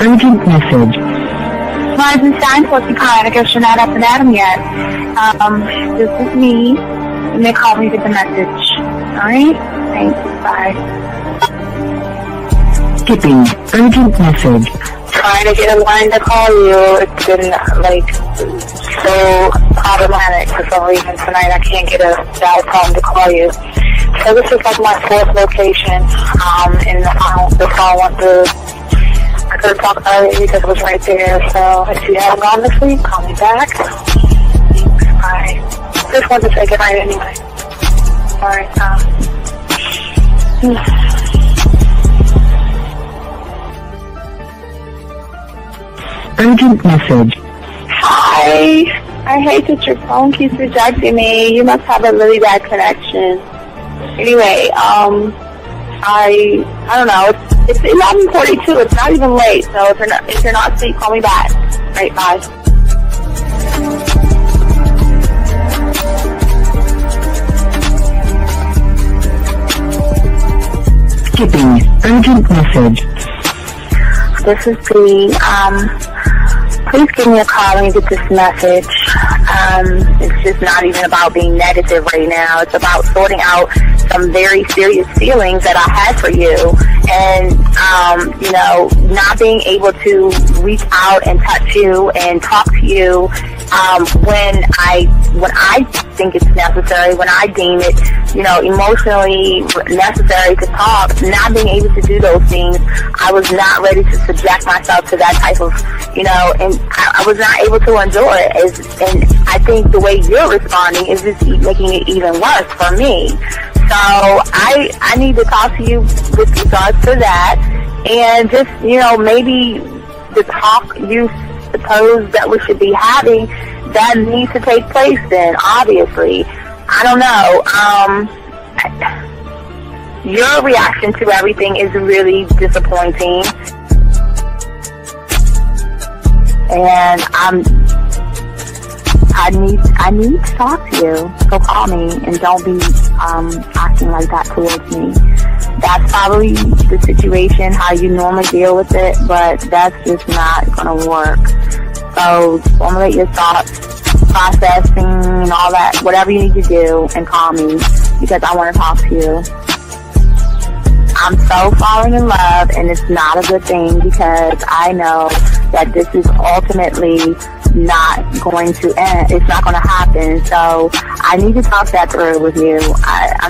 urgent message. Rising sign, Porcupine. I guess you're not up and at 'em yet. This is me. You may call me with the message. Alright? Thanks. Bye. Skipping urgent message. Trying to get a line to call you. It's been, so problematic for some reason tonight. I can't get a dial phone to call you. So this is my fourth location, and the phone went through. I couldn't talk about it because it was right there. So if you haven't gone this week, call me back. Thanks. Bye. Just wanted to say goodnight anyway. Alright, Urgent message. Hi. I hate that your phone keeps rejecting me. You must have a really bad connection. Anyway, I don't know. It's 11:42. It's not even late. So if you're not asleep, call me back. Right, bye. Skipping urgent message. This is Bree. Please give me a call when you get this message. It's just not even about being negative right now. It's about sorting out some very serious feelings that I had for you, and not being able to reach out and touch you and talk to you when I think it's necessary, when I deem it, emotionally necessary to talk. Not being able to do those things, I was not ready to subject myself to that type of, and I was not able to endure it. And I think the way you're responding is just making it even worse for me. So I need to talk to you with regards to that, and just, maybe the talk you suppose that we should be having, that needs to take place then, obviously. I don't know. Your reaction to everything is really disappointing. And I need to talk to you. So call me and don't be acting like that towards me. That's probably the situation, how you normally deal with it, but that's just not going to work. So formulate your thoughts, processing and all that, whatever you need to do, and call me because I want to talk to you. I'm so falling in love, and it's not a good thing because I know that this is ultimately not going to end. It's not going to happen. So I need to talk that through with you. I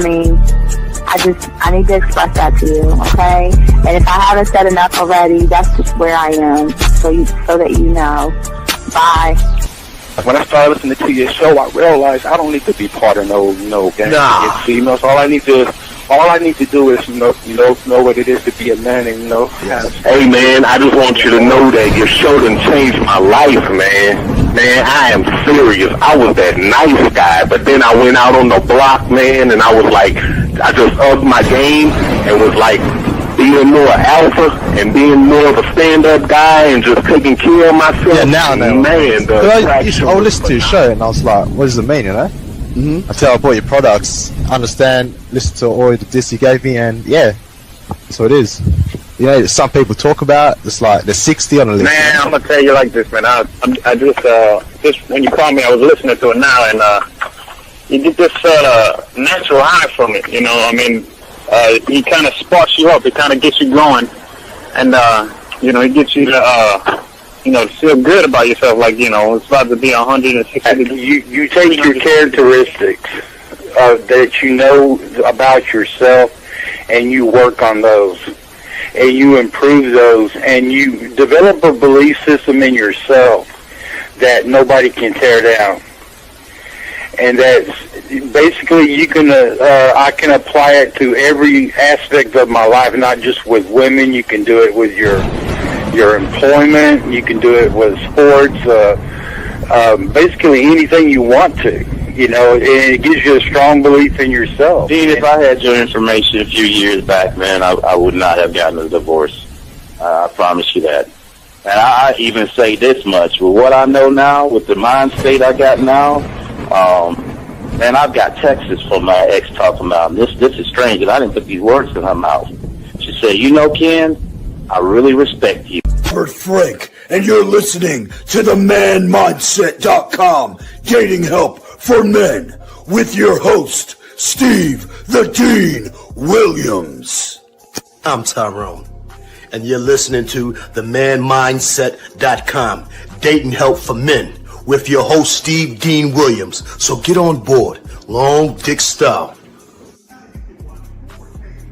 need to express that to you, okay? And if I haven't said enough already, that's just where I am, so that you know. Bye. When I started listening to your show, I realized I don't need to be part of no gang against females. All I need to do is know what it is to be a man, and Hey man, I just want you to know that your show done changed my life, man. Man, I am serious. I was that nice guy, but then I went out on the block, man, and I was like, I just upped my game and was like being more alpha and being more of a stand-up guy and just taking care of myself. Yeah, now, man. I listened to your show and I was like, what does it mean, Mm-hmm. Until I bought your products, understand, listen to all the diss you gave me, and yeah, that's what it is. Some people talk about it's like they're 60 on the list. Man, I'm gonna tell you like this, man. I just when you called me, I was listening to it now, and you get this natural high from it. He kind of sparks you up. It kind of gets you going, and it gets you to to feel good about yourself, it's about to be 160. You take your characteristics that you know about yourself, and you work on those, and you improve those, and you develop a belief system in yourself that nobody can tear down. And that's basically I can apply it to every aspect of my life, not just with women. You can do it with your employment. You can do it with sports. Basically anything you want to. And it gives you a strong belief in yourself. Dean, if I had your information a few years back, man, I would not have gotten a divorce. I promise you that. And I even say this much: with what I know now, with the mind state I got now, man, I've got texts from my ex talking about this is strange, and I didn't put these words in her mouth. She said, Ken, I really respect you. Robert Frank, and you're listening to the manmindset.com dating help for men with your host, Steve the Dean Williams. I'm Tyrone, and you're listening to the manmindset.com dating help for men with your host, Steve Dean Williams. So get on board, long dick style.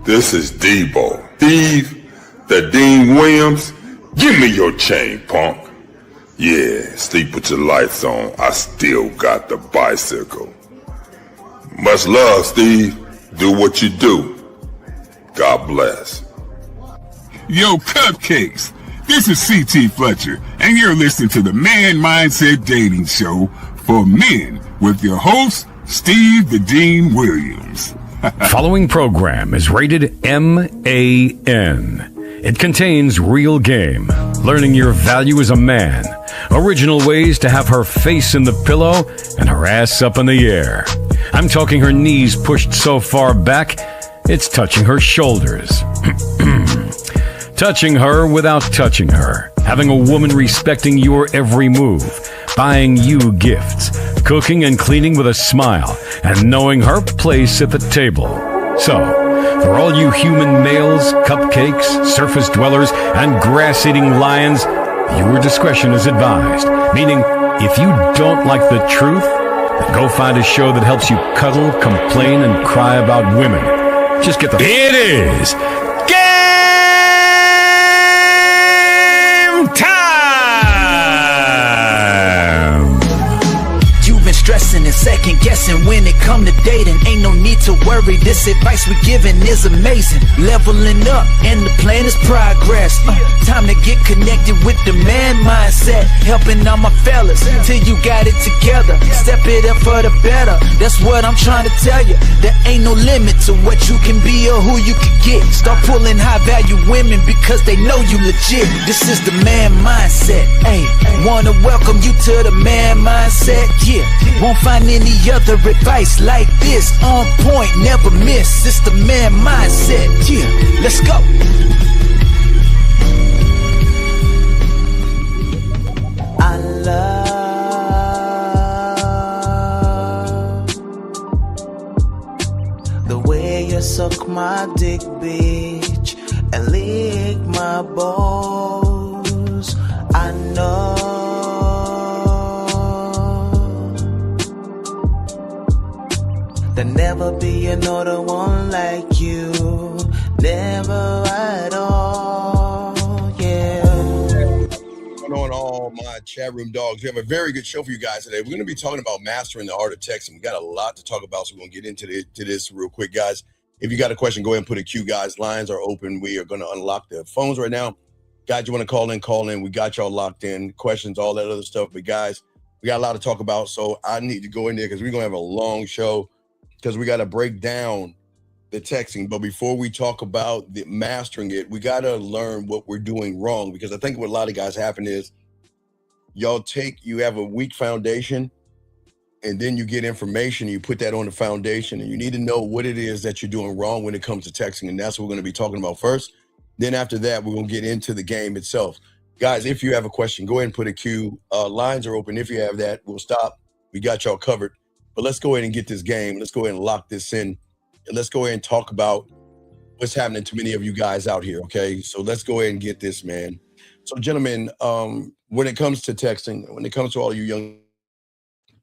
This is Debo. Steve the Dean Williams. Give me your chain, punk. Yeah, sleep with your lights on. I still got the bicycle. Much love, Steve. Do what you do. God bless. Yo, cupcakes. This is C.T. Fletcher, and you're listening to the Man Mindset Dating Show for men with your host, Steve the Dean Williams. Following program is rated MAN. It contains real game, learning your value as a man, original ways to have her face in the pillow and her ass up in the air. I'm talking her knees pushed so far back, it's touching her shoulders. Touching her without touching her. Having a woman respecting your every move. Buying you gifts. Cooking and cleaning with a smile. And knowing her place at the table. So, for all you human males, cupcakes, surface dwellers, and grass-eating lions, your discretion is advised. Meaning, if you don't like the truth, then go find a show that helps you cuddle, complain, and cry about women. Just get the... It is game time! You've been stressing and second guessing when it come to dating. Ain't no need to worry, this advice we giving is amazing. Leveling up and the plan is progress. Time to get connected with the man mindset. Helping all my fellas till you got it together. Step it up for the better, that's what I'm trying to tell you. There ain't no limit to what you can be or who you can get. Start pulling high value women because they know you legit. This is the man mindset. Hey, wanna welcome you to the man mindset. Yeah, won't find any other advice like this. On point, never miss. It's the man mindset. Yeah, let's go. I love the way you suck my dick, bitch, and lick my balls. I know there'll never be another one like you. Never at all, yeah. Going on, all my chat room dogs. We have a very good show for you guys today. We're going to be talking about mastering the art of texting. We got a lot to talk about, so we're going to get into this real quick, guys. If you got a question, go ahead and put a Q, guys. Lines are open. We are going to unlock the phones right now. Guys, you want to call in, call in. We got y'all locked in. Questions, all that other stuff. But, guys, we got a lot to talk about, so I need to go in there because we're going to have a long show because we got to break down the texting. But before we talk about the mastering it, we got to learn what we're doing wrong, because I think what a lot of guys happen is you have a weak foundation, and then you get information, and you put that on the foundation, and you need to know what it is that you're doing wrong when it comes to texting. And that's what we're going to be talking about first. Then after that, we're going to get into the game itself. Guys, if you have a question, go ahead and put a Q. Lines are open. If you have that, we'll stop. We got y'all covered. But let's go ahead and get this game. Let's go ahead and lock this in. And let's go ahead and talk about what's happening to many of you guys out here, okay? So let's go ahead and get this, man. So, gentlemen, when it comes to texting, when it comes to all you young,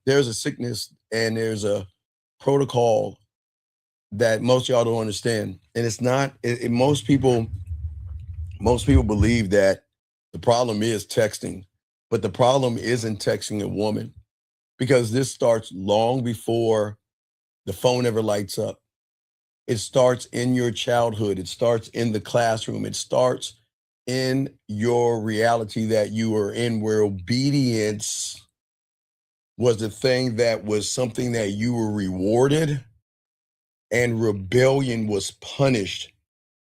there's a sickness and there's a protocol that most of y'all don't understand. And it's not, most people believe that the problem is texting, but the problem isn't texting a woman, because this starts long before the phone ever lights up. It starts in your childhood. It starts in the classroom. It starts in your reality that you are in, where obedience was the thing that was something that you were rewarded, and rebellion was punished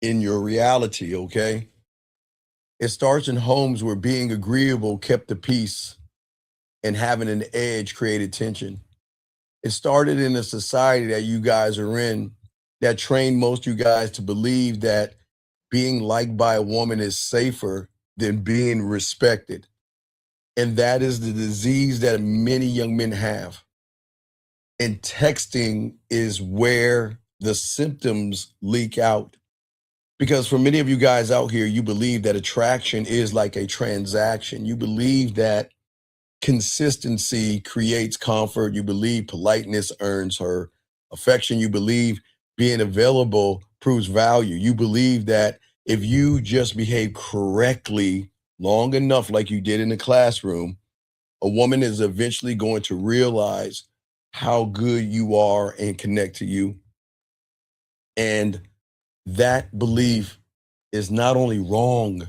in your reality, okay? It starts in homes where being agreeable kept the peace and having an edge created tension. It started in a society that you guys are in that trained most of you guys to believe that being liked by a woman is safer than being respected. And that is the disease that many young men have. And texting is where the symptoms leak out. Because for many of you guys out here, you believe that attraction is like a transaction. You believe that consistency creates comfort. You believe politeness earns her affection. You believe being available proves value. You believe that if you just behave correctly long enough, like you did in the classroom, a woman is eventually going to realize how good you are and connect to you. And that belief is not only wrong,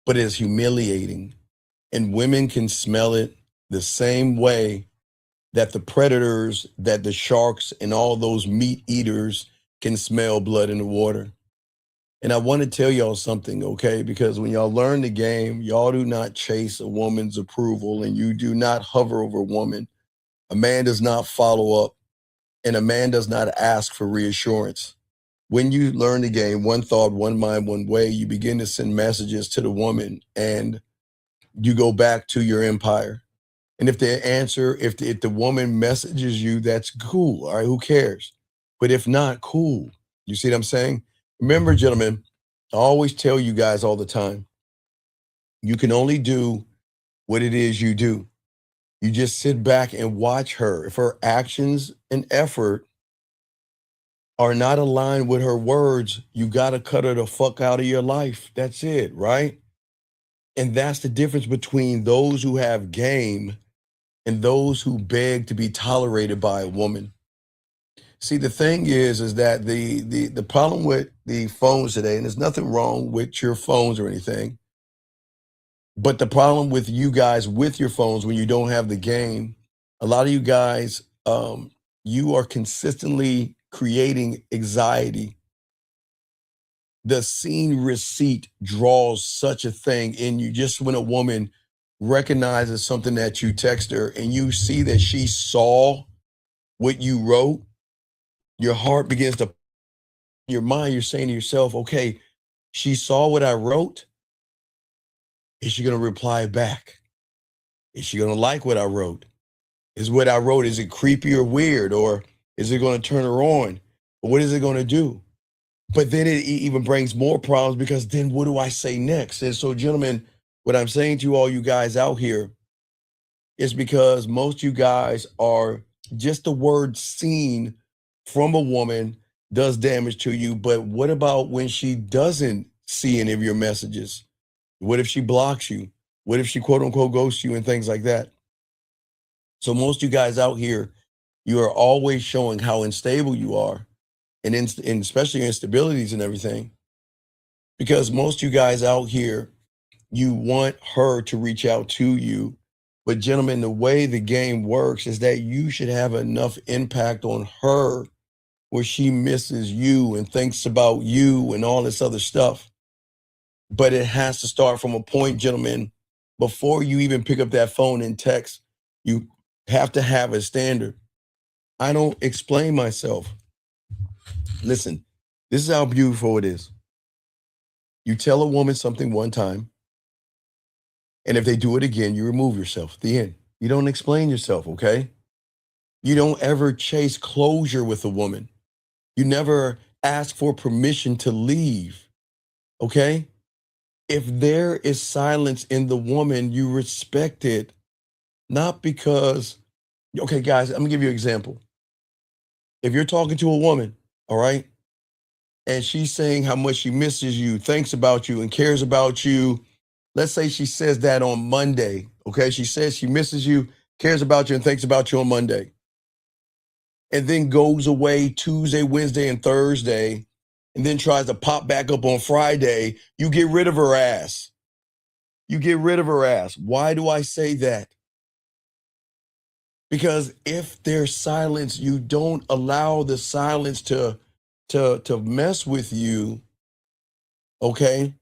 but is humiliating. And women can smell it the same way that the predators, that the sharks and all those meat eaters can smell blood in the water. And I want to tell y'all something, okay? Because when y'all learn the game, y'all do not chase a woman's approval and you do not hover over a woman. A man does not follow up and a man does not ask for reassurance. When you learn the game, one thought, one mind, one way, you begin to send messages to the woman and you go back to your empire. And if the answer, if the woman messages you, that's cool. All right, who cares? But if not, cool. You see what I'm saying? Remember, gentlemen, I always tell you guys all the time, you can only do what it is you do. You just sit back and watch her. If her actions and effort are not aligned with her words, you got to cut her the fuck out of your life. That's it, right? And that's the difference between those who have game and those who beg to be tolerated by a woman. See, the thing is that the problem with the phones today, and there's nothing wrong with your phones or anything, but the problem with you guys with your phones when you don't have the game, a lot of you guys, you are consistently creating anxiety. The scene receipt draws such a thing in you. Just when a woman recognizes something that you text her and you see that she saw what you wrote, your heart begins to, your mind, you're saying to yourself, okay, she saw what I wrote. Is she going to reply back? Is she going to like what I wrote? Is what I wrote, is it creepy or weird? Or is it going to turn her on? Or what is it going to do? But then it even brings more problems because then what do I say next? And so, gentlemen, what I'm saying to all you guys out here is because most of you guys are just the word seen from a woman does damage to you. But what about when she doesn't see any of your messages? What if she blocks you? What if she quote unquote ghosts you and things like that? So most of you guys out here, you are always showing how unstable you are and especially instabilities and everything. Because most of you guys out here, you want her to reach out to you. But gentlemen, the way the game works is that you should have enough impact on her where she misses you and thinks about you and all this other stuff. But it has to start from a point, gentlemen, before you even pick up that phone and text, you have to have a standard. I don't explain myself. Listen, this is how beautiful it is. You tell a woman something one time, and if they do it again, you remove yourself. The end. You don't explain yourself, okay? You don't ever chase closure with a woman. You never ask for permission to leave, okay? If there is silence in the woman, you respect it, not because, okay, guys, I'm gonna give you an example. If you're talking to a woman, all right, and she's saying how much she misses you, thinks about you, and cares about you, let's say she says that on Monday, okay? She says she misses you, cares about you, and thinks about you on Monday. And then goes away Tuesday, Wednesday, and Thursday, and then tries to pop back up on Friday, you get rid of her ass. You get rid of her ass. Why do I say that? Because if there's silence, you don't allow the silence to mess with you, okay?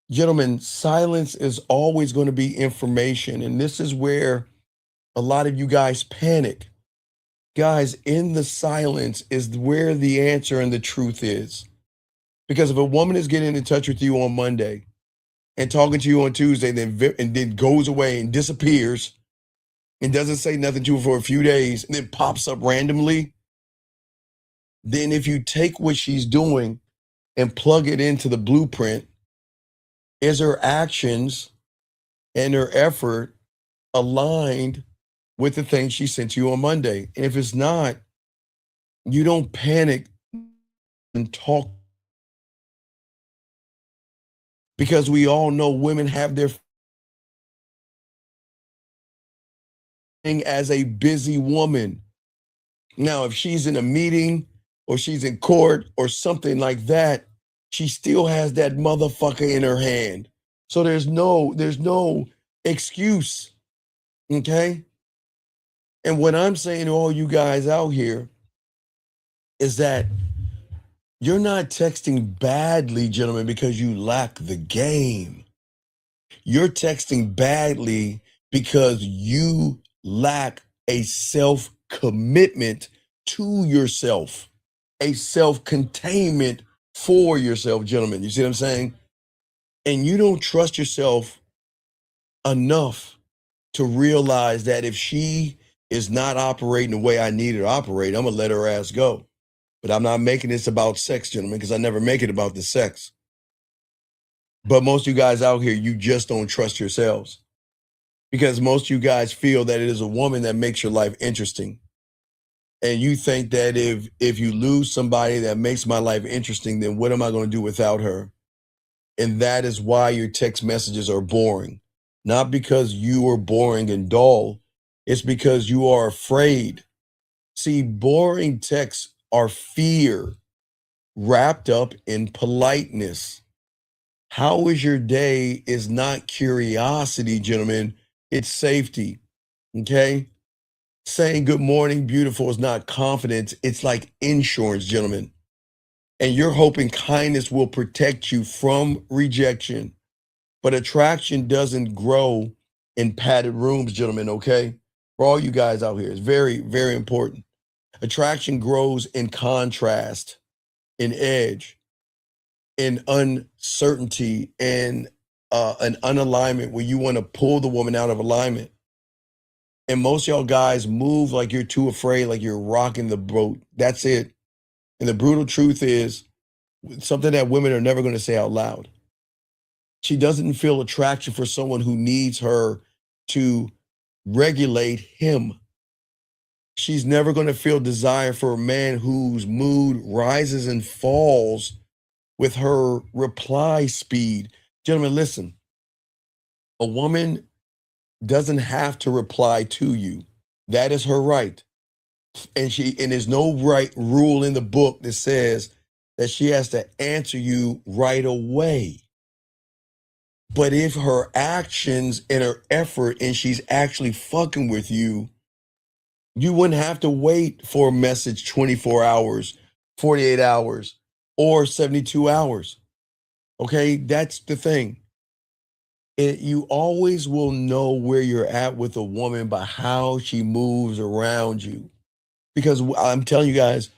Gentlemen, silence is always going to be information. And this is where a lot of you guys panic. Guys, in the silence is where the answer and the truth is. Because if a woman is getting in touch with you on Monday and talking to you on Tuesday, and then goes away and disappears and doesn't say nothing to her for a few days and then pops up randomly, then if you take what she's doing and plug it into the blueprint, is her actions and her effort aligned with the thing she sent you on Monday? And if it's not, you don't panic and talk, because we all know women have their thing as a busy woman. Now, if she's in a meeting or she's in court or something like that, she still has that motherfucker in her hand. So there's no excuse. Okay? And what I'm saying to all you guys out here is that you're not texting badly, gentlemen, because you lack the game. You're texting badly because you lack a self-commitment to yourself, a self-containment for yourself, gentlemen. You see what I'm saying? And you don't trust yourself enough to realize that if she is not operating the way I need her to operate, I'm gonna let her ass go. But I'm not making this about sex, gentlemen, because I never make it about the sex. But most of you guys out here, you just don't trust yourselves, because most of you guys feel that it is a woman that makes your life interesting. And you think that if you lose somebody that makes my life interesting, then what am I going to do without her? And that is why your text messages are boring. Not because you are boring and dull. It's because you are afraid. See, boring texts are fear wrapped up in politeness. How is your day is not curiosity, gentlemen. It's safety. Okay? Saying good morning, beautiful is not confidence. It's like insurance, gentlemen. And you're hoping kindness will protect you from rejection. But attraction doesn't grow in padded rooms, gentlemen, okay? For all you guys out here, it's very, very important. Attraction grows in contrast, in edge, in uncertainty, and an unalignment where you want to pull the woman out of alignment. And most of y'all guys move like you're too afraid, like you're rocking the boat. That's it. And the brutal truth is something that women are never going to say out loud. She doesn't feel attraction for someone who needs her to regulate him. She's never going to feel desire for a man whose mood rises and falls with her reply speed. Gentlemen, listen. A woman doesn't have to reply to you. That is her right. And there's no right rule in the book that says that she has to answer you right away. But if her actions and her effort and she's actually fucking with you, you wouldn't have to wait for a message 24 hours, 48 hours, or 72 hours. Okay, that's the thing. You always will know where you're at with a woman by how she moves around you. Because I'm telling you guys,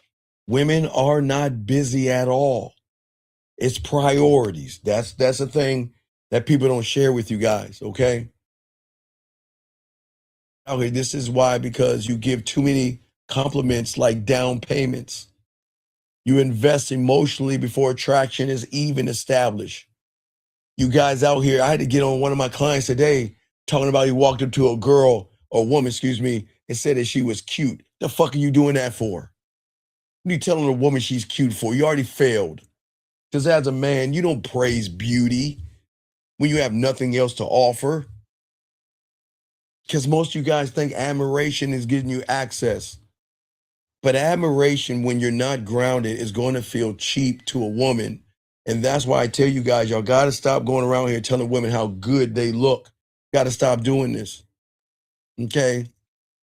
women are not busy at all. It's priorities. That's the thing that people don't share with you guys, okay? Okay, this is why, because you give too many compliments like down payments. You invest emotionally before attraction is even established. You guys out here, I had to get on one of my clients today talking about he walked up to a girl or woman, excuse me, and said that she was cute. The fuck are you doing that for? What are you telling a woman she's cute for? You already failed. Because as a man, you don't praise beauty when you have nothing else to offer. Because most of you guys think admiration is giving you access. But admiration, when you're not grounded, is going to feel cheap to a woman. And that's why I tell you guys, y'all got to stop going around here telling women how good they look. Got to stop doing this. Okay?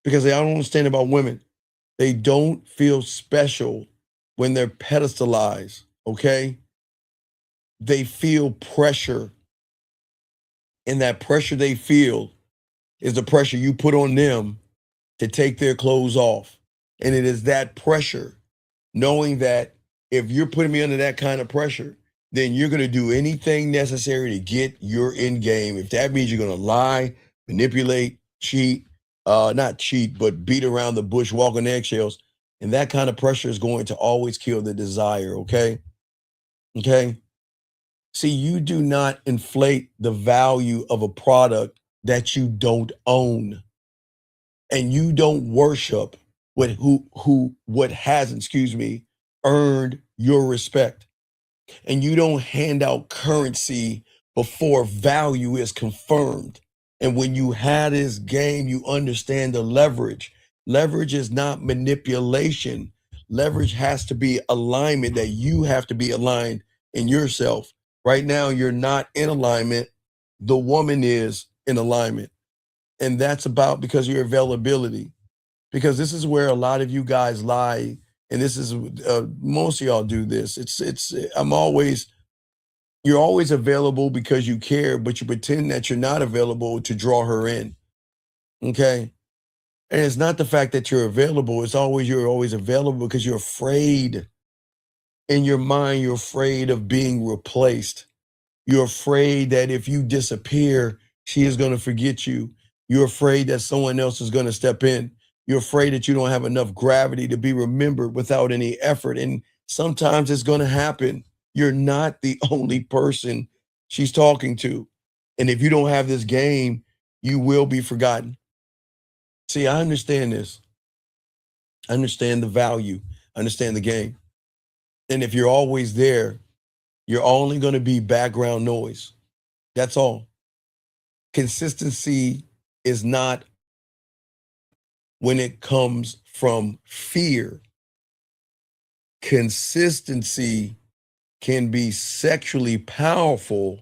Because they don't understand about women. They don't feel special when they're pedestalized. Okay? They feel pressure. And that pressure they feel is the pressure you put on them to take their clothes off. And it is that pressure, knowing that if you're putting me under that kind of pressure, then you're going to do anything necessary to get your end game. If that means you're going to lie, manipulate, cheat, not cheat, but beat around the bush, walk on eggshells, and that kind of pressure is going to always kill the desire, okay? Okay? See, you do not inflate the value of a product that you don't own. And you don't worship what hasn't, earned your respect. And you don't hand out currency before value is confirmed. And when you have this game, you understand the leverage. Leverage is not manipulation. Leverage has to be alignment, that you have to be aligned in yourself. Right now, you're not in alignment. The woman is in alignment. And that's about because of your availability. Because this is where a lot of you guys lie. And this is, most of y'all do this. You're always available because you care, but you pretend that you're not available to draw her in. Okay? And it's not the fact that you're available. You're always available because you're afraid. In your mind, you're afraid of being replaced. You're afraid that if you disappear, she is going to forget you. You're afraid that someone else is going to step in. You're afraid that you don't have enough gravity to be remembered without any effort. And sometimes it's going to happen. You're not the only person she's talking to. And if you don't have this game, you will be forgotten. See, I understand this. I understand the value. I understand the game. And if you're always there, you're only going to be background noise. That's all. Consistency is not when it comes from fear. Consistency can be sexually powerful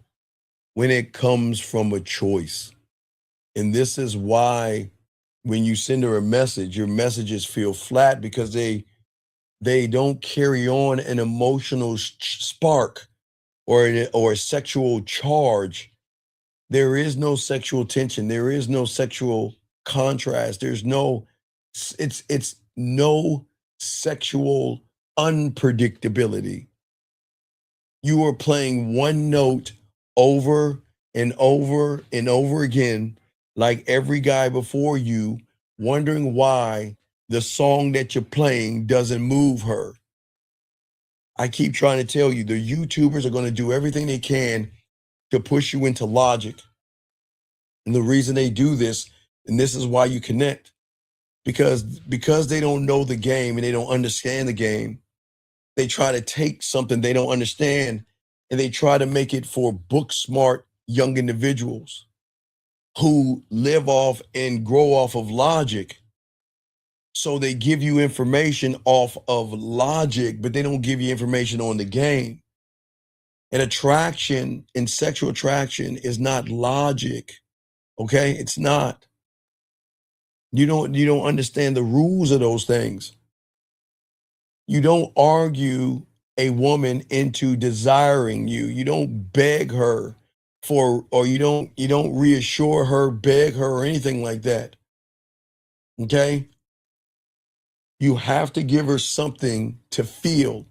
when it comes from a choice. And this is why when you send her a message, your messages feel flat, because they don't carry on an emotional spark or a sexual charge. There is no sexual tension. There is no sexual contrast. There's no, it's no sexual unpredictability. You are playing one note over and over and over again, like every guy before you, wondering why the song that you're playing doesn't move her. I keep trying to tell you, the YouTubers are going to do everything they can to push you into logic. And the reason they do this, and this is why you connect, because they don't know the game and they don't understand the game, they try to take something they don't understand and they try to make it for book smart young individuals who live off and grow off of logic. So they give you information off of logic, but they don't give you information on the game. And attraction and sexual attraction is not logic. Okay? It's not. You don't understand the rules of those things. You don't argue a woman into desiring you. You don't beg her for, or you don't reassure her, beg her, or anything like that. Okay? You have to give her something to feel.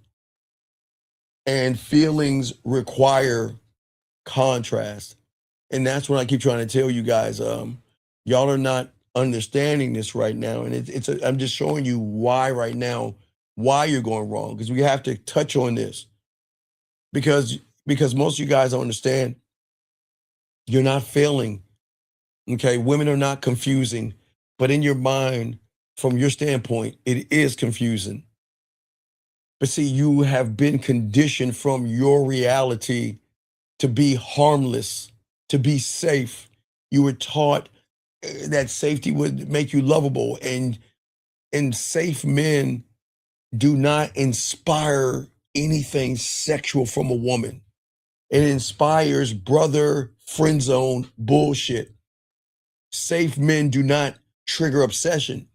And feelings require contrast. And that's what I keep trying to tell you guys. Y'all are not understanding this right now. And I'm just showing you why right now, why you're going wrong. Because we have to touch on this. Because most of you guys don't understand. You're not failing. Okay, women are not confusing. But in your mind, from your standpoint, it is confusing. But see, you have been conditioned from your reality to be harmless, to be safe. You were taught that safety would make you lovable, and safe men do not inspire anything sexual from a woman. It inspires brother friend zone bullshit. Safe men do not trigger obsession.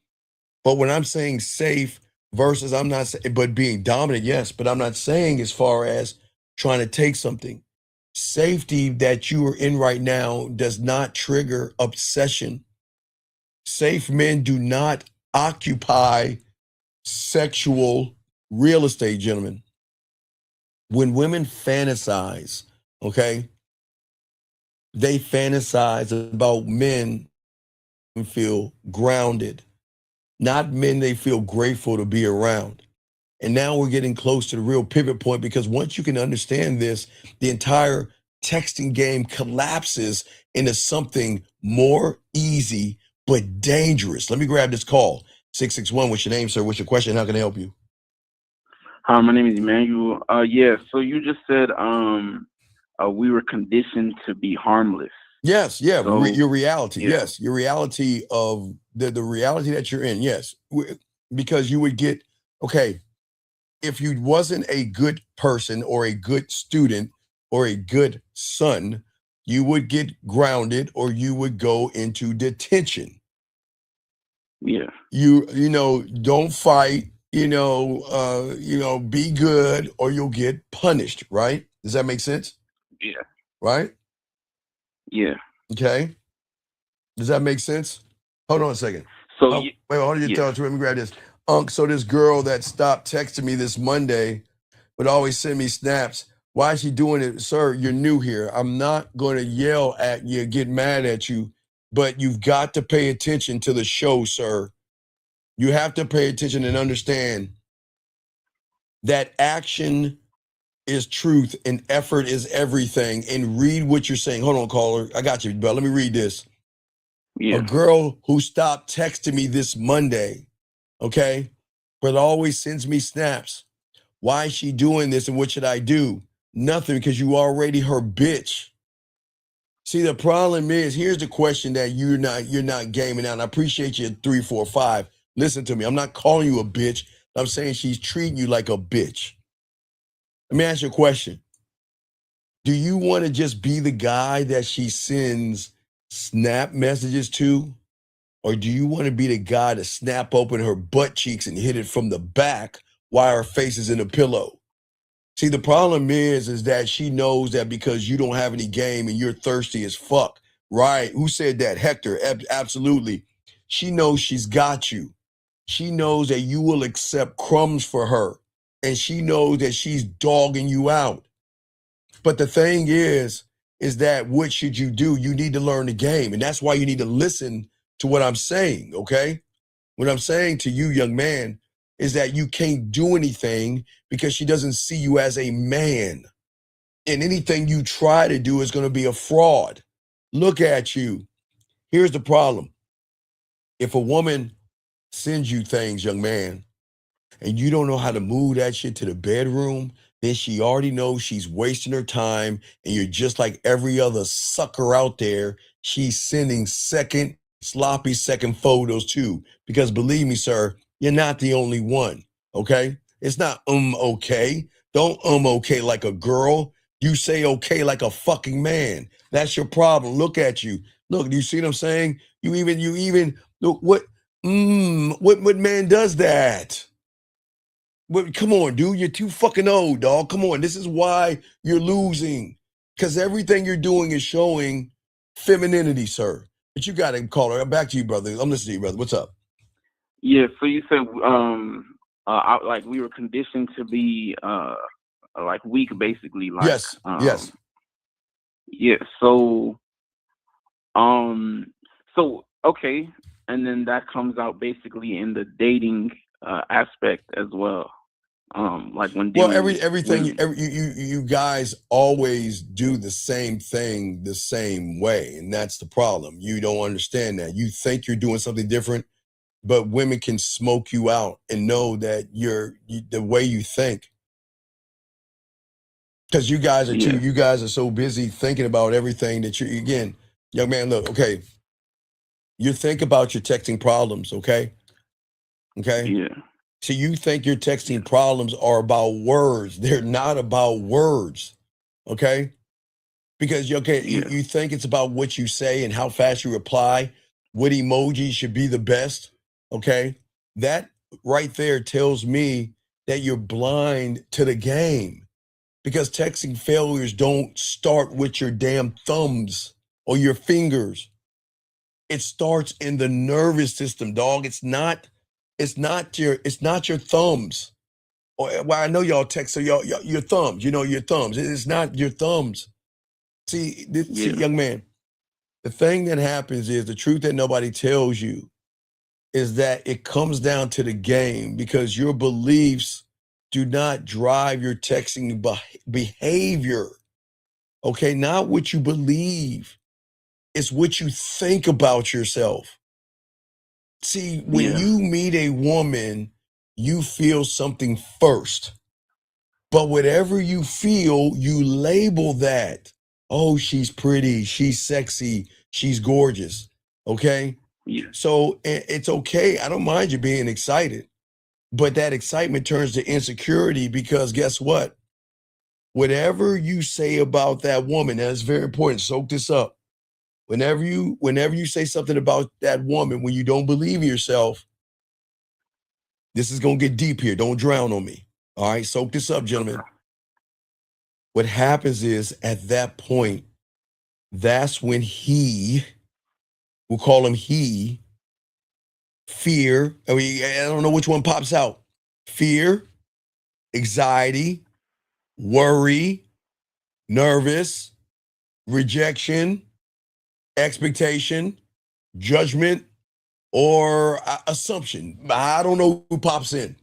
But when I'm saying safe versus, I'm not saying, but being dominant, yes, but I'm not saying as far as trying to take something. Safety that you are in right now does not trigger obsession. Safe men do not occupy sexual real estate, gentlemen. When women fantasize, okay, they fantasize about men who feel grounded, not men they feel grateful to be around. And now we're getting close to the real pivot point, because once you can understand this, the entire texting game collapses into something more easy but dangerous. Let me grab this call. 661, what's your name, sir? What's your question? How can I help you? Hi, my name is Emmanuel. Yeah, so you just said we were conditioned to be harmless. Yes, yeah, So, your reality. yeah. Yes, your reality of the reality that you're in. Yes, because you would get, okay, if you wasn't a good person or a good student or a good son, you would get grounded or you would go into detention. Yeah. You know, don't fight, be good or you'll get punished, right? Does that make sense? Yeah. Right? Yeah. Okay. Does that make sense? Hold on a second. So Wait, hold on, yeah. let me grab this. So this girl that stopped texting me this Monday would always send me snaps. Why is she doing it? Sir, you're new here. I'm not going to yell at you, get mad at you, but you've got to pay attention to the show, sir. You have to pay attention and understand that action is truth and effort is everything. And read what you're saying. Hold on, caller. I got you, but let me read this. Yeah. A girl who stopped texting me this Monday, okay, but always sends me snaps. Why is she doing this and what should I do? Nothing, because you already her bitch. See, the problem is, here's the question that you're not gaming out. And I appreciate you at 345. Listen to me. I'm not calling you a bitch. I'm saying she's treating you like a bitch. Let me ask you a question. Do you want to just be the guy that she sends snap messages to? Or do you want to be the guy to snap open her butt cheeks and hit it from the back while her face is in a pillow? See, the problem is that she knows that because you don't have any game and you're thirsty as fuck. Right? Who said that? Hector. Absolutely. She knows she's got you. She knows that you will accept crumbs for her. And she knows that she's dogging you out. But the thing is that what should you do? You need to learn the game. And that's why you need to listen to what I'm saying, okay? What I'm saying to you, young man, is that you can't do anything because she doesn't see you as a man. And anything you try to do is going to be a fraud. Look at you. Here's the problem. If a woman sends you things, young man, and you don't know how to move that shit to the bedroom, then she already knows she's wasting her time, and you're just like every other sucker out there. She's sending sloppy second photos too. Because believe me, sir, you're not the only one, okay? It's not okay. Don't okay like a girl. You say okay like a fucking man. That's your problem. Look at you. Look, do you see what I'm saying? You even look what man does that? But come on, dude, you're too fucking old, dog. Come on, this is why you're losing. Because everything you're doing is showing femininity, sir. But you got to call her. Back to you, brother. I'm listening to you, brother. What's up? Yeah, so you said like we were conditioned to be like weak, basically. Like, yes. Yes. Yeah. So okay, and then that comes out basically in the dating aspect as well. Like when everything you guys always do the same thing the same way, and that's the problem. You don't understand that. You think you're doing something different, but women can smoke you out and know that the way you think. Because you guys are so busy thinking about everything that again, young man, look, okay. You think about your texting problems, okay? Okay? Yeah. So you think your texting problems are about words. They're not about words, okay? Because, you think it's about what you say and how fast you reply, what emoji should be the best, okay? That right there tells me that you're blind to the game, because texting failures don't start with your damn thumbs or your fingers. It starts in the nervous system, dog. It's not your thumbs. Well, I know y'all text, so your thumbs, your thumbs. It's not your thumbs. See, young man, the thing that happens is the truth that nobody tells you is that it comes down to the game because your beliefs do not drive your texting behavior. Okay, not what you believe. It's what you think about yourself. See, when you meet a woman, you feel something first. But whatever you feel, you label that. Oh, she's pretty, she's sexy, she's gorgeous. Okay? Yeah. So it's okay. I don't mind you being excited. But that excitement turns to insecurity because guess what? Whatever you say about that woman, that's very important. Soak this up. Whenever you say something about that woman, when you don't believe in yourself, this is gonna get deep here. Don't drown on me. All right, soak this up, gentlemen. What happens is at that point, that's when we'll call him fear. I mean, I don't know which one pops out. Fear, anxiety, worry, nervous, rejection, expectation, judgment, or assumption. I don't know who pops in.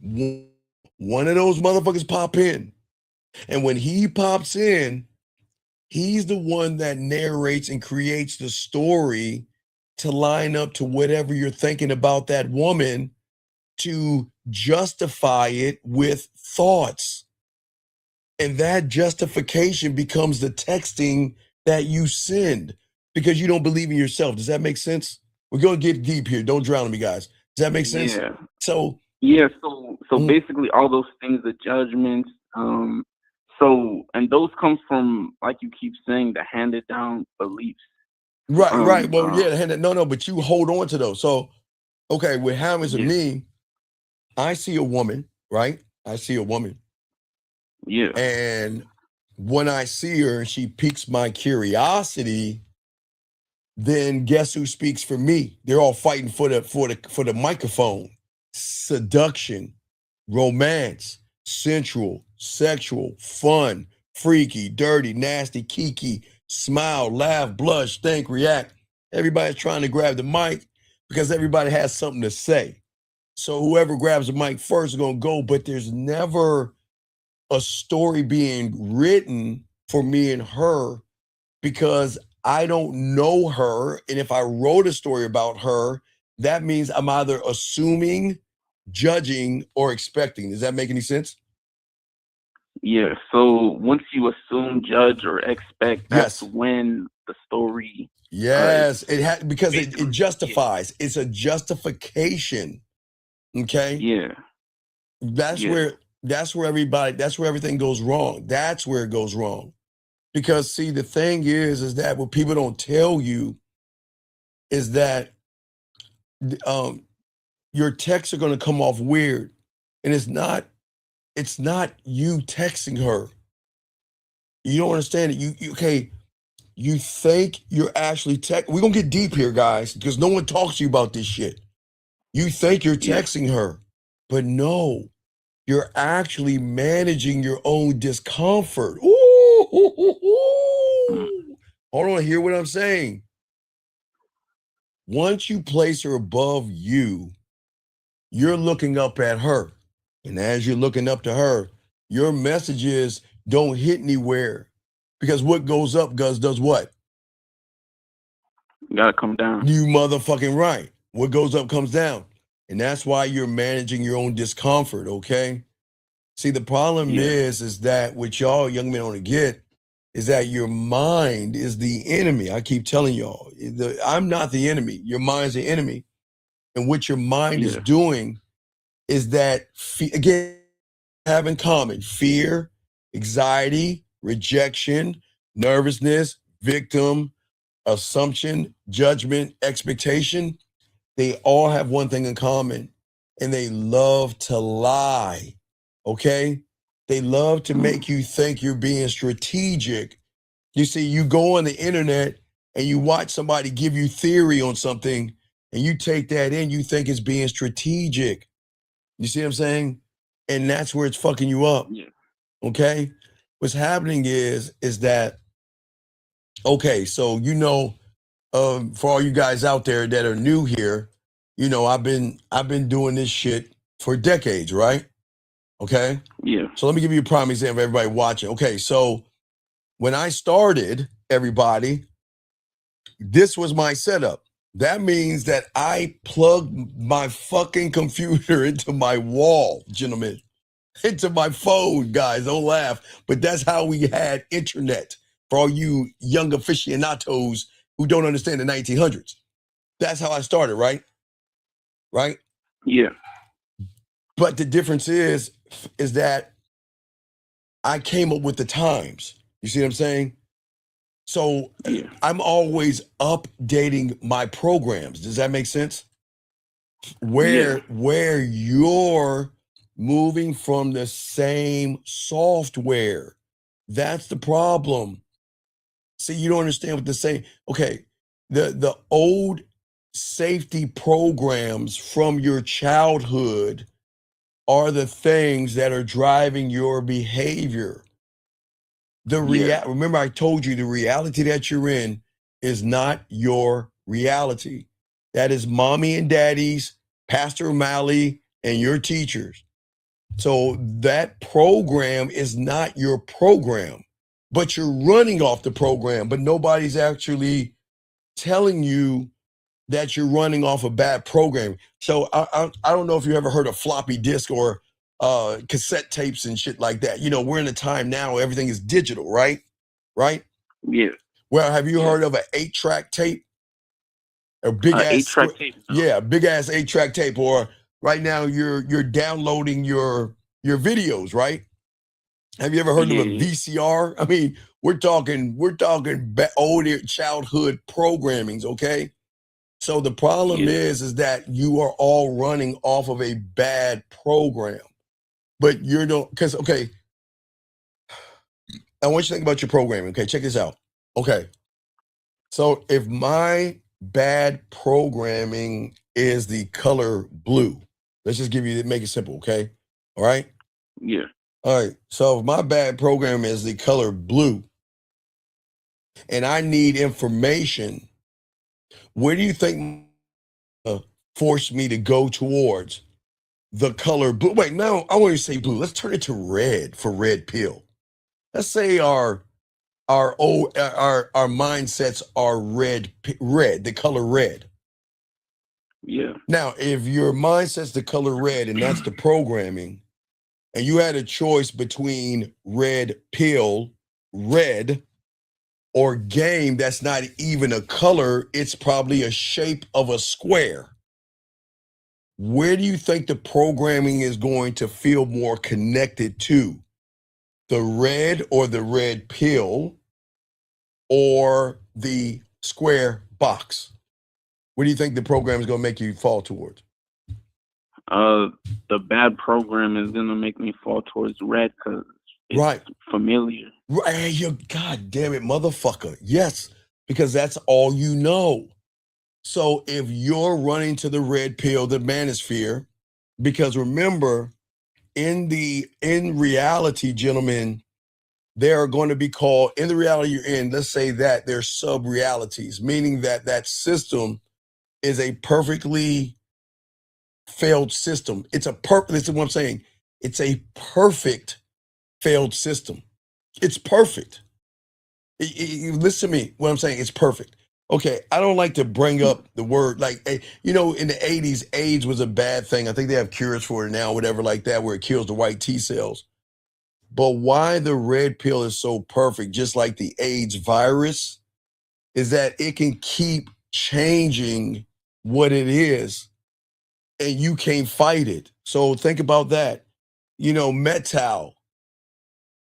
One of those motherfuckers pop in. And when he pops in, he's the one that narrates and creates the story to line up to whatever you're thinking about that woman to justify it with thoughts. And that justification becomes the texting that you send because you don't believe in yourself. Does that make sense? We're going to get deep here. Don't drown me, guys. Does that make sense? Yeah. So basically all those things, the judgments, and those come from, like you keep saying, the handed down beliefs. Right. Well, but you hold on to those. So, okay, what happens to me, I see a woman, right? I see a woman. Yeah. And when I see her and she piques my curiosity, then guess who speaks for me? They're all fighting for the microphone. Seduction, romance, sensual, sexual, fun, freaky, dirty, nasty, kiki, smile, laugh, blush, think, react. Everybody's trying to grab the mic because everybody has something to say. So whoever grabs the mic first is going to go, but there's never a story being written for me and her because I don't know her. And if I wrote a story about her, that means I'm either assuming, judging, or expecting. Does that make any sense? Yeah. So once you assume, judge, or expect, that's when the story. Yes, because it justifies. It's a justification. Okay. Yeah. That's where everything goes wrong. That's where it goes wrong. Because see, the thing is that what people don't tell you is that your texts are going to come off weird. And it's not you texting her. You don't understand it. You think you're actually we're going to get deep here, guys, because no one talks to you about this shit. You think you're texting her, but no, you're actually managing your own discomfort. Ooh, hold on, hear what I'm saying. Once you place her above you, you're looking up at her. And as you're looking up to her, your messages don't hit anywhere. Because what goes up does what? You gotta come down. You motherfucking right. What goes up comes down. And that's why you're managing your own discomfort, okay? See, the problem is that what y'all young men want to get is that your mind is the enemy. I keep telling y'all, I'm not the enemy. Your mind's the enemy. And what your mind is doing is that, again, have in common fear, anxiety, rejection, nervousness, victim, assumption, judgment, expectation. They all have one thing in common, and they love to lie, okay? They love to make you think you're being strategic. You see, you go on the internet and you watch somebody give you theory on something, and you take that in, you think it's being strategic. You see what I'm saying? And that's where it's fucking you up. Yeah. Okay? What's happening is that, okay, so for all you guys out there that are new here, I've been doing this shit for decades, right? Okay? Yeah. So let me give you a prime example, everybody watching. Okay, so when I started, everybody, this was my setup. That means that I plugged my fucking computer into my wall, gentlemen. Into my phone, guys. Don't laugh. But that's how we had internet for all you young aficionados who don't understand the 1900s. That's how I started, right? Right? Yeah. But the difference is that I came up with the times. You see what I'm saying? So Yeah. I'm always updating my programs. Does that make sense? Where you're moving from the same software. That's the problem. See, you don't understand what they're saying. Okay, the old safety programs from your childhood are the things that are driving your behavior. Remember, I told you the reality that you're in is not your reality. That is mommy and daddy's, Pastor O'Malley, and your teachers. So that program is not your program, but you're running off the program, but nobody's actually telling you that you're running off a bad program. So I don't know if you ever heard of floppy disk or cassette tapes and shit like that. We're in a time now where everything is digital, right? Right? Yeah. Well, have you heard of an 8-track tape? A big ass 8-track tape. Yeah, big ass 8-track tape. Or right now you're downloading your videos, right? Have you ever heard of a VCR? I mean, we're talking older childhood programmings, okay? So the problem is that you are all running off of a bad program. But because, okay, I want you to think about your programming. Okay, check this out. Okay, so if my bad programming is the color blue, let's just make it simple, okay? All right? Yeah. All right, so if my bad program is the color blue and I need information, where do you think force me to go towards? The color blue. Wait, no, I want to say blue. Let's turn it to red for red pill. Let's say our mindsets are red, the color red. Yeah. Now, if your mindset's the color red and that's the programming, and you had a choice between red pill, red, or game that's not even a color, it's probably a shape of a square. Where do you think the programming is going to feel more connected to? The red or the red pill or the square box? What do you think the program is going to make you fall towards? The bad program is going to make me fall towards red because it's familiar. Right. You God damn it, motherfucker. Yes, because that's all you know. So if you're running to the red pill, the manosphere, because remember, in reality, gentlemen, there are going to be called, in the reality you're in, let's say that there's sub-realities, meaning that that system is a perfectly failed system. This is what I'm saying. It's a perfect failed system. It's perfect. Listen to me, what I'm saying, it's perfect. Okay, I don't like to bring up the word, like, in the 80s, AIDS was a bad thing. I think they have cures for it now, whatever like that, where it kills the white T cells. But why the red pill is so perfect, just like the AIDS virus, is that it can keep changing what it is, and you can't fight it. So think about that. Metal,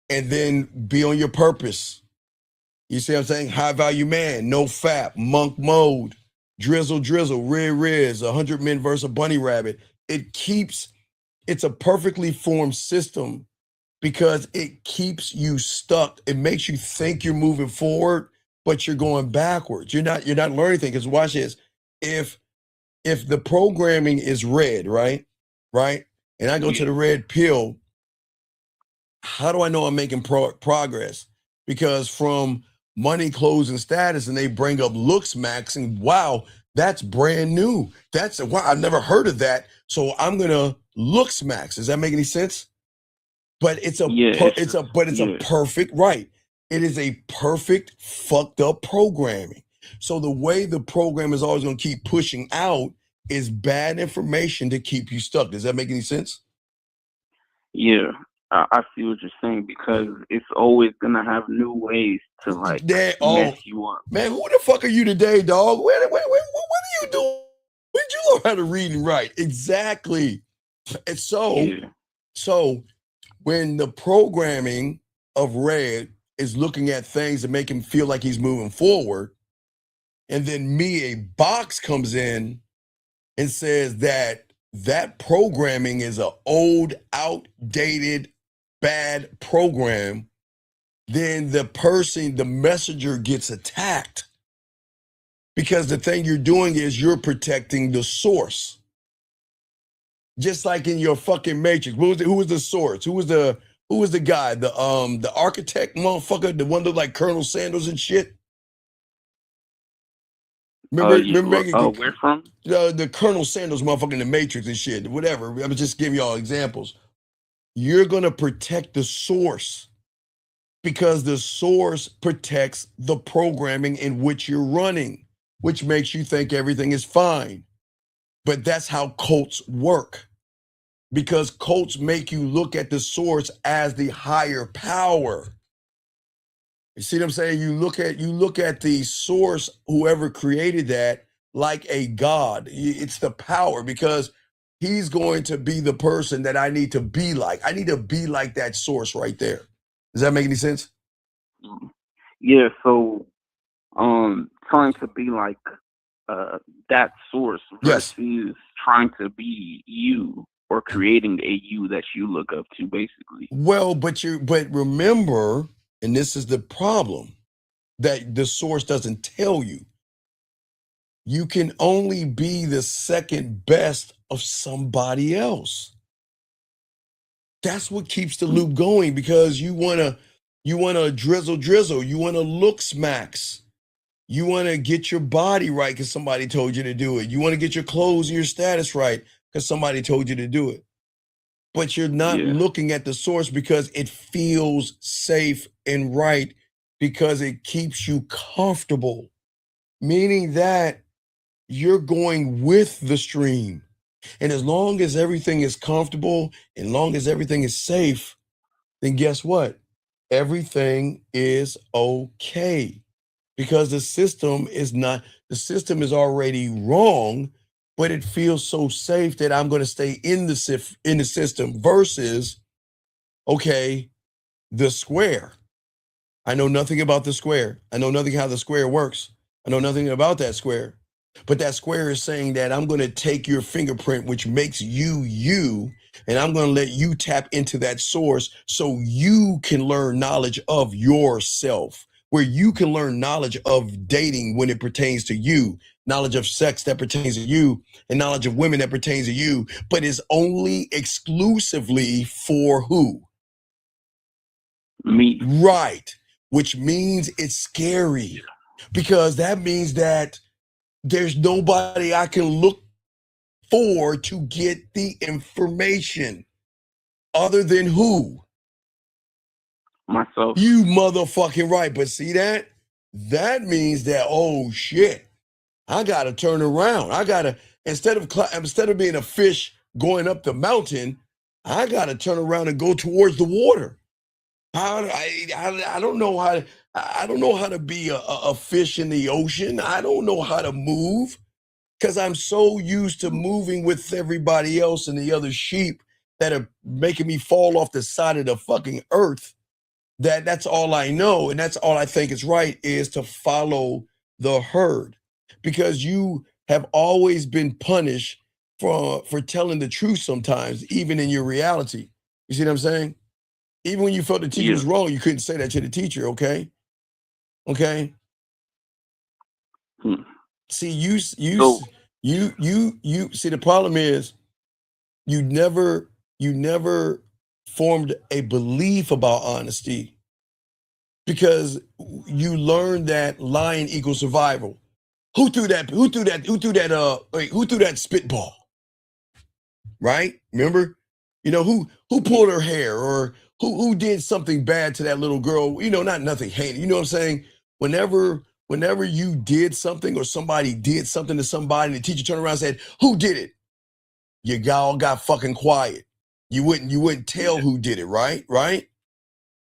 and then be on your purpose. You see what I'm saying? High value man, no fap, monk mode, drizzle, riz, 100 men versus a bunny rabbit. It's a perfectly formed system because it keeps you stuck. It makes you think you're moving forward, but you're going backwards. You're not learning anything. Because watch this. If the programming is red, right? and I go to the red pill, how do I know I'm making progress? Because from money, clothes, and status, and they bring up looks max, and wow, that's brand new. That's wow, I've never heard of that. So I'm gonna looks max. Does that make any sense? But it's a perfect right. It is a perfect fucked up programming. So the way the program is always gonna keep pushing out is bad information to keep you stuck. Does that make any sense? Yeah, I see what you're saying, because it's always gonna have new ways to like mess you up. Man, who the fuck are you today, dog? What are you doing? When did you learn how to read and write? Exactly. And so when the programming of Red is looking at things that make him feel like he's moving forward, and then a box comes in and says that programming is an old, outdated, bad program, then the messenger gets attacked. Because the thing you're doing is you're protecting the source. Just like in your fucking Matrix. Who was the source? Who was the guy? The architect motherfucker, the one that looked like Colonel Sanders and shit? Remember where from? The Colonel Sanders motherfucker in the Matrix and shit, whatever. I'm just giving y'all examples. You're gonna protect the source because the source protects the programming in which you're running, which makes you think everything is fine. But that's how cults work. Because cults make you look at the source as the higher power. You see what I'm saying? You look at the source, whoever created that, like a god. It's the power, because he's going to be the person that I need to be like. I need to be like that source right there. Does that make any sense? Yeah, so trying to be like that source versus trying to be you, or creating a you that you look up to, basically. Well, but remember, and this is the problem that the source doesn't tell you. You can only be the second best of somebody else. That's what keeps the loop going, because you wanna drizzle, you wanna looks max. You want to get your body right because somebody told you to do it. You want to get your clothes and your status right because somebody told you to do it. But you're not looking at the source because it feels safe and right, because it keeps you comfortable. Meaning that you're going with the stream. And as long as everything is comfortable, and long as everything is safe, then guess what? Everything is okay. Because the system is already wrong, but it feels so safe that I'm going to stay in the system versus, okay, the square. I know nothing about the square. I know nothing how the square works. I know nothing about that square. But that square is saying that I'm going to take your fingerprint, which makes you you, and I'm going to let you tap into that source so you can learn knowledge of yourself, where you can learn knowledge of dating when it pertains to you, knowledge of sex that pertains to you, and knowledge of women that pertains to you, but is only exclusively for who? Me. Right. Which means it's scary, because that means that there's nobody I can look for to get the information other than who? Myself. You motherfucking right. But see that? That means that, oh shit, I gotta turn around. I gotta, instead of being a fish going up the mountain, I gotta turn around and go towards the water. I don't know how to be a fish in the ocean. I don't know how to move, because I'm so used to moving with everybody else and the other sheep that are making me fall off the side of the fucking earth. That's all I know, and that's all I think is right, is to follow the herd, because you have always been punished for telling the truth sometimes, even in your reality. You see what I'm saying? Even when you felt the teacher was wrong, you couldn't say that to the teacher, okay? Okay? See, you see, the problem is you never you never formed a belief about honesty because you learned that lying equals survival. Who threw that spitball? Right? Remember? You know, who pulled her hair, or who did something bad to that little girl? You know, not nothing heinous. You know what I'm saying? Whenever you did something or somebody did something to somebody, and the teacher turned around and said, "Who did it?" You all got fucking quiet. You wouldn't tell who did it, right? Right?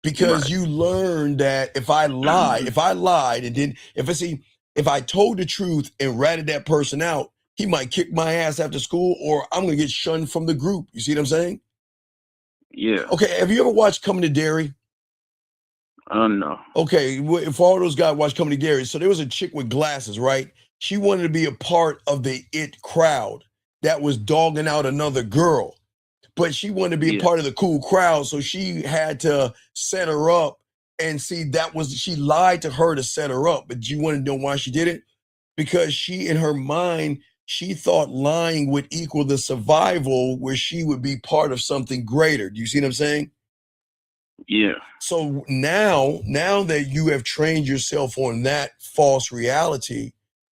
Because you learned that if I lied, and then if I told the truth and ratted that person out, he might kick my ass after school, or I'm gonna get shunned from the group. You see what I'm saying? Yeah. Okay, have you ever watched Coming to Dairy? No. Okay, for all those guys watch Coming to Dairy, so there was a chick with glasses, right? She wanted to be a part of the it crowd that was dogging out another girl, but she wanted to be a part of the cool crowd, so she had to set her up. And see, she lied to her to set her up. But you want to know why she did it? Because she, in her mind, she thought lying would equal the survival where she would be part of something greater. Do you see what I'm saying? Yeah. So now that you have trained yourself on that false reality,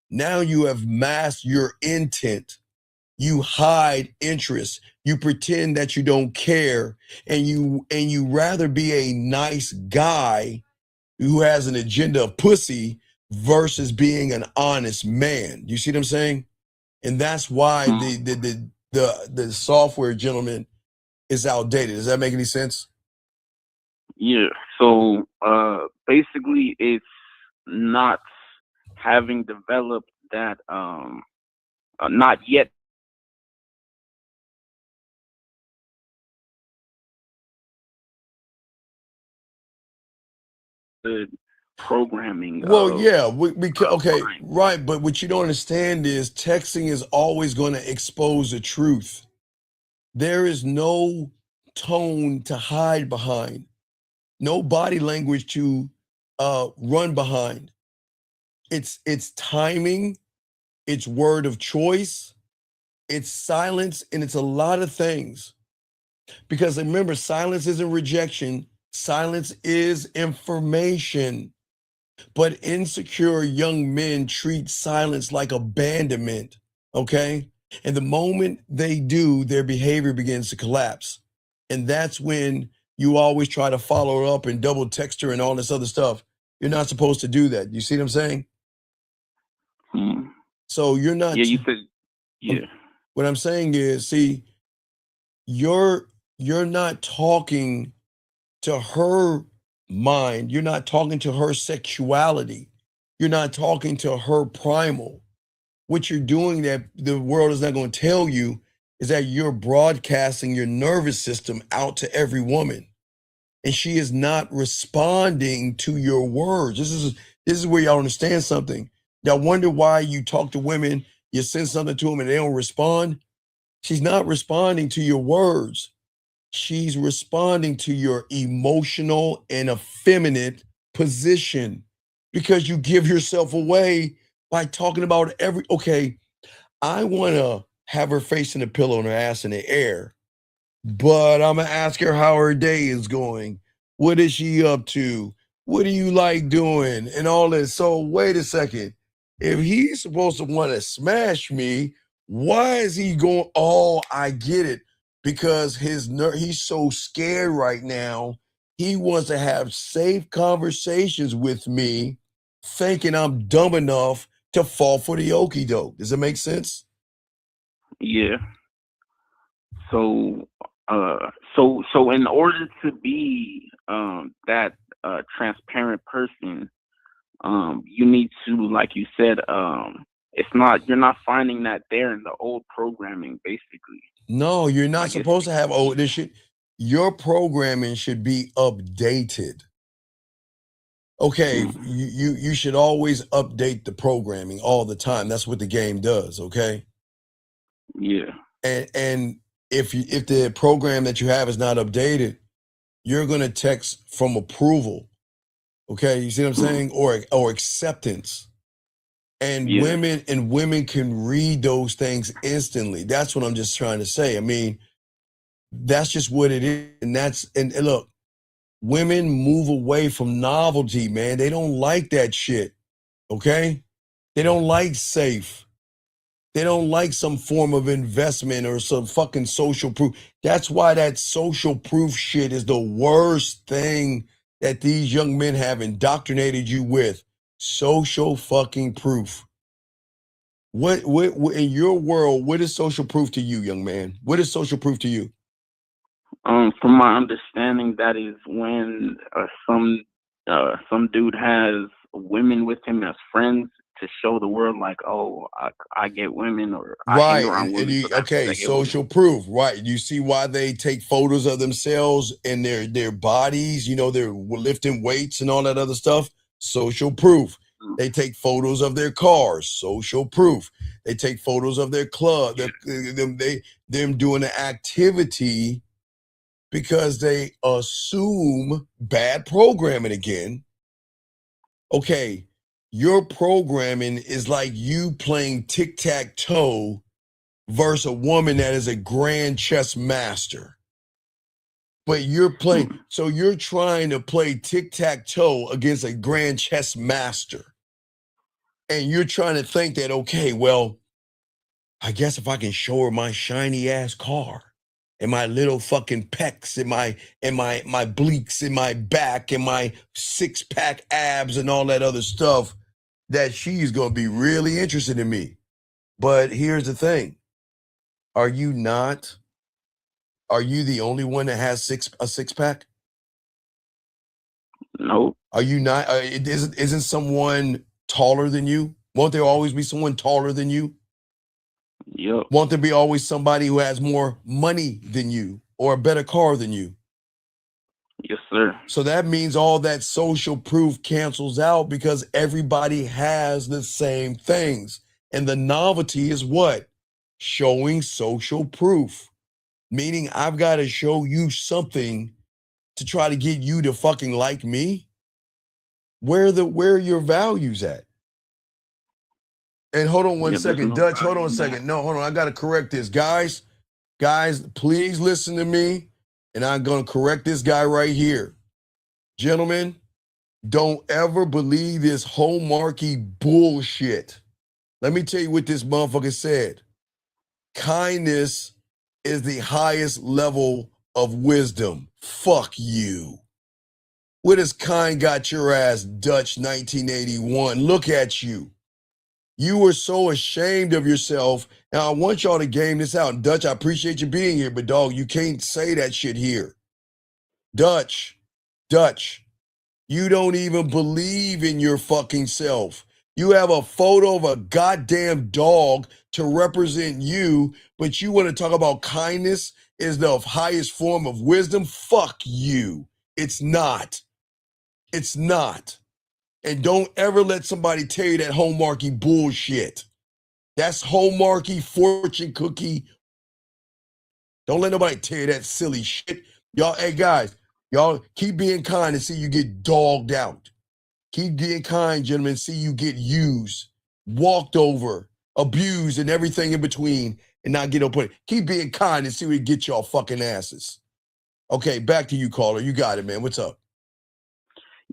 now you have masked your intent. You hide interest. You pretend that you don't care, and you rather be a nice guy who has an agenda of pussy versus being an honest man. You see what I'm saying? And that's why the software, gentleman, is outdated. Does that make any sense? Yeah. So basically it's not having developed that not yet the programming. Well, yeah, okay, right. But what you don't understand is texting is always going to expose the truth. There is no tone to hide behind, no body language to run behind. It's timing, it's word of choice, it's silence, and it's a lot of things. Because remember, silence isn't rejection, silence is information. But insecure young men treat silence like abandonment, okay? And the moment they do, their behavior begins to collapse. And that's when you always try to follow up and double text her and all this other stuff. You're not supposed to do that. You see what I'm saying? So you're not. Yeah, you said. Yeah. What I'm saying is, see, you're not talking to her mind. You're not talking to her sexuality. You're not talking to her primal. What you're doing that the world is not going to tell you is that you're broadcasting your nervous system out to every woman. And she is not responding to your words. This is where y'all understand something. Y'all wonder why you talk to women, you send something to them and they don't respond. She's not responding to your words. She's responding to your emotional and effeminate position because you give yourself away by talking about okay, I want to have her face in the pillow and her ass in the air, but I'm going to ask her how her day is going. What is she up to? What do you like doing? And all this. So wait a second. If he's supposed to want to smash me, why is he going, oh, I get it. Because he's so scared right now. He wants to have safe conversations with me, thinking I'm dumb enough to fall for the okie doke. Does it make sense? Yeah. So so in order to be that transparent person, you need to, like you said, you're not finding that there in the old programming, basically. No, you're not supposed to have your programming should be updated. Okay, you should always update the programming all the time. That's what the game does, okay? Yeah. And if the program that you have is not updated, you're going to text from approval. Okay, you see what I'm saying? Or acceptance. And women can read those things instantly. That's what I'm just trying to say. I mean, That's just what it is. And look, women move away from novelty, man. They don't like that shit. Okay? They don't like safe. They don't like some form of investment or some fucking social proof. That's why that social proof shit is the worst thing that these young men have indoctrinated you with. Social fucking proof. What in your world, what is social proof to you, young man? What is social proof to you? From my understanding, that is when some dude has women with him as friends to show the world, like, oh, I get women, or I hang around women. Okay, social proof, right? You see why they take photos of themselves and their bodies, you know, they're lifting weights and all that other stuff. Social proof. They take photos of their cars. Social proof. They take photos of their club, them doing an activity because they assume bad programming again. Okay, your programming is like you playing tic-tac-toe versus a woman that is a grand chess master. But you're playing, so you're trying to play tic-tac-toe against a grand chess master. And you're trying to think that, okay, well, I guess if I can show her my shiny ass car and my little fucking pecs and my bleeks in my back and my six-pack abs and all that other stuff, that she's going to be really interested in me. But here's the thing. Are you the only one that has a six-pack? No. Are you not? Isn't someone taller than you? Won't there always be someone taller than you? Yep. Won't there be always somebody who has more money than you or a better car than you? Yes, sir. So that means all that social proof cancels out because everybody has the same things. And the novelty is what? Showing social proof. Meaning I've got to show you something to try to get you to fucking like me. Where are your values at? And hold on one second, Dutch, hold on a second. No, hold on, I got to correct this. Guys, please listen to me, and I'm going to correct this guy right here. Gentlemen, don't ever believe this hallmarky bullshit. Let me tell you what this motherfucker said. Kindness is the highest level of wisdom. Fuck you. What has kind got your ass, Dutch 1981? Look at you. You were so ashamed of yourself. Now, I want y'all to game this out. And Dutch, I appreciate you being here, but dog, you can't say that shit here. Dutch, you don't even believe in your fucking self. You have a photo of a goddamn dog to represent you, but you want to talk about kindness is the highest form of wisdom? Fuck you. It's not. It's not. And don't ever let somebody tell you that hallmarky bullshit. That's hallmarky fortune cookie. Don't let nobody tell you that silly shit. Y'all, hey guys, y'all keep being kind and see you get dogged out. Keep being kind, gentlemen, see you get used, walked over, abused, and everything in between, and not get no point. Keep being kind and see we get y'all fucking asses. Okay, back to you, caller. You got it, man. What's up?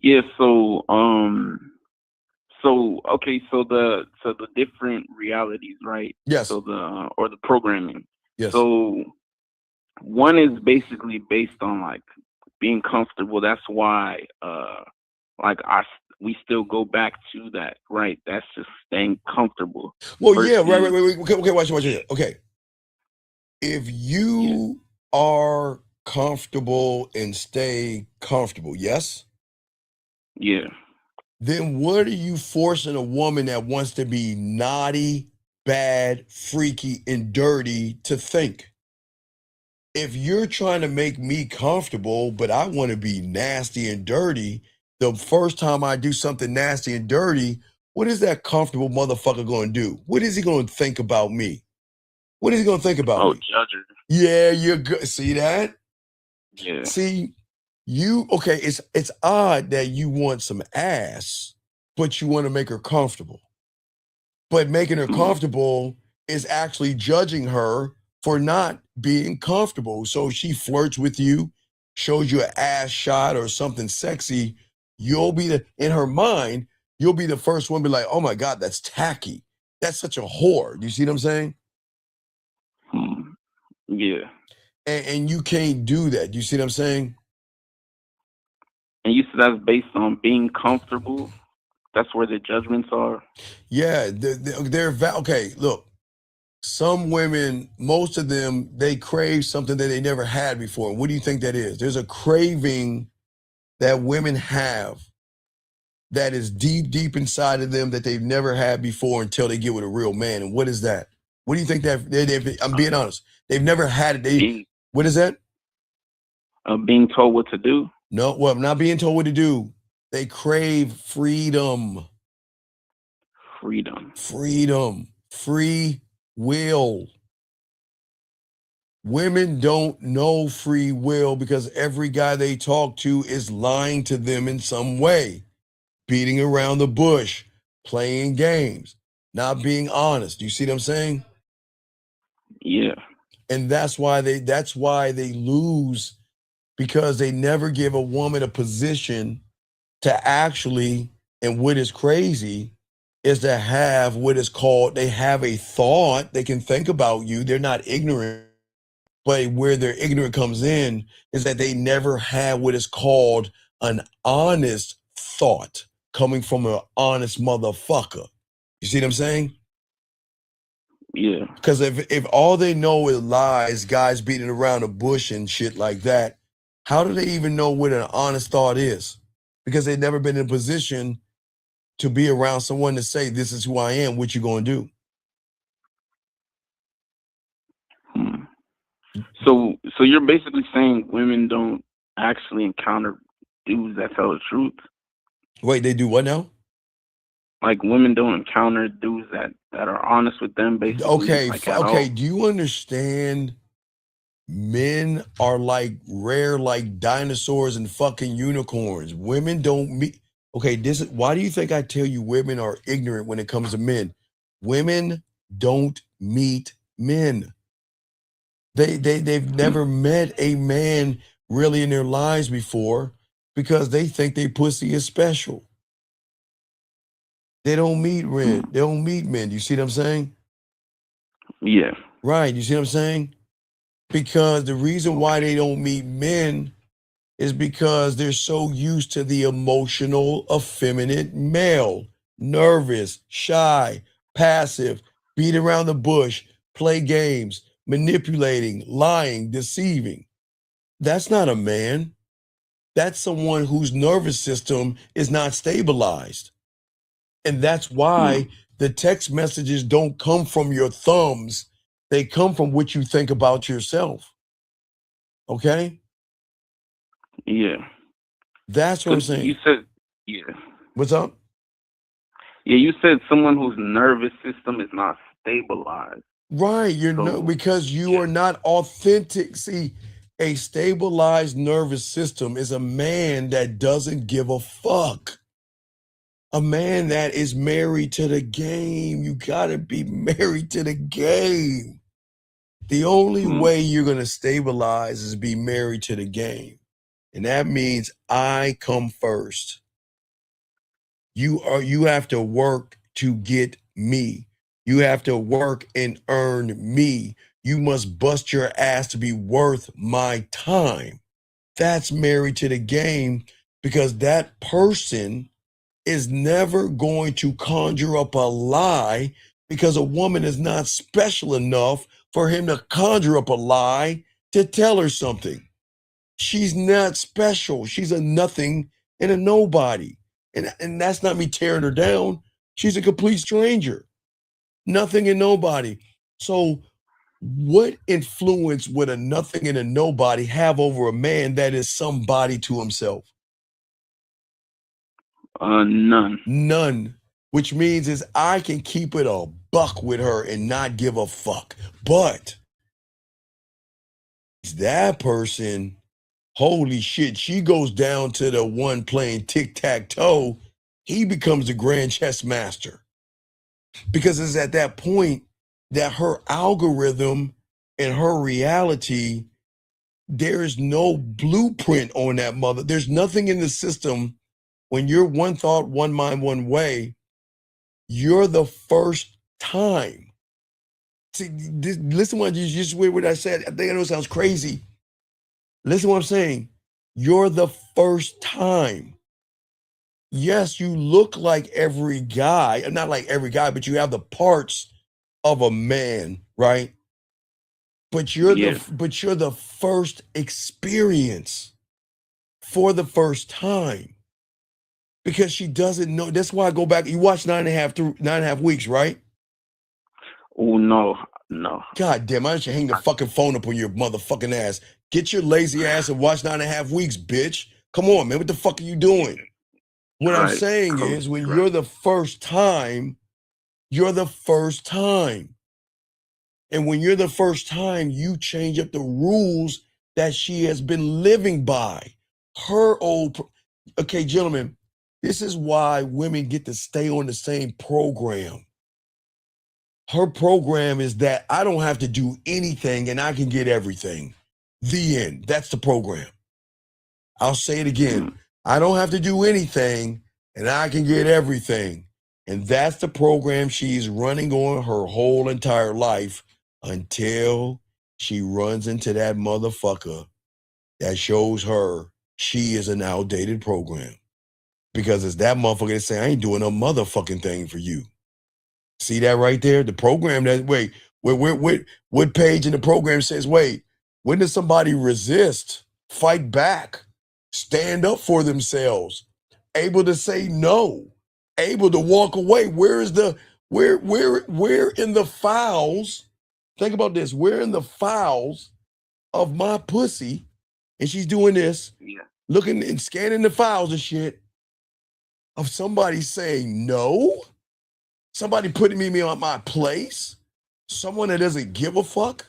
Yeah, so the different realities, right? Yes. So the programming. Yes. So one is basically based on like being comfortable. That's why we still go back to that, right? That's just staying comfortable. Well, yeah, right. Okay, watch it. Okay. If you are comfortable and stay comfortable, yes? Yeah. Then what are you forcing a woman that wants to be naughty, bad, freaky, and dirty to think? If you're trying to make me comfortable, but I want to be nasty and dirty, the first time I do something nasty and dirty, what is that comfortable motherfucker going to do? What is he going to think about me? What is he going to think about me? Judge her. Yeah, you're good. See that? Yeah. See, it's odd that you want some ass, but you want to make her comfortable. But making her comfortable is actually judging her for not being comfortable. So she flirts with you, shows you an ass shot or something sexy. You'll be in her mind, you'll be the first one to be like, oh my God, that's tacky. That's such a whore. You see what I'm saying? Yeah. And you can't do that. You see what I'm saying? And you said that's based on being comfortable. That's where the judgments are. Yeah, okay, look. Some women, most of them, they crave something that they never had before. What do you think that is? There's a craving that women have that is deep, deep inside of them that they've never had before until they get with a real man. And what is that? What do you think that, I'm being honest, they've never had it. What is that? Being told what to do? No, well, not being told what to do. They crave freedom. Freedom. Freedom. Free will. Women don't know free will because every guy they talk to is lying to them in some way, beating around the bush, playing games, not being honest. You see what I'm saying? Yeah. And that's why they lose, because they never give a woman a position to actually, and what is crazy is to have what is called, they have a thought, they can think about you, they're not ignorant, but where their ignorance comes in is that they never had what is called an honest thought coming from an honest motherfucker. You see what I'm saying? Yeah. Because if all they know is lies, guys beating around the bush and shit like that, how do they even know what an honest thought is? Because they've never been in a position to be around someone to say, this is who I am, what you gonna do? So you're basically saying women don't actually encounter dudes that tell the truth? Wait, they do what now? Like women don't encounter dudes that are honest with them, basically. Okay, like okay. Do you understand? Men are like rare, like dinosaurs and fucking unicorns. Women don't meet. Okay, this is why do you think I tell you women are ignorant when it comes to men? Women don't meet men. They've never met a man really in their lives before because they think they pussy is special. They don't meet men. They don't meet men. You see what I'm saying? Yeah. Right. You see what I'm saying? Because the reason why they don't meet men is because they're so used to the emotional, effeminate male, nervous, shy, passive, beat around the bush, play games, manipulating, lying, deceiving. That's not a man. That's someone whose nervous system is not stabilized. And that's why the text messages don't come from your thumbs. They come from what you think about yourself. Okay? Yeah. That's what I'm saying. You said, yeah. What's up? Yeah, you said someone whose nervous system is not stabilized. Right. Because you are not authentic. See, a stabilized nervous system is a man that doesn't give a fuck. A man that is married to the game. You gotta be married to the game. The only way you're gonna stabilize is be married to the game. And that means I come first. You have to work to get me. You have to work and earn me. You must bust your ass to be worth my time. That's married to the game, because that person is never going to conjure up a lie, because a woman is not special enough for him to conjure up a lie to tell her something. She's not special. She's a nothing and a nobody. And that's not me tearing her down. She's a complete stranger. Nothing and nobody. So what influence would a nothing and a nobody have over a man that is somebody to himself? None. None. Which means is I can keep it a buck with her and not give a fuck. But that person, holy shit, she goes down to the one playing tic-tac-toe. He becomes the grand chess master. Because it's at that point that her algorithm in her reality, there is no blueprint on that mother. There's nothing in the system. When you're one thought, one mind, one way, you're the first time. See, listen what you just what I said. I think I know it sounds crazy. Listen what I'm saying. You're the first time. Yes, you look like every guy, not like every guy, but you have the parts of a man, right? But you're the first experience for the first time. Because she doesn't know. That's why I go back. You watch 9.5 weeks, right? Oh no. God damn, I should hang the fucking phone up on your motherfucking ass. Get your lazy ass and watch 9.5 weeks, bitch. Come on, man. What the fuck are you doing? What I'm saying is, when you're the first time, you're the first time. And when you're the first time, you change up the rules that she has been living by. Okay, gentlemen, this is why women get to stay on the same program. Her program is that I don't have to do anything and I can get everything. The end. That's the program. I'll say it again. I don't have to do anything and I can get everything. And that's the program she's running on her whole entire life until she runs into that motherfucker that shows her she is an outdated program. Because it's that motherfucker that say, I ain't doing no motherfucking thing for you. See that right there? The program that, what page in the program says, wait, when does somebody resist, fight back, stand up for themselves, able to say no, able to walk away? Where in the files, think about this, where in the files of my pussy, and she's doing this, looking and scanning the files and shit, of somebody saying no, somebody putting me on my place, someone that doesn't give a fuck,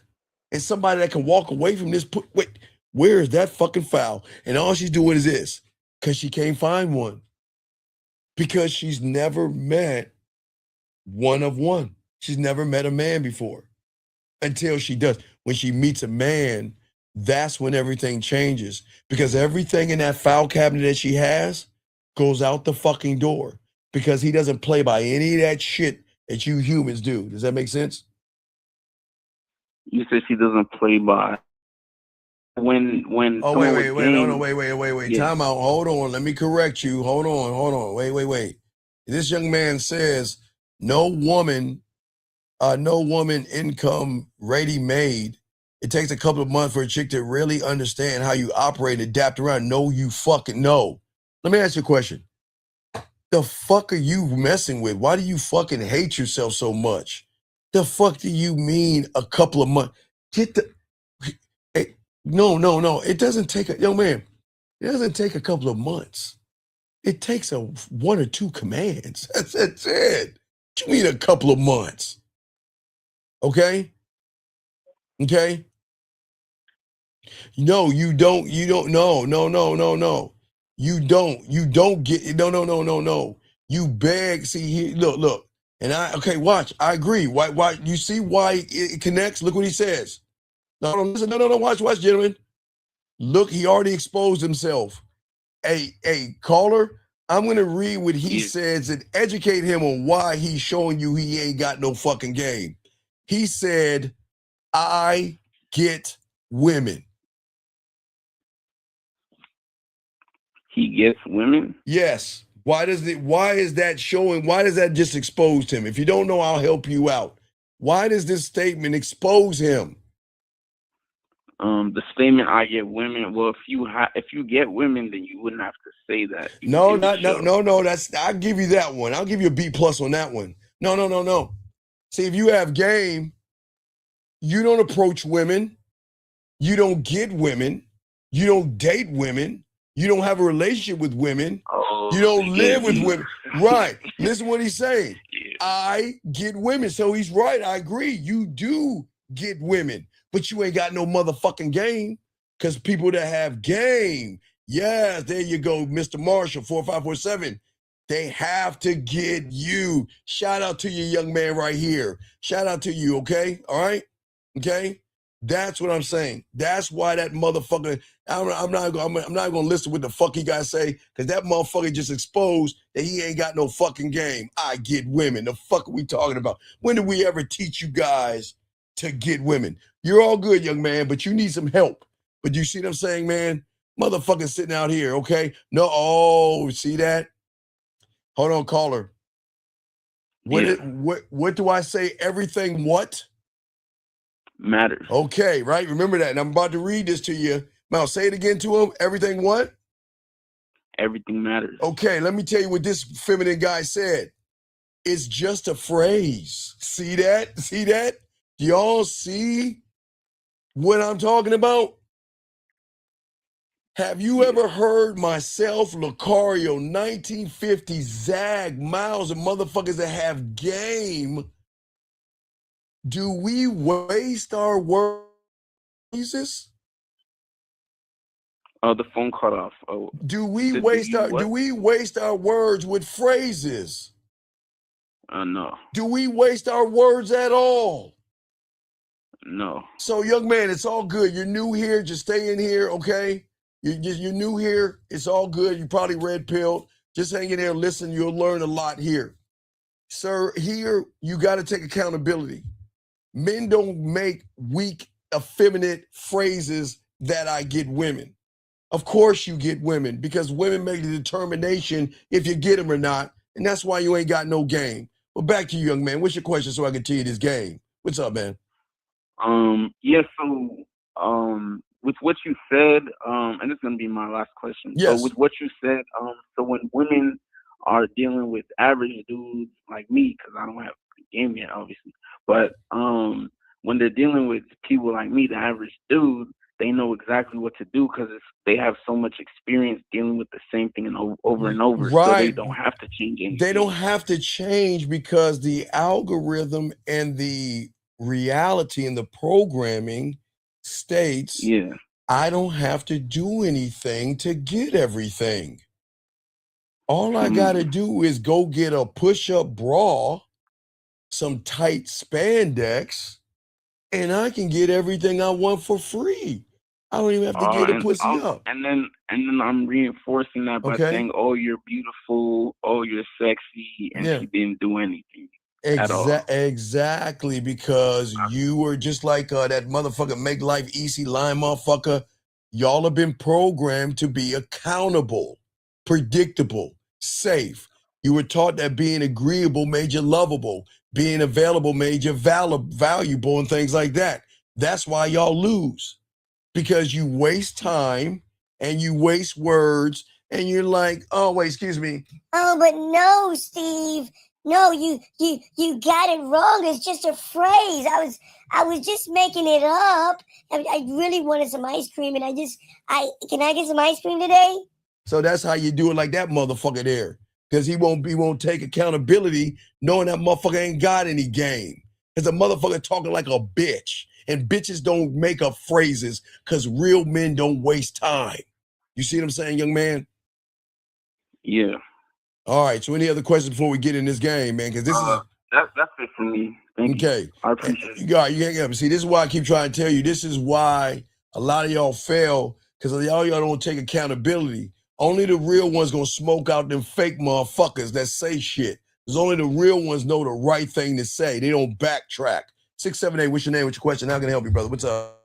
and somebody that can walk away from this. Wait, where is that fucking file? And all she's doing is this, because she can't find one. Because she's never met one of one. She's never met a man before. Until she does. When she meets a man, that's when everything changes. Because everything in that file cabinet that she has goes out the fucking door, because he doesn't play by any of that shit that you humans do. Does that make sense? You said she doesn't play by when Oh, wait. Yeah. Time out. Hold on. Let me correct you. Hold on. Wait. This young man says no woman income ready-made. It takes a couple of months for a chick to really understand how you operate and adapt around. No, you fucking no. Let me ask you a question. The fuck are you messing with? Why do you fucking hate yourself so much? The fuck do you mean a couple of months? No. It doesn't take it doesn't take a couple of months. It takes one or two commands. That's it. What you mean a couple of months? Okay? No, you don't. No. You don't get, no. You beg, see here, look. And watch, I agree. Why, you see why it connects? Look what he says. No, listen, no, watch, gentlemen. Look, he already exposed himself. Hey, caller, I'm going to read what he says and educate him on why he's showing you he ain't got no fucking game. He said, I get women. He gets women? Yes. Why is that showing? Why does that just expose him? If you don't know, I'll help you out. Why does this statement expose him? The statement, I get women. Well, if you get women, then you wouldn't have to say that. No. I'll give you that one. I'll give you a B+ on that one. No. See, if you have game, you don't approach women. You don't get women. You don't date women. You don't have a relationship with women. Oh, you don't live with women. Right. Listen to what he's saying. I get women. So he's right. I agree. You do get women, but you ain't got no motherfucking game. Because people that have game, yes, there you go, Mr. Marshall, 4547. They have to get you. Shout out to you, young man right here. Shout out to you, okay? All right? Okay? That's what I'm saying. That's why that motherfucker. I'm not gonna listen what the fuck he gotta say, because that motherfucker just exposed that he ain't got no fucking game. I get women. The fuck are we talking about? When did we ever teach you guys to get women? You're all good, young man, but you need some help. But you see what I'm saying, man? Motherfucker sitting out here, okay? No, oh, see that? Hold on, caller. What do I say? Everything what? Matters. Okay, right? Remember that. And I'm about to read this to you. Now, say it again to him. Everything what? Everything matters. Okay, let me tell you what this feminine guy said. It's just a phrase. See that? See that? Do y'all see what I'm talking about? Have you ever heard myself, Lucario, 1950, Zag, Miles, and motherfuckers that have game? Do we waste our words? Oh, the phone cut off. Oh, do we waste our words with phrases? No. Do we waste our words at all? No. So, young man, it's all good. You're new here. Just stay in here, okay? You're new here. It's all good. You probably red pilled. Just hang in there and listen. You'll learn a lot here. Sir, here you got to take accountability. Men don't make weak, effeminate phrases that I get women. Of course you get women, because women make the determination if you get them or not, and that's why you ain't got no game. But back to you, young man. What's your question so I can tell you this game? What's up, man? Yeah, so with what you said, and it's gonna be my last question. Yes. So with what you said, so when women are dealing with average dudes like me, because I don't have the game yet, obviously, but when they're dealing with people like me, the average dude, they know exactly what to do because they have so much experience dealing with the same thing and over and over. Right. So they don't have to change anything. They don't have to change because the algorithm and the reality and the programming states, I don't have to do anything to get everything. All I got to do is go get a push-up bra, some tight spandex, and I can get everything I want for free. I don't even have to get a pussy up. And then I'm reinforcing that by saying, "Oh, you're beautiful. Oh, you're sexy," and she didn't do anything at all. Exactly, because you were just like that motherfucker Make Life Easy line motherfucker. Y'all have been programmed to be accountable, predictable, safe. You were taught that being agreeable made you lovable, being available made you valuable, and things like that. That's why y'all lose, because you waste time and you waste words, and you're like, oh wait, excuse me. Oh, but no, Steve. No, you got it wrong. It's just a phrase. I was just making it up. I really wanted some ice cream, and can I get some ice cream today? So that's how you do it, like that motherfucker there, because he won't take accountability, knowing that motherfucker ain't got any game. Because the motherfucker talking like a bitch, and bitches don't make up phrases because real men don't waste time. You see what I'm saying, young man? Yeah. All right. So any other questions before we get in this game, man? Because this is that's it for me. Thank you. I appreciate it. You see, this is why I keep trying to tell you. This is why a lot of y'all fail, because y'all don't take accountability. Only the real ones gonna smoke out them fake motherfuckers that say shit. Because only the real ones know the right thing to say. They don't backtrack. 678, what's your name? What's your question? How can I help you, brother? What's up?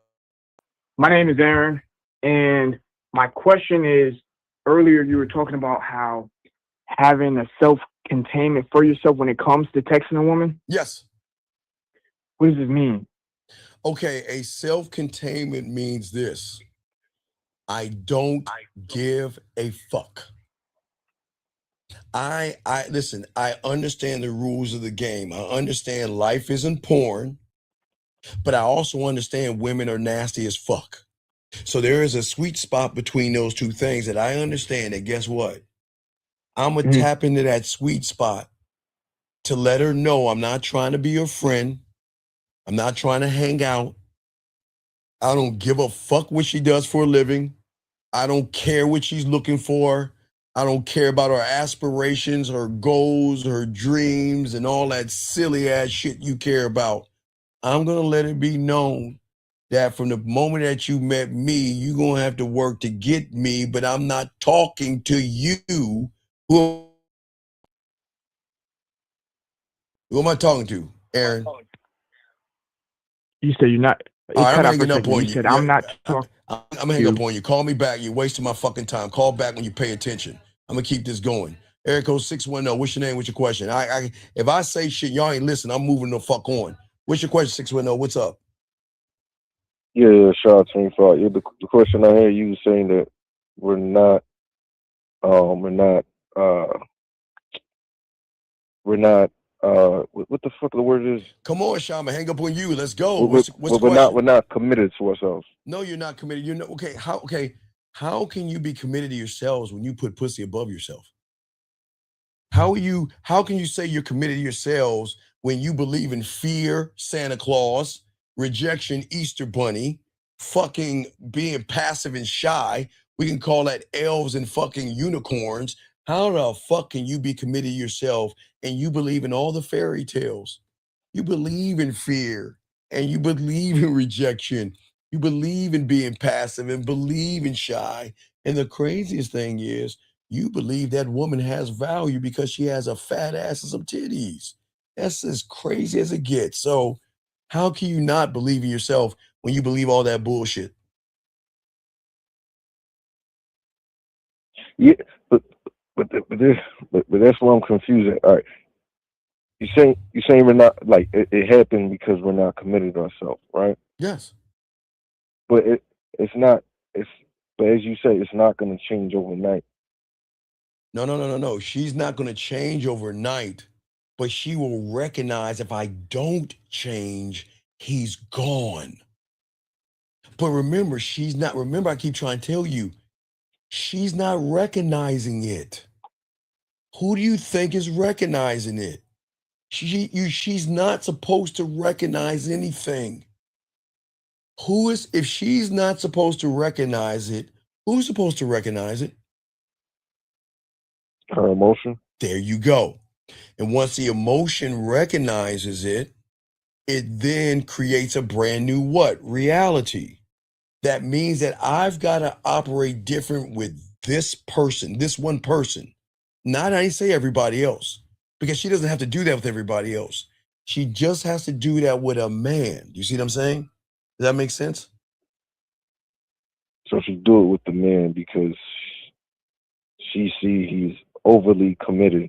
My name is Aaron, and my question is, earlier you were talking about how having a self-containment for yourself when it comes to texting a woman? Yes. What does this mean? Okay, a self-containment means this. I don't give a fuck. I listen, I understand the rules of the game. I understand life isn't porn, but I also understand women are nasty as fuck. So there is a sweet spot between those two things that I understand that, guess what? I'm going to tap into that sweet spot to let her know I'm not trying to be your friend. I'm not trying to hang out. I don't give a fuck what she does for a living. I don't care what she's looking for. I don't care about her aspirations, her goals, her dreams, and all that silly ass shit you care about. I'm going to let it be known that from the moment that you met me, you're going to have to work to get me, but I'm not talking to you. Who am I talking to, Aaron? You said you're not. All right, I'm cut out for a hanging up second. on You you. said I'm not talking. I'm hanging up on you. Call me back. You're wasting my fucking time. Call back when you pay attention. I'm going to keep this going. Area code 610. What's your name? What's your question? If I say shit, y'all ain't listen. I'm moving the fuck on. What's your question, 610? What's up? Yeah, shout out to me for the question I had. You was saying that we're not what the fuck the word is? Come on, Shama, hang up on you. Let's go. We're, What's the question? we're not committed to ourselves. No, you're not committed. You're not okay. How can you be committed to yourselves when you put pussy above yourself? How can you say you're committed to yourselves when you believe in fear, Santa Claus, rejection, Easter Bunny, fucking being passive and shy? We can call that elves and fucking unicorns. How the fuck can you be committed to yourself and you believe in all the fairy tales? You believe in fear and you believe in rejection. You believe in being passive and believe in shy. And the craziest thing is, you believe that woman has value because she has a fat ass and some titties. That's as crazy as it gets. So how can you not believe in yourself when you believe all that bullshit? Yeah, but that's why I'm confusing. All right, you saying we're not like it happened because we're not committed to ourselves, right? Yes. But it's not. But as you say, it's not going to change overnight. No. She's not going to change overnight, but she will recognize if I don't change, he's gone. But remember, she's not. Remember, I keep trying to tell you, she's not recognizing it. Who do you think is recognizing it? She's not supposed to recognize anything. If she's not supposed to recognize it, who's supposed to recognize it? Her emotion. There you go. And once the emotion recognizes it, it then creates a brand new what? Reality. That means that I've got to operate different with this person, this one person. Not I say everybody else, because she doesn't have to do that with everybody else. She just has to do that with a man. You see what I'm saying? Does that make sense? So she do it with the man because she see he's overly committed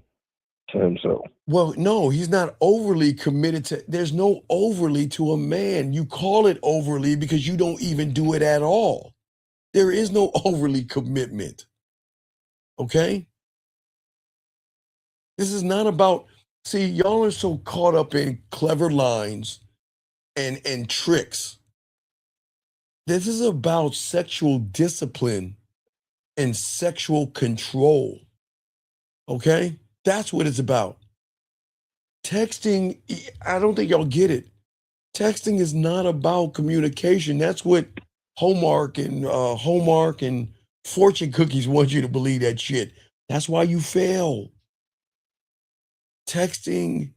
to himself. Well, no, he's not overly committed to. There's no overly to a man. You call it overly because you don't even do it at all. There is no overly commitment. Okay? This is not about, see, y'all are so caught up in clever lines and tricks. This is about sexual discipline and sexual control. Okay? That's what it's about. Texting, I don't think y'all get it. Texting is not about communication. That's what Hallmark and fortune cookies want you to believe that shit. That's why you fail. Texting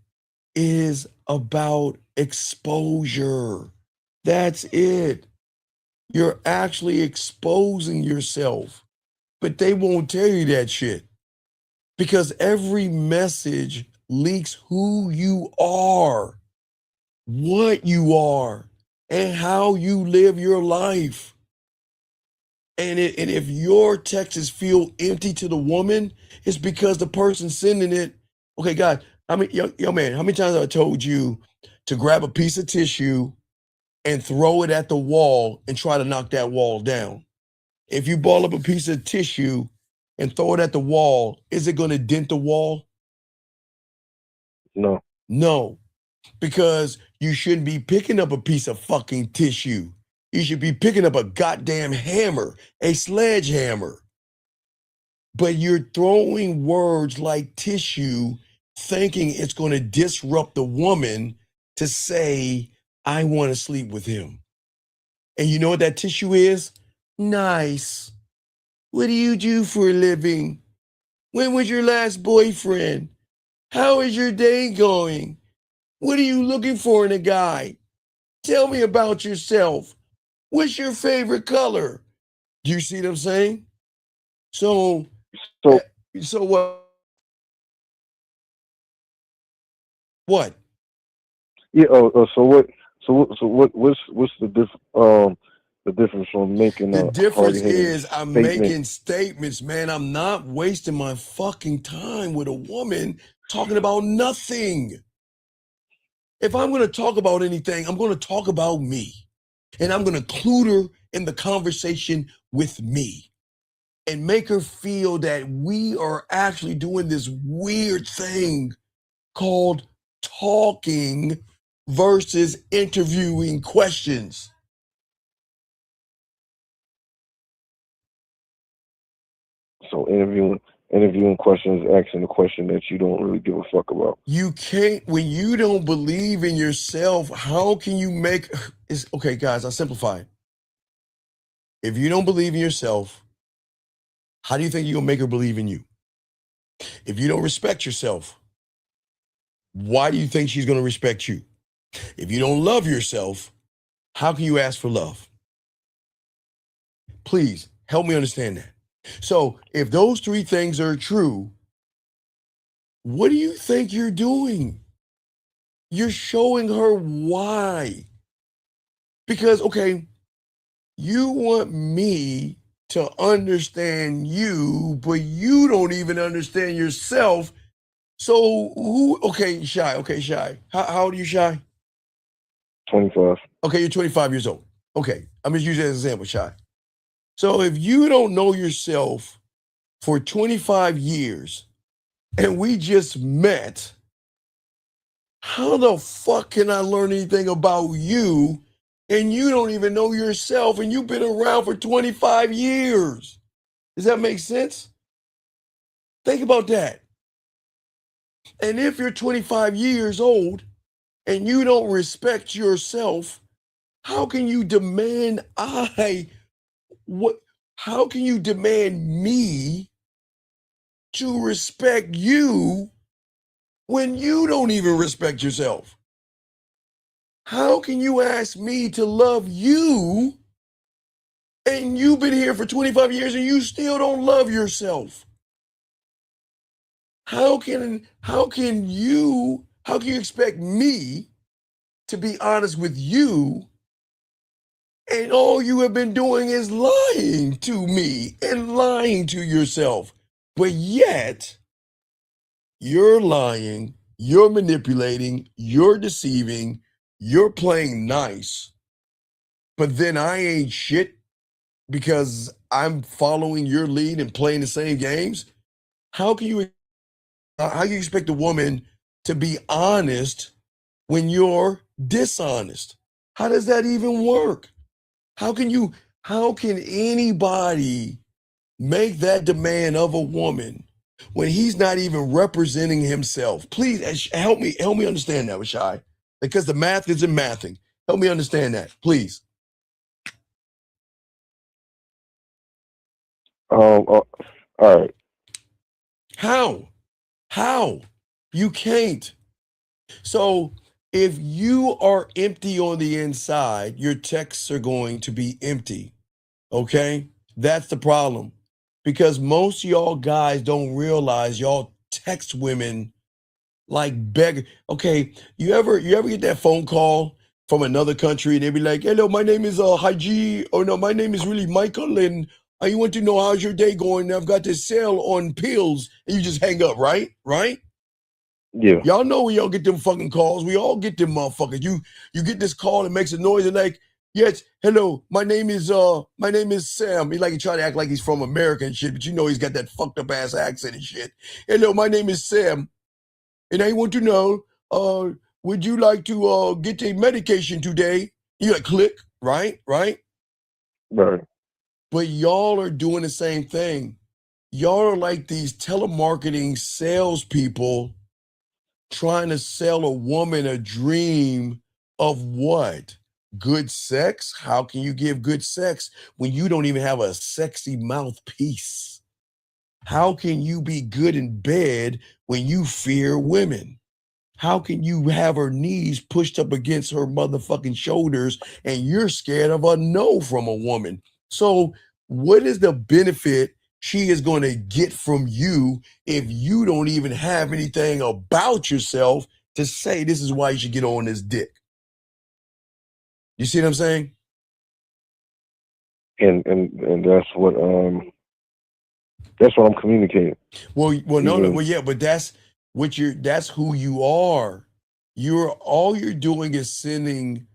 is about exposure. That's it. You're actually exposing yourself, but they won't tell you that shit because every message leaks who you are, what you are, and how you live your life. And if your texts feel empty to the woman, it's because the person sending it. Okay, God, yo man, how many times have I told you to grab a piece of tissue and throw it at the wall and try to knock that wall down? If you ball up a piece of tissue and throw it at the wall, is it going to dent the wall? No. No, because you shouldn't be picking up a piece of fucking tissue. You should be picking up a goddamn hammer, a sledgehammer. But you're throwing words like tissue, thinking it's going to disrupt the woman to say, I want to sleep with him. And you know what that tissue is? Nice. What do you do for a living? When was your last boyfriend? How is your day going? What are you looking for in a guy? Tell me about yourself. What's your favorite color? Do you see what I'm saying? So what? What? Yeah. So what? What's the difference from making The a difference hard-hitting is I'm statement? making statements, man. I'm not wasting my fucking time with a woman talking about nothing. If I'm going to talk about anything, I'm going to talk about me. And I'm going to include her in the conversation with me and make her feel that we are actually doing this weird thing called talking versus interviewing questions. So interviewing questions, asking a question that you don't really give a fuck about. You can't, when you don't believe in yourself, how can you make, okay, guys, I'll simplify it. If you don't believe in yourself, how do you think you're gonna make her believe in you? If you don't respect yourself, why do you think she's gonna respect you? If you don't love yourself, how can you ask for love? Please help me understand that. So if those three things are true, what do you think you're doing? You're showing her why. Because, okay, you want me to understand you, but you don't even understand yourself. So okay, Shy. How old are you, Shy? 25. Okay, you're 25 years old. Okay, I'm just using it as an example, Shy. So if you don't know yourself for 25 years and we just met, how the fuck can I learn anything about you and you don't even know yourself and you've been around for 25 years? Does that make sense? Think about that. And if you're 25 years old and you don't respect yourself, how can you demand how can you demand me to respect you when you don't even respect yourself? How can you ask me to love you and you've been here for 25 years and you still don't love yourself? How can you expect me to be honest with you and all you have been doing is lying to me and lying to yourself? But yet, you're lying, you're manipulating, you're deceiving, you're playing nice. But then I ain't shit because I'm following your lead and playing the same games. How can you expect a woman to be honest when you're dishonest? How does that even work? How can anybody make that demand of a woman when he's not even representing himself? Please help me understand that, Rashai, because the math isn't mathing. Help me understand that, please. All right. How? You can't. So if you are empty on the inside, your texts are going to be empty. Okay? That's the problem. Because most of y'all guys don't realize y'all text women like beggar. Okay, you ever get that phone call from another country and they be like, hello, my name is Haji, or no, my name is really Michael, and I want to know how's your day going? I've got this sale on pills, and you just hang up, right? Right? Yeah. Y'all know when y'all get them fucking calls. We all get them motherfuckers. You get this call and makes a noise and like, yes, hello, my name is Sam. He try to act like he's from America and shit, but you know he's got that fucked up ass accent and shit. Hello, my name is Sam. And I want to know, would you like to get a medication today? You click, right? Right. But y'all are doing the same thing. Y'all are like these telemarketing salespeople trying to sell a woman a dream of what? Good sex? How can you give good sex when you don't even have a sexy mouthpiece? How can you be good in bed when you fear women? How can you have her knees pushed up against her motherfucking shoulders and you're scared of a no from a woman? So what is the benefit she is going to get from you if you don't even have anything about yourself to say this is why you should get on this dick? You see what I'm saying? And that's what I'm communicating. Well, no, Even- well, yeah, but that's who you are. All you're doing is sending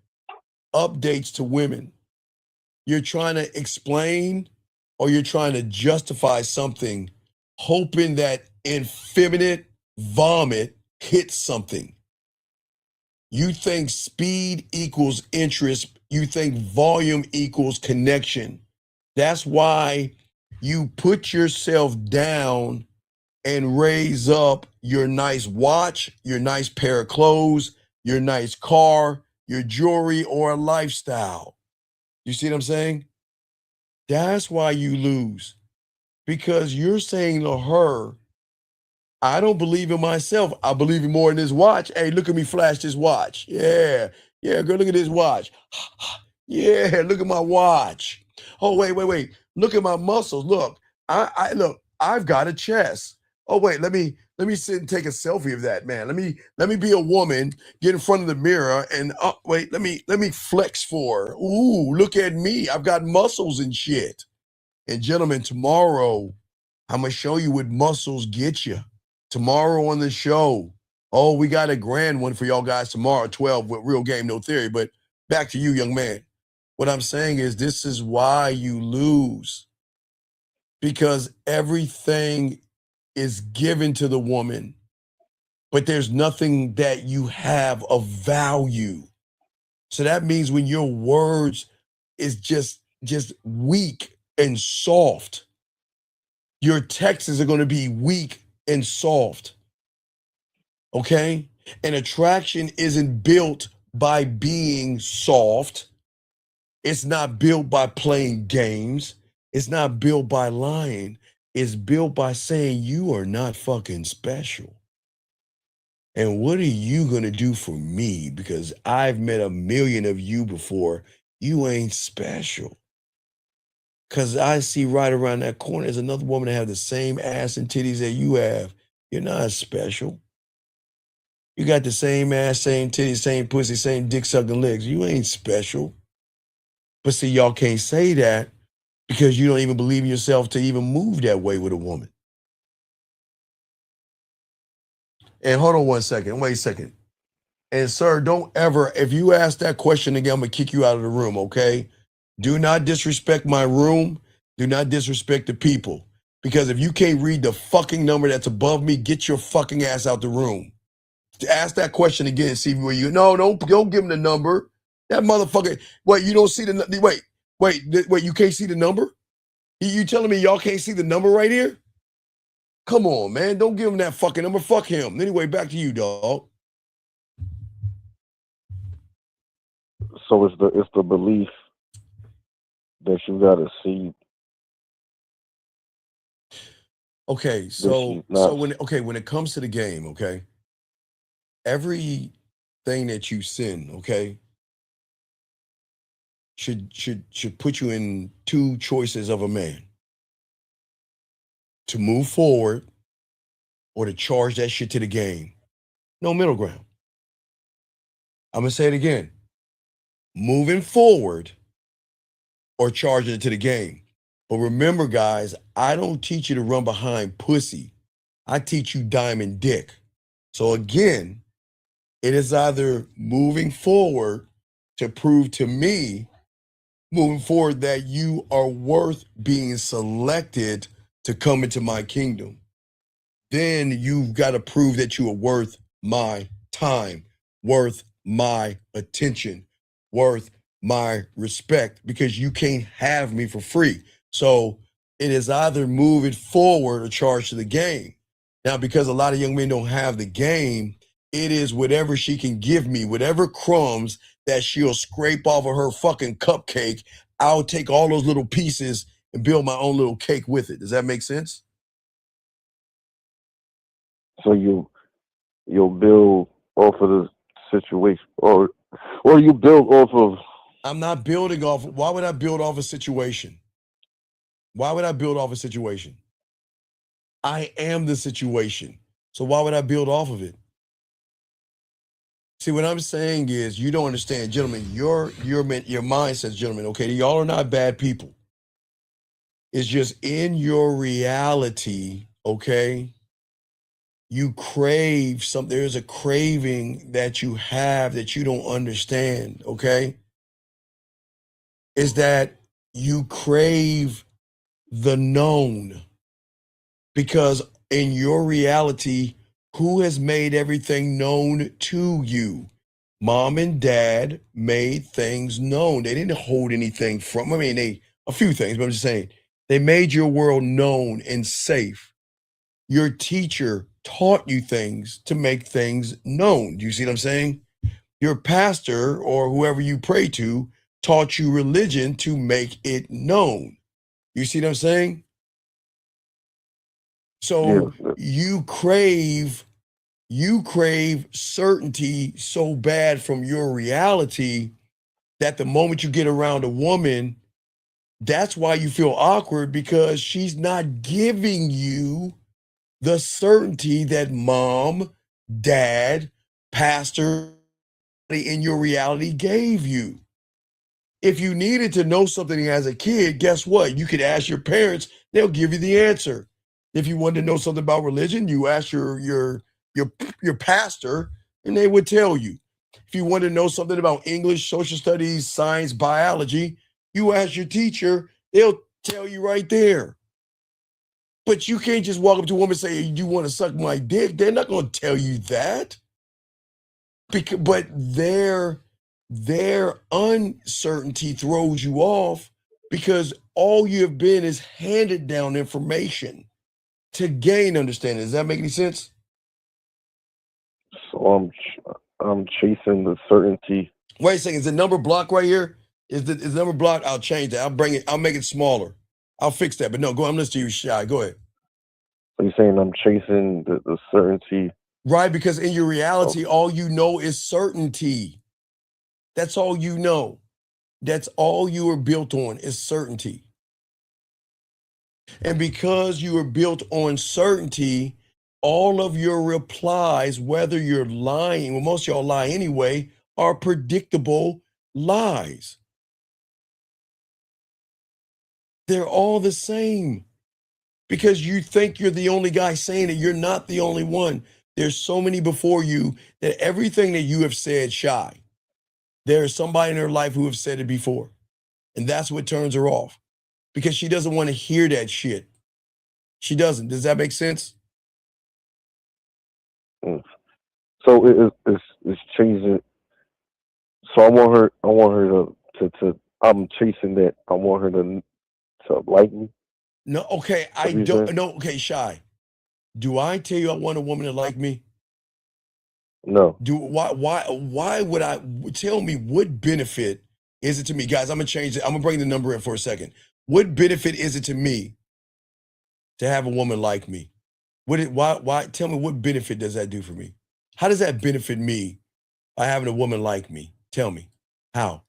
updates to women. You're trying to explain or you're trying to justify something, hoping that effeminate vomit hits something. You think speed equals interest. You think volume equals connection. That's why you put yourself down and raise up your nice watch, your nice pair of clothes, your nice car, your jewelry, or a lifestyle. You see what I'm saying? That's why you lose. Because you're saying to her, I don't believe in myself. I believe in more in this watch. Hey, look at me flash this watch. Yeah. Yeah, girl, look at this watch. Yeah, look at my watch. Oh, wait. Look at my muscles. Look, I've got a chest. Oh, wait, let me sit and take a selfie of that, man. Let me be a woman, get in front of the mirror and wait, let me flex for her. Ooh, look at me. I've got muscles and shit. And gentlemen, tomorrow, I'm gonna show you what muscles get you. Tomorrow on the show. Oh, we got a grand one for y'all guys tomorrow, 12 with Real Game No Theory. But back to you, young man. What I'm saying is this is why you lose. Because everything is given to the woman, but there's nothing that you have of value. So that means when your words is just weak and soft, your texts are going to be weak and soft. Okay? And attraction isn't built by being soft. It's not built by playing games. It's not built by lying. It's built by saying you are not fucking special. And what are you going to do for me? Because I've met a million of you before. You ain't special. Because I see right around that corner there's another woman that have the same ass and titties that you have. You're not special. You got the same ass, same titties, same pussy, same dick sucking legs. You ain't special. But see, y'all can't say that because you don't even believe in yourself to even move that way with a woman. And hold on one second. Wait a second. And sir, don't ever, if you ask that question again, I'm going to kick you out of the room, okay? Do not disrespect my room. Do not disrespect the people. Because if you can't read the fucking number that's above me, get your fucking ass out the room. Ask that question again and see where you, no, don't give him the number. That motherfucker, wait, you don't see the, wait, you can't see the number? You telling me y'all can't see the number right here? Come on, man, don't give him that fucking number. Fuck him. Anyway, back to you, dog. So it's the belief that you gotta see. Okay, so when it comes to the game, okay, everything that you send, okay, should put you in two choices of a man: to move forward or to charge that shit to the game. No middle ground. I'm gonna say it again: moving forward or charging it to the game. But remember, guys, I don't teach you to run behind pussy. I teach you diamond dick. So again, it is either moving forward to prove to me, moving forward, that you are worth being selected to come into my kingdom. Then you've got to prove that you are worth my time, worth my attention, worth my respect, because you can't have me for free. So it is either move it forward or charge to the game. Now, because a lot of young men don't have the game, it is whatever she can give me, whatever crumbs that she'll scrape off of her fucking cupcake, I'll take all those little pieces and build my own little cake with it. Does that make sense? So you'll build off of the situation, or you build off of. I'm not building off. Why would I build off a situation? Why would I build off a situation? I am the situation. So why would I build off of it? See, what I'm saying is, you don't understand, gentlemen. Your mindset, gentlemen. Okay, y'all are not bad people. It's just in your reality. Okay, you crave something. There's a craving that you have that you don't understand. Okay, is that you crave the known, because in your reality, who has made everything known to you? Mom and dad made things known. They didn't hold anything from. I mean, a few things, but I'm just saying they made your world known and safe. Your teacher taught you things to make things known. Do you see what I'm saying? Your pastor or whoever you pray to taught you religion to make it known. You see what I'm saying? So you crave certainty so bad from your reality that the moment you get around a woman, that's why you feel awkward, because she's not giving you the certainty that mom, dad, pastor in your reality gave you. If you needed to know something as a kid, guess what? You could ask your parents, they'll give you the answer. If you wanted to know something about religion, you ask your pastor and they would tell you. If you wanted to know something about English, social studies, science, biology, you ask your teacher, they'll tell you right there. But you can't just walk up to a woman and say, you want to suck my dick? They're not going to tell you that. But their uncertainty throws you off, because all you have been is handed down information to gain understanding. Does that make any sense? So I'm chasing the certainty. Wait a second. Is the number blocked right here? Is the number blocked? I'll change that. I'll make it smaller. I'll fix that. But no, I'm listening to you, Shy. Go ahead. So you're saying I'm chasing the certainty? Right, because in your reality, all you know is certainty. That's all you know. That's all you are built on is certainty. And because you are built on certainty, all of your replies, whether you're lying, well, most of y'all lie anyway, are predictable lies. They're all the same. Because you think you're the only guy saying it. You're not the only one. There's so many before you that everything that you have said, Shy, there's somebody in her life who have said it before. And that's what turns her off, because she doesn't want to hear that shit. She doesn't. Does that make sense? So it's chasing. So I want her to I'm chasing that. I want her to like me. No, okay. I don't know. Okay, Shy. Do I tell you I want a woman to like me? No. Why would I? Tell me, what benefit is it to me? Guys, I'm gonna change it. I'm gonna bring the number in for a second. What benefit is it to me to have a woman like me? Why tell me, what benefit does that do for me? How does that benefit me by having a woman like me? Tell me. How?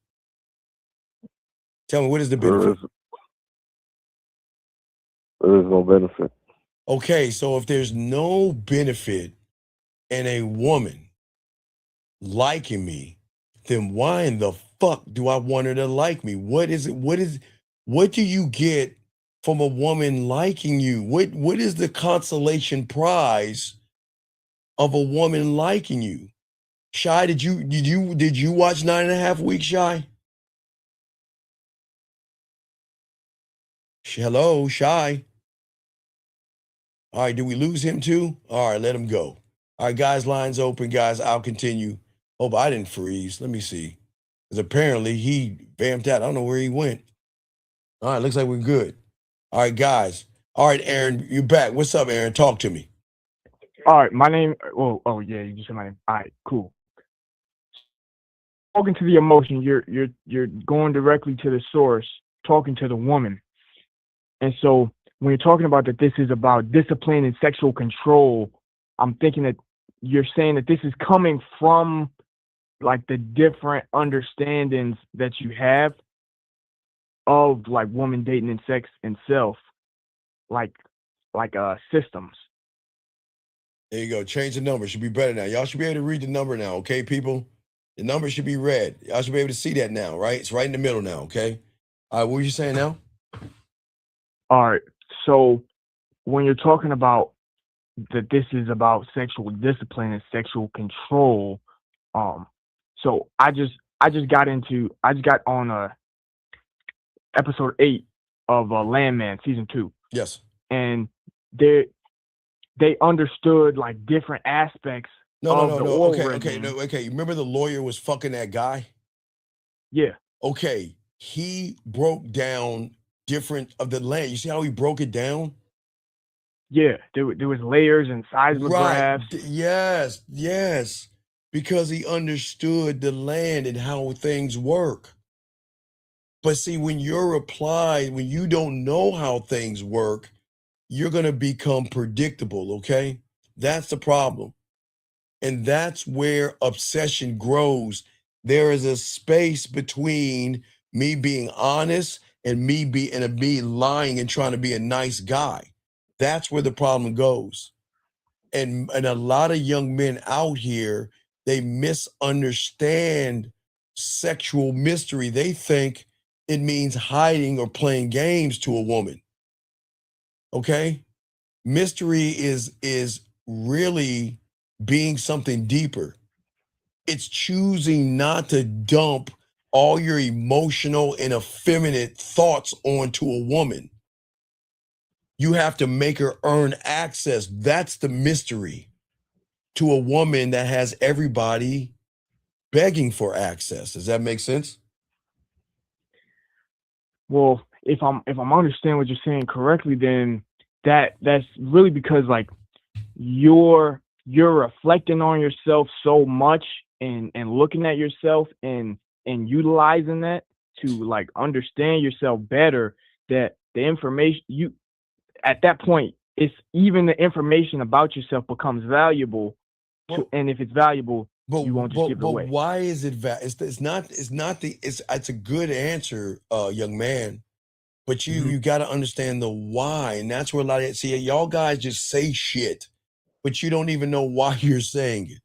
Tell me, what is the benefit? There is no benefit. Okay, so if there's no benefit in a woman liking me, then why in the fuck do I want her to like me? What do you get from a woman liking you? What is the consolation prize of a woman liking you? Shy, did you watch 9.5 Weeks, Shy? Hello, Shy. All right, did we lose him too? All right, let him go. All right, guys, lines open, guys. I'll continue. Oh, but I didn't freeze. Let me see. Because apparently he vamped out. I don't know where he went. All right, looks like we're good. All right, guys. All right, Aaron, you're back. What's up, Aaron? Talk to me. All right, my name. Oh yeah, you just said my name. All right, cool. Talking to the emotion, you're going directly to the source, talking to the woman, and so when you're talking about that this is about discipline and sexual control, I'm thinking that you're saying that this is coming from like the different understandings that you have of like woman dating and sex and self, like systems. There you go. Change the number. Should be better now. Y'all should be able to read the number now, okay, people? The number should be red. Y'all should be able to see that now, right? It's right in the middle now, okay? All right, what were you saying now? All right. So when you're talking about that this is about sexual discipline and sexual control, so I just got on episode 8 of Landman season 2. Yes. And they understood like different aspects of the oral regime. Okay. Remember the lawyer was fucking that guy? Yeah. Okay. He broke down different of the land. You see how he broke it down? Yeah. There was layers and seismographs. Right. Yes. Because he understood the land and how things work. But see, when you're applied, when you don't know how things work, you're going to become predictable, okay? That's the problem. And that's where obsession grows. There is a space between me being honest and me lying and trying to be a nice guy. That's where the problem goes. And a lot of young men out here, they misunderstand sexual mystery. They think it means hiding or playing games to a woman. Okay? Mystery is really being something deeper. It's choosing not to dump all your emotional and effeminate thoughts onto a woman. You have to make her earn access. That's the mystery to a woman that has everybody begging for access. Does that make sense? Well, if I'm understanding what you're saying correctly, then that's really because like you're reflecting on yourself so much and looking at yourself and utilizing that to like understand yourself better, that the information you at that point, it's even the information about yourself becomes valuable. And if it's valuable, you won't just give it away. But why is it it's a good answer, young man. But you got to understand the why. And that's where a lot of y'all guys just say shit, but you don't even know why you're saying it.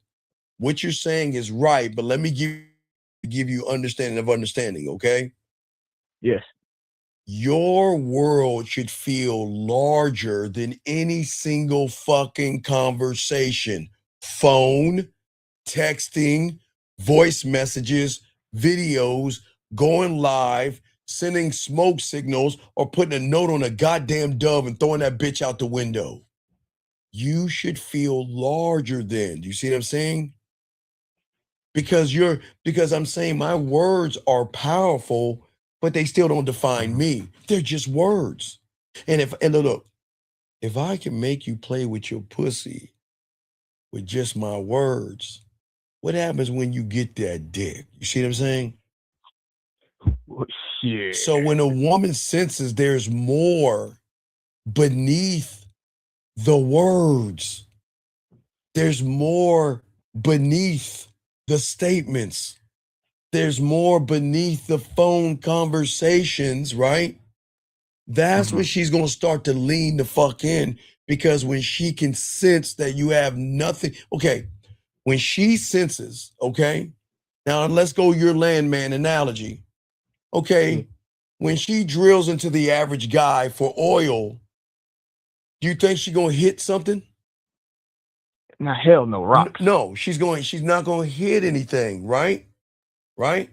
What you're saying is right, but let me give you understanding of understanding, okay? Yes. Your world should feel larger than any single fucking conversation. Phone, texting, voice messages, videos, going live, sending smoke signals, or putting a note on a goddamn dove and throwing that bitch out the window. You should feel larger then. Do you see what I'm saying? Because I'm saying my words are powerful, but they still don't define me. They're just words. And look, if I can make you play with your pussy with just my words, what happens when you get that dick? You see what I'm saying? Shit. So when a woman senses there's more beneath the words, there's more beneath the statements, there's more beneath the phone conversations, right? That's when she's going to start to lean the fuck in, because when she can sense that you have nothing. Okay, when she senses, okay, now let's go your landman analogy. Okay, when she drills into the average guy for oil, do you think she's going to hit something? Nah, hell no, rocks. No, she's not going to hit anything, right? Right?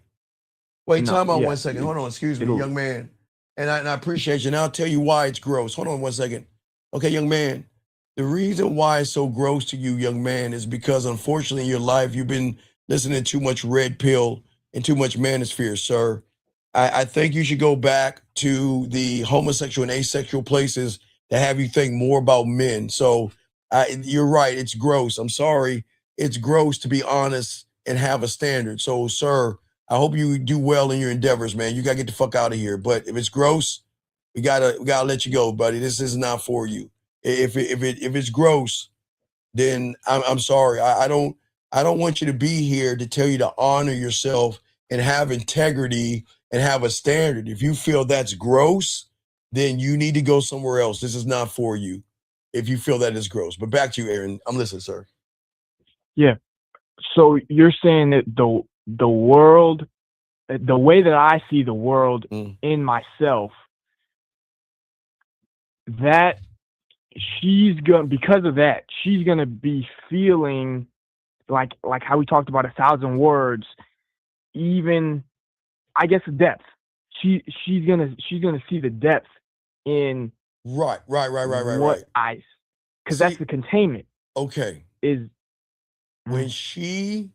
Wait, time out 1 second. Hold on, excuse me, young man. And I appreciate you. And I'll tell you why it's gross. Hold on 1 second. Okay, young man. The reason why it's so gross to you, young man, is because unfortunately in your life, you've been listening to too much red pill and too much manosphere, sir. I think you should go back to the homosexual and asexual places that have you think more about men. So you're right. It's gross. I'm sorry. It's gross to be honest and have a standard. So, sir, I hope you do well in your endeavors, man. You gotta get the fuck out of here. But if it's gross, we gotta let you go, buddy. This is not for you. If it's gross, then I'm sorry. I don't want you to be here to tell you to honor yourself and have integrity and have a standard. If you feel that's gross, then you need to go somewhere else. This is not for you if you feel that is gross. But back to you, Aaron. I'm listening, sir. Yeah. So you're saying that the world, the way that I see the world in myself, that she's gonna, because of that, she's gonna be feeling like how we talked about 1,000 words, even, I guess, the depth. She's gonna see the depth in right. What because that's the containment. Okay. Is when she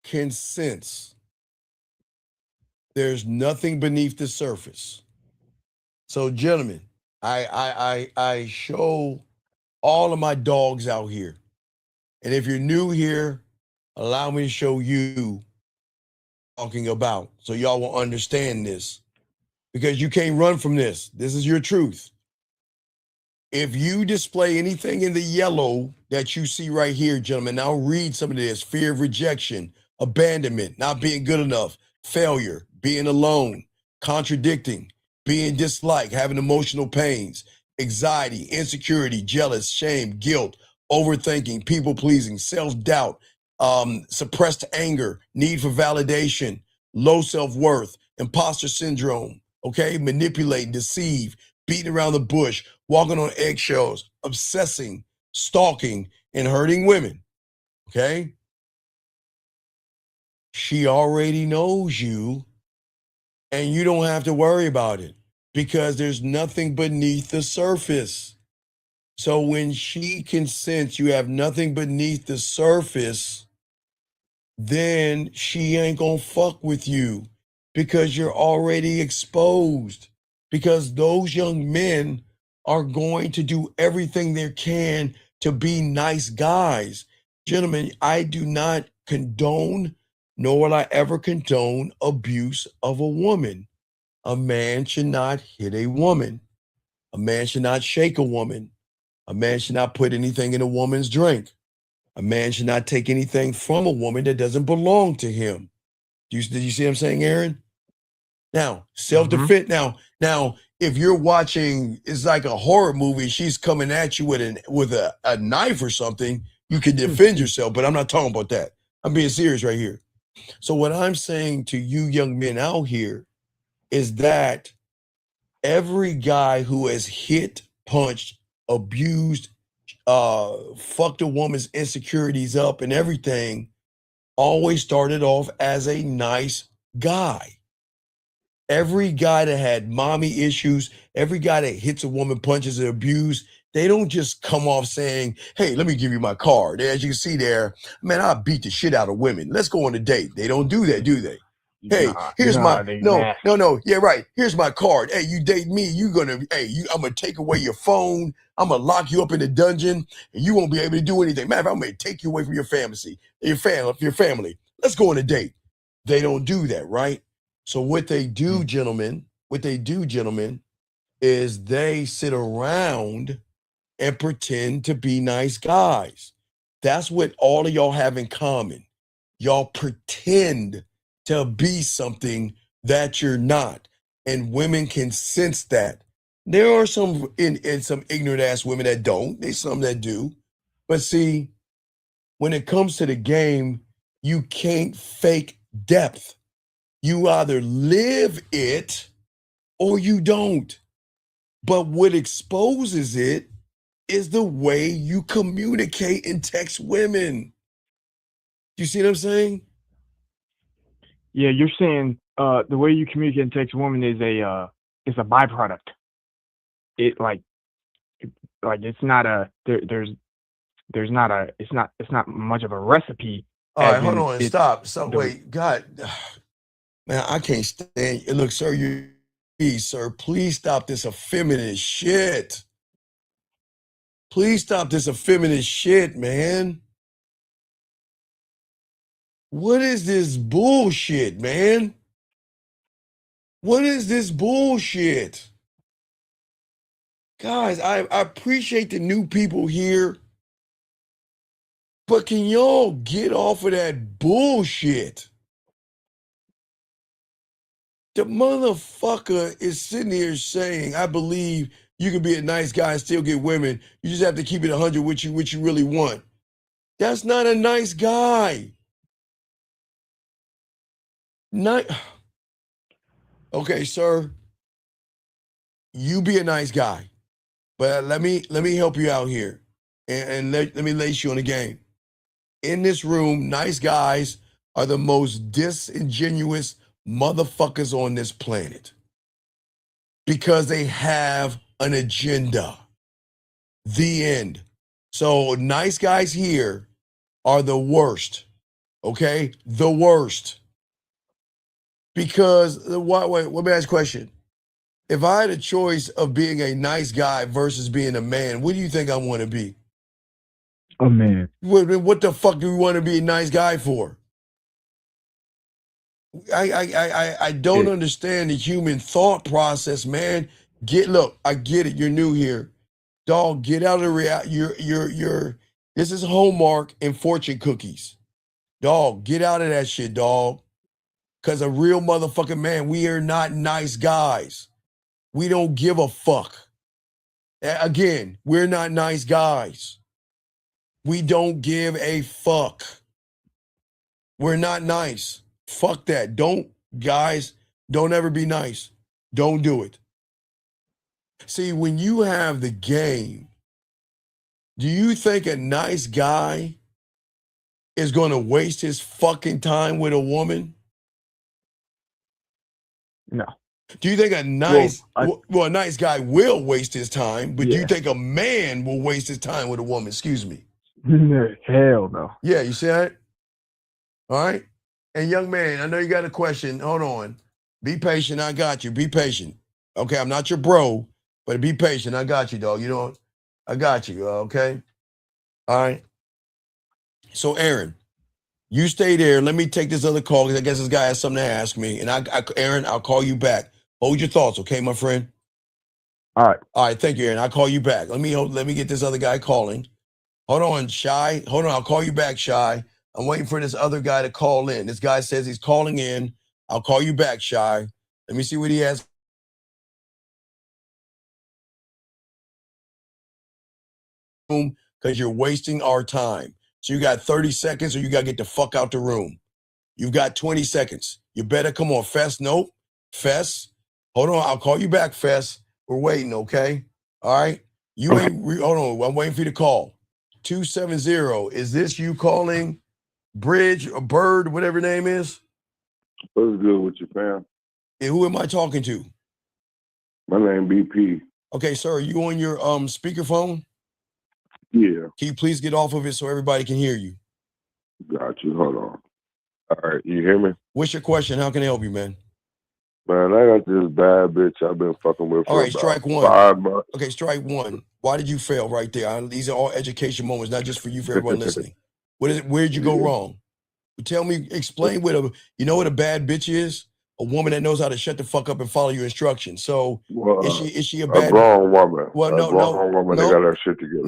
can sense there's nothing beneath the surface. So, gentlemen, I show all of my dogs out here. And if you're new here, allow me to show you talking about so y'all will understand this, because you can't run from this. This is your truth. If you display anything in the yellow that you see right here, gentlemen, now read some of this: fear of rejection, abandonment, not being good enough, failure, being alone, contradicting, being disliked, having emotional pains, anxiety, insecurity, jealous, shame, guilt, overthinking, people pleasing, self-doubt, suppressed anger, need for validation, low self-worth, imposter syndrome, okay, manipulate, deceive, beating around the bush, walking on eggshells, obsessing, stalking, and hurting women, okay? She already knows you, and you don't have to worry about it because there's nothing beneath the surface. So when she can sense you have nothing beneath the surface, then she ain't gonna fuck with you because you're already exposed. Because those young men are going to do everything they can to be nice guys. Gentlemen, I do not condone, nor will I ever condone abuse of a woman. A man should not hit a woman. A man should not shake a woman. A man should not put anything in a woman's drink. A man should not take anything from a woman that doesn't belong to him. Did you see what I'm saying, Aaron? Now, self-defense. Now, if you're watching, it's like a horror movie, she's coming at you with a knife or something, you can defend yourself, but I'm not talking about that. I'm being serious right here. So what I'm saying to you young men out here is that every guy who has hit, punched, abused, fucked a woman's insecurities up and everything always started off as a nice guy. Every guy that had mommy issues, every guy that hits a woman, punches and abuse, they don't just come off saying, hey, let me give you my card. As you can see there, man, I beat the shit out of women. Let's go on a date. They don't do that, do they? Hey, here's my no. Yeah, right. Here's my card. Hey, you date me, I'm gonna take away your phone. I'm gonna lock you up in the dungeon, and you won't be able to do anything. Matter of fact, I'm gonna take you away from your family. Let's go on a date. They don't do that, right? So what they do, gentlemen, is they sit around and pretend to be nice guys. That's what all of y'all have in common. Y'all pretend to be something that you're not. And women can sense that. There are some some ignorant ass women that don't. There's some that do. But see, when it comes to the game, you can't fake depth. You either live it or you don't. But what exposes it is the way you communicate and text women. You see what I'm saying? Yeah, you're saying the way you communicate and text women is a byproduct. It it's not a there's not a it's not much of a recipe. All right, hold on, stop. So wait, God, man, I can't stand. Look, sir, please stop this effeminate shit. Please stop this effeminate shit, man. What is this bullshit, man? What is this bullshit? Guys, I appreciate the new people here. But can y'all get off of that bullshit? The motherfucker is sitting here saying, I believe you can be a nice guy and still get women. You just have to keep it 100 what you really want. That's not a nice guy. Okay, sir. You be a nice guy. But let me help you out here. And let me lace you on the game. In this room, nice guys are the most disingenuous motherfuckers on this planet. Because they have an agenda. The end. So nice guys here are the worst. Okay? The worst. Because, wait, let me ask a question. If I had a choice of being a nice guy versus being a man, what do you think I want to be? A man. What the fuck do we want to be a nice guy for? I don't understand the human thought process, man. Look, I get it. You're new here. Dog, get out of the reality. This is Hallmark and fortune cookies. Dog, get out of that shit, dog. Because a real motherfucking man, we are not nice guys. We don't give a fuck. Again, we're not nice guys. We don't give a fuck. We're not nice. Fuck that. Guys, don't ever be nice. Don't do it. See, when you have the game, do you think a nice guy is going to waste his fucking time with a woman? No. Do you think a nice guy will waste his time, but do you think a man will waste his time with a woman? Excuse me. Hell no. Yeah, you see that? All right. And young man, I know you got a question. Hold on. Be patient. I got you. Be patient. Okay, I'm not your bro, but be patient. I got you, dog. You know, I got you. Okay. All right. So, Aaron, you stay there. Let me take this other call because I guess this guy has something to ask me. And Aaron, I'll call you back. Hold your thoughts, okay, my friend? All right. All right, thank you, Aaron. I'll call you back. Let me get this other guy calling. Hold on, Shy. Hold on, I'll call you back, Shy. I'm waiting for this other guy to call in. This guy says he's calling in. I'll call you back, Shy. Let me see what he has. Because you're wasting our time. So you got 30 seconds or you got to get the fuck out the room. You've got 20 seconds. You better come on, Fess. Nope. Fess. Hold on. I'll call you back, Fess. We're waiting, okay? All right? Hold on. I'm waiting for you to call. 270. Is this you calling Bridge or Bird, whatever your name is? What's good with you, fam? And who am I talking to? My name BP. Okay, sir. Are you on your speakerphone? Yeah. Can you please get off of it so everybody can hear you? Got you. Hold on. All right. You hear me? What's your question? How can I help you, man? Man, I got this bad bitch I've been fucking with for about strike one. 5 months. Okay, strike one. Why did you fail right there? These are all education moments, not just for you, for everyone listening. What is it? Where did you go wrong? Tell me, explain what a bad bitch is? A woman that knows how to shut the fuck up and follow your instructions. So is she a bad grown woman? Well, a grown woman that got her shit together.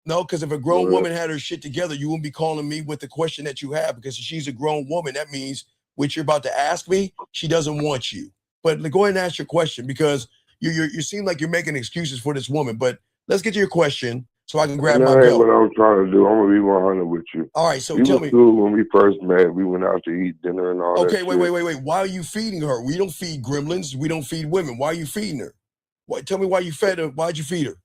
No, because if a grown woman had her shit together, you wouldn't be calling me with the question that you have, because if she's a grown woman, that means what you're about to ask me, she doesn't want you. But go ahead and ask your question, because you seem like you're making excuses for this woman. But let's get to your question so I can grab my belt. That ain't belt. what I'm trying to do. I'm gonna be 100 with you. All right, so we tell was me. Cool when we first met. We went out to eat dinner and all that. Okay, wait. Why are you feeding her? We don't feed gremlins. We don't feed women. Why are you feeding her? Tell me why you fed her. Why'd you feed her?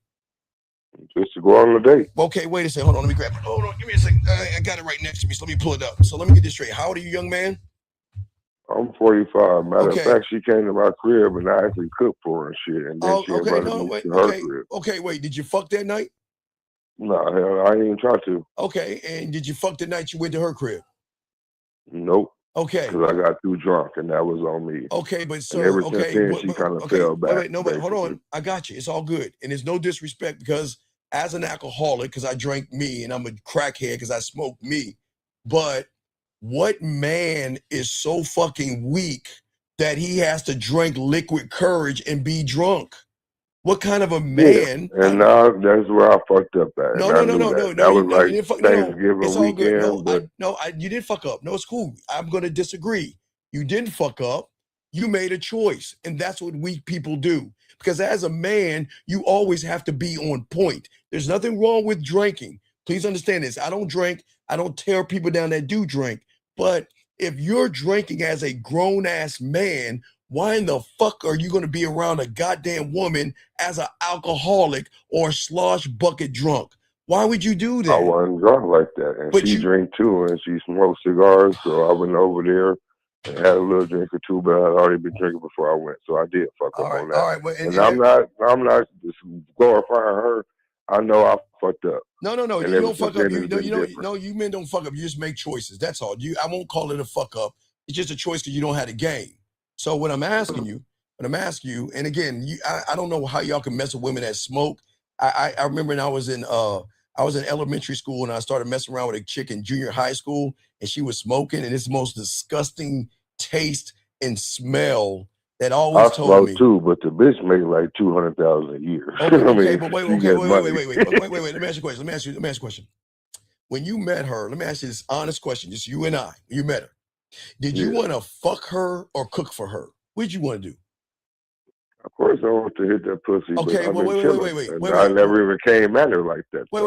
Just to go on a date. Okay, wait a second. Hold on. Let me grab it. Hold on. Give me a second. I got it right next to me. So let me pull it up. So let me get this straight. How old are you, young man? I'm 45. Matter of fact, she came to my crib and I actually cooked for her and shit. And then she invited me to her crib. Okay, wait. Did you fuck that night? No, hell, I didn't even try to. Okay, and did you fuck the night you went to her crib? Nope. Okay. Because I got too drunk and that was on me. Okay, but sir, and ever since then, she kind of fell back. Wait, hold on. I got you. It's all good. And there's no disrespect, because as an alcoholic, because I drank me, and I'm a crackhead because I smoked me. But what man is so fucking weak that he has to drink liquid courage and be drunk? What kind of a man? Yeah. And now that's where I fucked up at. No, and no, I no, knew no, that. no, That no, was no, like you didn't fuck. Thanksgiving No, it's all good. weekend. You didn't fuck up. No, it's cool. I'm gonna disagree. You didn't fuck up. You made a choice, and that's what weak people do. Because as a man, you always have to be on point. There's nothing wrong with drinking. Please understand this. I don't drink. I don't tear people down that do drink. But if you're drinking as a grown ass man, why in the fuck are you going to be around a goddamn woman as an alcoholic or slosh bucket drunk? Why would you do that? I wasn't drunk like that. And But she drank too, and she smoked cigars. So I went over there and had a little drink or two, but I had already been drinking before I went. So I did fuck up on that. All right. Well, and I'm not just glorifying her. I know I fucked up. No. And You don't fuck up. You men don't fuck up. You just make choices. That's all. I won't call it a fuck up. It's just a choice because you don't have the game. So what I'm asking you, and again, I don't know how y'all can mess with women that smoke. I remember when I was in elementary school and I started messing around with a chick in junior high school, and she was smoking, and it's the most disgusting taste and smell that always told me. I too, but the bitch make like $200,000 a year. Okay, but wait. Let me ask you a question. When you met her, let me ask you this honest question, just you and I. You met her. Did you want to fuck her or cook for her? What did you want to do? Of course, I want to hit that pussy. Okay, but wait. I never even came at her like that. Wait.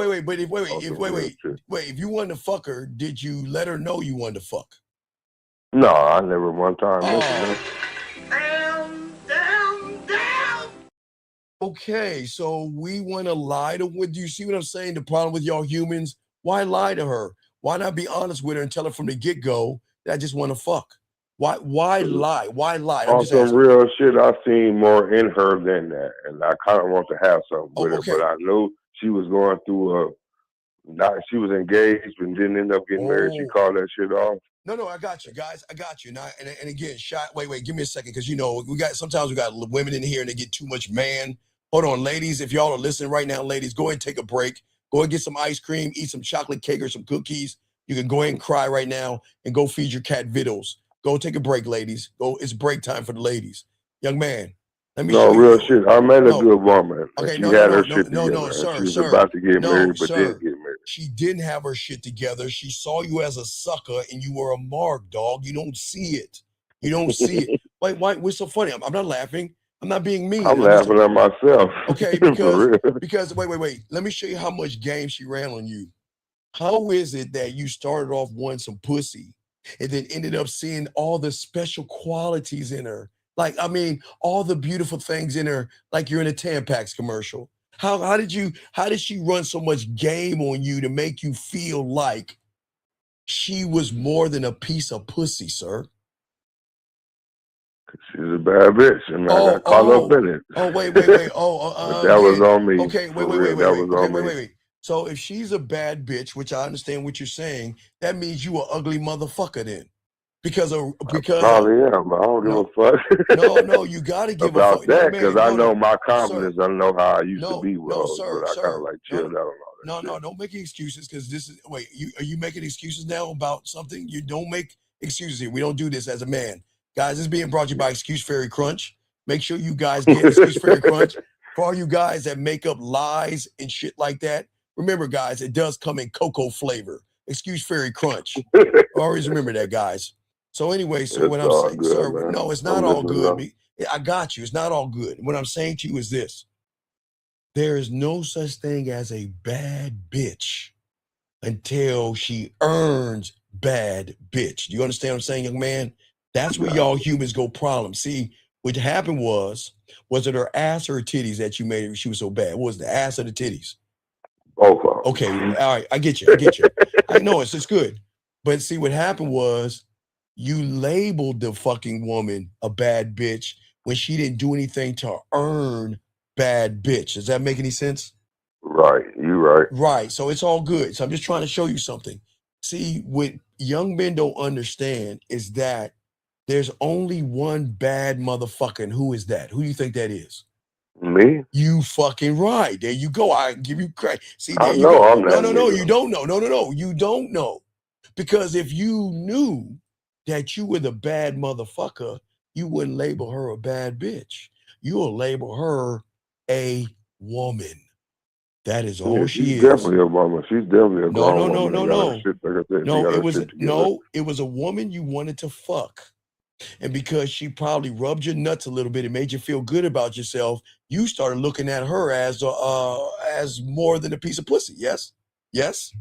If you wanted to fuck her, did you let her know you wanted to fuck? No, I never one time. Down. Okay, so we want to lie to her. Do you see what I'm saying? The problem with y'all humans, why lie to her? Why not be honest with her and tell her from the get-go that I just want to fuck? Why lie? Why lie? On some real shit, I seen more in her than that, and I kind of want to have something with her. But I knew she was going through she was engaged and didn't end up getting married. She called that shit off. No, I got you, guys. I got you. Now, and again, wait, give me a second, because sometimes we got women in here and they get too much man. Hold on, ladies. If y'all are listening right now, ladies, go ahead and take a break. Go and get some ice cream, eat some chocolate cake or some cookies. You can go ahead and cry right now and go feed your cat Vittles. Go take a break, ladies. Go. It's break time for the ladies. Young man, let me show real you. shit. I met a good woman. Okay, she had her shit together. Sir, she was about to get married, but didn't get married. She didn't have her shit together. She saw you as a sucker, and you were a mark, dog. You don't see it. Wait, why? What's so funny? I'm not laughing. I'm not being mean. I'm laughing at myself. Okay, because wait. Let me show you how much game she ran on you. How is it that you started off wanting some pussy and then ended up seeing all the special qualities in her? Like, I mean, all the beautiful things in her, like you're in a Tampax commercial. How did she run so much game on you to make you feel like she was more than a piece of pussy, sir? She's a bad bitch, and I got caught up in it. Oh, wait. That was on me. Okay, wait. So if she's a bad bitch, which I understand what you're saying, that means you an ugly motherfucker then. Because I probably am, but I don't give a fuck. No, you gotta give about a fuck that, because I know my confidence. I know how I used to be with hoes, sir, but I kind of like chilled out on all that. No, don't make excuses, because this is are you making excuses now about something? You don't make excuses here. We don't do this as a man. Guys, this is being brought to you by Excuse Fairy Crunch. Make sure you guys get Excuse Fairy Crunch. For all you guys that make up lies and shit like that, remember, guys, it does come in cocoa flavor. Excuse Fairy Crunch. Always remember that, guys. So anyway, what I'm saying, good, sir, man. no, it's not all good. I got you. It's not all good. What I'm saying to you is this. There is no such thing as a bad bitch until she earns bad bitch. Do you understand what I'm saying, young man? That's where y'all humans go problem. See, what happened was it her ass or her titties that you made her, she was so bad? What was the ass or the titties? Both of them. Okay, all right, I get you. I know it's good. But see, what happened was you labeled the fucking woman a bad bitch when she didn't do anything to earn bad bitch. Does that make any sense? Right, you're right. Right, so it's all good. So I'm just trying to show you something. See, what young men don't understand is that there's only one bad motherfucker, and who is that? Who do you think that is? Me? You fucking right. There you go. I give you credit. See, there I you know go. I'm that No, nigga. you don't know. No, you don't know. Because if you knew that you were the bad motherfucker, you wouldn't label her a bad bitch. You'll label her a woman. That is Yeah, all she's she is. definitely a woman. She's definitely a No, grown no, no, woman. no, That got her no. shit, like I said, she No, got it her was shit together. it was a woman you wanted to fuck. And because she probably rubbed your nuts a little bit, it made you feel good about yourself. You started looking at her as more than a piece of pussy. Yes? Yes?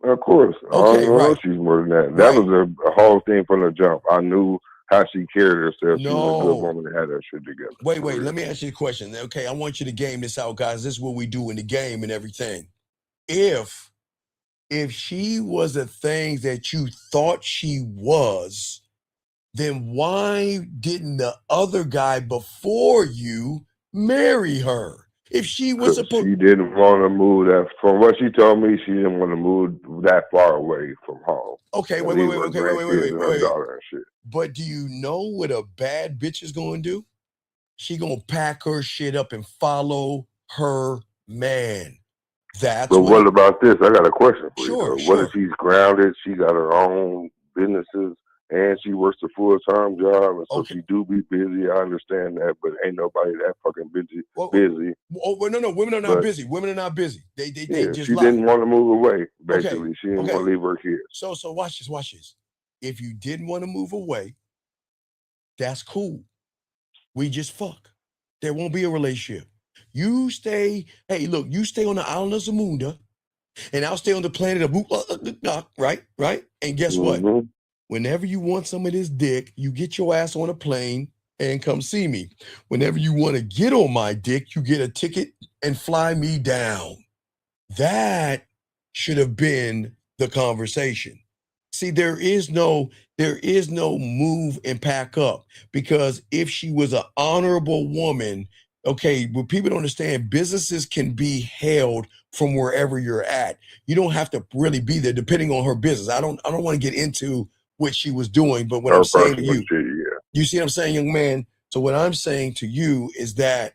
Of course. I Okay, don't know right. she's more than that. That Right. was a whole thing from the jump. I knew how she carried herself. She was a good No. woman that had her shit together. Wait, for real. let me ask you a question. Okay, I want you to game this out, guys. This is what we do in the game and everything. If she was the things that you thought she was, then why didn't the other guy before you marry her? If she was 'Cause she didn't want to move that. From what she told me, she didn't want to move that far away from home. Okay, And wait, leave her grandkids and her daughter and shit. But do you know what a bad bitch is going to do? She going to pack her shit up and follow her man. That's But what what about this? I got a question for Sure, you. What sure. if she's grounded? She got her own businesses and she works a full-time job, and so she do be busy. I understand that, but ain't nobody that fucking busy. Oh, well, no, women are not But- busy. Women are not busy. They Yeah, just she lie. didn't want to move away. Basically, she didn't okay. want to leave her kids. So watch this. If you didn't want to move away, that's cool. We just fuck. There won't be a relationship. You stay, hey, look, you stay on the island of Zamunda, and I'll stay on the planet of right? And guess what? Whenever you want some of this dick, you get your ass on a plane and come see me. Whenever you want to get on my dick, you get a ticket and fly me down. That should have been the conversation. See, there is no move and pack up, because if she was an honorable woman, okay, what people don't understand, businesses can be held from wherever you're at. You don't have to really be there depending on her business. I don't want to get into what she was doing, but what Her I'm saying to personal you, shit, yeah. you see what I'm saying, young man? So what I'm saying to you is that,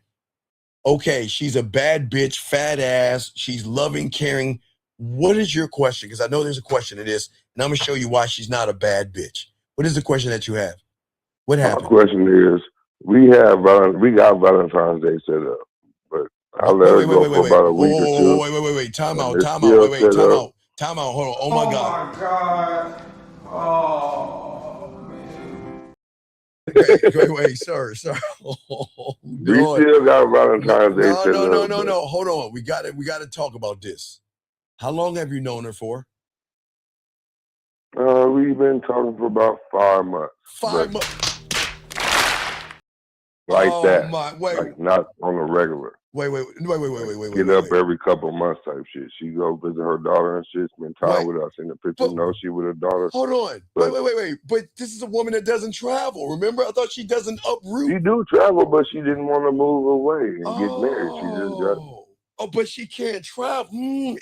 okay, she's a bad bitch, fat ass. She's loving, caring. What is your question? Because I know there's a question to this, and I'm gonna show you why she's not a bad bitch. What is the question that you have? What happened? My question is, we got Valentine's Day set up, but I let her go for about a week or two. Wait. Time out. Hold on. Time out. Hold on. Oh my God. God. Oh, Wait, sir. Oh, We still got Valentine's Day set up. No. Hold on. We got to talk about this. How long have you known her for? We've been talking for about 5 months. 5 months. Like Oh, that. wait. Like not on a regular. Wait. Get up every couple months type shit. She go visit her daughter and shit, spend time with us. In the picture, no, she with her daughter. Hold on. But- Wait. But this is a woman that doesn't travel. Remember, I thought she doesn't uproot. She do travel, but she didn't want to move away and get married. She just got. Oh, but she can't travel.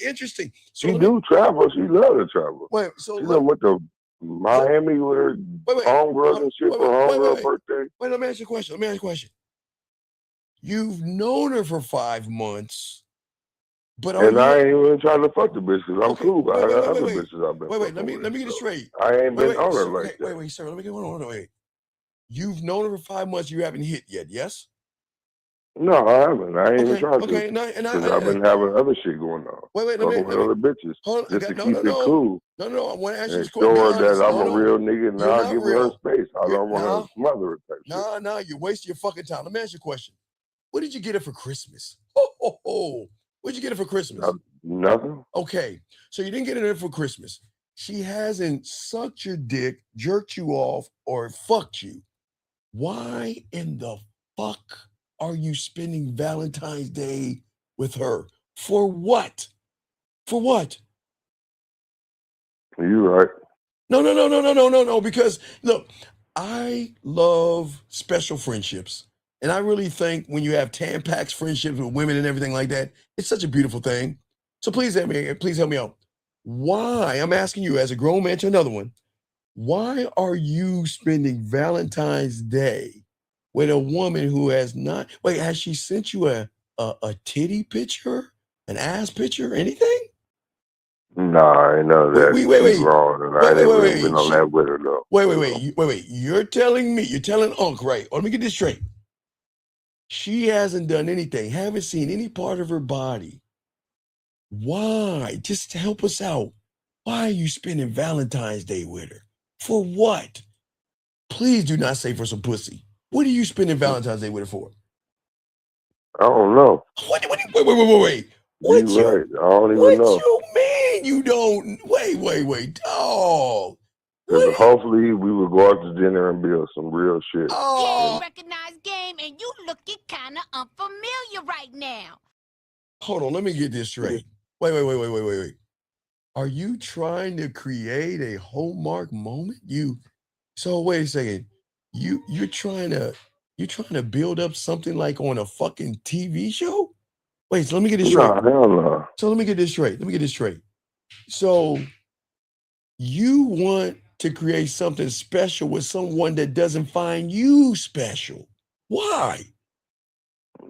Interesting. So She do travel. She love to travel. Wait, so she done went to Miami with her homegirls and shit for her homegirl birthday. Wait, let me ask you a question. You've known her for 5 months, but I ain't even trying to fuck the bitch because I'm cool. I got other bitches I've been Wait, fucking let me with, get it so straight. I ain't been on her sir, like that. Wait, sir. Let me get wait. You've known her for 5 months. You haven't hit yet, yes? No, I haven't. I ain't even trying to. Okay, Because I've been having other shit going on. Wait, fucking with other bitches. Hold on, Just to no, keep no, it no. cool. No, I want to ask you And this show her question. that I'm No, a real nigga and you're I not give her real. space. I don't want Nah. to smother her type shit. Nah, you're wasting your fucking time. Let me ask you a question. What did you get her for Christmas? What'd you get her for Christmas? Nothing. Okay, so you didn't get her for Christmas. She hasn't sucked your dick, jerked you off, or fucked you. Why in the fuck are you spending Valentine's Day with her? For what? For what? You right. No, because look, I love special friendships. And I really think when you have Tampax friendships with women and everything like that, it's such a beautiful thing. So please help me out. Why? I'm asking you as a grown man to another one. Why are you spending Valentine's Day with a woman who has not? Wait, has she sent you a titty picture, an ass picture, anything? Nah, ain't none of that. She's grown, and I ain't even been on that with her though. Wait. You're telling Unc, right? Let me get this straight. She hasn't done anything, haven't seen any part of her body. Why? Just to help us out. Why are you spending Valentine's Day with her? For what? Please do not say for some pussy. What are you spending Valentine's Day with her for? I don't know. Wait. What you right. I don't even know. What you mean you don't? Wait. Oh. Because hopefully we will go out to dinner and build some real shit. Oh. Recognized game, and you looking kind of unfamiliar right now. Hold on, let me get this straight. Wait. Are you trying to create a Hallmark moment? So wait a second. You're trying to build up something like on a fucking TV show? Wait, so let me get this straight. Hell no. So let me get this straight. So you want to create something special with someone that doesn't find you special. Why?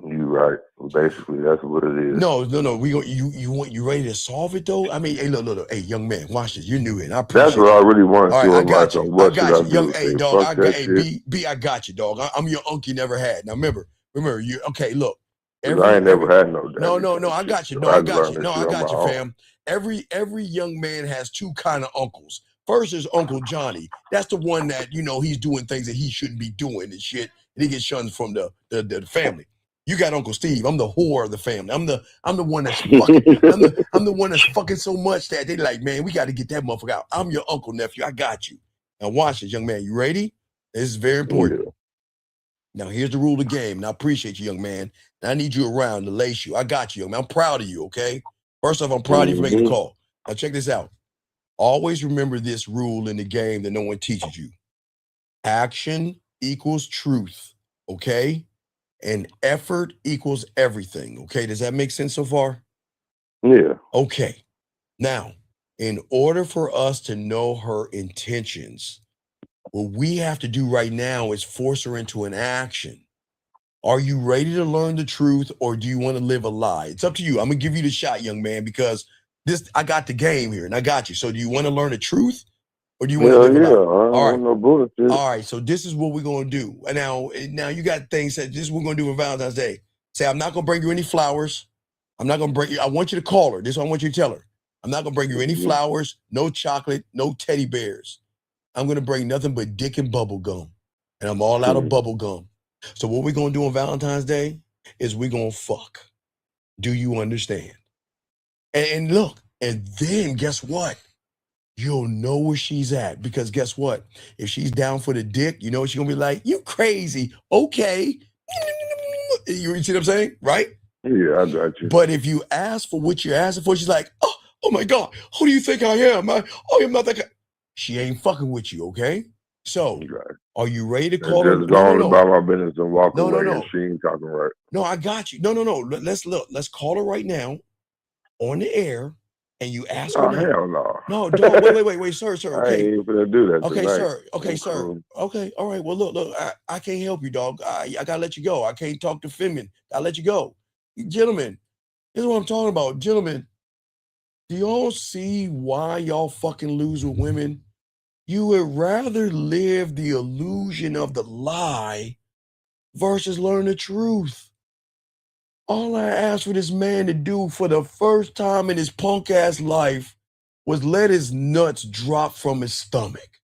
You right. Basically, that's what it is. No. You ready to solve it though? I mean, hey, look. Hey, young man, watch this. You're new in. I appreciate. That's what I really want to All do. right, I got you. What should I do? Young, hey, dog. I got you, dog. I'm your uncle you never had. Now remember you. Okay, look. I ain't never had no daddy. No. I got you. No, I got you. No, I got you, fam. Every young man has two kind of uncles. First is Uncle Johnny. That's the one that he's doing things that he shouldn't be doing and shit, and he gets shunned from the family. You got Uncle Steve. I'm the whore of the family. I'm the one that's fucking. I'm the one that's fucking so much that they like, man, we got to get that motherfucker out. I'm your uncle, nephew. I got you. Now watch this, young man. You ready? This is very important. Yeah. Now here's the rule of the game. And I appreciate you, young man. And I need you around to lace you. I got you, young man. I'm proud of you. Okay. First off, I'm proud of you for making the call. Now check this out. Always remember this rule in the game that no one teaches you. Action equals truth. Okay. And effort equals everything. Okay, does that make sense so far? Yeah. Okay. Now, in order for us to know her intentions, what we have to do right now is force her into an action. Are you ready to learn the truth, or do you want to live a lie? It's up to you. I'm gonna give you the shot, young man, because I got the game here and I got you. So do you want to learn the truth? Or do you want to live a lie? I don't want no bullshit. All right, so this is what we're gonna do. Now you got things that this is what we're gonna do on Valentine's Day. Say, I'm not gonna bring you any flowers. I'm not gonna bring you. I want you to call her. This is what I want you to tell her. I'm not gonna bring you any flowers, no chocolate, no teddy bears. I'm gonna bring nothing but dick and bubble gum. And I'm all out of bubble gum. So what we're gonna do on Valentine's Day is we're gonna fuck. Do you understand? And look, and then guess what? You'll know where she's at, because guess what? If she's down for the dick, you know she's gonna be like, you crazy. Okay. You see what I'm saying? Right? Yeah, I got you. But if you ask for what you're asking for, she's like, oh my God, who do you think I am? I'm not that guy. She ain't fucking with you, okay? So are you ready to call her? Just going about my business and walk away. No. She ain't talking right. No, I got you. No. Let's call her right now on the air. And you ask her. Oh, hell no. No, dog, wait, sir. Okay. I ain't even gonna do that. Okay, tonight. sir. Okay, That's sir. cool. Okay, all right. Well, look, I can't help you, dog. I gotta let you go. I can't talk to Femin. I'll let you go. Gentlemen, this is what I'm talking about. Gentlemen, do y'all see why y'all fucking lose with women? You would rather live the illusion of the lie versus learn the truth. All I asked for this man to do for the first time in his punk ass life was let his nuts drop from his stomach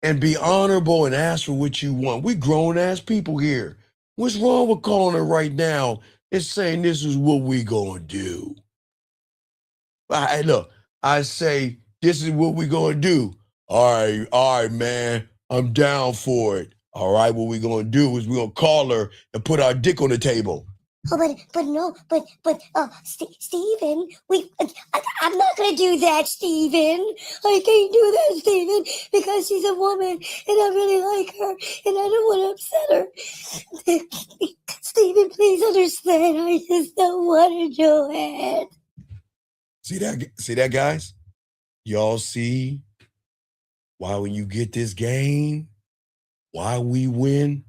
and be honorable and ask for what you want. We grown ass people here. What's wrong with calling her right now and saying this is what we gonna do? I say this is what we gonna do. All right, man, I'm down for it. All right, what we gonna do is we gonna call her and put our dick on the table. Oh, Stephen, I'm not gonna do that, Stephen. I can't do that, Stephen, because she's a woman and I really like her and I don't want to upset her. Stephen, please understand. I just don't want to do it. See that, guys? Y'all see why when you get this game, why we win?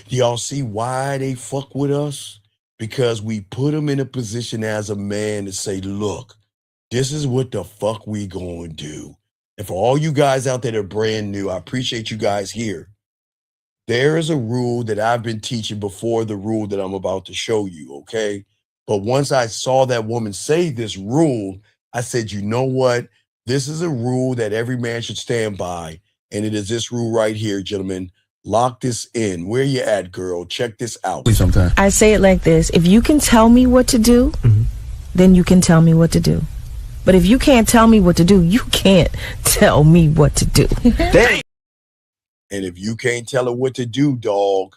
Y'all see why they fuck with us? Because we put them in a position as a man to say, look, this is what the fuck we gonna do. And for all you guys out there that are brand new, I appreciate you guys here. There is a rule that I've been teaching before the rule that I'm about to show you, okay? But once I saw that woman say this rule, I said, you know what? This is a rule that every man should stand by. And it is this rule right here, gentlemen. Lock this in. Where you at, girl? Check this out. Sometimes I say it like this: if you can tell me what to do, then you can tell me what to do. But if you can't tell me what to do, you can't tell me what to do. Dang. And if you can't tell her what to do, dog,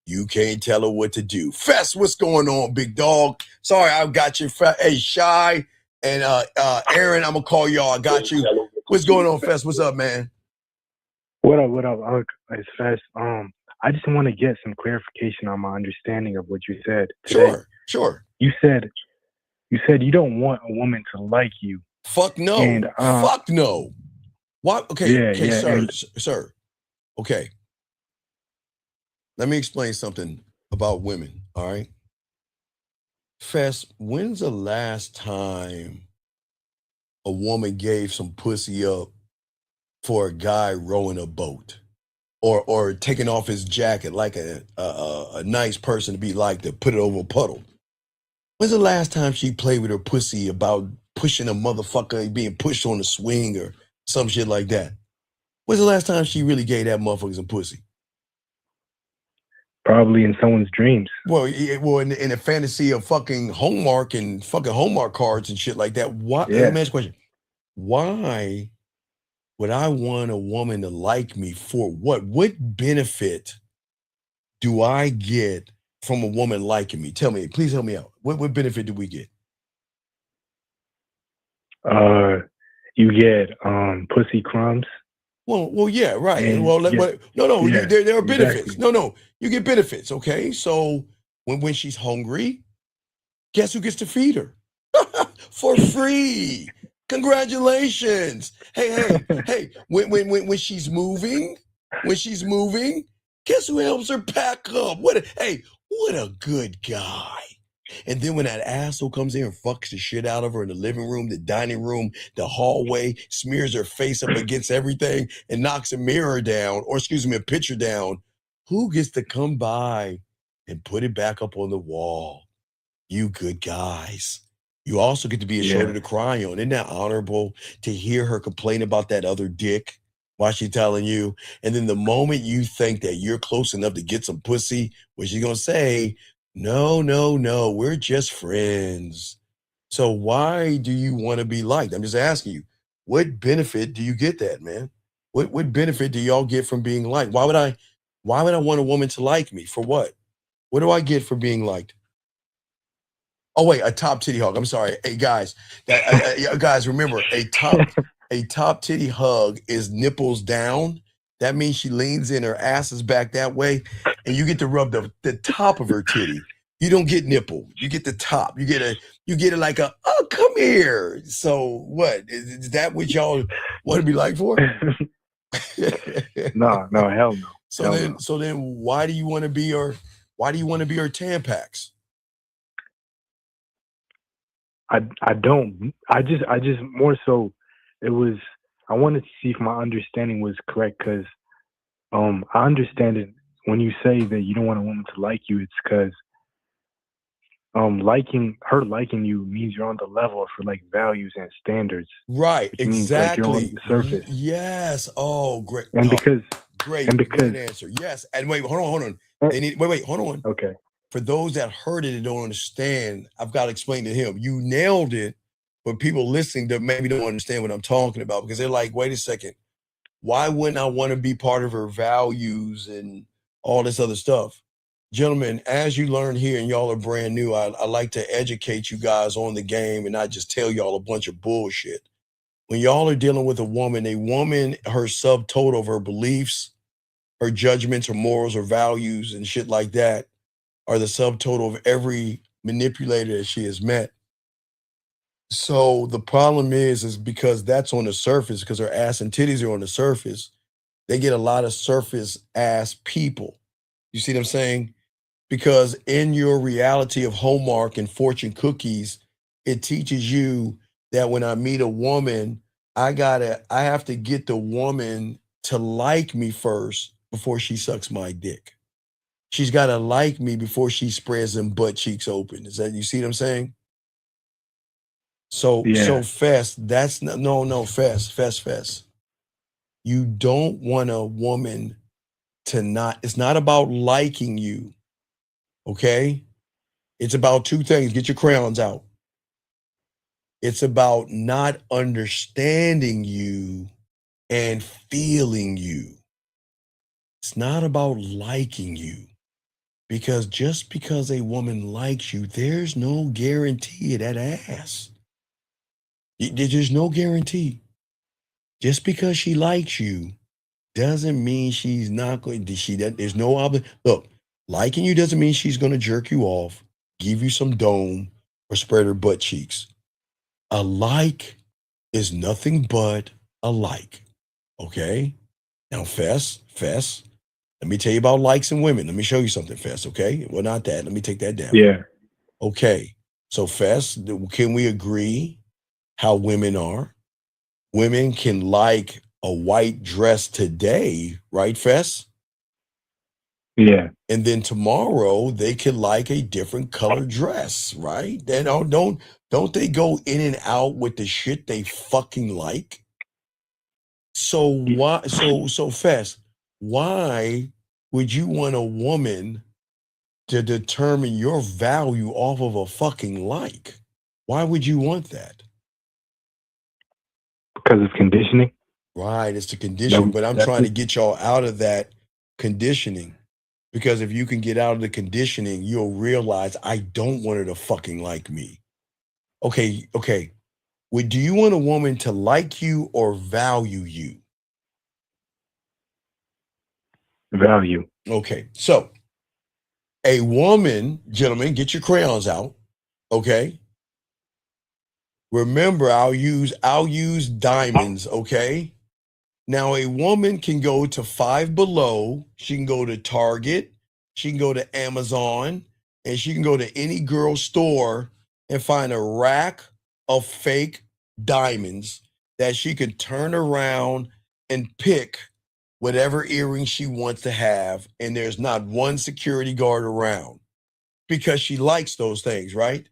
you can't tell her what to do. Fess, what's going on, big dog? Sorry, I got you. Hey, Shy and Aaron, I'm gonna call y'all. I got you. What's going on, Fess? What's up, man? What up? What up? It's Fess. I just want to get some clarification on my understanding of what you said today. Sure. You said you don't want a woman to like you. Fuck no. And, fuck no. What? Okay, yeah, sir. Okay. Let me explain something about women, all right? Fess, when's the last time a woman gave some pussy up for a guy rowing a boat or taking off his jacket like a nice person to be like to put it over a puddle? When's the last time she played with her pussy about pushing a motherfucker being pushed on a swing or some shit like that? When's the last time she really gave that motherfucker some pussy? Probably in someone's dreams. Well, in a fantasy of fucking Hallmark and fucking Hallmark cards and shit like that. Why? Yeah. Let me ask you a question. Why would I want a woman to like me for what? What benefit do I get from a woman liking me? Tell me, please help me out. What benefit do we get? You get pussy crumbs. Well, yeah, right. And Well, yeah, there are benefits. exactly. No, you get benefits. Okay, so when she's hungry, guess who gets to feed her for free? Congratulations. Hey. When she's moving, guess who helps her pack up? What a good guy. And then when that asshole comes in and fucks the shit out of her in the living room, the dining room, the hallway, smears her face up against everything and knocks a mirror down, or excuse me, a picture down, who gets to come by and put it back up on the wall? You good guys. You also get to be a shoulder to cry on. Isn't that honorable to hear her complain about that other dick while she's telling you? And then the moment you think that you're close enough to get some pussy, what she's going to say, no, we're just friends. So why do you want to be liked? I'm just asking you, what benefit do you get that, man? What benefit do y'all get from being liked? Why would I want a woman to like me? For what? What do I get for being liked? Oh wait, a top titty hug. I'm sorry. Hey guys, guys, remember a top titty hug is nipples down. That means she leans in, her ass is back that way, and you get to rub the top of her titty. You don't get nipple. You get the top. You get it like a, oh, come here. So what? Is that what y'all want to be like for? No, hell no. So then why do you want to be her Tampax? I don't. I just more so it was, I wanted to see if my understanding was correct, because I understand it when you say that you don't want a woman to like you, it's because liking you means you're on the level for like values and standards. Right, exactly. Means, like, you're on the surface. Yes. Oh, great. And because great answer. Yes. And wait, hold on. Hold on. Okay. For those that heard it and don't understand, I've got to explain to him. You nailed it, but people listening that maybe don't understand what I'm talking about, because they're like, wait a second, why wouldn't I want to be part of her values and all this other stuff? Gentlemen, as you learn here, and y'all are brand new, I like to educate you guys on the game and not just tell y'all a bunch of bullshit. When y'all are dealing with a woman, her subtotal of her beliefs, her judgments, her morals, her values, and shit like that are the subtotal of every manipulator that she has met. So the problem is because that's on the surface, because her ass and titties are on the surface, they get a lot of surface ass people. You see what I'm saying? Because in your reality of Hallmark and fortune cookies, it teaches you that when I meet a woman, I have to get the woman to like me first before she sucks my dick. She's got to like me before she spreads them butt cheeks open. Is that, you see what I'm saying? So Fess, that's no, Fess. You don't want a woman to not, it's not about liking you, okay? It's about two things. Get your crayons out. It's about not understanding you and feeling you. It's not about liking you. Because just because a woman likes you, there's no guarantee of that ass. There's no guarantee. Just because she likes you doesn't mean she's not going to, there's no obligation. Look, liking you doesn't mean she's going to jerk you off, give you some dome, or spread her butt cheeks. A like is nothing but a like. Okay? Now, Fess, let me tell you about likes and women. Let me show you something, Fess, okay? Well, not that. Let me take that down. Yeah. Okay. So, Fess, can we agree how women are? Women can like a white dress today, right, Fess? Yeah. And then tomorrow they could like a different color dress, right? Then don't they go in and out with the shit they fucking like? So why so Fess, why would you want a woman to determine your value off of a fucking like? Why would you want that? Because of conditioning. Right, it's the conditioning, but I'm trying to get y'all out of that conditioning. Because if you can get out of the conditioning, you'll realize I don't want her to fucking like me. Okay. Well, do you want a woman to like you or value you? Value. Okay, so a woman, gentlemen, get your crayons out. Okay. Remember, I'll use diamonds, okay? Now, a woman can go to Five Below, she can go to Target, she can go to Amazon, and she can go to any girl store and find a rack of fake diamonds that she can turn around and pick whatever earring she wants to have, and there's not one security guard around because she likes those things, right?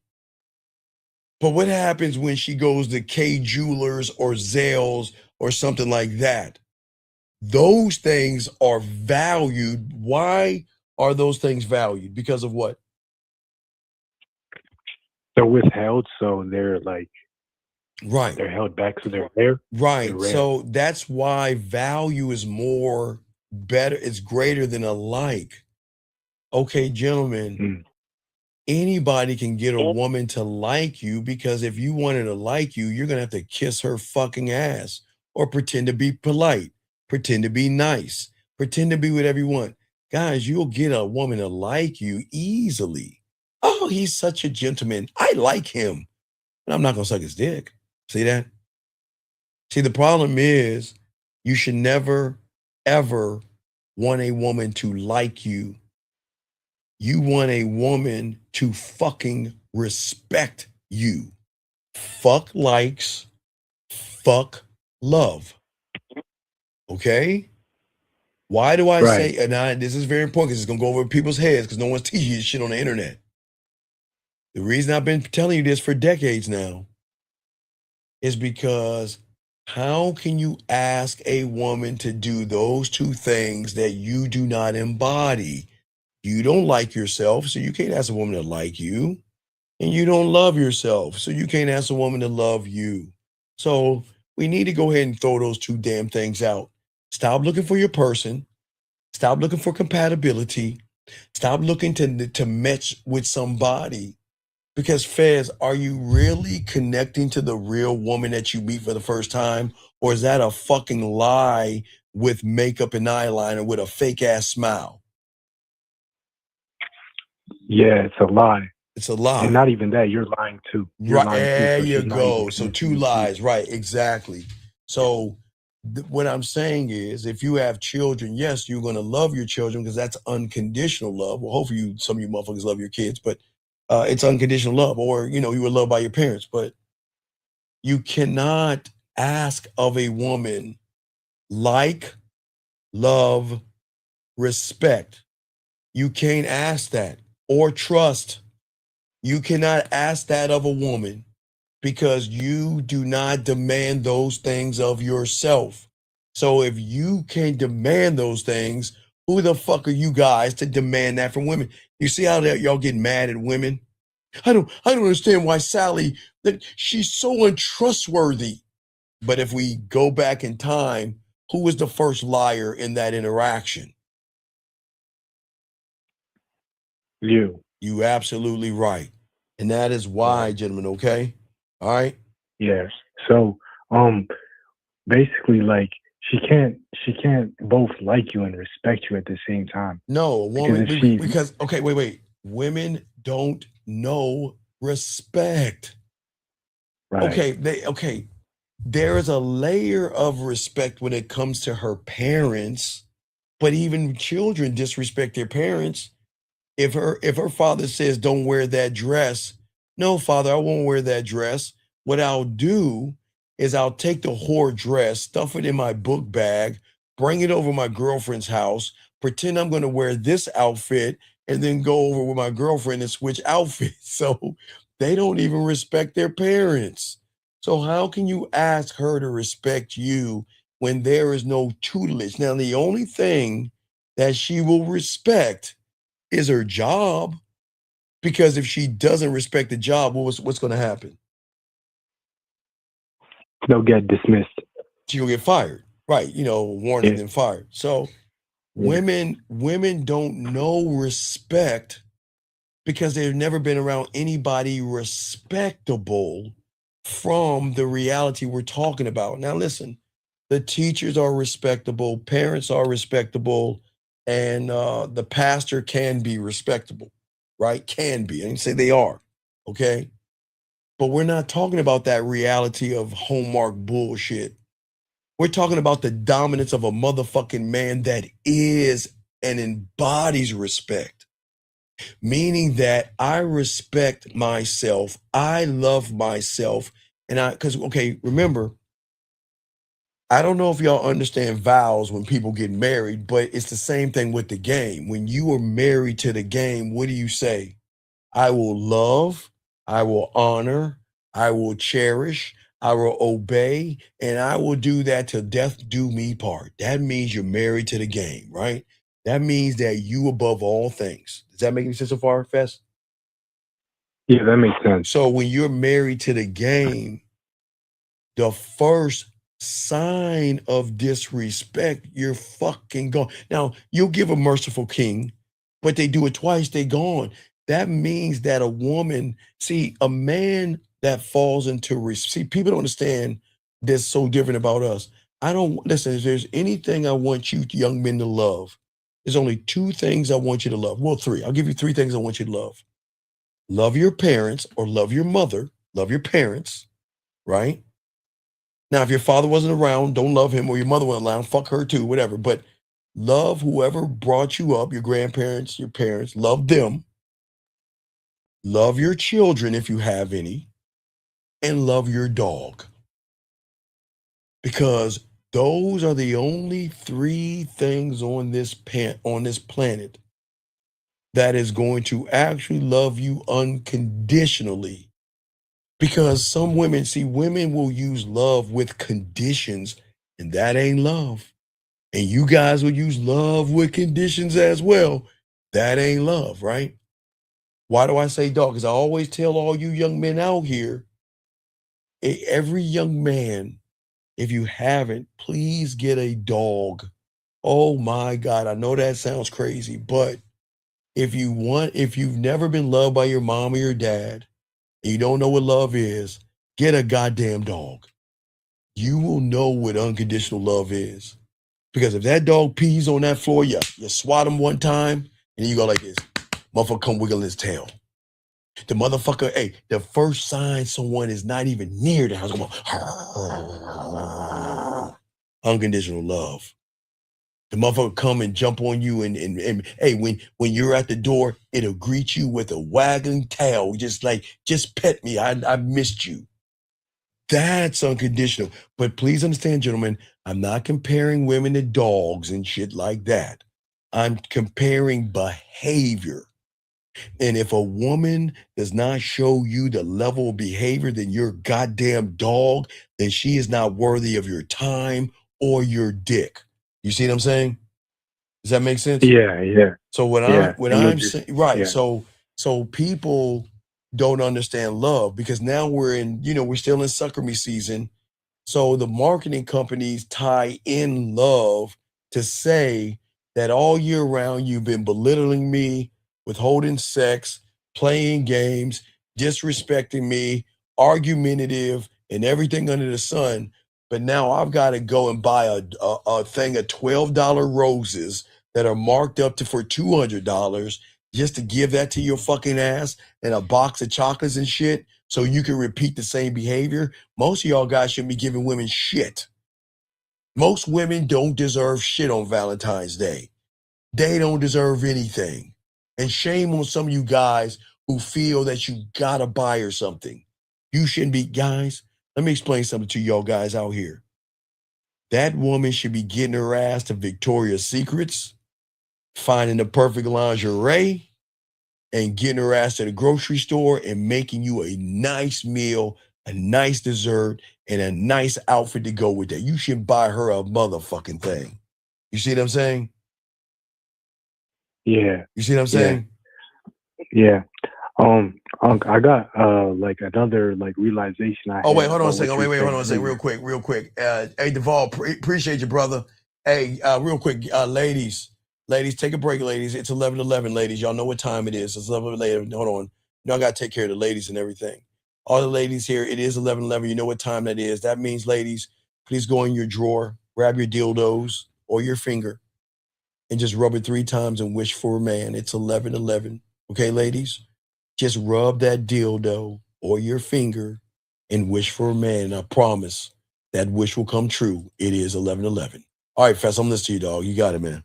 But what happens when she goes to K Jewelers or Zales or something like that? Those things are valued. Why are those things valued? Because of what? They're withheld, so they're like, right. They're held back, so they're rare. Right. They're rare. So that's why value is better. It's greater than a like. Okay, gentlemen. Anybody can get a woman to like you, because if you wanted to like you, you're going to have to kiss her fucking ass or pretend to be polite, pretend to be nice, pretend to be whatever you want. Guys, you'll get a woman to like you easily. Oh, he's such a gentleman. I like him. And I'm not going to suck his dick. See that? See, the problem is you should never, ever want a woman to like you. You want a woman to fucking respect you. Fuck likes, fuck love. Okay? Why do I say, and this is very important because it's going to go over people's heads because no one's teaching you this shit on the internet. The reason I've been telling you this for decades now is because how can you ask a woman to do those two things that you do not embody? You don't like yourself, so you can't ask a woman to like you. And you don't love yourself, so you can't ask a woman to love you. So we need to go ahead and throw those two damn things out. Stop looking for your person. Stop looking for compatibility. Stop looking to match with somebody. Because Fez, are you really connecting to the real woman that you meet for the first time? Or is that a fucking lie with makeup and eyeliner with a fake ass smile? Yeah, it's a lie. It's a lie. And not even that, you're lying too. You're lying There too, so you go. So two lies, right? Exactly. So what I'm saying is, if you have children, yes, you're going to love your children because that's unconditional love. Well, hopefully some of you motherfuckers love your kids, but it's unconditional love. Or, you were loved by your parents. But you cannot ask of a woman like, love, respect. You can't ask that. Or trust. You cannot ask that of a woman because you do not demand those things of yourself. So if you can't demand those things, who the fuck are you guys to demand that from women? You see how y'all get mad at women? I don't understand why Sally, that she's so untrustworthy. But if we go back in time, who was the first liar in that interaction? You. You absolutely right. And that is why, gentlemen, okay? All right? Yes. So, basically, like, she can't both like you and respect you at the same time. No, a woman, Because if she, because, okay, wait. Women don't know respect. right. Okay, there is a layer of respect when it comes to her parents, but even children disrespect their parents. If her father says, don't wear that dress, no, father, I won't wear that dress. What I'll do is I'll take the whore dress, stuff it in my book bag, bring it over to my girlfriend's house, pretend I'm going to wear this outfit, and then go over with my girlfriend and switch outfits. So they don't even respect their parents. So how can you ask her to respect you when there is no tutelage? Now, the only thing that she will respect is her job, because if she doesn't respect the job, what's going to happen? They'll get dismissed. She'll get fired, right? Warned and then fired. So women don't know respect because they've never been around anybody respectable from the reality we're talking about. Now, listen, the teachers are respectable, parents are respectable, and the pastor can be respectable, right? Can be. I didn't say they are, okay? But we're not talking about that reality of Hallmark bullshit. We're talking about the dominance of a motherfucking man that is and embodies respect. Meaning that I respect myself, I love myself, and because, okay, remember, I don't know if y'all understand vows when people get married, but it's the same thing with the game. When you are married to the game, what do you say? I will love, I will honor, I will cherish, I will obey, and I will do that till death do me part. That means you're married to the game, right? That means that you above all things. Does that make any sense so far, Fess? Yeah, that makes sense. So when you're married to the game, the first sign of disrespect, you're fucking gone. Now, you'll give a merciful king, but they do it twice, they gone. That means that a woman, see, a man that falls into, see, people don't understand that's so different about us. Listen, if there's anything I want you young men to love, there's only two things I want you to love. Well, three. I'll give you three things I want you to love. Love your parents or love your mother. Love your parents, right? Now, if your father wasn't around, don't love him, or your mother wasn't around, fuck her too, whatever. But love whoever brought you up, your grandparents, your parents, love them. Love your children if you have any, and love your dog. Because those are the only three things on this planet that is going to actually love you unconditionally. Because some women, see, women will use love with conditions, and that ain't love. And you guys will use love with conditions as well. That ain't love, right? Why do I say dog? Because I always tell all you young men out here, every young man, if you haven't, please get a dog. Oh my God, I know that sounds crazy, but if you've never been loved by your mom or your dad, and you don't know what love is, get a goddamn dog. You will know what unconditional love is. Because if that dog pees on that floor, you swat him one time, and you go like this. Motherfucker come wiggling his tail. The motherfucker, hey, the first sign someone is not even near the house, unconditional love. The motherfucker come and jump on you, and hey, when you're at the door, it'll greet you with a wagging tail, just pet me. I missed you. That's unconditional. But please understand, gentlemen, I'm not comparing women to dogs and shit like that. I'm comparing behavior. And if a woman does not show you the level of behavior, then you're a goddamn dog, then she is not worthy of your time or your dick. You see what I'm saying? Does that make sense? Yeah. So what Yeah. I'm saying, right? Yeah. So people don't understand love because now we're still in sucker me season. So the marketing companies tie in love to say that all year round you've been belittling me, withholding sex, playing games, disrespecting me, argumentative, and everything under the sun. But now I've got to go and buy a thing of $12 roses that are marked up for $200 just to give that to your fucking ass and a box of chocolates and shit so you can repeat the same behavior. Most of y'all guys shouldn't be giving women shit. Most women don't deserve shit on Valentine's Day. They don't deserve anything. And shame on some of you guys who feel that you gotta buy her something. You shouldn't be, guys, let me explain something to y'all guys out here. That woman should be getting her ass to Victoria's Secrets, finding the perfect lingerie, and getting her ass to the grocery store and making you a nice meal, a nice dessert, and a nice outfit to go with that. You should buy her a motherfucking thing. You see what I'm saying? Yeah. You see what I'm saying? Yeah. I got like another like realization I Oh, had. Wait, hold on a about second. what Wait, you're hold on a second. saying. Real quick. Hey, Duvall, appreciate you, brother. Hey, real quick, ladies, take a break, ladies. It's 11:11, ladies. Y'all know what time it is. It's 11:11. Hold on. Y'all got to take care of the ladies and everything. All the ladies here, it is 11:11. You know what time that is. That means, ladies, please go in your drawer, grab your dildos or your finger, and just rub it 3 times and wish for a man. It's 11:11. Okay, ladies? Just rub that dildo or your finger and wish for a man. And I promise that wish will come true. It is 11:11. All right, Fess, I'm listening to you, dog. You got it, man.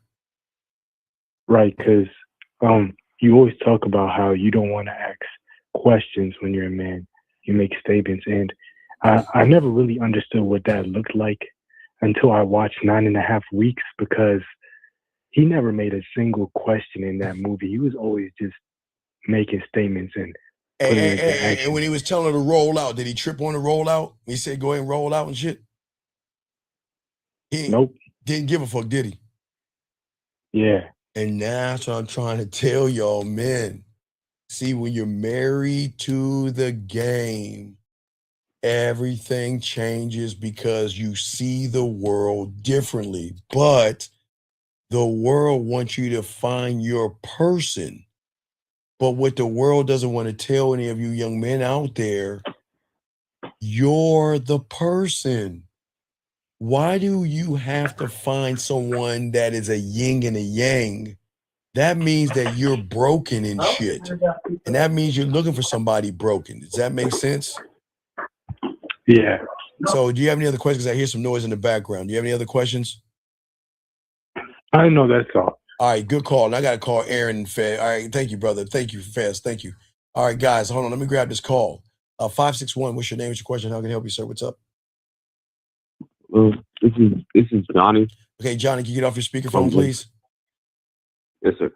Right, because you always talk about how you don't want to ask questions when you're a man. You make statements, and I never really understood what that looked like until I watched 9.5 Weeks, because he never made a single question in that movie. He was always just making statements and putting it into action. And when he was telling her to roll out, did he trip on the roll out? He said, go ahead and roll out and shit? He Nope. Didn't give a fuck, did he? Yeah. And that's what I'm trying to tell y'all, men. See, when you're married to the game, everything changes because you see the world differently. But the world wants you to find your person. But what the world doesn't want to tell any of you young men out there, you're the person. Why do you have to find someone that is a yin and a yang? That means that you're broken and shit. And that means you're looking for somebody broken. Does that make sense? Yeah. So do you have any other questions? I hear some noise in the background. Do you have any other questions? I know that's all. All right, good call. And I got to call Aaron and Fez. All right, thank you, brother. Thank you, Fez. Thank you. All right, guys, hold on. Let me grab this call. 561, what's your name? What's your question? How can I help you, sir? What's up? This is Johnny. Okay, Johnny, can you get off your speakerphone, please? Yes, sir.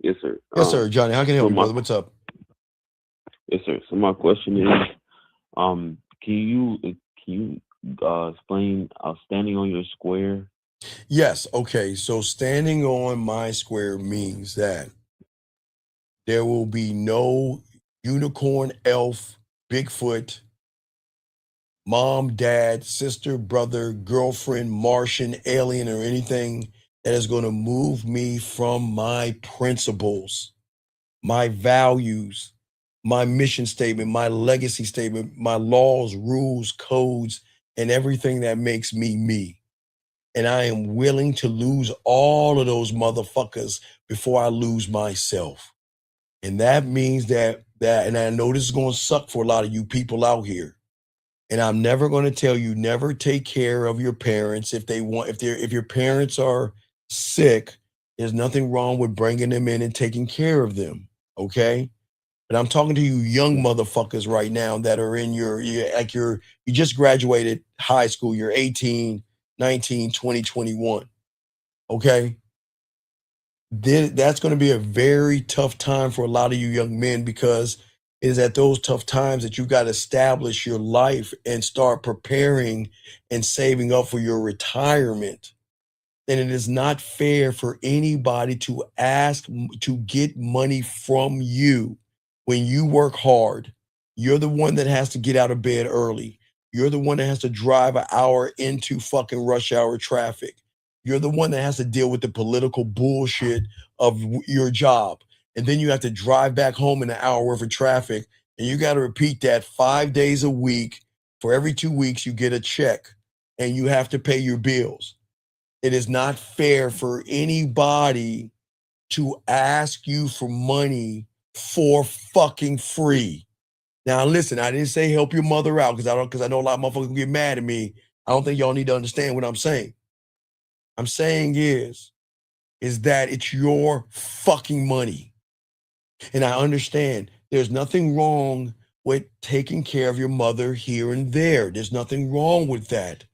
Yes, sir. Yes, sir, Johnny. How can I help you, brother? What's up? Yes, sir. So my question is, can you explain standing on your square? Yes. Okay. So standing on my square means that there will be no unicorn, elf, Bigfoot, mom, dad, sister, brother, girlfriend, Martian, alien, or anything that is going to move me from my principles, my values, my mission statement, my legacy statement, my laws, rules, codes, and everything that makes me me. And I am willing to lose all of those motherfuckers before I lose myself. And that means that, and I know this is going to suck for a lot of you people out here. And I'm never going to tell you never take care of your parents if your parents are sick. There's nothing wrong with bringing them in and taking care of them, okay? But I'm talking to you young motherfuckers right now that are in you just graduated high school, you're 18, 19, 20, 21. Okay? Then that's going to be a very tough time for a lot of you young men, because it is at those tough times that you got to establish your life and start preparing and saving up for your retirement. And it is not fair for anybody to ask to get money from you when you work hard. You're the one that has to get out of bed early. You're the one that has to drive an hour into fucking rush hour traffic. You're the one that has to deal with the political bullshit of your job. And then you have to drive back home in an hour worth of traffic. And you got to repeat that 5 days a week. For every 2 weeks, you get a check and you have to pay your bills. It is not fair for anybody to ask you for money for fucking free. Now, listen, I didn't say help your mother out because I know a lot of motherfuckers will get mad at me. I don't think y'all need to understand what I'm saying. I'm saying is that it's your fucking money. And I understand there's nothing wrong with taking care of your mother here and there. There's nothing wrong with that.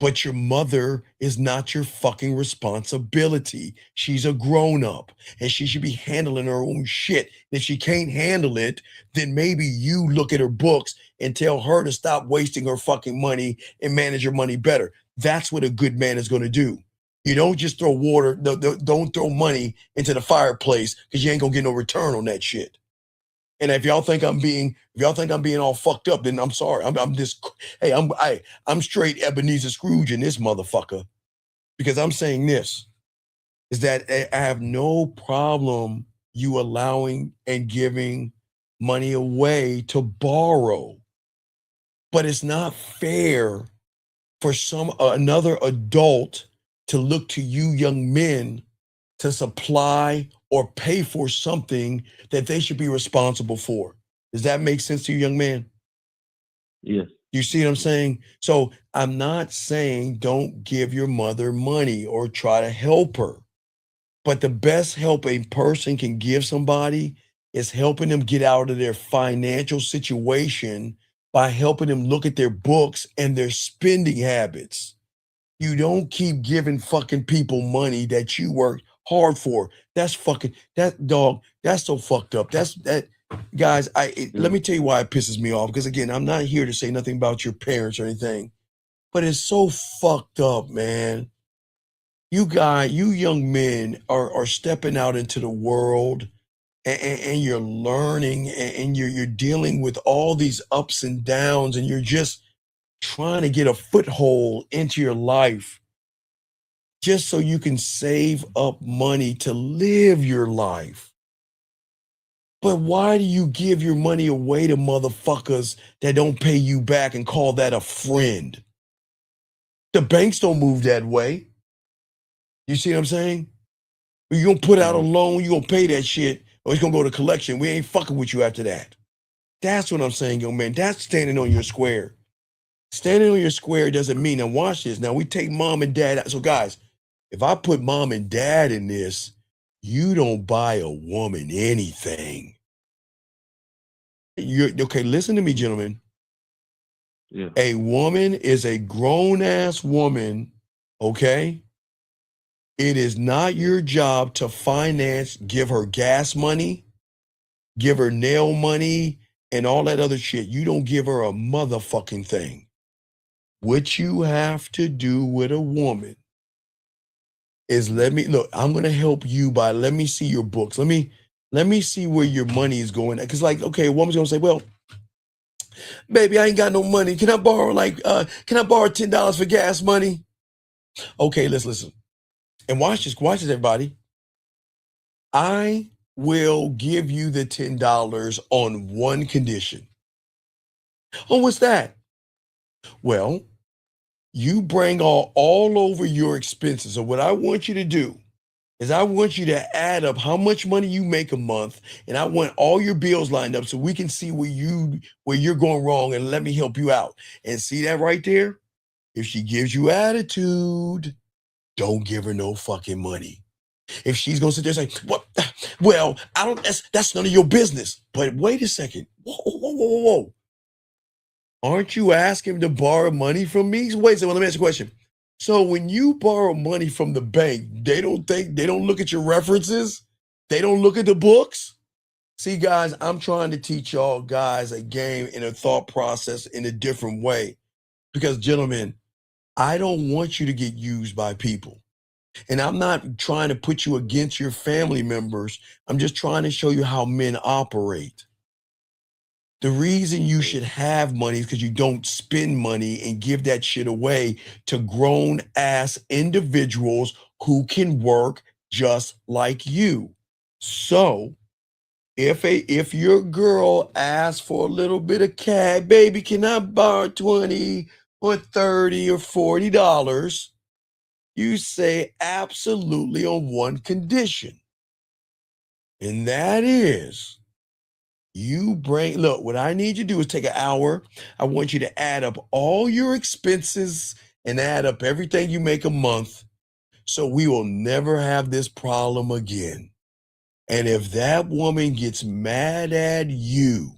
But your mother is not your fucking responsibility. She's a grown-up and she should be handling her own shit. If she can't handle it, then maybe you look at her books and tell her to stop wasting her fucking money and manage her money better. That's what a good man is going to do. You don't just throw water, don't throw money into the fireplace because you ain't gonna get no return on that shit. And if y'all think I'm being all fucked up, then I'm sorry. I'm straight Ebenezer Scrooge in this motherfucker, because I'm saying this is that I have no problem you allowing and giving money away to borrow, but it's not fair for another adult to look to you young men to supply or pay for something that they should be responsible for. Does that make sense to you, young man? Yes. You see what I'm saying? So I'm not saying don't give your mother money or try to help her. But the best help a person can give somebody is helping them get out of their financial situation by helping them look at their books and their spending habits. You don't keep giving fucking people money that you worked hard for. That's so fucked up. Guys, let me tell you why it pisses me off. Because again, I'm not here to say nothing about your parents or anything, but it's so fucked up, man. You young men are stepping out into the world and you're learning and you're dealing with all these ups and downs, and you're just trying to get a foothold into your life just so you can save up money to live your life. But why do you give your money away to motherfuckers that don't pay you back and call that a friend? The banks don't move that way. You see what I'm saying? You're going to put out a loan, you're going to pay that shit, or it's going to go to collection. We ain't fucking with you after that. That's what I'm saying, young man. That's standing on your square. Standing on your square doesn't mean, now watch this. Now we take mom and dad out. So guys, if I put mom and dad in this, you don't buy a woman anything. Okay, listen to me, gentlemen. Yeah. A woman is a grown-ass woman, okay? It is not your job to finance, give her gas money, give her nail money, and all that other shit. You don't give her a motherfucking thing. What you have to do with a woman is I'm going to help you by, let me see your books. Let me see where your money is going. Because like, okay, a woman's going to say, well, baby, I ain't got no money. Can I borrow $10 for gas money? Okay, let's listen. And watch this, everybody. I will give you the $10 on one condition. Oh, what's that? Well, you bring all over your expenses. So what I want you to do is I want you to add up how much money you make a month, and I want all your bills lined up so we can see where you're going wrong, and let me help you out. And see that right there? If she gives you attitude, don't give her no fucking money. If she's gonna sit there and say, "What? Well, I don't. That's none of your business." But wait a second. Whoa. Aren't you asking to borrow money from me? Wait a second. Let me ask you a question. So when you borrow money from the bank, they don't look at your references. They don't look at the books. See, guys, I'm trying to teach y'all guys a game and a thought process in a different way. Because, gentlemen, I don't want you to get used by people. And I'm not trying to put you against your family members. I'm just trying to show you how men operate. The reason you should have money is because you don't spend money and give that shit away to grown ass individuals who can work just like you. So if your girl asks for a little bit of cash, baby, can I borrow 20 or 30 or $40? You say absolutely on one condition. And that is look, what I need you to do is take an hour. I want you to add up all your expenses and add up everything you make a month so we will never have this problem again. And if that woman gets mad at you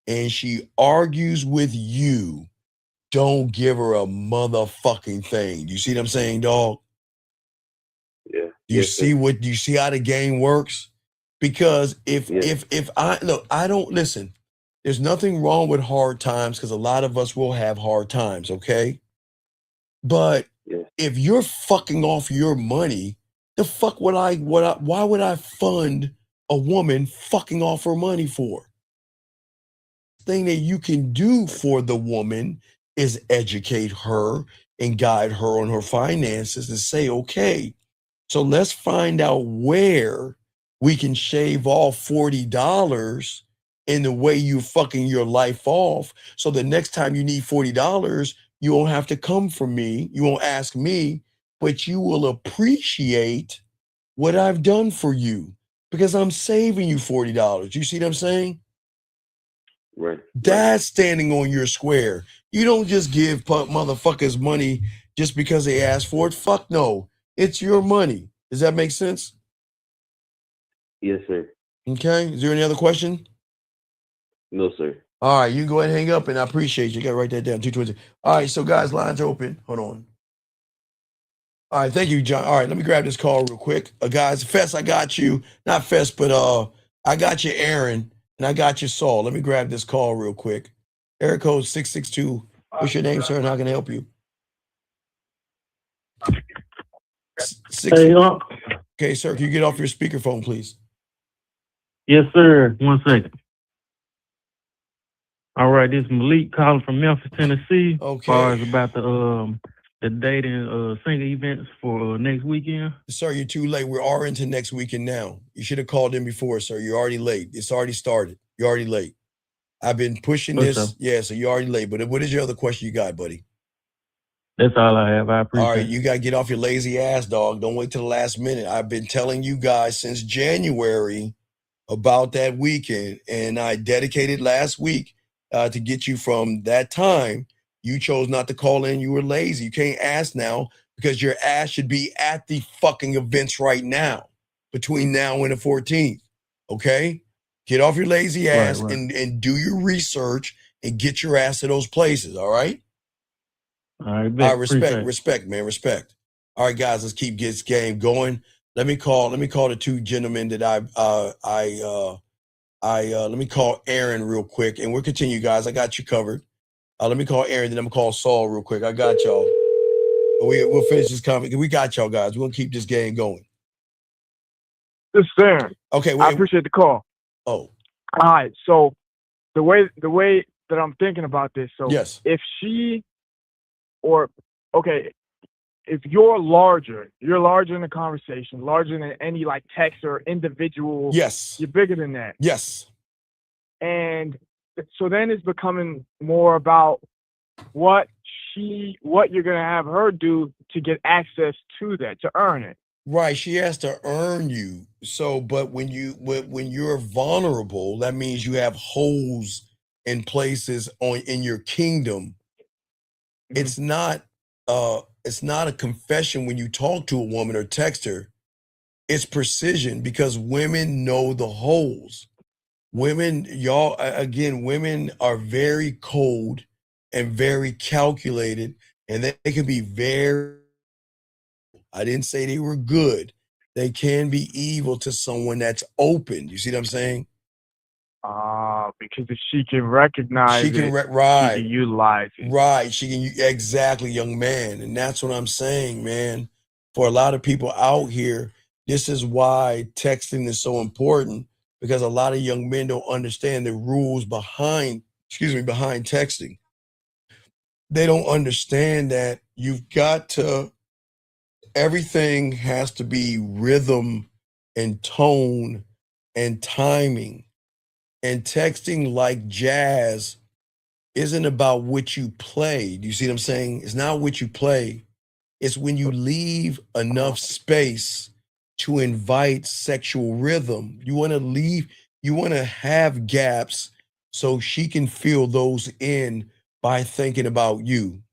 and she argues with you, don't give her a motherfucking thing. You see what I'm saying, dog? Yeah. Do you see how the game works? Because if I don't listen, there's nothing wrong with hard times because a lot of us will have hard times, okay? But if you're fucking off your money, why would I fund a woman fucking off her money for? Thing that you can do for the woman is educate her and guide her on her finances and say, okay, so let's find out where we can shave off $40 in the way you fucking your life off. So the next time you need $40, you won't have to come from me. You won't ask me, but you will appreciate what I've done for you because I'm saving you $40. You see what I'm saying? Right. That's standing on your square. You don't just give motherfuckers money just because they ask for it. Fuck no. It's your money. Does that make sense? Yes, sir. Okay. Is there any other question? No, sir. All right. You can go ahead and hang up, and I appreciate you. You got to write that down. 220. All right. So, guys, lines are open. Hold on. All right. Thank you, John. All right. Let me grab this call real quick. Guys, Fess, I got you. Not Fess, but I got you, Aaron, and I got you, Saul. Let me grab this call real quick. Area code 662. What's your name, sir, and how can I help you? Okay, sir, can you get off your speakerphone, please? Yes, sir. 1 second. All right, this is Malik calling from Memphis, Tennessee. Okay. As far as about the dating single events for next weekend. Sir, you're too late. We are into next weekend now. You should have called in before, sir. You're already late. It's already started. You're already late. I've been pushing this. Up? Yeah, so you're already late. But what is your other question you got, buddy? That's all I have. I appreciate it. All right, you got to get off your lazy ass, dog. Don't wait till the last minute. I've been telling you guys since January about that weekend, and I dedicated last week to get you from that time. You chose not to call in. You were lazy. You can't ask now because your ass should be at the fucking events right now, between now and the 14th, okay? Get off your lazy ass Right. And do your research and get your ass to those places, all right? All right, Respect, man, respect. All right, guys, let's keep this game going. Let me call the two gentlemen that let me call Aaron real quick, and we'll continue, guys. I got you covered. Let me call Aaron, then I'm gonna call Saul real quick. I got y'all. We'll finish this conversation. We got y'all, guys. We're gonna keep this game going. This is Aaron. Okay, I appreciate the call. Oh. All right. So the way that I'm thinking about this, so yes, if if you're larger in the conversation, larger than any like text or individual, yes, you're bigger than that. Yes. And so then it's becoming more about what you're gonna have her do to get access to that, to earn it. Right, she has to earn you. So, but when you're vulnerable, that means you have holes in places in your kingdom. Mm-hmm. It's not a confession when you talk to a woman or text her. It's precision because women know the holes. Women are very cold and very calculated, and they can be very I didn't say they were good. They can be evil to someone that's open. You see what I'm saying? Because if she can recognize She can it, right. she can utilize it. Right. She can exactly, young man. And that's what I'm saying, man. For a lot of people out here, this is why texting is so important, because a lot of young men don't understand the rules behind texting. They don't understand that everything has to be rhythm and tone and timing. And texting, like jazz, isn't about what you play. Do you see what I'm saying? It's not what you play. It's when you leave enough space to invite sexual rhythm. You want to have gaps so she can fill those in by thinking about you.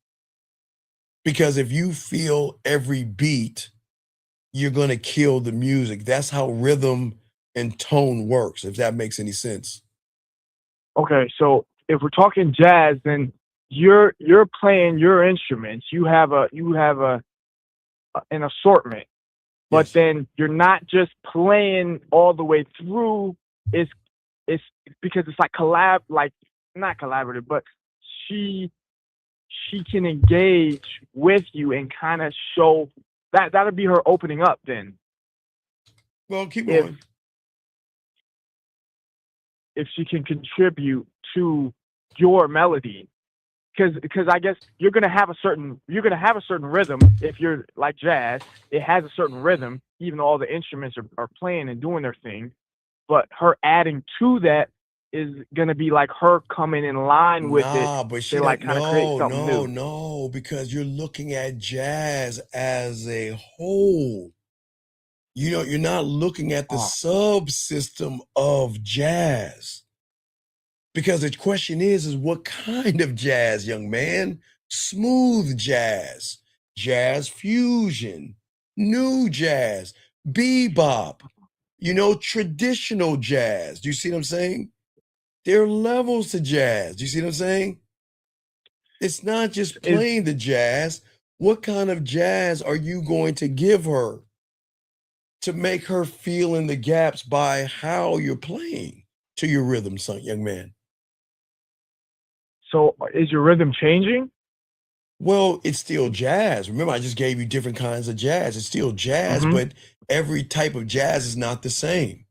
Because if you feel every beat, you're going to kill the music. That's how rhythm and tone works, if that makes any sense. Okay, so if we're talking jazz, then you're playing your instruments. You have an assortment, but then you're not just playing all the way through. It's because it's like not collaborative, but she can engage with you and kind of show that'll be her opening up then. Well, keep going. If she can contribute to your melody, because I guess you're gonna have a certain rhythm. If you're like jazz, it has a certain rhythm, even though all the instruments are playing and doing their thing. But her adding to that is gonna be like her coming in line with it. But she like kind of create something new. No, because you're looking at jazz as a whole. You're not looking at the subsystem of jazz. Because the question is what kind of jazz, young man? Smooth jazz, jazz fusion, new jazz, bebop, traditional jazz. Do you see what I'm saying? There are levels to jazz. Do you see what I'm saying? It's not just playing the jazz. What kind of jazz are you going to give her to make her fill in the gaps by how you're playing to your rhythm, young man? So is your rhythm changing? Well, it's still jazz. Remember, I just gave you different kinds of jazz. It's still jazz, but every type of jazz is not the same.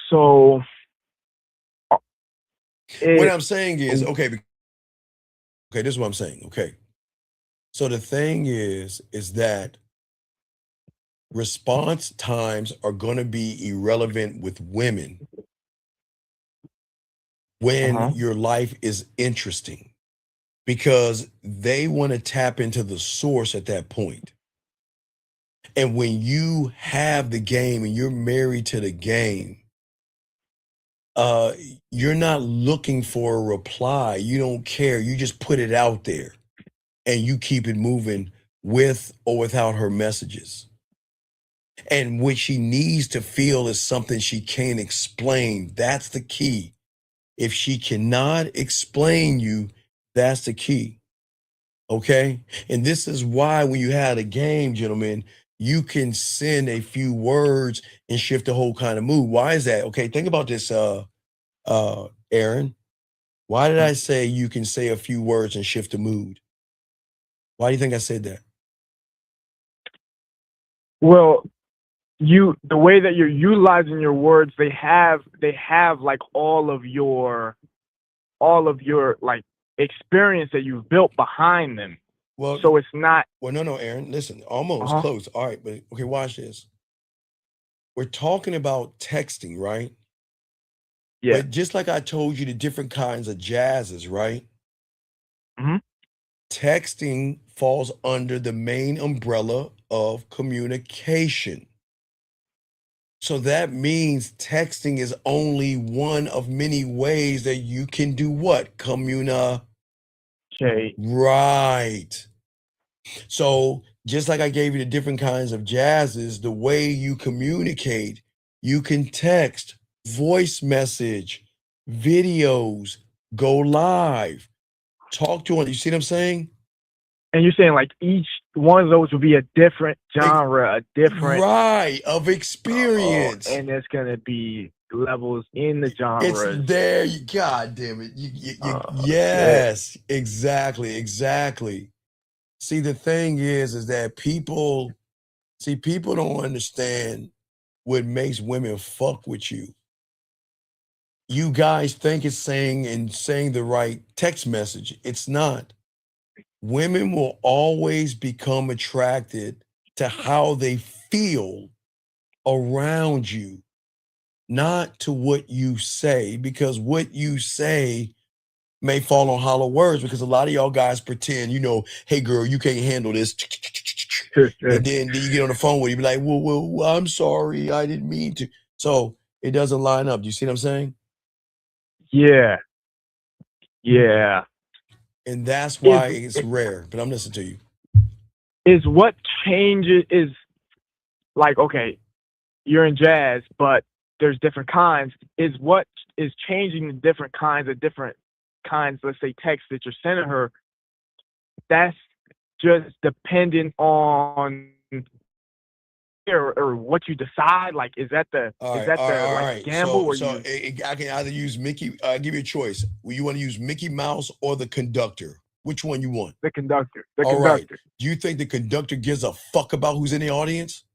So what I'm saying is, okay, this is what I'm saying. Okay. So the thing is that response times are going to be irrelevant with women when your life is interesting, because they want to tap into the source at that point. And when you have the game and you're married to the game, you're not looking for a reply. You don't care. You just put it out there and you keep it moving with or without her messages. And what she needs to feel is something she can't explain. That's the key. If she cannot explain you, that's the key. Okay? And this is why when you had a game, gentlemen, you can send a few words and shift the whole kind of mood. Why is that? Okay, think about this, Aaron. Why did I say you can say a few words and shift the mood? Why do you think I said that? Well, the way that you're utilizing your words, they have like all of your like experience that you've built behind them. Well, so it's not. Well, no, Aaron. Listen, almost close. All right, but okay, watch this. We're talking about texting, right? Yeah. But just like I told you the different kinds of jazzes, right? Texting falls under the main umbrella of communication. So that means texting is only one of many ways that you can do what? Communicate. Right. So just like I gave you the different kinds of jazzes, the way you communicate, you can text, voice message, videos, go live. Talk to him. You see what I'm saying? And you're saying like each one of those would be a different genre, a different of experience, and there's gonna be levels in the genres. It's there. God damn it! Yes, shit. Exactly. See, the thing is that people don't understand what makes women fuck with you. You guys think it's saying the right text message. It's not. Women will always become attracted to how they feel around you, not to what you say, because what you say may fall on hollow words, because a lot of y'all guys pretend, hey girl, you can't handle this. And then you get on the phone with you, be like, well, I'm sorry, I didn't mean to. So it doesn't line up. Do you see what I'm saying? Yeah. And that's why it's rare, but I'm listening to you. Is what changes is like, okay, you're in jazz, but there's different kinds. Is what is changing the different kinds, let's say texts that you're sending her, that's just dependent on or what you decide? Like, is that the gamble? So I can either use Mickey. Give you a choice. You want to use Mickey Mouse or the conductor? Which one you want? The conductor. Right. Do you think the conductor gives a fuck about who's in the audience?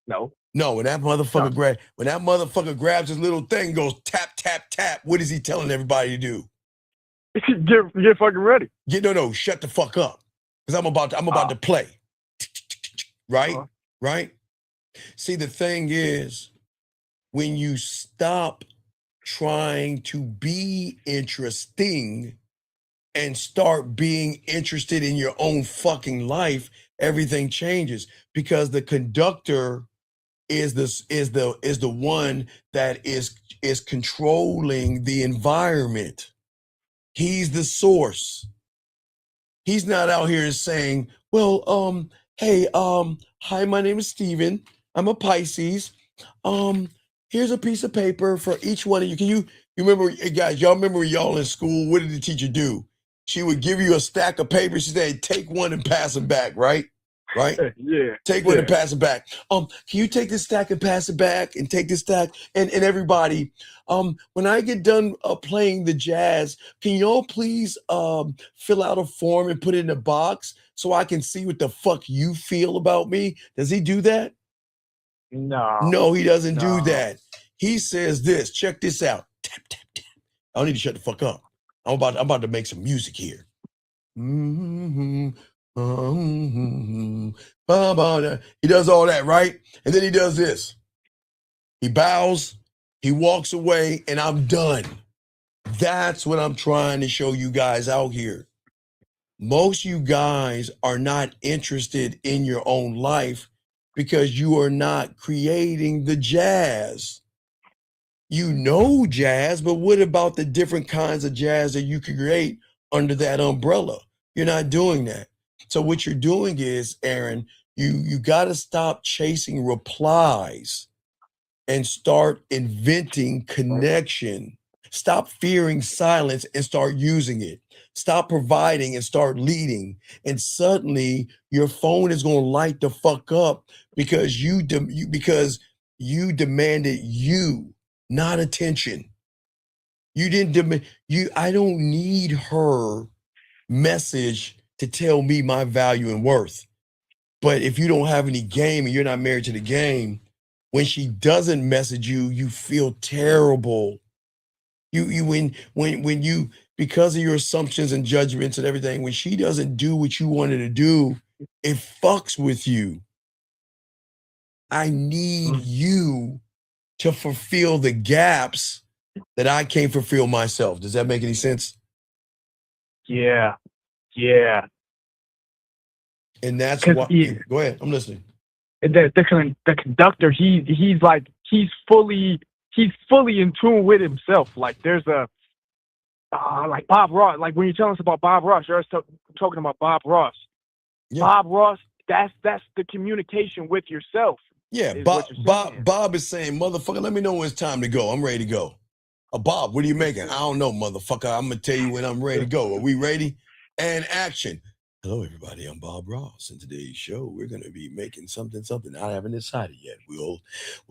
No. When that motherfucker grabs his little thing, and goes tap tap tap. What is he telling everybody to do? Get fucking ready. No, shut the fuck up, because I'm about to play. Right. Right? See, the thing is, when you stop trying to be interesting and start being interested in your own fucking life, everything changes, because the conductor is the one that is controlling the environment. He's the source. He's not out here saying, well, hey, hi, my name is Steven. I'm a Pisces. Here's a piece of paper for each one of you. You remember, hey guys, y'all remember y'all in school, what did the teacher do? She would give you a stack of papers. She said, take one and pass them back, right? Right? Yeah. Take one and pass it back. Can you take this stack and pass it back, and take this stack? And everybody, when I get done playing the jazz, can y'all please fill out a form and put it in a box so I can see what the fuck you feel about me? Does he do that? No, he doesn't do that. He says this. Check this out. Tap, tap, tap. I don't need to shut the fuck up. I'm about to make some music here. He does all that, right? And then he does this. He bows, he walks away, and I'm done. That's what I'm trying to show you guys out here. Most of you guys are not interested in your own life because you are not creating the jazz. You know jazz, but what about the different kinds of jazz that you can create under that umbrella? You're not doing that. So what you're doing is, Aaron, you got to stop chasing replies and start inventing connection. Stop fearing silence and start using it. Stop providing and start leading. And suddenly your phone is going to light the fuck up because you demanded you, not attention. You didn't demand I don't need her message to tell me my value and worth. But if you don't have any game and you're not married to the game, when she doesn't message you, you feel terrible. When you, because of your assumptions and judgments and everything, when she doesn't do what you wanted to do, it fucks with you. I need you to fulfill the gaps that I can't fulfill myself. Does that make any sense? Yeah. And that's why. Go ahead, I'm listening. The conductor, he's fully in tune with himself. Like there's a like Bob Ross. Like when you're telling us about Bob Ross, you're talking about Bob Ross. Yeah. Bob Ross, that's the communication with yourself. Yeah, Bob is saying, motherfucker, let me know when it's time to go. I'm ready to go. Bob, what are you making? I don't know, motherfucker. I'm gonna tell you when I'm ready to go. Are we ready? And action. Hello, everybody. I'm Bob Ross. In today's show, we're gonna be making something. I haven't decided yet. We'll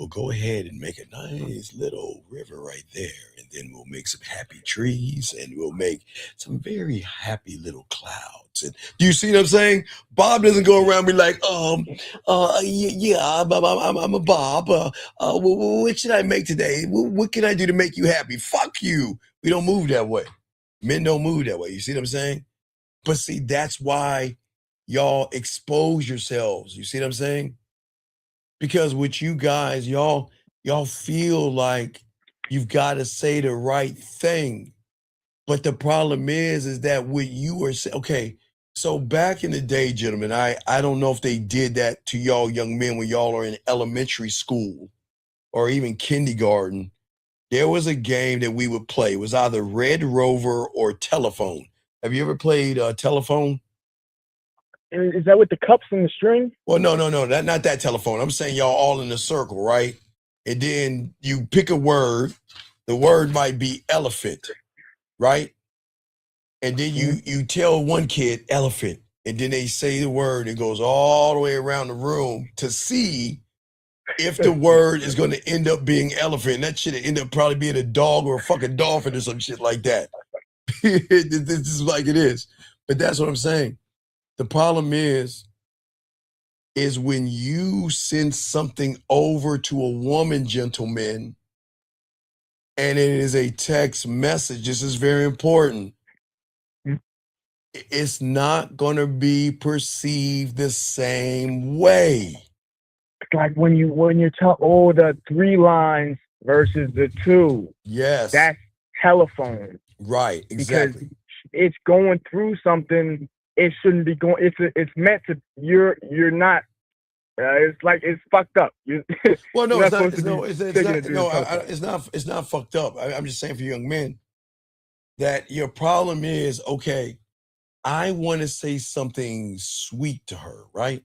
go ahead and make a nice little river right there, and then we'll make some happy trees, and we'll make some very happy little clouds. And do you see what I'm saying? Bob doesn't go around be like, I'm a Bob. What should I make today? What can I do to make you happy? Fuck you. We don't move that way. Men don't move that way. You see what I'm saying? But see, that's why y'all expose yourselves. You see what I'm saying? Because with you guys, y'all feel like you've got to say the right thing. But the problem is that what you are saying, okay, so back in the day, gentlemen, I don't know if they did that to y'all young men when y'all are in elementary school or even kindergarten. There was a game that we would play. It was either Red Rover or Telephone. Have you ever played Telephone? Is that with the cups and the string? Well, no, not that Telephone. I'm saying y'all all in a circle, right? And then you pick a word. The word might be elephant, right? And then you tell one kid elephant, and then they say the word. It goes all the way around the room to see if the word is going to end up being elephant. And that shit end up probably being a dog or a fucking dolphin or some shit like that. This is like it is. But that's what I'm saying. The problem is when you send something over to a woman, gentlemen, and it is a text message, this is very important. It's not going to be perceived the same way. It's like when you tell the 3 lines versus the 2. Yes. That's telephone. Right, exactly. Because it's going through something it shouldn't be going. It's meant to. You're not. It's like it's fucked up. Well, no, it's not fucked up. I'm just saying for young men that your problem is, okay, I want to say something sweet to her, right?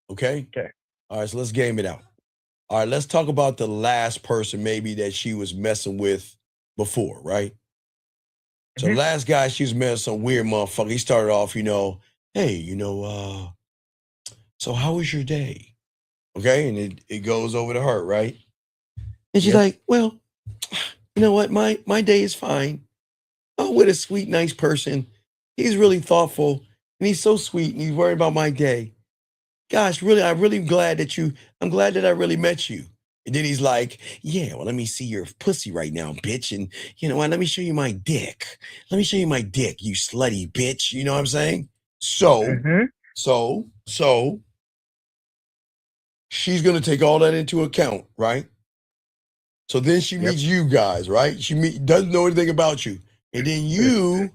Okay. All right, so let's game it out. All right, let's talk about the last person maybe that she was messing with before, right? So last guy she was messing some weird motherfucker. He started off, hey, so how was your day? Okay, and it goes over to her, right? And she's like, well, you know what? My day is fine. Oh, what a sweet, nice person. He's really thoughtful, and he's so sweet, and he's worried about my day. Gosh, really, I'm glad that I really met you. And then he's like, yeah, well, let me see your pussy right now, bitch. And you know what? Let me show you my dick. Let me show you my dick, you slutty bitch. You know what I'm saying? So she's going to take all that into account, right? So then she meets you guys, right? She doesn't know anything about you. And then you,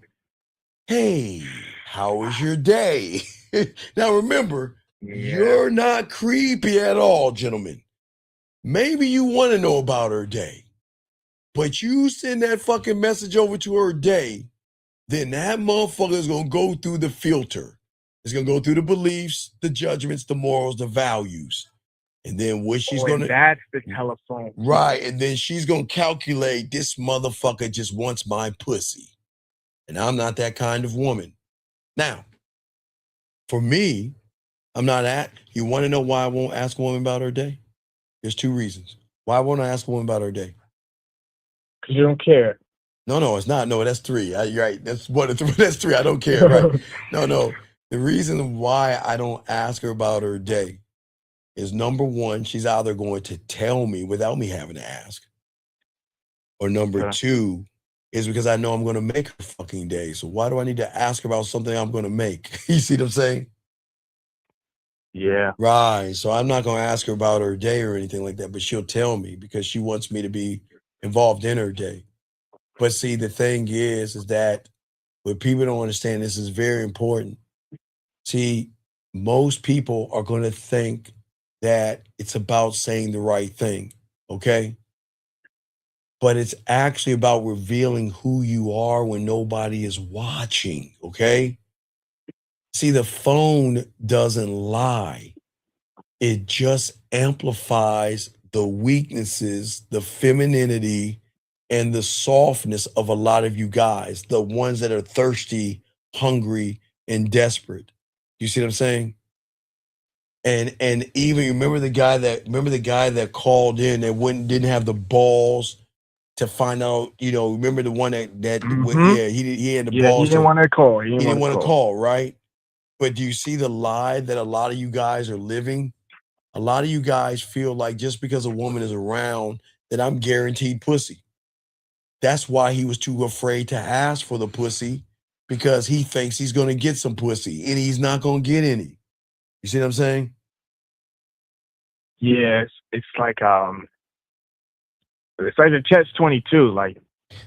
hey, how was your day? Now remember, you're not creepy at all, gentlemen. Maybe you want to know about her day, but you send that fucking message over to her day, then that motherfucker is going to go through the filter. It's going to go through the beliefs, the judgments, the morals, the values. And then what she's going to... That's the telephone. Right. And then she's going to calculate, this motherfucker just wants my pussy. And I'm not that kind of woman. Now, for me, I'm not you want to know why I won't ask a woman about her day? There's 2 reasons. Why won't I ask a woman about her day? Because you don't care. No, it's not. No, that's 3. You're right. That's 1 of 3. That's 3. I don't care. Right? No. The reason why I don't ask her about her day is, number 1, she's either going to tell me without me having to ask, or number 2 is because I know I'm going to make her fucking day. So why do I need to ask her about something I'm going to make? You see what I'm saying? Yeah. Right. So I'm not going to ask her about her day or anything like that, but she'll tell me because she wants me to be involved in her day. But see, the thing is that what people don't understand, this is very important. See, most people are going to think that it's about saying the right thing, okay? But it's actually about revealing who you are when nobody is watching, okay? See, the phone doesn't lie. It just amplifies the weaknesses, the femininity, and the softness of a lot of you guys, the ones that are thirsty, hungry, and desperate. You see what I'm saying? And even remember the guy that called in that didn't have the balls to find out, remember the one that he had the Yeah, he balls didn't want to call. he didn't want to call, right? But do you see the lie that a lot of you guys are living? A lot of you guys feel like just because a woman is around that I'm guaranteed pussy. That's why he was too afraid to ask for the pussy, because he thinks he's going to get some pussy and he's not going to get any. You see what I'm saying? Yeah, it's like a catch-22. Like,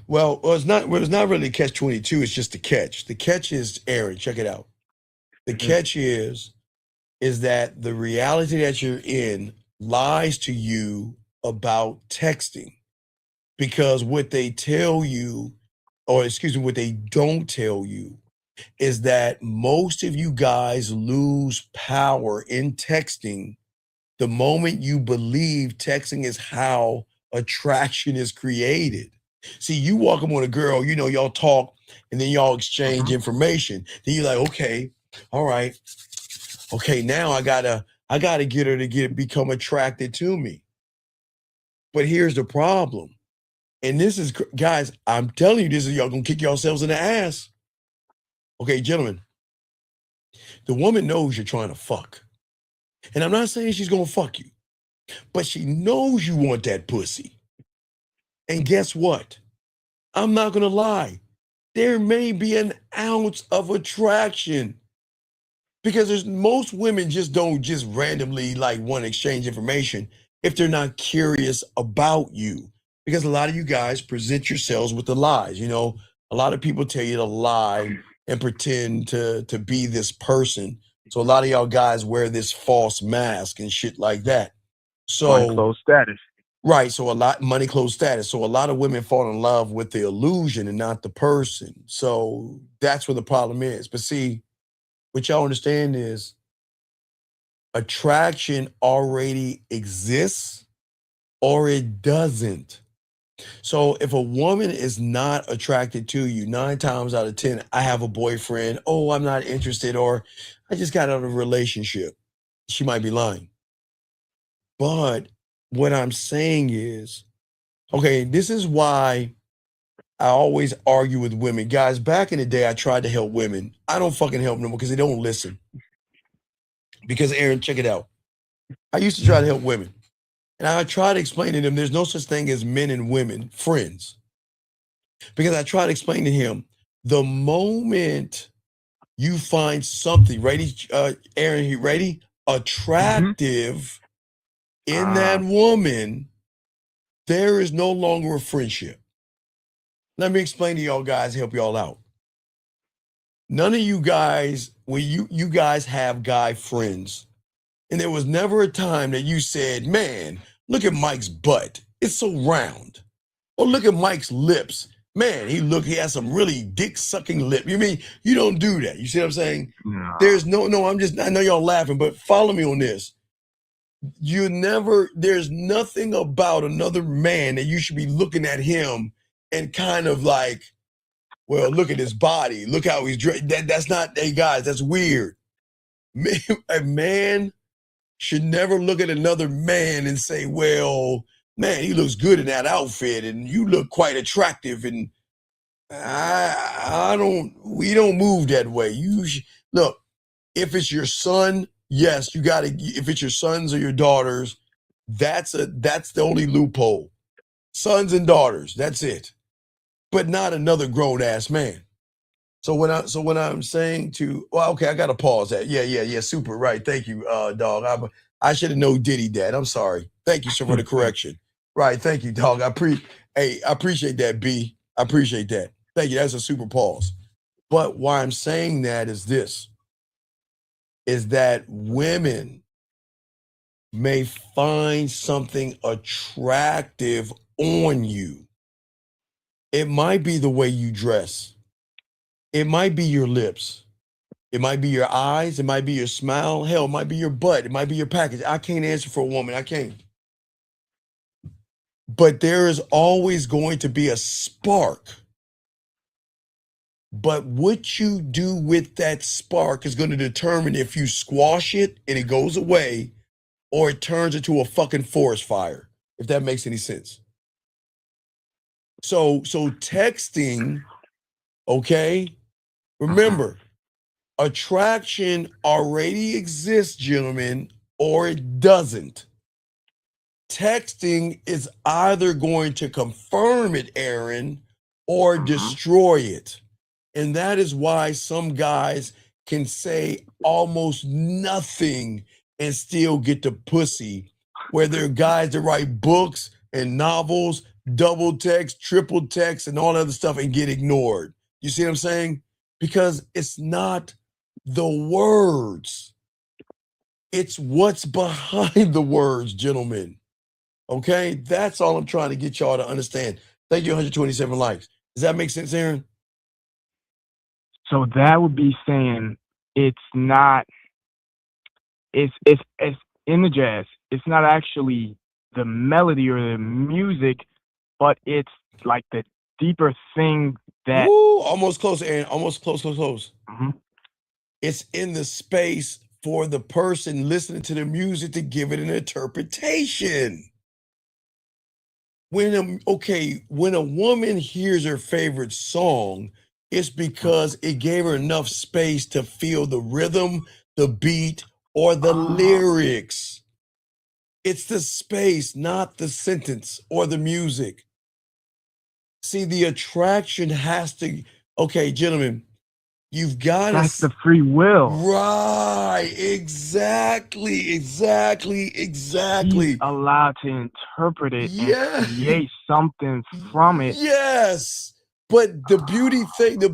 well, it's not really catch-22. It's just the catch. The catch is, Aaron, check it out. The catch is that the reality that you're in lies to you about texting, because what they tell you, or excuse me, what they don't tell you is that most of you guys lose power in texting the moment you believe texting is how attraction is created. See, you walk up on a girl, y'all talk and then y'all exchange information. Then you're like, okay, all right. Okay, now I gotta get her to become attracted to me. But here's the problem. And this is, guys, I'm telling you, this is, y'all gonna kick yourselves in the ass. Okay, gentlemen, the woman knows you're trying to fuck. And I'm not saying she's gonna fuck you, but she knows you want that pussy. And guess what? I'm not gonna lie. There may be an ounce of attraction, because most women don't randomly like want to exchange information if they're not curious about you. Because a lot of you guys present yourselves with the lies. A lot of people tell you to lie and pretend to be this person. So a lot of y'all guys wear this false mask and shit like that. So money, clothes, status. Right. So money, clothes, status. So a lot of women fall in love with the illusion and not the person. So that's where the problem is. But see, what y'all understand is attraction already exists or it doesn't. So if a woman is not attracted to you, 9 times out of 10, I have a boyfriend, oh, I'm not interested, or I just got out of a relationship, she might be lying. But what I'm saying is, okay, this is why I always argue with women. Guys, back in the day, I tried to help women. I don't fucking help them because they don't listen. Because, Aaron, check it out. I used to try to help women. And I tried to explain to them there's no such thing as men and women friends. Because I tried to explain to him, the moment you find something, ready, Aaron, you ready? Attractive in that woman, there is no longer a friendship. Let me explain to y'all guys, help y'all out. None of you guys, when you guys have guy friends, and there was never a time that you said, man, look at Mike's butt. It's so round. Or look at Mike's lips. Man, he has some really dick-sucking lip. You mean, you don't do that. You see what I'm saying? No. There's I know y'all laughing, but follow me on this. There's nothing about another man that you should be looking at him and kind of like, well, look at his body. Look how he's dressed. That's not, hey guys, that's weird. A man should never look at another man and say, well, man, he looks good in that outfit and you look quite attractive. And we don't move that way. Look, if it's your son, yes, if it's your sons or your daughters, that's the only loophole. Sons and daughters, that's it. But not another grown ass man. So when I'm saying okay, I gotta pause that. Yeah, super right. Thank you, dog. I should have known Diddy Dad. I'm sorry. Thank you, sir, for the correction. Right, thank you, dog. I appreciate that, B. I appreciate that. Thank you. That's a super pause. But why I'm saying that is this: is that women may find something attractive on you. It might be the way you dress. It might be your lips. It might be your eyes. It might be your smile. Hell, it might be your butt. It might be your package. I can't answer for a woman. I can't. but there is always going to be a spark. But what you do with that spark is going to determine if you squash it and it goes away, or it turns into a fucking forest fire, if that makes any sense. So texting, okay? Remember, attraction already exists, gentlemen, or it doesn't. Texting is either going to confirm it, Aaron, or destroy it. And that is why some guys can say almost nothing and still get the pussy, where there are guys that write books and novels, double text, triple text, and all that other stuff and get ignored. You see what I'm saying? Because it's not the words. It's what's behind the words, gentlemen. Okay? That's all I'm trying to get y'all to understand. Thank you, 127 likes. Does that make sense, Aaron? So that would be saying it's not, it's in the jazz, it's not actually the melody or the music, but it's like the deeper thing that. Woo, almost close, Aaron. Almost close. Mm-hmm. It's in the space for the person listening to the music to give it an interpretation. When a woman hears her favorite song, it's because it gave her enough space to feel the rhythm, the beat, or the lyrics. It's the space, not the sentence or the music. See, the attraction has to, okay, gentlemen, you've got to. That's the free will. Right, exactly. He's allowed to interpret it and create something from it. Yes. But the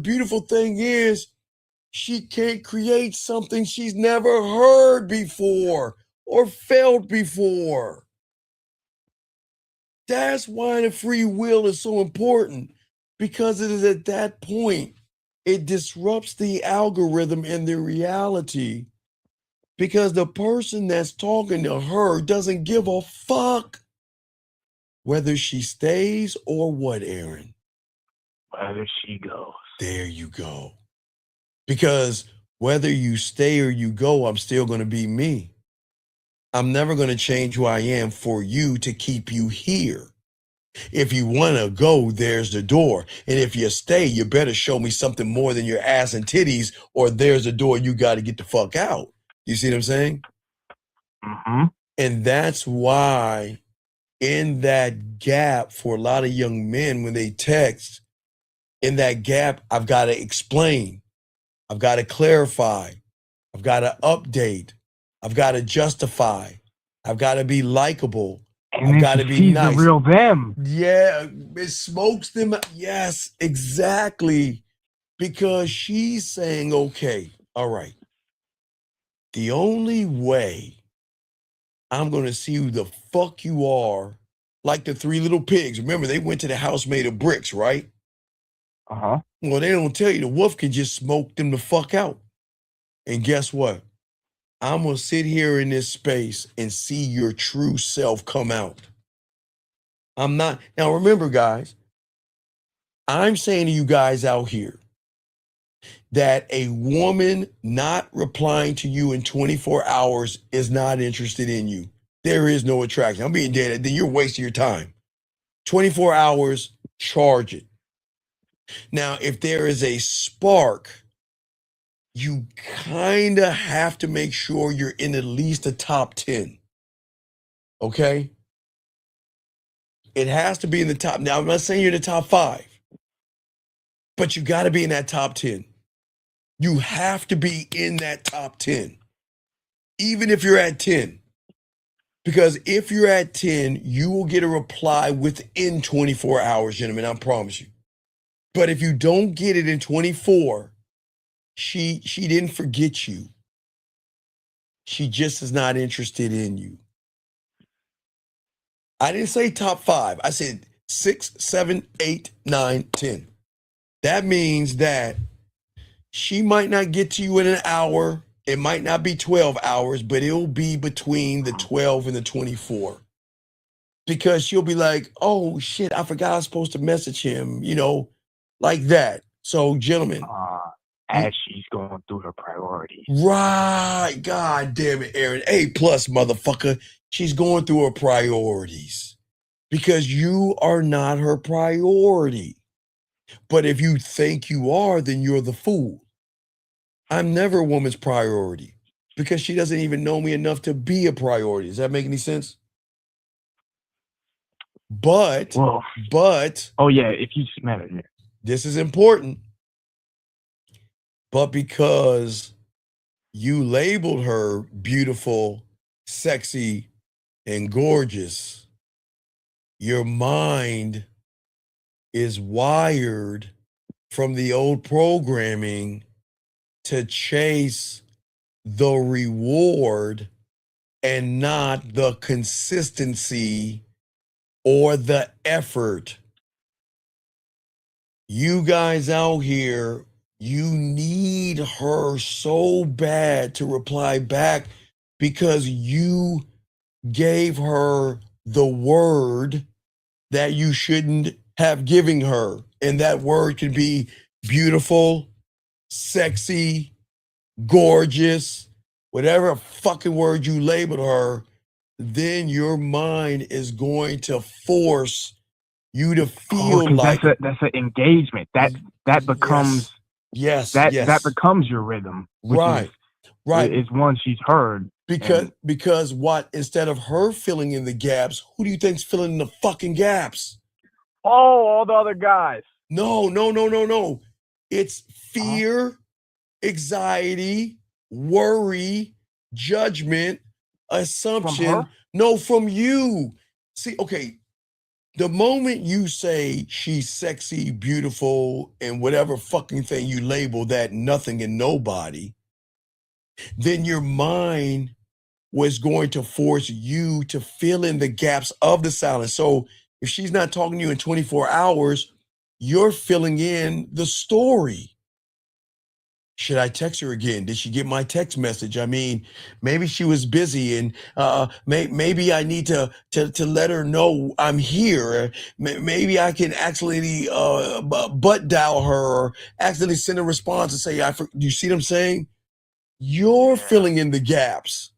beautiful thing is, she can't create something she's never heard before or felt before. That's why the free will is so important, because it is at that point, it disrupts the algorithm and the reality, because the person that's talking to her doesn't give a fuck whether she stays or what, Aaron. Whether she goes. There you go. Because whether you stay or you go, I'm still going to be me. I'm never going to change who I am for you to keep you here. If you want to go, there's the door. And if you stay, you better show me something more than your ass and titties, or there's the door. You got to get the fuck out. You see what I'm saying? Mm-hmm. And that's why in that gap for a lot of young men, when they text, in that gap, I've got to explain. I've got to clarify. I've got to update. I've got to justify. I've got to be likable. And I've got to be nice. The real them. Yeah, it smokes them. Yes, exactly. Because she's saying, okay, all right. The only way I'm going to see who the fuck you are, like the three little pigs. Remember, they went to the house made of bricks, right? Uh-huh. Well, they don't tell you the wolf can just smoke them the fuck out. And guess what? I'm going to sit here in this space and see your true self come out. I'm not. Now, remember, guys, I'm saying to you guys out here that a woman not replying to you in 24 hours is not interested in you. There is no attraction. I'm being dead. Then you're wasting your time. 24 hours, charge it. Now, if there is a spark, you kind of have to make sure you're in at least the top 10. Okay? It has to be in the top. Now, I'm not saying you're in the top 5, but you got to be in that top 10. You have to be in that top 10, even if you're at 10. Because if you're at 10, you will get a reply within 24 hours, gentlemen, I promise you. But if you don't get it in 24, she didn't forget you. She just is not interested in you. I didn't say top 5. I said 6, 7, 8, 9, 10. That means that she might not get to you in an hour. It might not be 12 hours, but it'll be between the 12 and the 24. Because she'll be like, oh shit, I forgot I was supposed to message him, like that. So, gentlemen. As she's going through her priorities. Right. God damn it, Aaron. A+, motherfucker. She's going through her priorities because you are not her priority. But if you think you are, then you're the fool. I'm never a woman's priority because she doesn't even know me enough to be a priority. Does that make any sense? But, oh yeah, if you just met her, yeah. This is important. But because you labeled her beautiful, sexy, and gorgeous, your mind is wired from the old programming to chase the reward and not the consistency or the effort. You guys out here, you need her so bad to reply back because you gave her the word that you shouldn't have given her. And that word could be beautiful, sexy, gorgeous, whatever fucking word you labeled her. Then your mind is going to force you to feel like that's an engagement. That becomes that becomes your rhythm. Right. It's one she's heard. Because what, instead of her filling in the gaps, who do you think's filling in the fucking gaps? Oh, all the other guys. No. It's fear, anxiety, worry, judgment, assumption. From you. See, okay, the moment you say she's sexy, beautiful, and whatever fucking thing you label that nothing and nobody, then your mind was going to force you to fill in the gaps of the silence. So if she's not talking to you in 24 hours, you're filling in the story. Should I text her again? Did she get my text message? I mean, maybe she was busy, and maybe I need to let her know I'm here. Maybe I can accidentally butt dial her or accidentally send a response and say, do you see what I'm saying? You're filling in the gaps.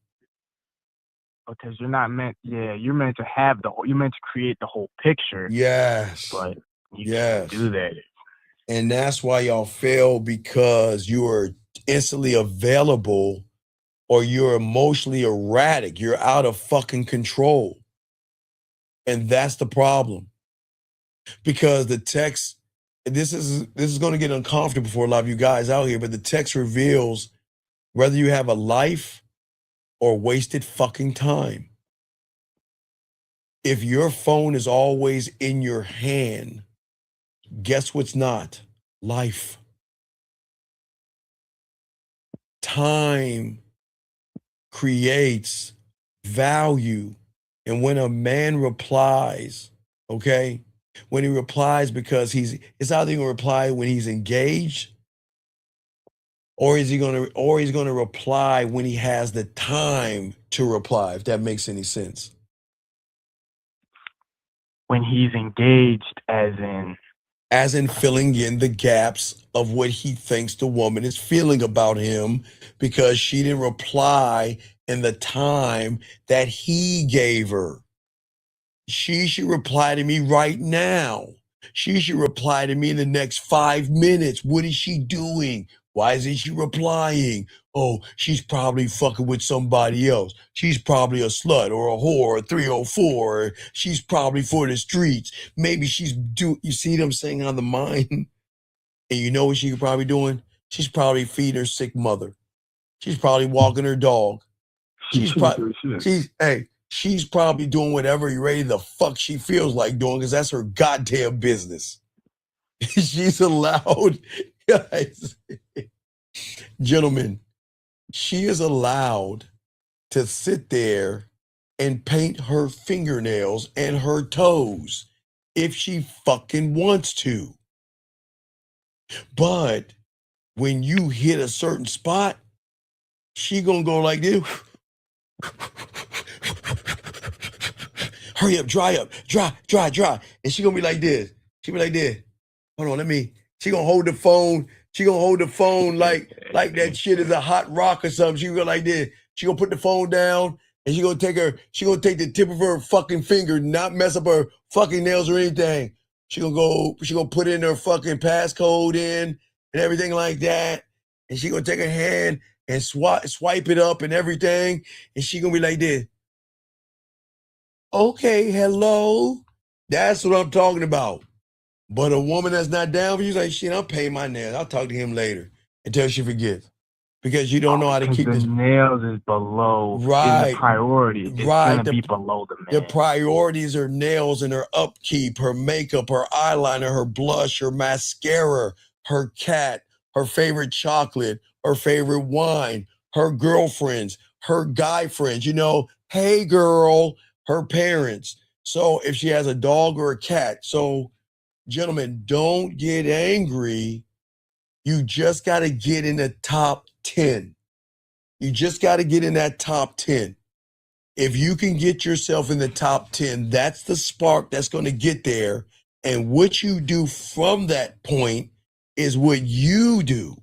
Because you're meant to create the whole picture. Yes. But you can't do that. And that's why y'all fail, because you are instantly available or you're emotionally erratic. You're out of fucking control. And that's the problem. Because the text, this is going to get uncomfortable for a lot of you guys out here, but the text reveals whether you have a life or wasted fucking time. If your phone is always in your hand, guess what's not? Life. Time creates value. And when a man replies, okay, when he replies because it's either going to reply when he's engaged, or he's going to reply when he has the time to reply, if that makes any sense. When he's engaged, as in filling in the gaps of what he thinks the woman is feeling about him because she didn't reply in the time that he gave her. She should reply to me right now. She should reply to me in the next 5 minutes. What is she doing? Why isn't she replying? Oh, she's probably fucking with somebody else. She's probably a slut or a whore or 304. Or she's probably for the streets. Maybe you see what I'm saying on the mind? And you know what she's probably doing? She's probably feeding her sick mother. She's probably walking her dog. She's probably doing whatever the fuck she feels like doing, because that's her goddamn business. She's allowed, guys, gentlemen, she is allowed to sit there and paint her fingernails and her toes if she fucking wants to. But when you hit a certain spot, she gonna go like this. hurry up, dry. And she gonna be like this. She be like this. Hold on, she gonna hold the phone. She gonna hold the phone like that shit is a hot rock or something. She gonna go like this. She gonna put the phone down and she gonna take the tip of her fucking finger, not mess up her fucking nails or anything. She gonna put in her fucking passcode in and everything like that. And she gonna take her hand and swipe it up and everything. And she gonna be like this. Okay, hello. That's what I'm talking about. But a woman that's not down for you, like, shit, I'm paying my nails. I'll talk to him later until she forgets. Because you don't know how to keep the nails is below in the priority. It's gonna be below the man. The priorities are nails and her upkeep, her makeup, her eyeliner, her blush, her mascara, her cat, her favorite chocolate, her favorite wine, her girlfriends, her guy friends, hey girl, her parents. So if she has a dog or a cat, gentlemen, don't get angry. You just got to get in the top 10. You just got to get in that top 10. If you can get yourself in the top 10, that's the spark that's going to get there. And what you do from that point is what you do.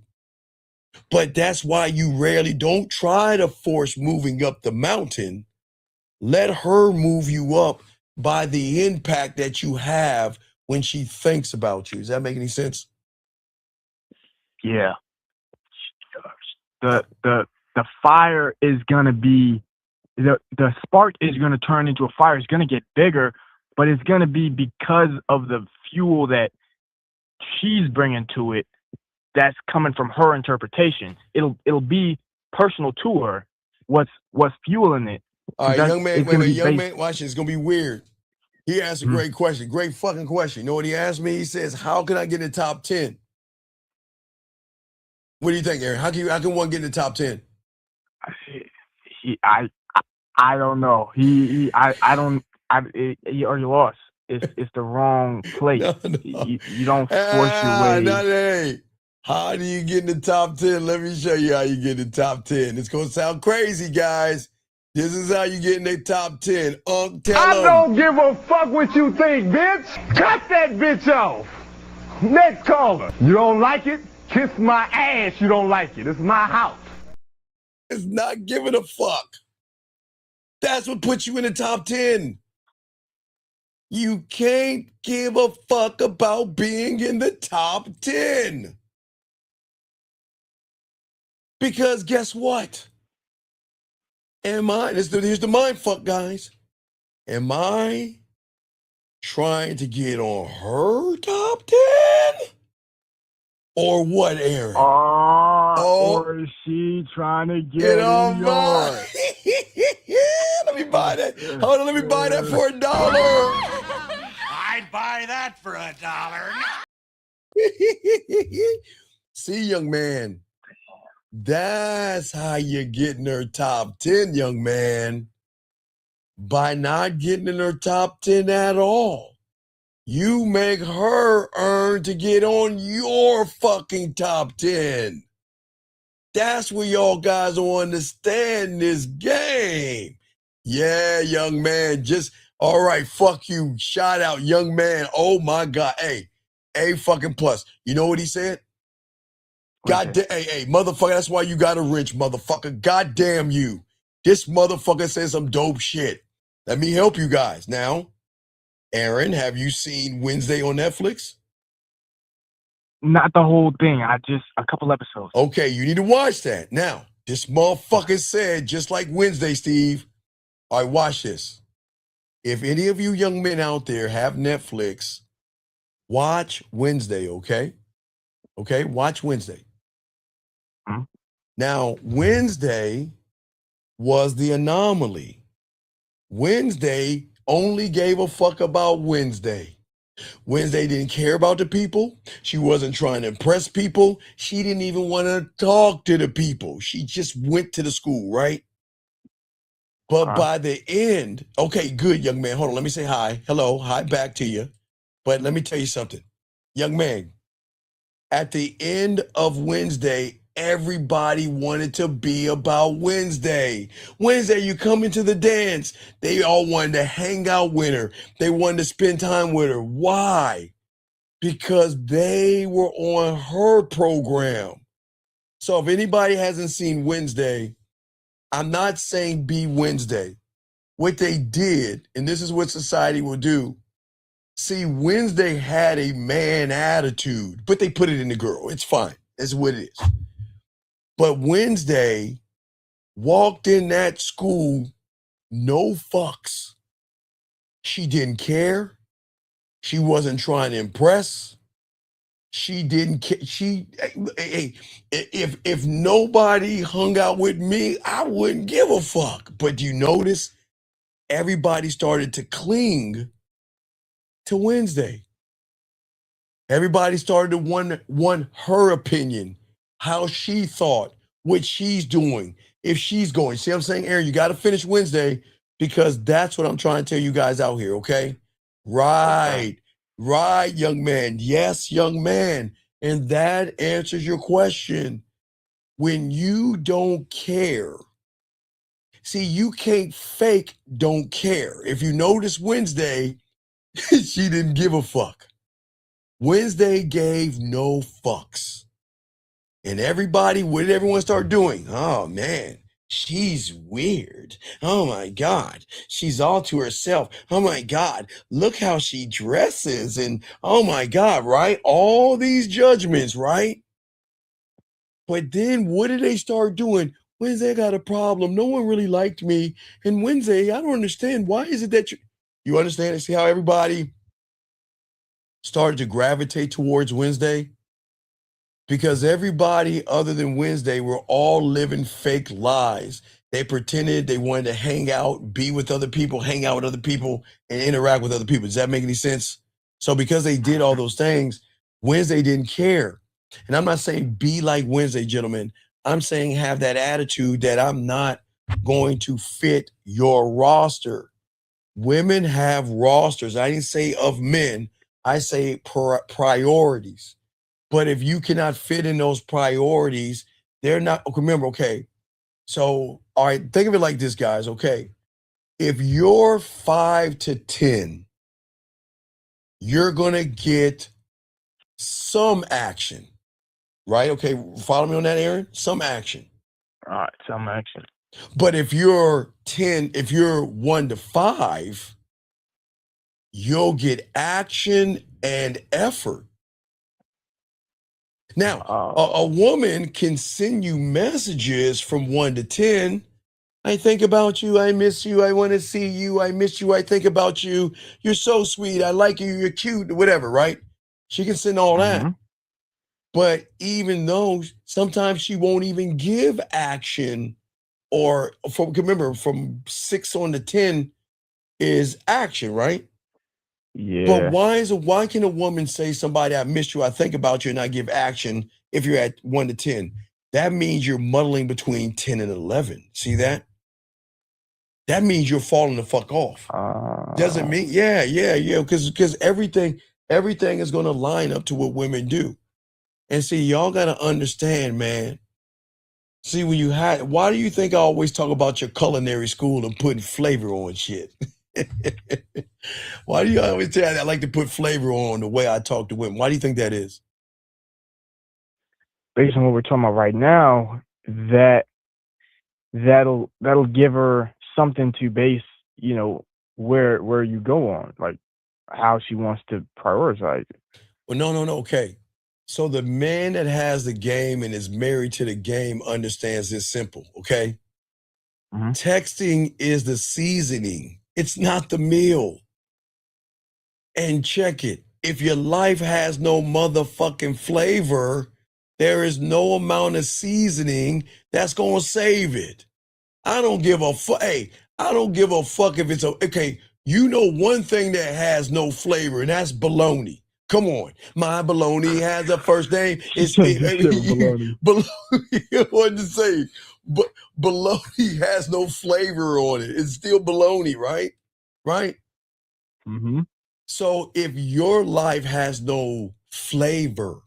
But that's why you rarely don't try to force moving up the mountain. Let her move you up by the impact that you have when she thinks about you. Does that make any sense? Yeah. The fire is gonna be the spark is gonna turn into a fire. It's gonna get bigger, but it's gonna be because of the fuel that she's bringing to it. That's coming from her interpretation. It'll be personal to her. What's fueling it? All right, young man, watch this. It's gonna be weird. He asked a great question. Great fucking question. You know what he asked me? He says, how can I get in the top 10? What do you think, Aaron? How can one get in the top 10? I don't know. You already lost. It's the wrong place. No. You don't force your way. How do you get in the top 10? Let me show you how you get in the top 10. It's gonna sound crazy, guys. This is how you get in the top 10. I don't give a fuck what you think, bitch. Cut that bitch off. Next caller. You don't like it? Kiss my ass. You don't like it. It's my house. It's not giving a fuck. That's what puts you in the top 10. You can't give a fuck about being in the top 10. Because guess what? Here's the mind fuck, guys. Am I trying to get on her top 10? Or what, Aaron? Or is she trying to get on yours? Let me buy that. Hold on, let me buy that for $1. I'd buy that for $1. See, young man, that's how you get in her top 10, young man. By not getting in her top 10 at all. You make her earn to get on your fucking top 10. That's where y'all guys will understand this game. Yeah, young man. All right, fuck you. Shout out, young man. Oh my God. Hey, A fucking plus. You know what he said? God damn, hey, motherfucker, that's why you got a wrench, motherfucker. God damn you. This motherfucker said some dope shit. Let me help you guys. Now, Aaron, have you seen Wednesday on Netflix? Not the whole thing. A couple episodes. Okay, you need to watch that. Now, this motherfucker said, just like Wednesday, Steve. All right, watch this. If any of you young men out there have Netflix, watch Wednesday, okay? Okay, watch Wednesday. Now, Wednesday was the anomaly. Wednesday only gave a fuck about Wednesday. Wednesday didn't care about the people. She wasn't trying to impress people. She didn't even want to talk to the people. She just went to the school, right? But by the end, okay, good, young man. Hold on, let me say hi. Hello, hi back to you. But let me tell you something. Young man, at the end of Wednesday, everybody wanted to be about Wednesday. Wednesday, you come into the dance. They all wanted to hang out with her. They wanted to spend time with her. Why? Because they were on her program. So if anybody hasn't seen Wednesday, I'm not saying be Wednesday. What they did, and this is what society will do. See, Wednesday had a man attitude, but they put it in the girl. It's fine. That's what it is. But Wednesday walked in that school, no fucks. She didn't care. She wasn't trying to impress. She didn't care. Hey, if nobody hung out with me, I wouldn't give a fuck. But you notice everybody started to cling to Wednesday. Everybody started to want her opinion, how she thought, what she's doing, if she's going. See what I'm saying, Aaron? You got to finish Wednesday because that's what I'm trying to tell you guys out here, okay? Right, young man. Yes, young man. And that answers your question. When you don't care, see, you can't fake don't care. If you notice Wednesday, she didn't give a fuck. Wednesday gave no fucks. And everybody, what did everyone start doing? Oh man, she's weird. Oh my God, she's all to herself. Oh my God, look how she dresses. And oh my God, right? All these judgments, right? But then what did they start doing? Wednesday got a problem. No one really liked me. And Wednesday, I don't understand. Why is it that you understand? See how everybody started to gravitate towards Wednesday? Because everybody other than Wednesday were all living fake lies. They pretended they wanted to hang out, be with other people, hang out with other people, and interact with other people. Does that make any sense? So because they did all those things, Wednesday didn't care. And I'm not saying be like Wednesday, gentlemen. I'm saying have that attitude that I'm not going to fit your roster. Women have rosters. I didn't say of men. I say priorities. But if you cannot fit in those priorities, they're not, remember, okay, so, all right, think of it like this, guys, okay? If you're 5 to 10, you're going to get some action, right? Okay, follow me on that, Aaron? Some action. All right, some action. But if you're 10, if you're 1 to 5, you'll get action and effort. Now, a woman can send you messages from 1 to 10. I think about you. I miss you. I want to see you. I miss you. I think about you. You're so sweet. I like you. You're cute. Whatever, right? She can send all that. But even though sometimes she won't even give action or remember from 6 on to 10 is action, right? Yeah. But why can a woman say somebody, I miss you, I think about you, and not give action if you're at 1 to 10? That means you're muddling between 10 and 11. See that? That means you're falling the fuck off. Doesn't mean, yeah, because everything is going to line up to what women do. And see, y'all got to understand, man. See, why do you think I always talk about your culinary school and putting flavor on shit? Why do you always say I like to put flavor on the way I talk to women? Why do you think that is? Based on what we're talking about right now, that'll give her something to base, where you go on, like how she wants to prioritize it. Well, no. Okay. So the man that has the game and is married to the game understands this simple, okay? Texting is the seasoning. It's not the meal. And check it. If your life has no motherfucking flavor, there is no amount of seasoning that's going to save it. I don't give a fuck. Hey, I don't give a fuck if it's okay. You know one thing that has no flavor, and that's bologna. Come on. My bologna has a first name. It's bologna. What to say? But bologna has no flavor on it. It's still bologna, right? Right? Mm-hmm. So if your life has no flavor,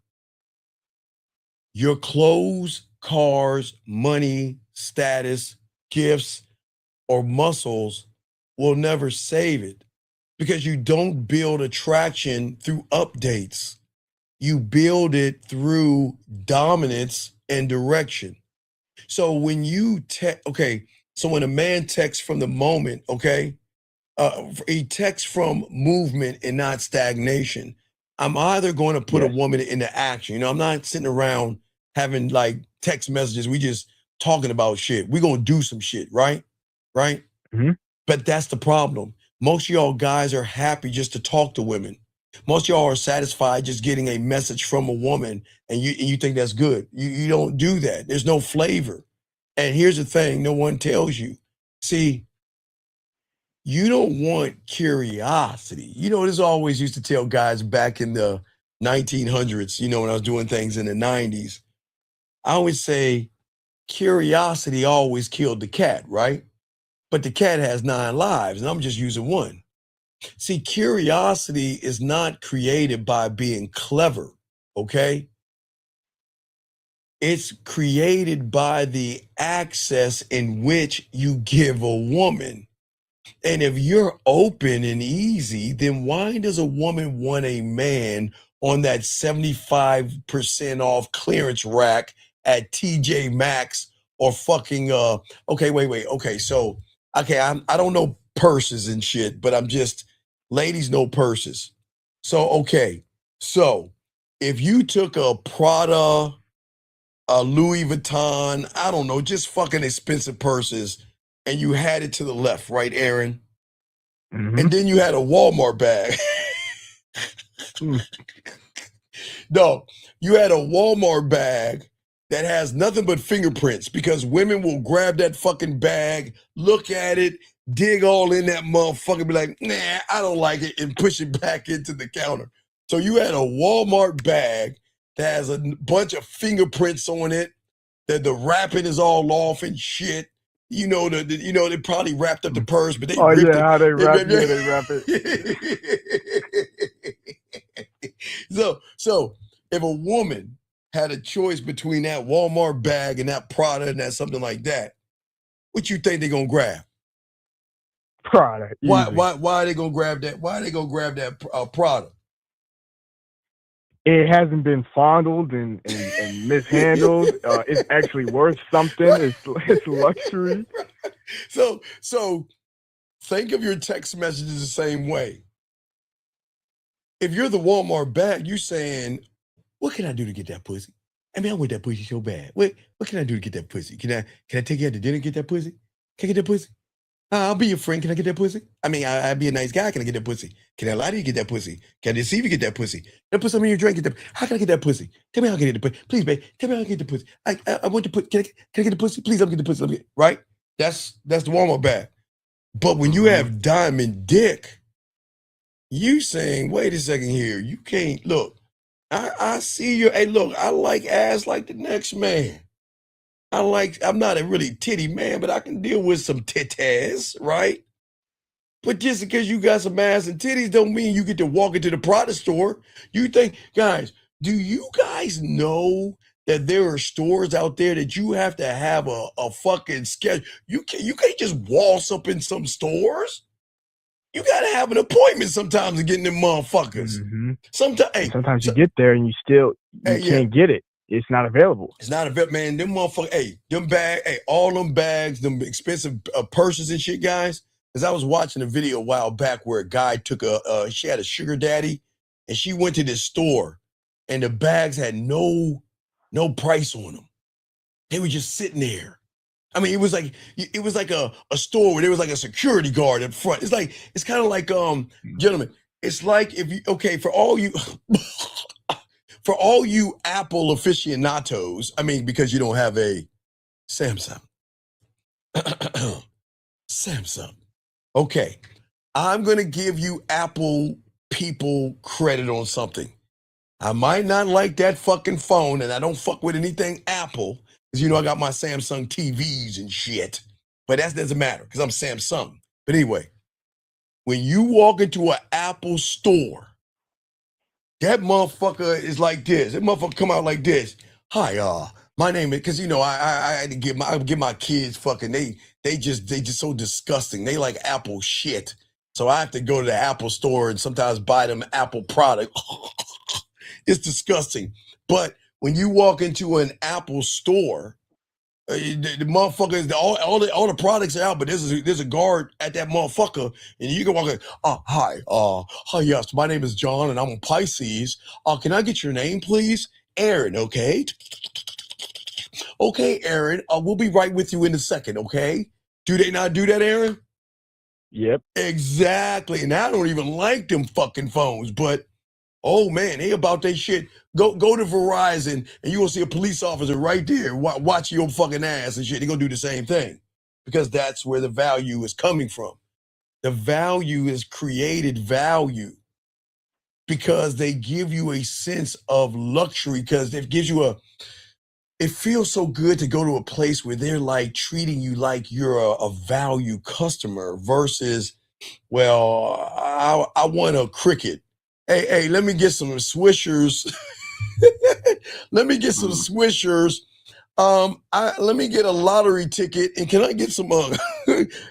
your clothes cars, money, status, gifts, or muscles will never save it, because you don't build attraction through updates. You build it through dominance and direction. So when you so when a man texts from the moment, he texts from movement and not stagnation. I'm either going to put a woman into action. You know, I'm not sitting around having like text messages. We just talking about shit. We're going to do some shit, right? Right? Mm-hmm. But that's the problem. Most of y'all guys are happy just to talk to women. Most of y'all are satisfied just getting a message from a woman, and you think that's good. You don't do that. There's no flavor. And here's the thing, no one tells you. See, you don't want curiosity. You know, this always used to tell guys back in the 1900s, you know, when I was doing things in the 90s. I would say curiosity always killed the cat, right? But the cat has 9 lives, and I'm just using one. See, curiosity is not created by being clever, okay? It's created by the access in which you give a woman. And if you're open and easy, then why does a woman want a man on that 75% off clearance rack at TJ Maxx or fucking, okay, so, I don't know purses and shit, but I'm just, ladies know purses. So, so if you took a Prada, a Louis Vuitton, I don't know, just fucking expensive purses, and you had it to the left, right, Aaron? Mm-hmm. And then you had a Walmart bag. No, you had a Walmart bag that has nothing but fingerprints, because women will grab that fucking bag, look at it, dig all in that motherfucker, be like, nah, I don't like it, and push it back into the counter. So you had a Walmart bag that has a bunch of fingerprints on it, that the wrapping is all off and shit. You know, they probably wrapped up the purse, but they ripped it. How they wrap it. Yeah, they wrap it. So if a woman had a choice between that Walmart bag and that Prada and that something like that, what you think they're gonna grab? Prada. Why are they gonna grab that? Why are they gonna grab that Prada? It hasn't been fondled and mishandled. It's actually worth something. It's luxury. So think of your text messages the same way. If you're the Walmart bag, you're saying, what can I do to get that pussy? I mean, I want that pussy so bad. What can I do to get that pussy? Can I take you out to dinner and get that pussy? Can I get that pussy? I'll be your friend. Can I get that pussy? I mean, I'd be a nice guy. Can I get that pussy? Can I lie to you, get that pussy? Can I deceive you, get that pussy? Can I put something in your drink, get that? How can I get that pussy? Tell me how I can get the pussy. Please, babe. Tell me how I can get the pussy. I want to put. Can I get the pussy? Please, let me get the pussy. Let me get, right? That's the Walmart bag. But when you have diamond dick, you saying, wait a second here. You can't look. I see you. Hey, look. I like ass like the next man. I'm not a really titty man, but I can deal with some titties, right? But just because you got some ass and titties don't mean you get to walk into the Prada store. You think, guys, do you guys know that there are stores out there that you have to have a fucking schedule? You can't just waltz up in some stores. You gotta have an appointment sometimes to get in them motherfuckers. Mm-hmm. Sometimes you get there and you can't get it. It's not available. It's not available, man. Them motherfuckers, all them bags, them expensive purses and shit, guys. Because I was watching a video a while back where a guy took she had a sugar daddy, and she went to this store, and the bags had no price on them. They were just sitting there. I mean, it was like a store where there was like a security guard up front. It's kind of like gentlemen. It's like for all you. For all you Apple aficionados, I mean, because you don't have a Samsung. Samsung. Okay, I'm going to give you Apple people credit on something. I might not like that fucking phone, and I don't fuck with anything Apple, because I got my Samsung TVs and shit. But that doesn't matter, because I'm Samsung. But anyway, when you walk into an Apple store, that motherfucker is like this. That motherfucker come out like this. Hi, My name is because I had to give my kids fucking they just so disgusting. They like Apple shit. So I have to go to the Apple store and sometimes buy them Apple product. It's disgusting. But when you walk into an Apple store, the motherfucker, all the products are out, but there's a guard at that motherfucker, and you can walk in. Hi, yes, my name is John, and I'm a Pisces. Can I get your name, please? Aaron, okay? Okay, Aaron, we'll be right with you in a second, okay? Do they not do that, Aaron? Yep. Exactly. And I don't even like them fucking phones, but oh man, they about that shit. Go to Verizon and you will see a police officer right there watch your fucking ass and shit. They're gonna do the same thing because that's where the value is coming from. The value is created value because they give you a sense of luxury because it gives you it feels so good to go to a place where they're like treating you like you're a value customer versus, well, I want a Cricket. Hey, let me get some Swishers. Let me get some Swishers. Let me get a lottery ticket, and can I get some?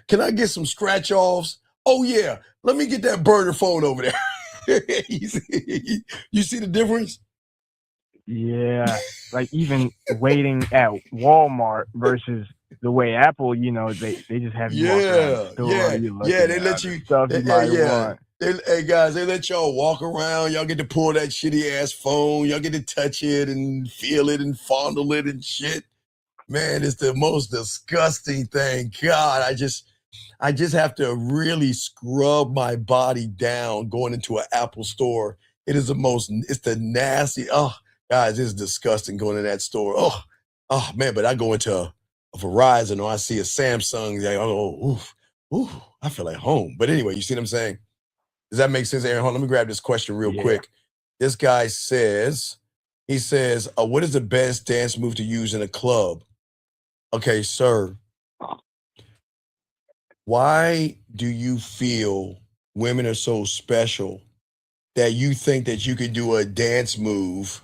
Can I get some scratch offs? Oh yeah, let me get that burner phone over there. you see the difference? Yeah, like even waiting at Walmart versus the way Apple, they just have you walk around the store. They let you stuff you might want. Hey guys, they let y'all walk around. Y'all get to pull that shitty ass phone. Y'all get to touch it and feel it and fondle it and shit. Man, it's the most disgusting thing. God, I just have to really scrub my body down going into an Apple store. It's the nasty. Oh, guys, it's disgusting going to that store. Oh man, but I go into a Verizon or I see a Samsung. I go, ooh, I feel like home. But anyway, you see what I'm saying? Does that make sense, Aaron? Hold on, let me grab this question real quick. This guy says, what is the best dance move to use in a club? Okay, sir. Why do you feel women are so special that you think that you could do a dance move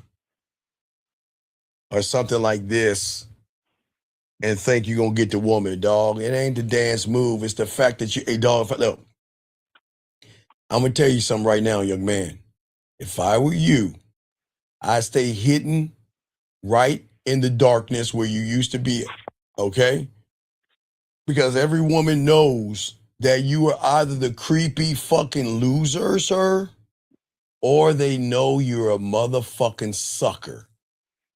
or something like this and think you're going to get the woman, dog? It ain't the dance move. It's the fact that hey, dog, look, I'm going to tell you something right now, young man. If I were you, I'd stay hidden right in the darkness where you used to be, okay? Because every woman knows that you are either the creepy fucking loser, sir, or they know you're a motherfucking sucker.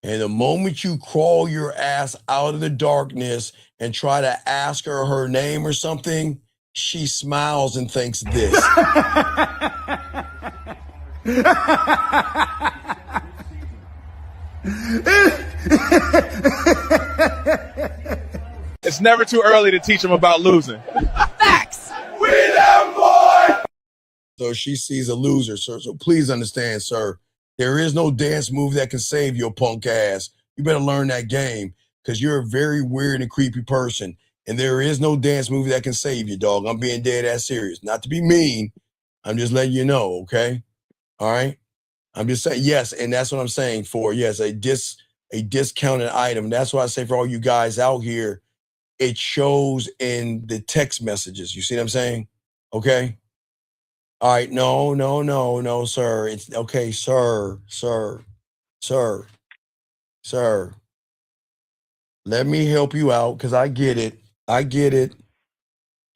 And the moment you crawl your ass out of the darkness and try to ask her name or something, she smiles and thinks this. It's never too early to teach them about losing. Facts. We them boy. So she sees a loser, sir. So please understand, sir, there is no dance move that can save your punk ass. You better learn that game because you're a very weird and creepy person. And there is no dance move that can save you, dog. I'm being dead ass serious. Not to be mean. I'm just letting you know, okay? All right? I'm just saying, yes, and that's what I'm saying for, yes, a discounted item. That's why I say for all you guys out here, it shows in the text messages. You see what I'm saying? Okay? All right, no, sir. It's okay, sir. Let me help you out because I get it.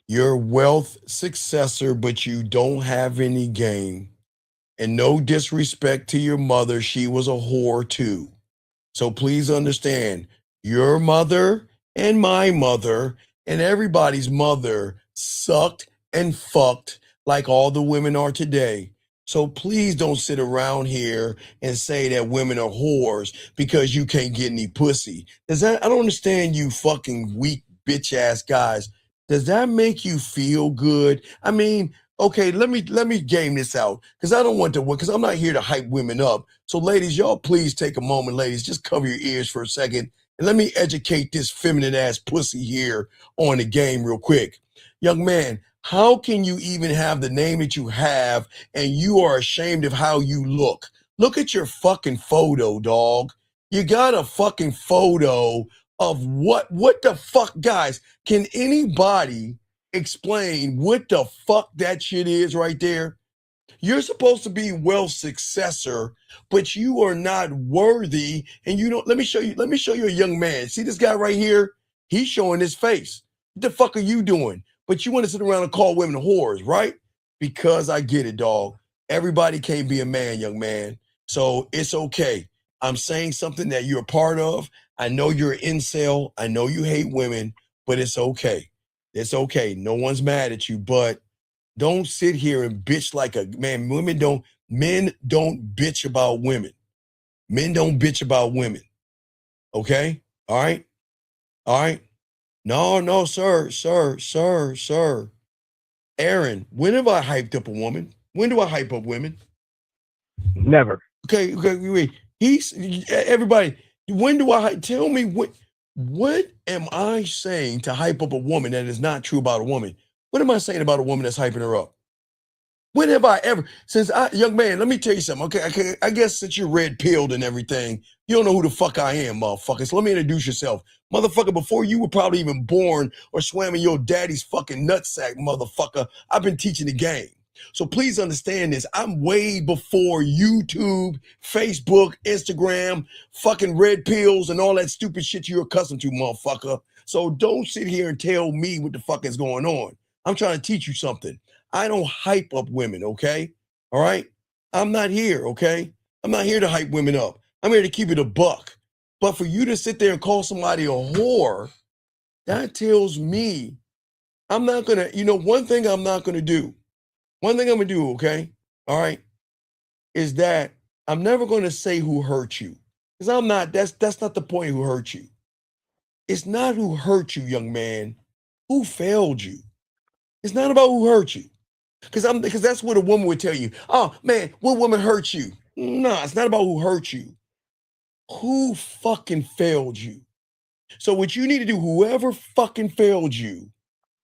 You're a wealth successor, but you don't have any game. And no disrespect to your mother, she was a whore too. So please understand, your mother and my mother and everybody's mother sucked and fucked like all the women are today. So please don't sit around here and say that women are whores because you can't get any pussy. I don't understand you fucking weak bitch ass guys. Does that make you feel good? I mean, okay, let me game this out because I don't want to, because I'm not here to hype women up. So ladies, y'all please take a moment, ladies, just cover your ears for a second and let me educate this feminine ass pussy here on the game real quick. Young man, how can you even have the name that you have and you are ashamed of how you look? Look at your fucking photo, dog. You got a fucking photo of what the fuck, guys? Can anybody explain what the fuck that shit is right there? You're supposed to be wealth's successor, but you are not worthy. And you don't, let me show you a young man. See this guy right here? He's showing his face. What the fuck are you doing? But you want to sit around and call women whores, right? Because I get it, dog. Everybody can't be a man, young man. So it's okay. I'm saying something that you're a part of. I know you're an incel. I know you hate women, but it's okay. It's okay. No one's mad at you, but don't sit here and bitch like a man. Men don't bitch about women. Men don't bitch about women. Okay? All right? All right? No, sir. Aaron, when have I hyped up a woman? When do I hype up women? Never. Okay, wait. Everybody, when do I tell me what am I saying to hype up a woman that is not true about a woman? What am I saying about a woman that's hyping her up? When have I ever, young man, let me tell you something. Okay, I guess since you're red pilled and everything, you don't know who the fuck I am, motherfucker. So let me introduce yourself. Motherfucker, before you were probably even born or swam in your daddy's fucking nutsack, motherfucker, I've been teaching the game. So please understand this. I'm way before YouTube, Facebook, Instagram, fucking red pills, and all that stupid shit you're accustomed to, motherfucker. So don't sit here and tell me what the fuck is going on. I'm trying to teach you something. I don't hype up women, okay? All right? I'm not here, okay? I'm not here to hype women up. I'm here to keep it a buck. But for you to sit there and call somebody a whore, that tells me I'm not going to, one thing I'm not going to do. One thing I'm going to do, okay? All right? Is that I'm never going to say who hurt you. Because I'm not, that's not the point who hurt you. It's not who hurt you, young man. Who failed you? It's not about who hurt you. Because that's what a woman would tell you. Oh, man, what woman hurt you? No, it's not about who hurt you. Who fucking failed you? So what you need to do, whoever fucking failed you,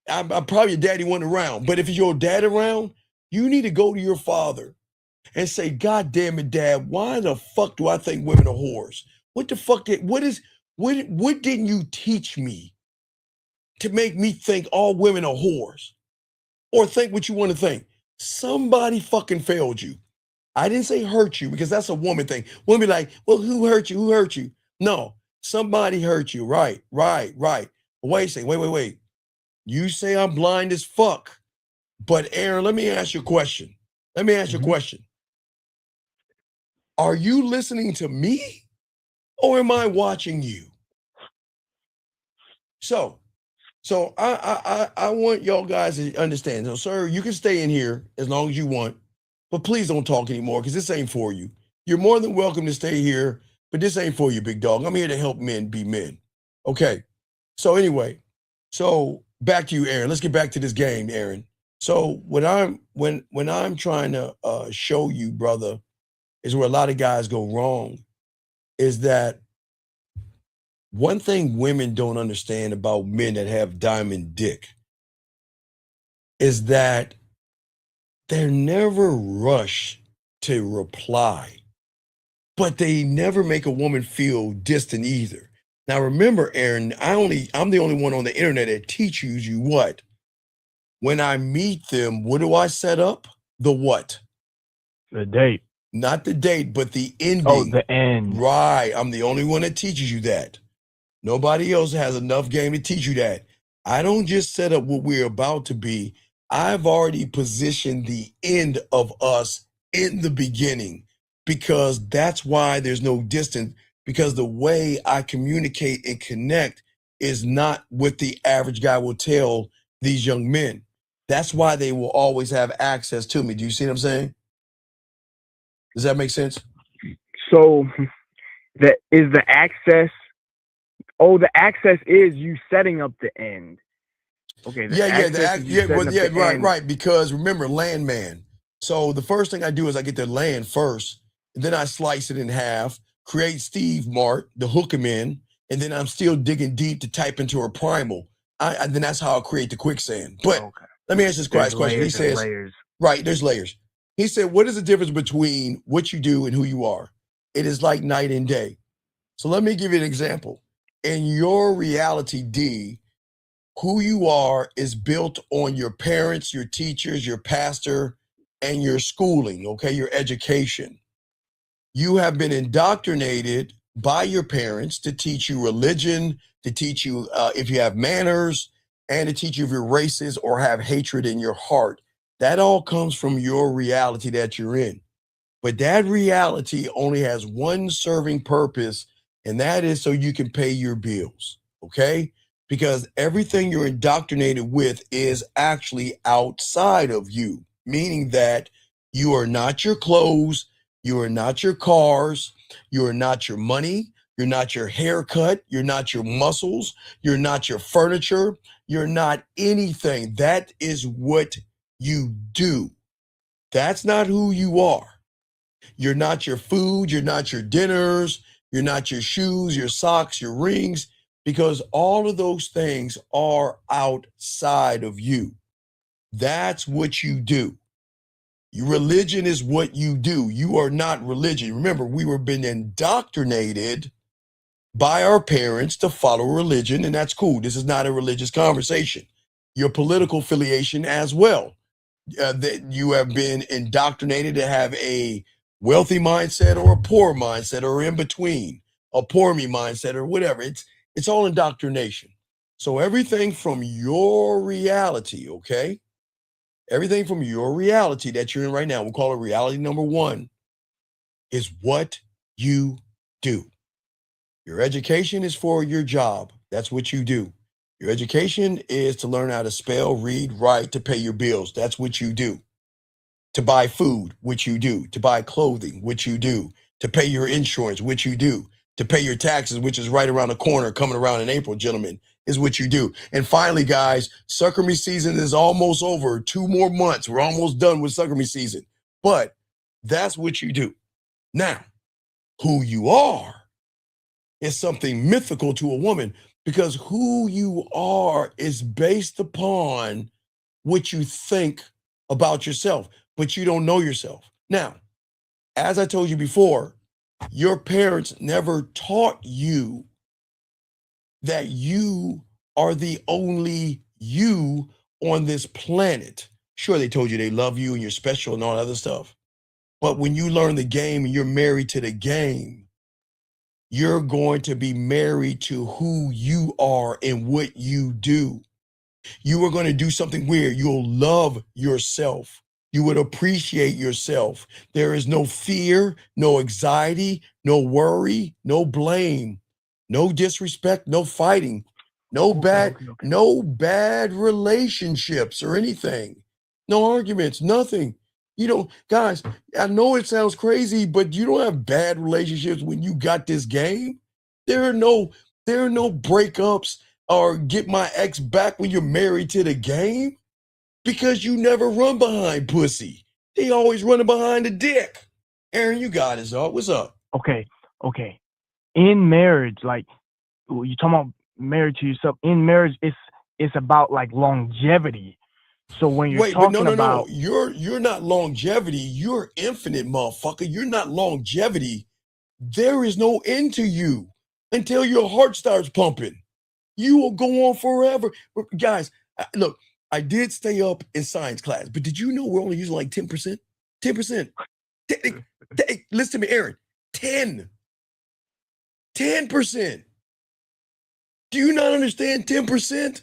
I'm probably your daddy wasn't around, but if your dad around, you need to go to your father and say, God damn it, Dad, why the fuck do I think women are whores? What the fuck what didn't you teach me to make me think all women are whores? Or think what you want to think. Somebody fucking failed you. I didn't say hurt you because that's a woman thing. Women be like, well, who hurt you? Who hurt you? No, somebody hurt you. Right. Wait a second. Wait. You say I'm blind as fuck. But Aaron, let me ask you a question. Are you listening to me or am I watching you? So I want y'all guys to understand. So, sir, you can stay in here as long as you want, but please don't talk anymore because this ain't for you. You're more than welcome to stay here, but this ain't for you, big dog. I'm here to help men be men. Okay. So anyway, back to you, Aaron. Let's get back to this game, Aaron. So when I'm trying to show you, brother, is where a lot of guys go wrong, is that one thing women don't understand about men that have diamond dick is that they're never rushed to reply, but they never make a woman feel distant either. Now remember, Aaron, I'm the only one on the internet that teaches you what? When I meet them, what do I set up? The what? The date. Not the date, but the ending. Oh, the end. Right. I'm the only one that teaches you that. Nobody else has enough game to teach you that. I don't just set up what we're about to be. I've already positioned the end of us in the beginning because that's why there's no distance, because the way I communicate and connect is not what the average guy will tell these young men. That's why they will always have access to me. Do you see what I'm saying? Does that make sense? So that is the access. Oh, the access is you setting up the end. Okay. Right. Because remember, landman. So the first thing I do is I get the land first, and then I slice it in half, create Steve Mart to hook him in, and then I'm still digging deep to type into her primal. Then that's how I'll create the quicksand. But let me ask this question. He says, right, there's layers. He said, what is the difference between what you do and who you are? It is like night and day. So let me give you an example. In your reality, D, who you are is built on your parents, your teachers, your pastor, and your schooling, okay, your education. You have been indoctrinated by your parents to teach you religion, to teach you if you have manners, and to teach you if you're racist or have hatred in your heart. That all comes from your reality that you're in. But that reality only has one serving purpose, and that is so you can pay your bills, okay? Because everything you're indoctrinated with is actually outside of you, meaning that you are not your clothes, you are not your cars, you are not your money, you're not your haircut, you're not your muscles, you're not your furniture, you're not anything. That is what you do. That's not who you are. You're not your food, you're not your dinners, you're not your shoes, your socks, your rings, because all of those things are outside of you. That's what you do. Your religion is what you do. You are not religion. Remember, we were being indoctrinated by our parents to follow religion, and that's cool. This is not a religious conversation. Your political affiliation as well. That you have been indoctrinated to have a wealthy mindset or a poor mindset or in between, a poor me mindset or whatever. It's all indoctrination. So everything from your reality, okay? Everything from your reality that you're in right now, we'll call it reality number one, is what you do. Your education is for your job. That's what you do. Your education is to learn how to spell, read, write, to pay your bills. That's what you do. To buy food, which you do. To buy clothing, which you do. To pay your insurance, which you do. To pay your taxes, which is right around the corner, coming around in April, gentlemen, is what you do. And finally, guys, sucker me season is almost over. 2 more months. We're almost done with sucker me season. But that's what you do. Now, who you are is something mythical to a woman, because who you are is based upon what you think about yourself, but you don't know yourself. Now, as I told you before, your parents never taught you that you are the only you on this planet. Sure, they told you they love you and you're special and all that other stuff. But when you learn the game and you're married to the game, you're going to be married to who you are and what you do. You are going to do something weird. You'll love yourself. You would appreciate yourself. There is no fear, no anxiety, no worry, no blame, no disrespect, no fighting, no bad relationships or anything. No arguments, nothing. You don't, guys, I know it sounds crazy, but you don't have bad relationships when you got this game. There are no breakups or get my ex back when you're married to the game, because you never run behind pussy. They always running behind the dick. Aaron, you got it, dog. What's up? Okay. In marriage, like you talking about married to yourself, in marriage, it's about like longevity. So when you're talking about, you're not longevity, you're infinite, motherfucker. You're not longevity. There is no end to you until your heart starts pumping. You will go on forever. Guys, look, I did stay up in science class, but did you know we're only using like 10%? 10%. Listen to me, Aaron. 10%. Do you not understand 10%?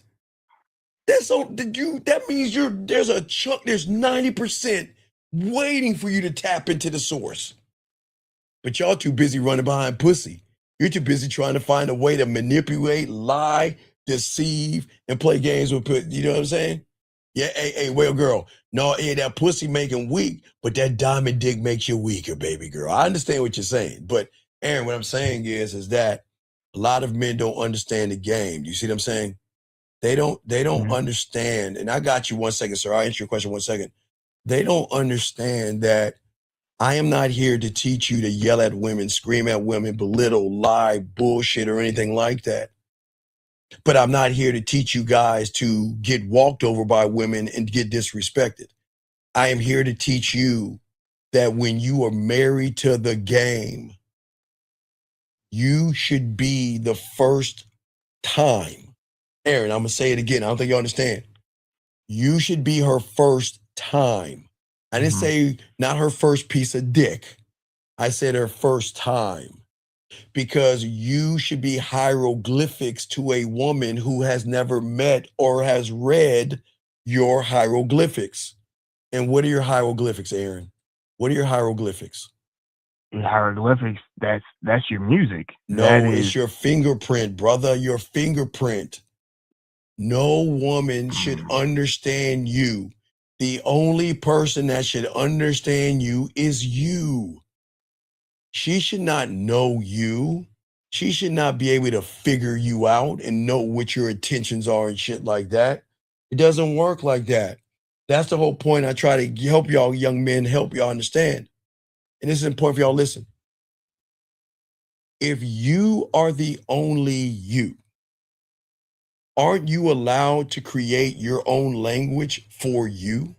That means there's a chunk, there's 90% waiting for you to tap into the source. But y'all too busy running behind pussy. You're too busy trying to find a way to manipulate, lie, deceive, and play games with pussy. You know what I'm saying? Yeah, hey, well, girl. No, that pussy making weak, but that diamond dick makes you weaker, baby girl. I understand what you're saying. But Aaron, what I'm saying is that a lot of men don't understand the game. You see what I'm saying? They don't understand. And I got you 1 second, sir. I'll answer your question 1 second. They don't understand that I am not here to teach you to yell at women, scream at women, belittle, lie, bullshit, or anything like that. But I'm not here to teach you guys to get walked over by women and get disrespected. I am here to teach you that when you are married to the game, You should be the first time. Aaron, I'm going to say it again. I don't think you understand. You should be her first time. I didn't say not her first piece of dick. I said her first time. Because you should be hieroglyphics to a woman who has never met or has read your hieroglyphics. And what are your hieroglyphics, Aaron? What are your hieroglyphics? Hieroglyphics, that's your music. No, it's your fingerprint, brother, your fingerprint. No woman should understand you. The only person that should understand you is you. She should not know you. She should not be able to figure you out and know what your intentions are and shit like that. It doesn't work like that. That's the whole point. I try to help y'all young men, help y'all understand. And this is important for y'all to listen. If you are the only you, aren't you allowed to create your own language for you?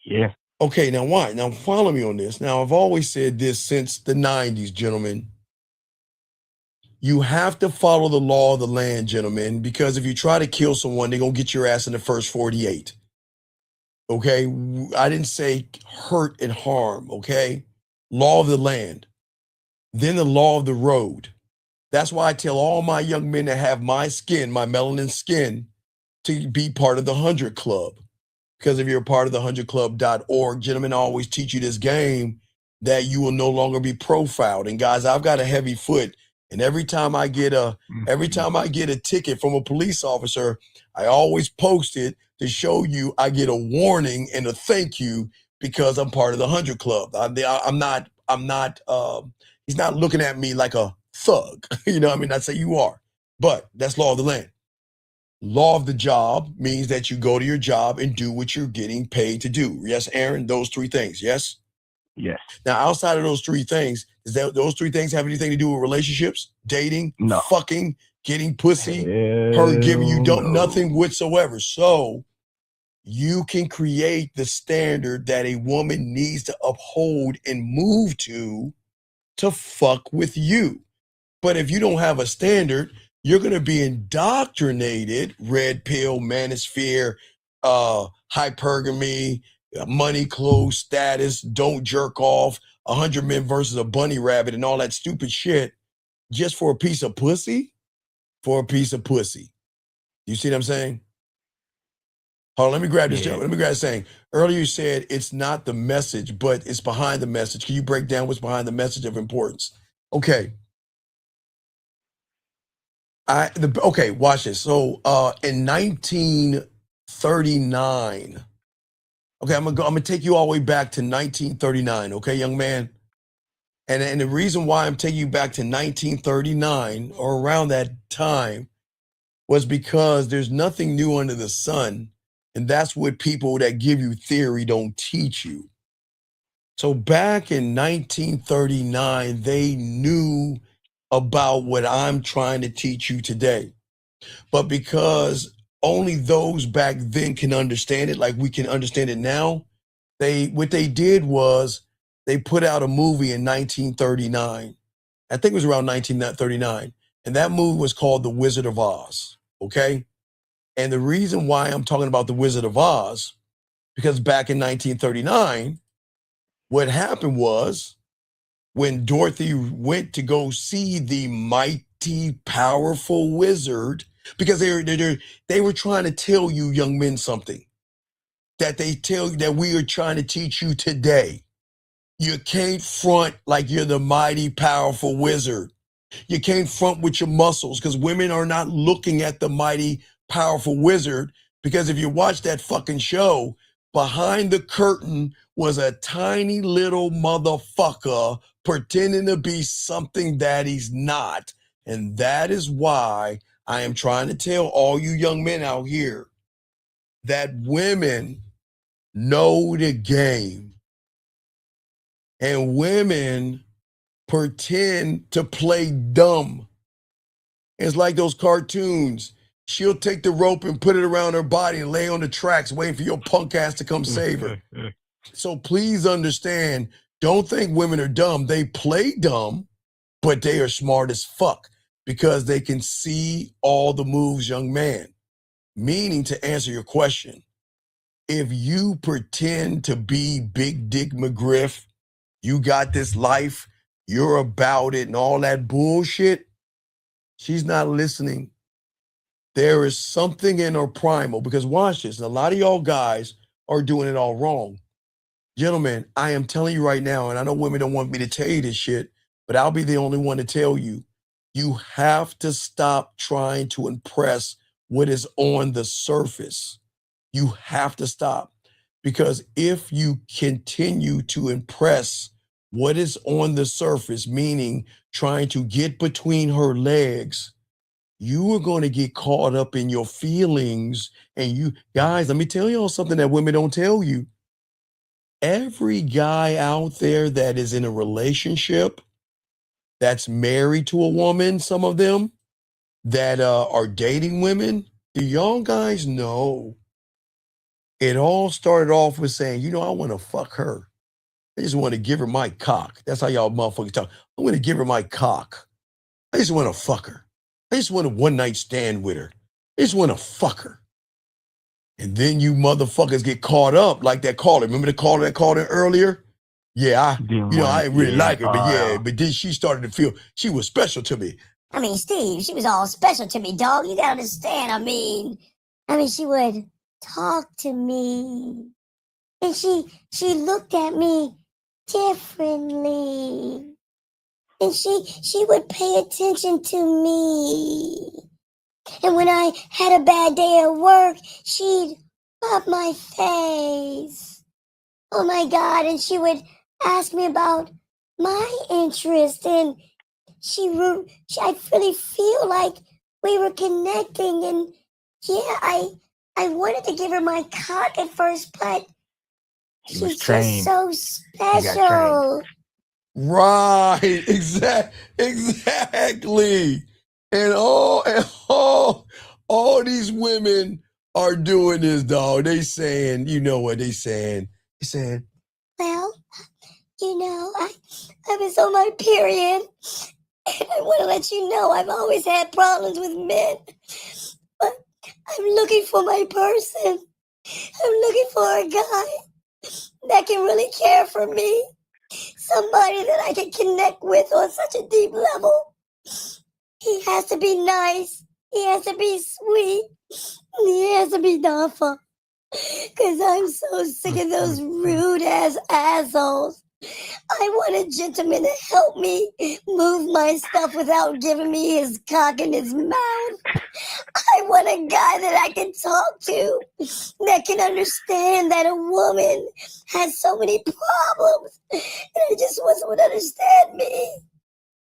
Yeah. Okay, now why? Now follow me on this. Now, I've always said this since the 90s, gentlemen. You have to follow the law of the land, gentlemen, because if you try to kill someone, they're going to get your ass in the first 48. Okay? I didn't say hurt and harm, okay? Law of the land. Then the law of the road. That's why I tell all my young men that have my skin, my melanin skin, to be part of the 100 Club. Because if you're a part of the 100club.org, gentlemen, I always teach you this game that you will no longer be profiled. And guys, I've got a heavy foot. And every time I get a ticket from a police officer, I always post it to show you I get a warning and a thank you because I'm part of the 100 Club. He's not looking at me like a thug. You know what I mean? I'd say you are. But that's law of the land. Law of the job means that you go to your job and do what you're getting paid to do. Yes, Aaron, those three things. Yes? Yes. Now, outside of those three things, those three things have anything to do with relationships, dating, fucking, getting pussy, her giving you nothing whatsoever. So you can create the standard that a woman needs to uphold and move to fuck with you. But if you don't have a standard, you're going to be indoctrinated, red pill, manosphere, hypergamy, money, clothes, status, don't jerk off, 100 men versus a bunny rabbit and all that stupid shit just for a piece of pussy? For a piece of pussy. You see what I'm saying? Hold on, let me grab this. Let me grab this saying. Earlier you said it's not the message, but it's behind the message. Can you break down what's behind the message of importance? Okay. Okay, watch this. So in 1939, okay, I'm gonna take you all the way back to 1939, okay, young man? And the reason why I'm taking you back to 1939 or around that time was because there's nothing new under the sun, and that's what people that give you theory don't teach you. So back in 1939, they knew about what I'm trying to teach you today. But because only those back then can understand it, like we can understand it now, what they did was they put out a movie in 1939. I think it was around 1939. And that movie was called The Wizard of Oz, okay? And the reason why I'm talking about The Wizard of Oz, because back in 1939, what happened was, when Dorothy went to go see the mighty, powerful wizard, because they were trying to tell you young men something that they tell you that we are trying to teach you today. You can't front like you're the mighty, powerful wizard. You can't front with your muscles because women are not looking at the mighty, powerful wizard. Because if you watch that fucking show, behind the curtain was a tiny little motherfucker pretending to be something that he's not. And that is why I am trying to tell all you young men out here that women know the game. And women pretend to play dumb. It's like those cartoons. She'll take the rope and put it around her body and lay on the tracks waiting for your punk ass to come save her. So please understand, don't think women are dumb. They play dumb, but they are smart as fuck because they can see all the moves, young man. Meaning, to answer your question, if you pretend to be Big Dick McGriff, you got this life, you're about it and all that bullshit, she's not listening. There is something in her primal, because watch this, and a lot of y'all guys are doing it all wrong. Gentlemen, I am telling you right now, and I know women don't want me to tell you this shit, but I'll be the only one to tell you, you have to stop trying to impress what is on the surface. You have to stop, because if you continue to impress what is on the surface, meaning trying to get between her legs, you are going to get caught up in your feelings. And you guys, let me tell y'all something that women don't tell you. Every guy out there that is in a relationship, that's married to a woman, some of them that are dating women, do y'all guys know it all started off with saying, you know, I want to fuck her. I just want to give her my cock. That's how y'all motherfuckers talk. I want to give her my cock. I just want to fuck her. I just want a one-night stand with her. I just want to fuck her. And then you motherfuckers get caught up like that caller. Remember the caller that called in earlier? Yeah, I didn't really like her, but then she started to feel she was special to me. I mean, Steve, she was all special to me, dog. You gotta understand. I mean, she would talk to me, and she looked at me differently, and she would pay attention to me. And when I had a bad day at work, she'd rub my face. Oh my God! And she would ask me about my interest, and I really feel like we were connecting. And yeah, I wanted to give her my cock at first, but she's just so special. Right, exactly. And all these women are doing this, dog. They saying, you know what they saying? They saying, well, you know, I was on my period, and I want to let you know I've always had problems with men, but I'm looking for my person. I'm looking for a guy that can really care for me, somebody that I can connect with on such a deep level. He has to be nice. He has to be sweet. He has to be thoughtful. Because I'm so sick of those rude-ass assholes. I want a gentleman to help me move my stuff without giving me his cock in his mouth. I want a guy that I can talk to, that can understand that a woman has so many problems, and I just want someone to understand me.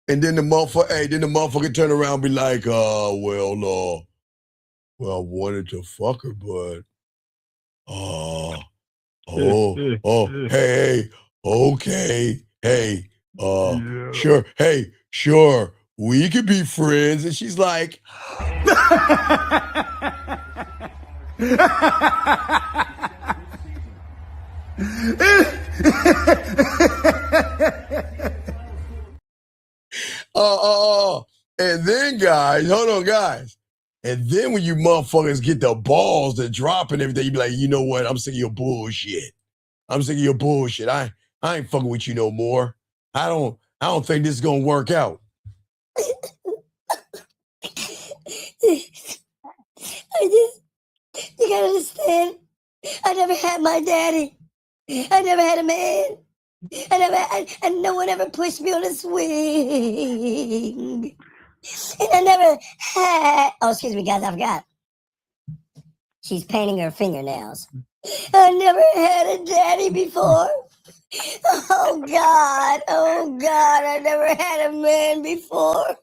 and then the motherfucker turn around and be like, well, I wanted to fuck her, but hey, okay, hey, sure, we could be friends. And she's like, and then guys, hold on, guys. And then when you motherfuckers get the balls to drop and everything, you be like, you know what? I'm sick of your bullshit. I'm sick of your bullshit. I ain't fucking with you no more. I don't think this is gonna work out. You gotta understand, I never had my daddy. I never had a man. And no one ever pushed me on a swing. And I never had, oh, excuse me, guys, I forgot. She's painting her fingernails. I never had a daddy before. Oh God, I never had a man before.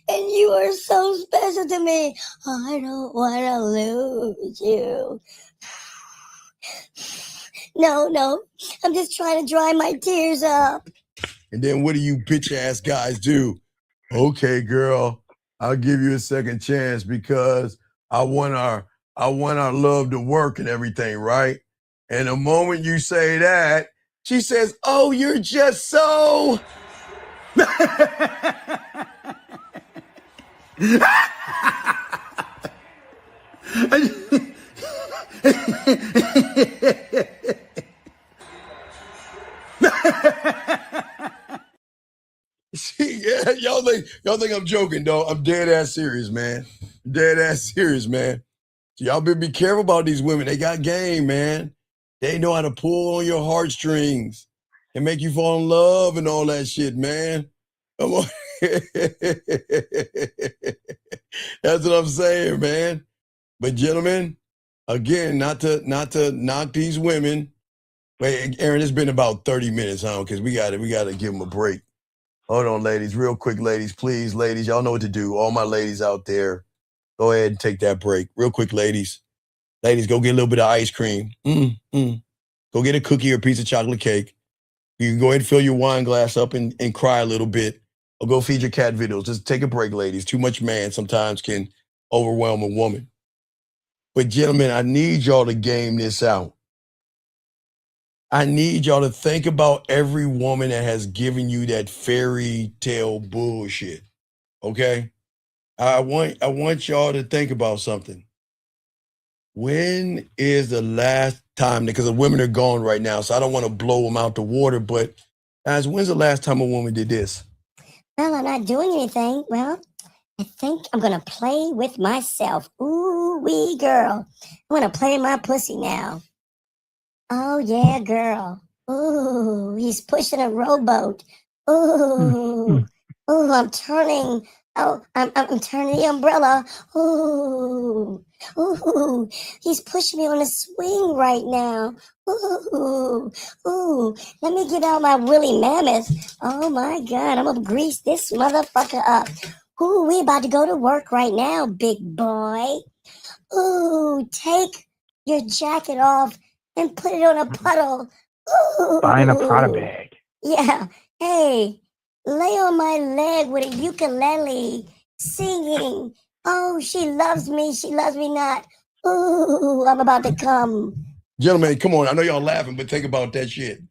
And you are so special to me. I don't want to lose you. No, I'm just trying to dry my tears up. And then what do you bitch ass guys do? Okay, girl, I'll give you a second chance because I want our love to work and everything, right? And the moment you say that, she says, oh, you're just so. See, yeah, y'all think I'm joking, dog. I'm dead ass serious, man. Dead ass serious, man. So y'all better be careful about these women. They got game, man. They know how to pull on your heartstrings and make you fall in love and all that shit, man. Come on. That's what I'm saying, man. But gentlemen, again, not to knock these women. Wait, Aaron, it's been about 30 minutes, huh? Because we gotta give them a break. Hold on, ladies, real quick, ladies, please, ladies, y'all know what to do. All my ladies out there, go ahead and take that break. Real quick, ladies. Ladies, go get a little bit of ice cream. Go get a cookie or a piece of chocolate cake. You can go ahead and fill your wine glass up and cry a little bit. Or go feed your cat videos. Just take a break, ladies. Too much man sometimes can overwhelm a woman. But gentlemen, I need y'all to game this out. I need y'all to think about every woman that has given you that fairy tale bullshit. Okay? I want y'all to think about something. When is the last time, because the women are gone right now, so I don't want to blow them out the water, but guys, when's the last time a woman did this? Well, I'm not doing anything. Well, I think I'm going to play with myself. Ooh, wee girl. I'm going to play my pussy now. Oh, yeah, girl. Ooh, he's pushing a rowboat. Ooh, ooh, I'm turning. Oh, I'm turning the umbrella. Ooh, ooh, he's pushing me on a swing right now. Ooh, ooh, let me get out my woolly mammoth. Oh my God, I'm gonna grease this motherfucker up. Ooh, we about to go to work right now, big boy. Ooh, take your jacket off and put it on a puddle. Ooh. Buying a Prada bag. Yeah. Hey, lay on my leg with a ukulele, singing. Oh, she loves me not. Ooh, I'm about to come. Gentlemen, come on. I know y'all laughing, but think about that shit.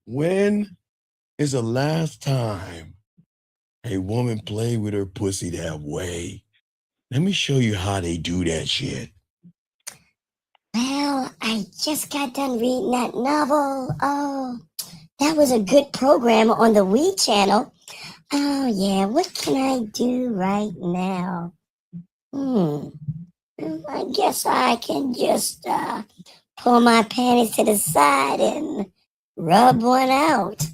When is the last time a woman played with her pussy that way? Let me show you how they do that shit. Well, I just got done reading that novel. Oh, that was a good program on the Wii channel. Oh, yeah, what can I do right now? I guess I can just pull my panties to the side and rub one out.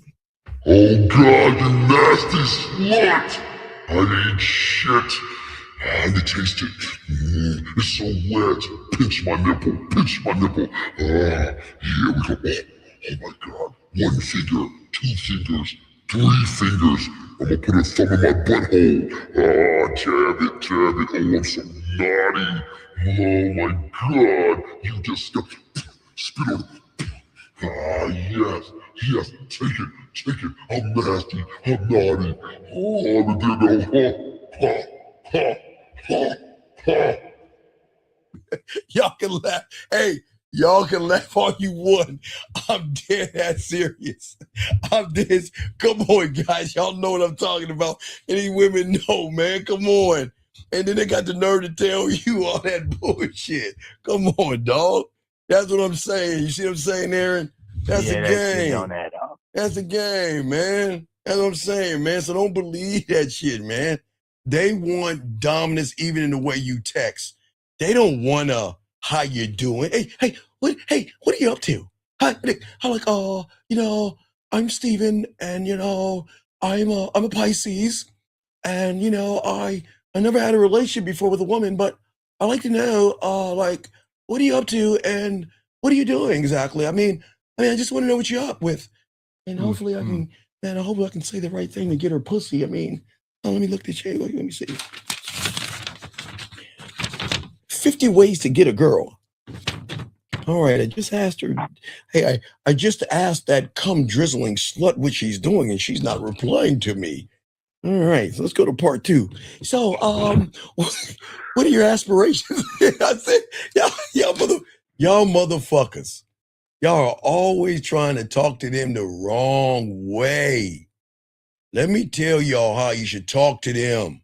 Oh God, you nasty slut! I ate shit. And it tasted, it's so wet. Pinch my nipple, pinch my nipple. Here we go. Oh my God. 1 finger, 2 fingers, 3 fingers. I'm gonna put a thumb in my butthole. Jab it. Oh, I'm so naughty. Oh my God. You just spit on it. Yes. Take it. I'm nasty. I'm naughty. Oh, I'm a dingo. Y'all can laugh. Hey, y'all can laugh all you want. I'm dead ass serious. I'm dead. Come on, guys. Y'all know what I'm talking about. Any women know, man. Come on. And then they got the nerve to tell you all that bullshit. Come on, dog. That's what I'm saying. You see what I'm saying, Aaron? That's a game. That's a game, man. That's what I'm saying, man. So don't believe that shit, man. They want dominance even in the way you text. They don't want how you doing. Hey, what are you up to? Hi, I'm like, I'm Steven, and I'm a Pisces, and I never had a relationship before with a woman, but I like to know, what are you up to and what are you doing exactly? I mean, I just want to know what you're up with, and hopefully I can say the right thing to get her pussy. I mean, let me look at the chain. Let me see. 50 ways to get a girl. All right, I just asked her. Hey, I just asked that cum drizzling slut what she's doing, and she's not replying to me. All right, so let's go to part 2. So, what are your aspirations? I said, y'all motherfuckers. Y'all are always trying to talk to them the wrong way. Let me tell y'all how you should talk to them.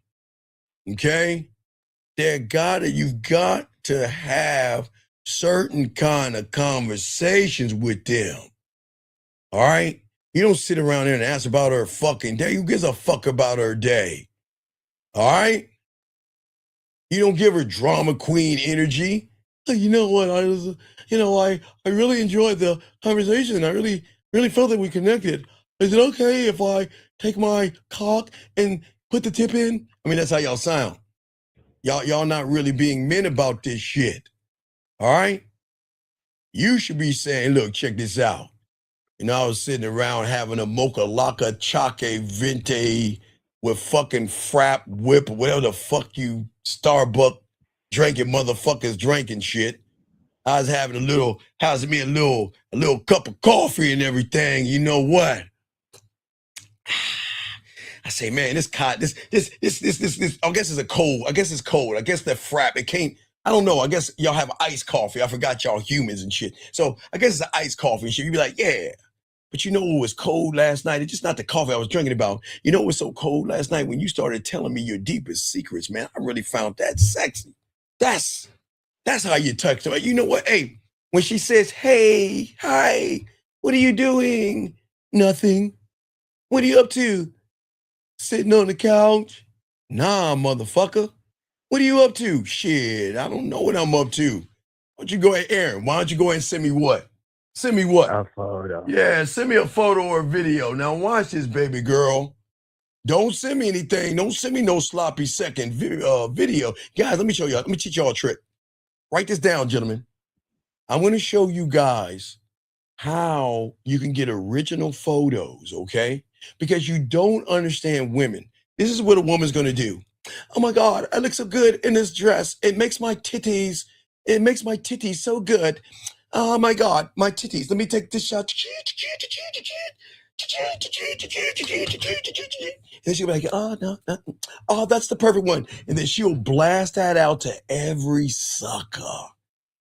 Okay? You've got to have certain kind of conversations with them. All right? You don't sit around there and ask about her fucking day. Who gives a fuck about her day? All right? You don't give her drama queen energy. You know what? I really enjoyed the conversation. I really felt that we connected. Is it okay if I take my cock and put the tip in? I mean, that's how y'all sound. Y'all not really being men about this shit. All right? You should be saying, look, check this out. You know, I was sitting around having a mocha laca chaque vente with fucking frap whip or whatever the fuck you Starbucks drinking motherfuckers drinking shit. I was having a little cup of coffee and everything. You know what? I say, man, this I guess it's a cold. I guess it's cold. I guess the frap, it can't, I don't know. I guess y'all have iced coffee. I forgot y'all humans and shit. So I guess it's an iced coffee and shit. You'd be like, yeah. But you know what was cold last night? It's just not the coffee I was drinking about. You know what was so cold last night? When you started telling me your deepest secrets, man, I really found that sexy. That's how you touch them. You know what? Hey, when she says, hey, hi, what are you doing? Nothing. What are you up to? Sitting on the couch? Nah, motherfucker. What are you up to? Shit, I don't know what I'm up to. Why don't you go ahead, Aaron? Why don't you go ahead and send me what? Send me what? A photo. Yeah, send me a photo or a video. Now watch this, baby girl. Don't send me anything. Don't send me no sloppy second video. Guys, let me show y'all. Let me teach y'all a trick. Write this down, gentlemen. I'm going to show you guys how you can get original photos, okay? Because you don't understand women. This is what a woman's going to do. Oh my God, I look so good in this dress. It makes my titties so good. Oh my God, my titties. Let me take this shot. And she'll be like, oh, no. Oh, that's the perfect one. And then she'll blast that out to every sucker.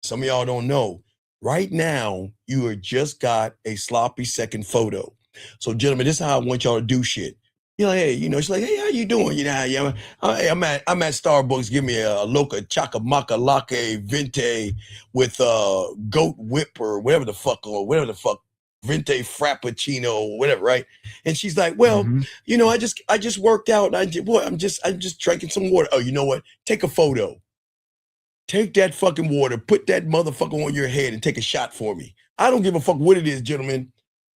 Some of y'all don't know. Right now, you are just got a sloppy second photo. So, gentlemen, this is how I want y'all to do shit. You're like, hey, you know, she's like, hey, how you doing? You know, hey, I'm at Starbucks. Give me a loca chacamaca latte vente with goat whip or whatever the fuck, vente frappuccino or whatever, right? And she's like, well, you know, I just worked out. And I'm just drinking some water. Oh, you know what? Take a photo. Take that fucking water, put that motherfucker on your head and take a shot for me. I don't give a fuck what it is, gentlemen.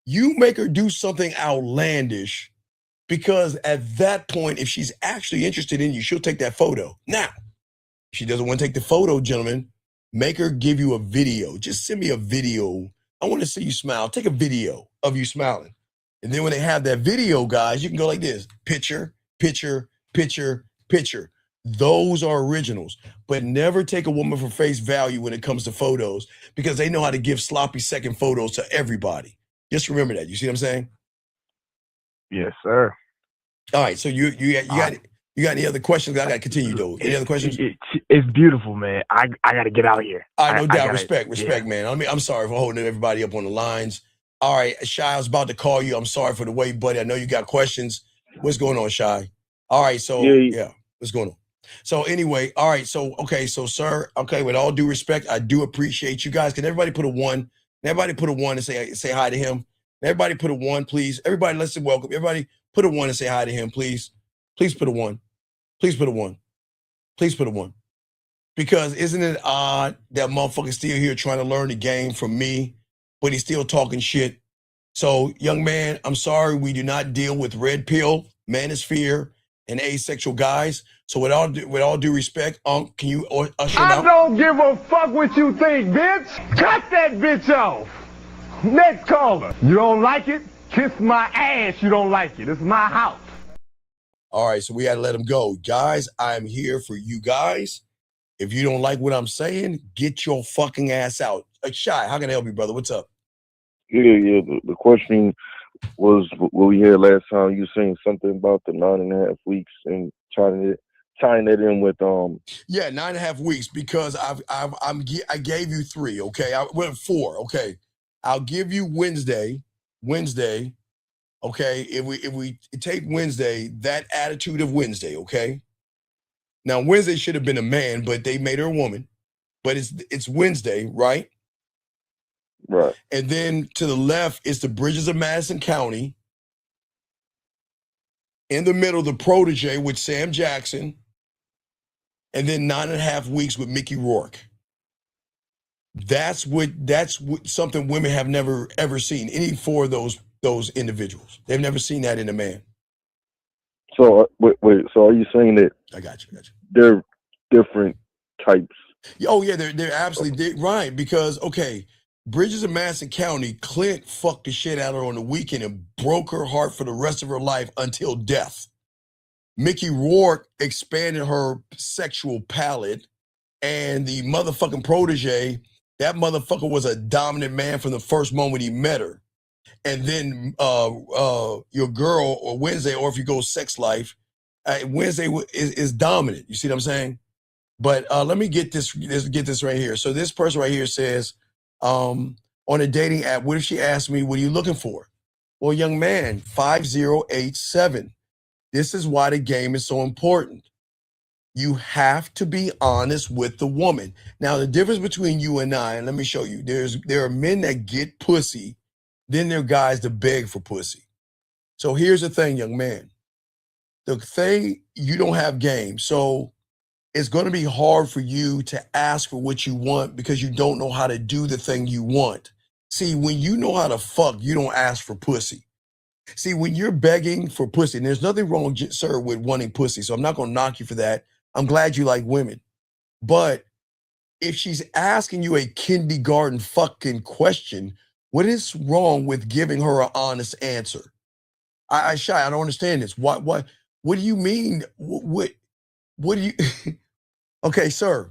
You make her do something outlandish. Because at that point, if she's actually interested in you, she'll take that photo. Now, if she doesn't want to take the photo, gentlemen, make her give you a video. Just send me a video. I want to see you smile. Take a video of you smiling. And then when they have that video, guys, you can go like this. Picture, picture, picture, picture. Those are originals. But never take a woman for face value when it comes to photos because they know how to give sloppy second photos to everybody. Just remember that. You see what I'm saying? Yes, sir. All right, so you got any other questions? I got to continue though. Any other questions? It's beautiful, man. I got to get out of here. No doubt. Respect, man. I'm sorry for holding everybody up on the lines. All right, Shy, I was about to call you. I'm sorry for the wait, buddy. I know you got questions. What's going on, Shy? All right, so yeah, what's going on? So anyway, all right, so sir, with all due respect, I do appreciate you guys. Can everybody put a one? Everybody put a one and say hi to him. Everybody put a one, please. Everybody, let's say welcome. Everybody put a one and say hi to him, please. Please put a one. Please put a one. Please put a one. Because isn't it odd that motherfucker's still here trying to learn the game from me, but he's still talking shit? So, young man, I'm sorry, we do not deal with red pill, manosphere, and asexual guys. So with all due respect, can you usher him out? I don't give a fuck what you think, bitch. Cut that bitch off. Next caller. You don't like it? Kiss my ass. You don't like it. It's my house. All right, so we got to let him go. Guys, I'm here for you guys. If you don't like what I'm saying, get your fucking ass out. Shy, how can I help you, brother? What's up? Yeah. The question was what we had last time. You saying something about the 9.5 weeks and tying that in with Yeah, 9.5 weeks because I gave you 3. Okay, I went 4. Okay, I'll give you Wednesday. Okay, if we take Wednesday, that attitude of Wednesday. Okay, Now, Wednesday should have been a man, but they made her a woman. But it's Wednesday, right? Right. And then to the left is the Bridges of Madison County. In the middle, the Protege with Sam Jackson. And then 9.5 weeks with Mickey Rourke. That's what something women have never ever seen. Any four of those individuals, they've never seen that in a man. So wait. So are you saying that? I got you. They're different types. Oh yeah, they're absolutely right because okay, Bridges of Madison County, Clint fucked the shit out of her on the weekend and broke her heart for the rest of her life until death. Mickey Rourke expanded her sexual palette, and the motherfucking Protege, that motherfucker was a dominant man from the first moment he met her. And then your girl or Wednesday, or if you go sex life, Wednesday is dominant. You see what I'm saying? But let me get this right here. So this person right here says, on a dating app, what if she asked me, what are you looking for? Well, young man, 5087. This is why the game is so important. You have to be honest with the woman. Now, the difference between you and I, and let me show you, there are men that get pussy, then there are guys that beg for pussy. So here's the thing, young man. The thing, you don't have game. So it's going to be hard for you to ask for what you want because you don't know how to do the thing you want. See, when you know how to fuck, you don't ask for pussy. See, when you're begging for pussy, and there's nothing wrong, sir, with wanting pussy, so I'm not going to knock you for that. I'm glad you like women. But if she's asking you a kindergarten fucking question, what is wrong with giving her an honest answer? I don't understand this. What do you mean? What do you, okay, sir,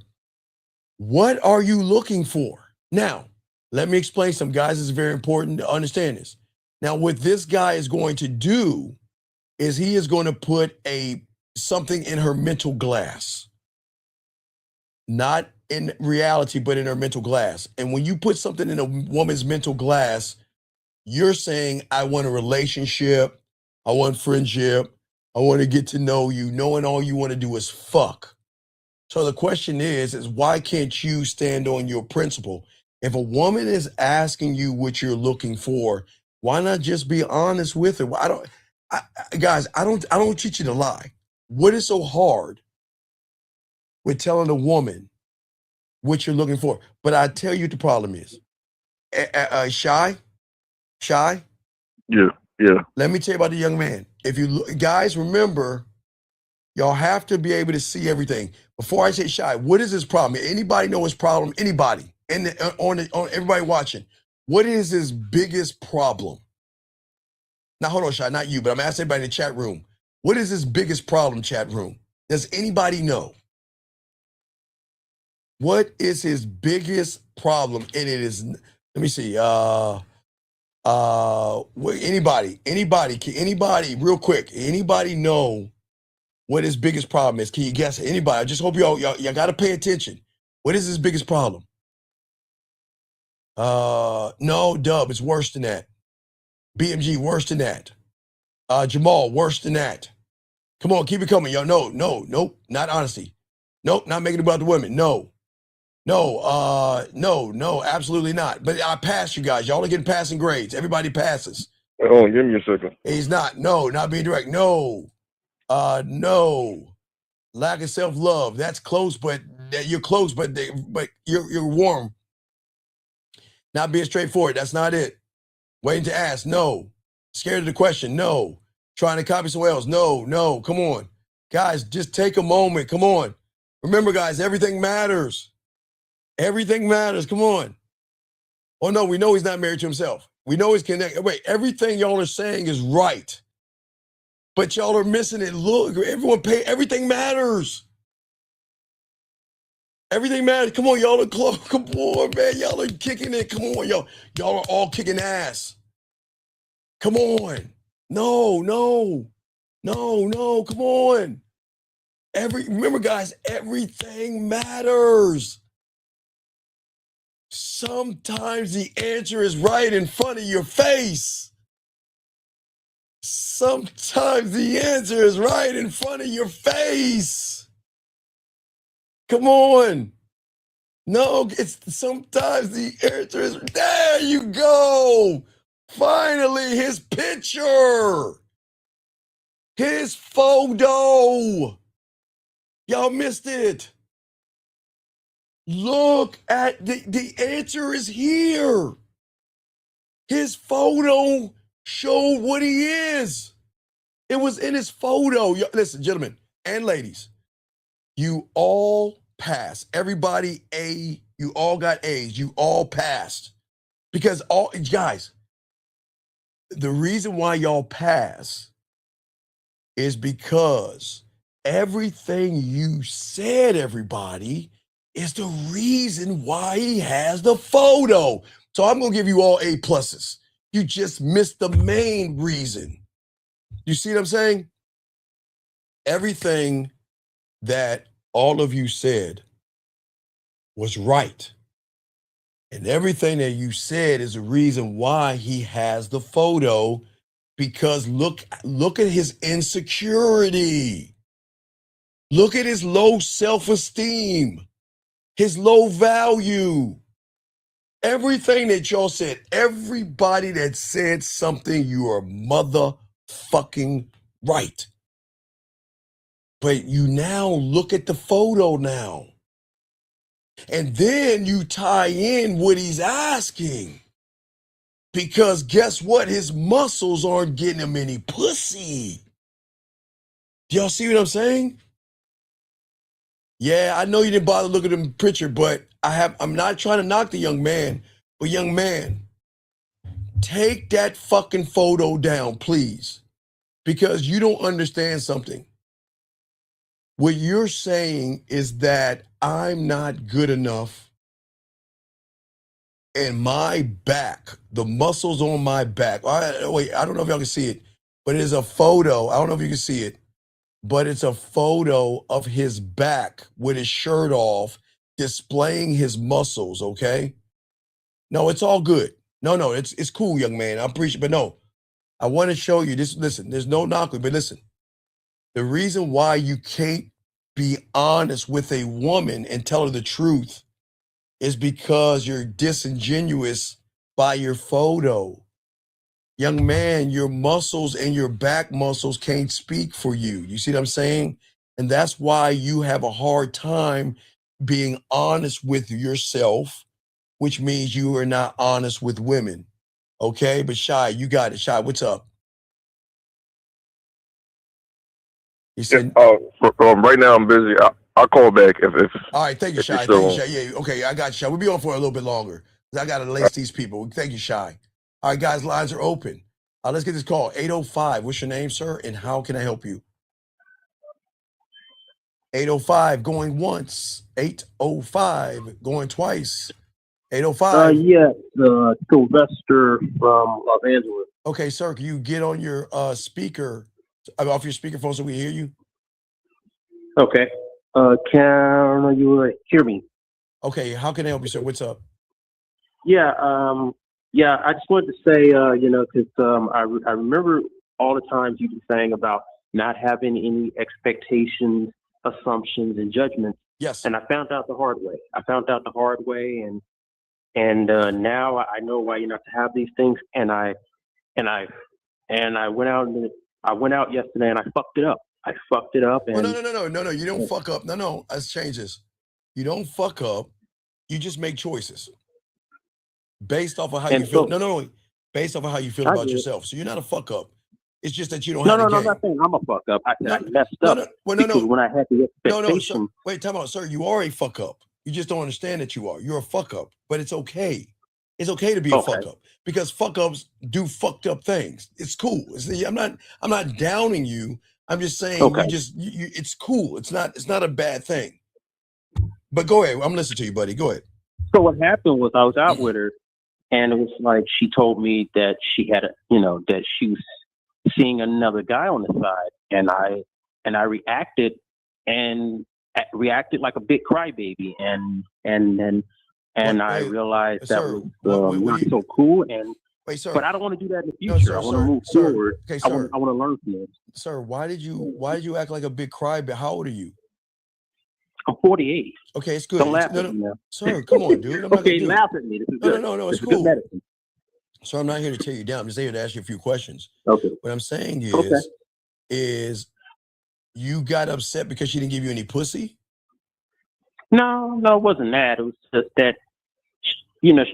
what are you looking for? Now, let me explain some, guys. It's very important to understand this. Now, what this guy is going to do is he is going to put something in her mental glass. Not in reality, but in her mental glass. And when you put something in a woman's mental glass, you're saying, I want a relationship, I want friendship, I want to get to know you, knowing all you want to do is fuck. So the question is why can't you stand on your principle? If a woman is asking you what you're looking for, why not just be honest with her? Guys, I don't teach you to lie. What is so hard with telling a woman what you're looking for? But I tell you what the problem is. Shy? Yeah. Let me tell you about the young man. If you guys remember, y'all have to be able to see everything. Before I say Shy, what is his problem? Anybody know his problem? Anybody? And on everybody watching, what is his biggest problem? Now, hold on, Shy, not you, but I'm asking everybody in the chat room. What is his biggest problem, chat room? Does anybody know? What is his biggest problem? And it is, let me see. Anybody, real quick, anybody know what his biggest problem is? Can you guess it? Anybody? I just hope y'all got to pay attention. What is his biggest problem? No, Dub, it's worse than that. BMG, worse than that. Jamal, worse than that. Come on, keep it coming, y'all. No, not honesty. Nope, not making it about the women. No, absolutely not. But I passed you guys. Y'all are getting passing grades. Everybody passes. Oh, give me a second. He's not. No, not being direct. No. Lack of self-love. That's close, but you're close, but you're warm. Not being straightforward. That's not it. Waiting to ask. No. Scared of the question. No. Trying to copy someone else. No. Come on. Guys, just take a moment. Come on. Remember, guys, everything matters. Everything matters. Come on. Oh, no, we know he's not married to himself. We know he's connected. Wait, everything y'all are saying is right. But y'all are missing it. Look, everything matters. Everything matters. Come on, y'all are close. Come on, man. Y'all are kicking it. Come on, y'all are all kicking ass. Come on. No. Come on. Remember, guys, everything matters. Sometimes the answer is right in front of your face. Sometimes the answer is right in front of your face. Come on. No, it's sometimes the answer is, there you go. Finally, his picture. His photo. Y'all missed it. Look at the answer is here. His photo showed what he is. It was in his photo. Listen, gentlemen and ladies, you all passed. Everybody A, you all got A's. You all passed. Because guys, the reason why y'all pass is because everything you said, everybody, is the reason why he has the photo. So I'm going to give you all A pluses. You just missed the main reason. You see what I'm saying? Everything that all of you said was right. And everything that you said is the reason why he has the photo, because look at his insecurity. Look at his low self-esteem, his low value. Everything that y'all said, everybody that said something, you are motherfucking right. But you now look at the photo now. And then you tie in what he's asking. Because guess what? His muscles aren't getting him any pussy. Do y'all see what I'm saying? Yeah, I know you didn't bother looking at the picture, but I'm not trying to knock the young man. But young man, take that fucking photo down, please. Because you don't understand something. What you're saying is that I'm not good enough, and my back, the muscles on my back. Wait, I don't know if y'all can see it, but it is a photo. I don't know if you can see it, but it's a photo of his back with his shirt off, displaying his muscles, okay? No, it's all good. No, it's cool, young man. I appreciate it, but no, I want to show you this. Listen, there's no knocking, but listen, the reason why you can't be honest with a woman and tell her the truth is because you're disingenuous by your photo. Young man, your muscles and your back muscles can't speak for you. You see what I'm saying? And that's why you have a hard time being honest with yourself, which means you are not honest with women. Okay, but Shy, you got it. Shy, what's up? He said, right now I'm busy. I'll call back if. All right, thank you, Shy. Thank you, Shy. Yeah, okay, I got you, Shy. We'll be on for a little bit longer. I got to lace these people. Thank you, Shy. All right, guys, lines are open. Let's get this call. 805. What's your name, sir? And how can I help you? 805 going once. 805 going twice. 805. Yes, Sylvester from Los Angeles. Okay, sir, can you get on your speaker, off your speakerphone so we hear you? Okay. Can you hear me? Okay, how can I help you, sir? What's up? Yeah, I just wanted to say, because I remember all the times you've been saying about not having any expectations, assumptions, and judgments. Yes. And I found out the hard way. And now I know why you're not to have these things. And I went out yesterday and I fucked it up. And no. You don't fuck up. No. Let's change this. You don't fuck up. You just make choices based off of how you feel. No. Based off of how you feel about yourself. So you're not a fuck up. It's just that you don't have the game. I'm not saying I'm a fuck up. I messed up. Because when I had the expectation. No, wait, time out, sir. You are a fuck up. You just don't understand that you are. You're a fuck up, but it's okay. It's okay to be a fuck up because fuck ups do fucked up things. It's cool. I'm not downing you. I'm just saying it's cool. It's not a bad thing. But go ahead. I'm listening to you, buddy. Go ahead. So what happened was I was out with her, and it was like she told me that she had that she was seeing another guy on the side, and I reacted like a big crybaby, and I realized that was not so cool. And but I don't want to do that in the future. I want to move forward. Okay, I want to learn from this. Sir, why did you act like a big crybaby? How old are you? I'm 48. Okay, it's good. Don't laugh no, at me now. Sir, come on, dude. I'm not Okay, gonna do laugh it. at me. This is No, good. no, it's This is good cool. medicine. So I'm not here to tear you down. I'm just here to ask you a few questions. Okay. What I'm saying Okay. is you got upset because she didn't give you any pussy? No, it wasn't that. It was just that, you know,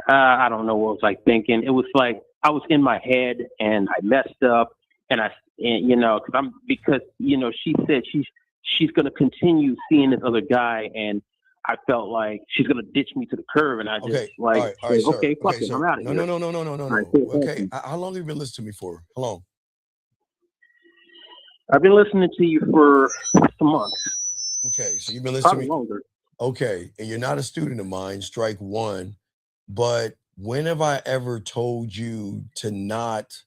I don't know what I was like thinking. It was like I was in my head and I messed up, and you know, because you know, she said she's gonna continue seeing this other guy, and I felt like she's gonna ditch me to the curb, and I just Okay. like, all right, sir. okay, fuck it, sir. I'm out of No, here. no. All right, Okay. How long have you been listening to me for? How long? I've been listening to you for some months. Okay, so you've been listening Probably to me. longer. Okay, and you're not a student of mine, strike one. But when have I ever told you to not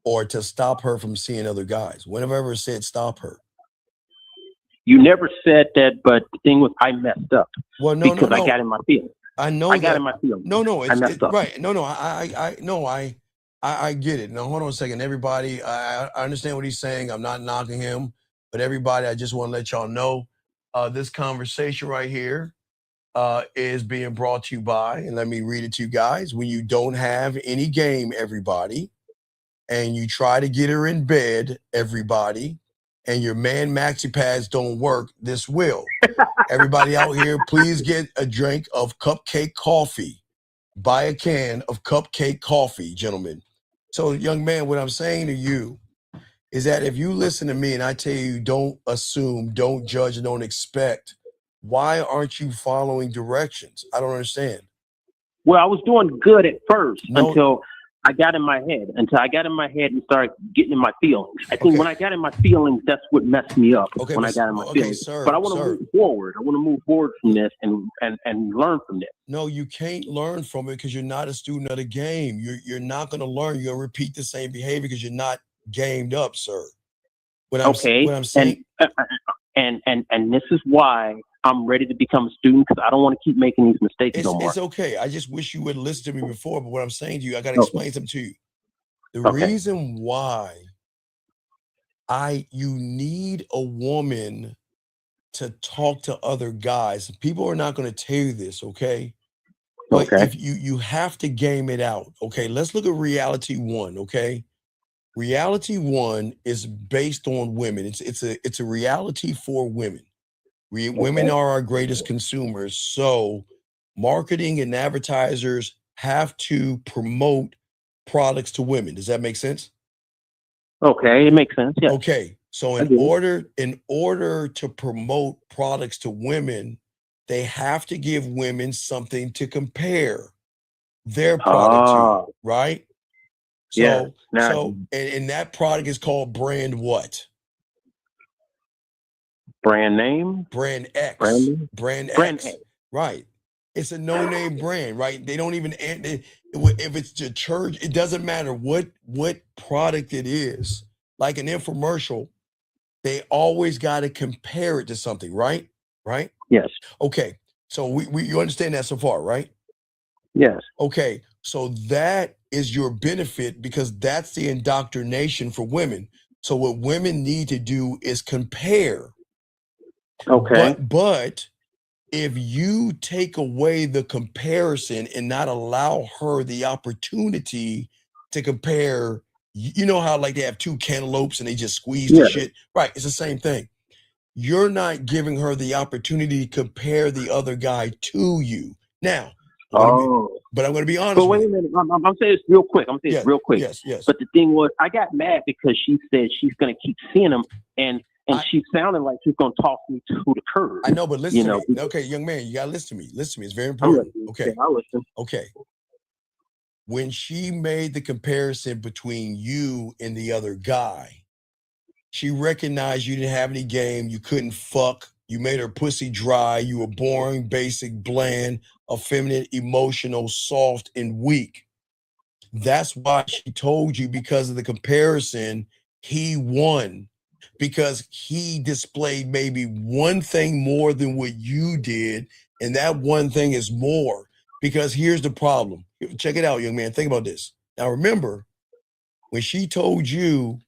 or to stop her from seeing other guys? When have I ever said stop her? You never said that, but the thing was, I messed up. Well, no, because I got in my feelings. I know I got that. in my feelings. No, I messed up. right. No, I get it. Now, hold on a second. Everybody, I understand what he's saying. I'm not knocking him, but everybody, I just want to let y'all know this conversation right here is being brought to you by, and let me read it to you guys. When you don't have any game, everybody, and you try to get her in bed, everybody, and your man maxi pads don't work, this will. Everybody out here, please get a drink of cupcake coffee. Buy a can of cupcake coffee, gentlemen. So, young man, what I'm saying to you is that if you listen to me and I tell you don't assume, don't judge, and don't expect, why aren't you following directions? I don't understand. Well, I was doing good at first until I got in my head. Until I got in my head and started getting in my feelings. I think when I got in my feelings, that's what messed me up. When I got in my feelings. Sir, but I want to move forward. I want to move forward from this and learn from this. No, you can't learn from it because you're not a student of the game. You're not going to learn. You're going to repeat the same behavior because you're not gamed up, sir. What I'm saying. And this is why I'm ready to become a student, because I don't want to keep making these mistakes no more. It's okay. I just wish you would listen to me before. But what I'm saying to you, I got to explain something to you. The reason why you need a woman to talk to other guys. People are not going to tell you this, okay? But if you have to game it out, okay? Let's look at reality one, okay? Reality one is based on women. It's a reality for women. Women are our greatest consumers, so marketing and advertisers have to promote products to women. Does that make sense? Okay, it makes sense. Yeah. Okay, so in order to promote products to women, they have to give women something to compare their product to, right? So, and that product is called brand what? Brand name? Brand X. Brand X. Right. It's a no-name brand, right? They don't even, if it's the church, it doesn't matter what product it is. Like an infomercial, they always got to compare it to something, right? Right? Yes. Okay. So you understand that so far, right? Yes. Okay. So that is your benefit because that's the indoctrination for women. So what women need to do is compare. Okay. But if you take away the comparison and not allow her the opportunity to compare, you know how like they have two cantaloupes and they just squeeze the shit? Right. It's the same thing. You're not giving her the opportunity to compare the other guy to you. Now, but I'm going to be honest. But wait a minute. I'm saying this real quick. Yes. But the thing was, I got mad because she said she's going to keep seeing him, and she sounded like she's going to toss me to the curb. I know, but listen to me. Okay, young man, you got to listen to me. Listen to me. It's very important. Okay. I listen. Okay. When she made the comparison between you and the other guy, she recognized you didn't have any game. You couldn't fuck. You made her pussy dry. You were boring, basic, bland, effeminate, emotional, soft, and weak. That's why she told you, because of the comparison, he won. Because he displayed maybe one thing more than what you did. And that one thing is more. Because here's the problem. Check it out, young man. Think about this. Now, remember, when she told you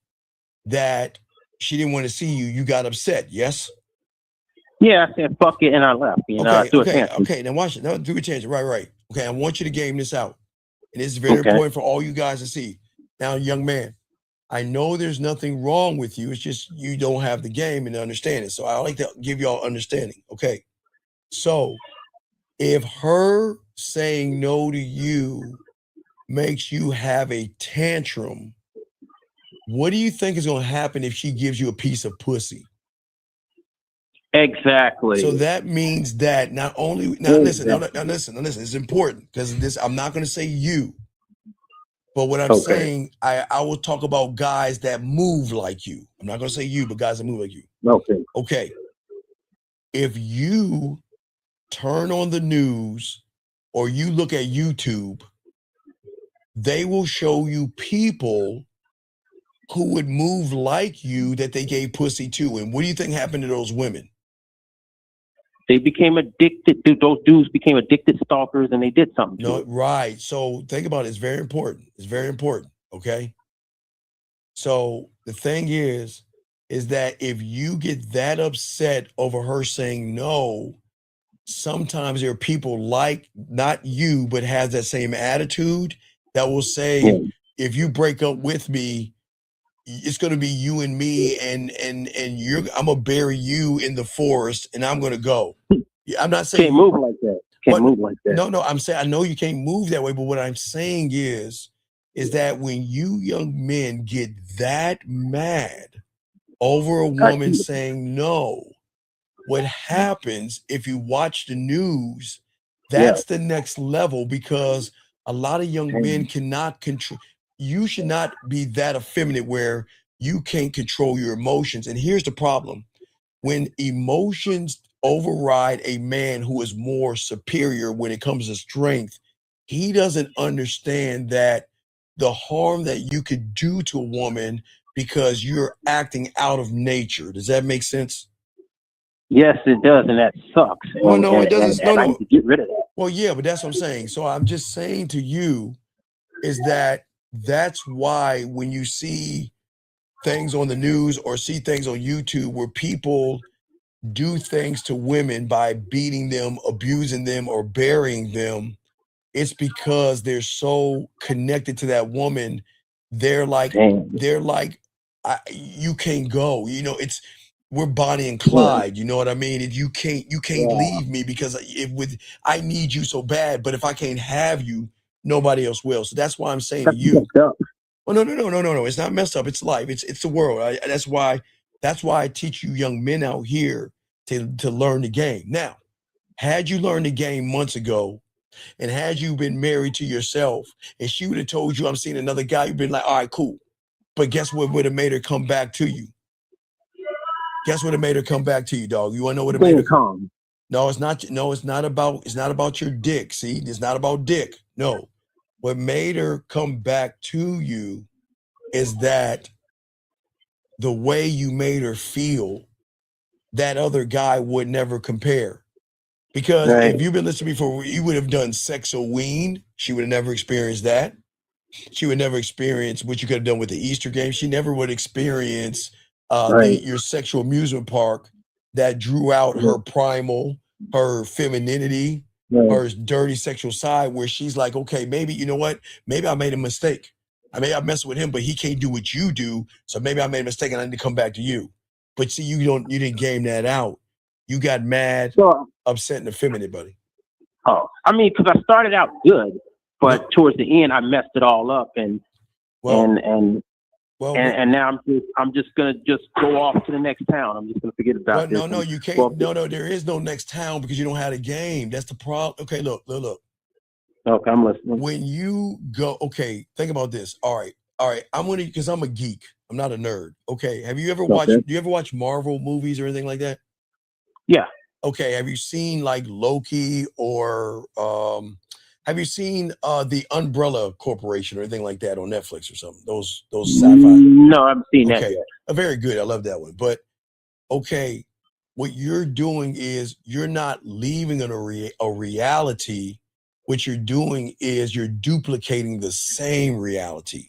that she didn't want to see you, you got upset, yes? Yeah, I said fuck it and I left. You know, I threw a tantrum. Okay. Now watch it. Now do a tangent. Right. Okay, I want you to game this out. And this is very important for all you guys to see. Now, young man, I know there's nothing wrong with you. It's just you don't have the game and understand it. So I like to give y'all understanding. Okay. So if her saying no to you makes you have a tantrum, what do you think is going to happen if she gives you a piece of pussy? Exactly. So that means that not only listen, it's important because this I'm not going to say you, but what I'm saying, I will talk about guys that move like you. I'm not going to say you, but guys that move like you. Okay. If you turn on the news or you look at YouTube, they will show you people who would move like you that they gave pussy to. And what do you think happened to those women? They became addicted. Those dudes became addicted stalkers, and they did something to it. Right. So think about it. It's very important. It's very important. Okay. So the thing is that if you get that upset over her saying no, sometimes there are people like not you, but has that same attitude that will say, if you break up with me, it's going to be you and me, and I'm gonna bury you in the forest, and I'm gonna go. I'm not saying can't move like that. Can't move like that. No, I'm saying I know you can't move that way, but what I'm saying is that when you young men get that mad over a woman saying no, what happens if you watch the news? That's the next level, because a lot of young men cannot control. You should not be that effeminate where you can't control your emotions. And here's the problem. When emotions override a man who is more superior when it comes to strength, he doesn't understand that the harm that you could do to a woman because you're acting out of nature. Does that make sense? Yes, it does, and that sucks. Well, no, it doesn't. I need to get rid of that. Well, yeah, but that's what I'm saying. So I'm just saying to you is that's why when you see things on the news or see things on YouTube where people do things to women by beating them, abusing them, or burying them, it's because they're so connected to that woman. They're like, you can't go. You know, we're Bonnie and Clyde. You know what I mean? And you can't leave me because I need you so bad. But if I can't have you, nobody else will. So that's why I'm saying to you. Well, no. It's not messed up. It's life. It's the world. That's why I teach you young men out here to learn the game. Now, had you learned the game months ago, and had you been married to yourself, and she would have told you, I'm seeing another guy, you'd been like, all right, cool. But guess what would have made her come back to you? Guess what it made her come back to you, dog? You want to know what it made her come? No, it's not. No, it's not about your dick. See, it's not about dick. No, what made her come back to you is that the way you made her feel, that other guy would never compare. Because if you've been listening before, you would have done Sex-O-Ween. She would have never experienced that. She would never experience what you could have done with the Easter game. She never would experience your sexual amusement park that drew out her primal, her femininity, her dirty sexual side, where she's like, okay, maybe, you know what? Maybe I made a mistake. I may have messed with him, but he can't do what you do. So maybe I made a mistake and I need to come back to you. But see, you didn't game that out. You got mad, upset, and effeminate, buddy. Oh, I mean, because I started out good, but towards the end I messed it all up, and now I'm just gonna go off to the next town. I'm just gonna forget about this. No, you can't. No, there is no next town because you don't have a game. That's the problem. Okay, look. Okay, I'm listening. When you go, okay, think about this. All right. Because I'm a geek. I'm not a nerd. Okay, have you ever watched? Do you ever watch Marvel movies or anything like that? Yeah. Okay, have you seen like Loki or have you seen the Umbrella Corporation or anything like that on Netflix or something? Those sci-fi. No, I haven't seen that yet. Very good. I love that one. But okay, what you're doing is you're not leaving a reality. What you're doing is you're duplicating the same reality.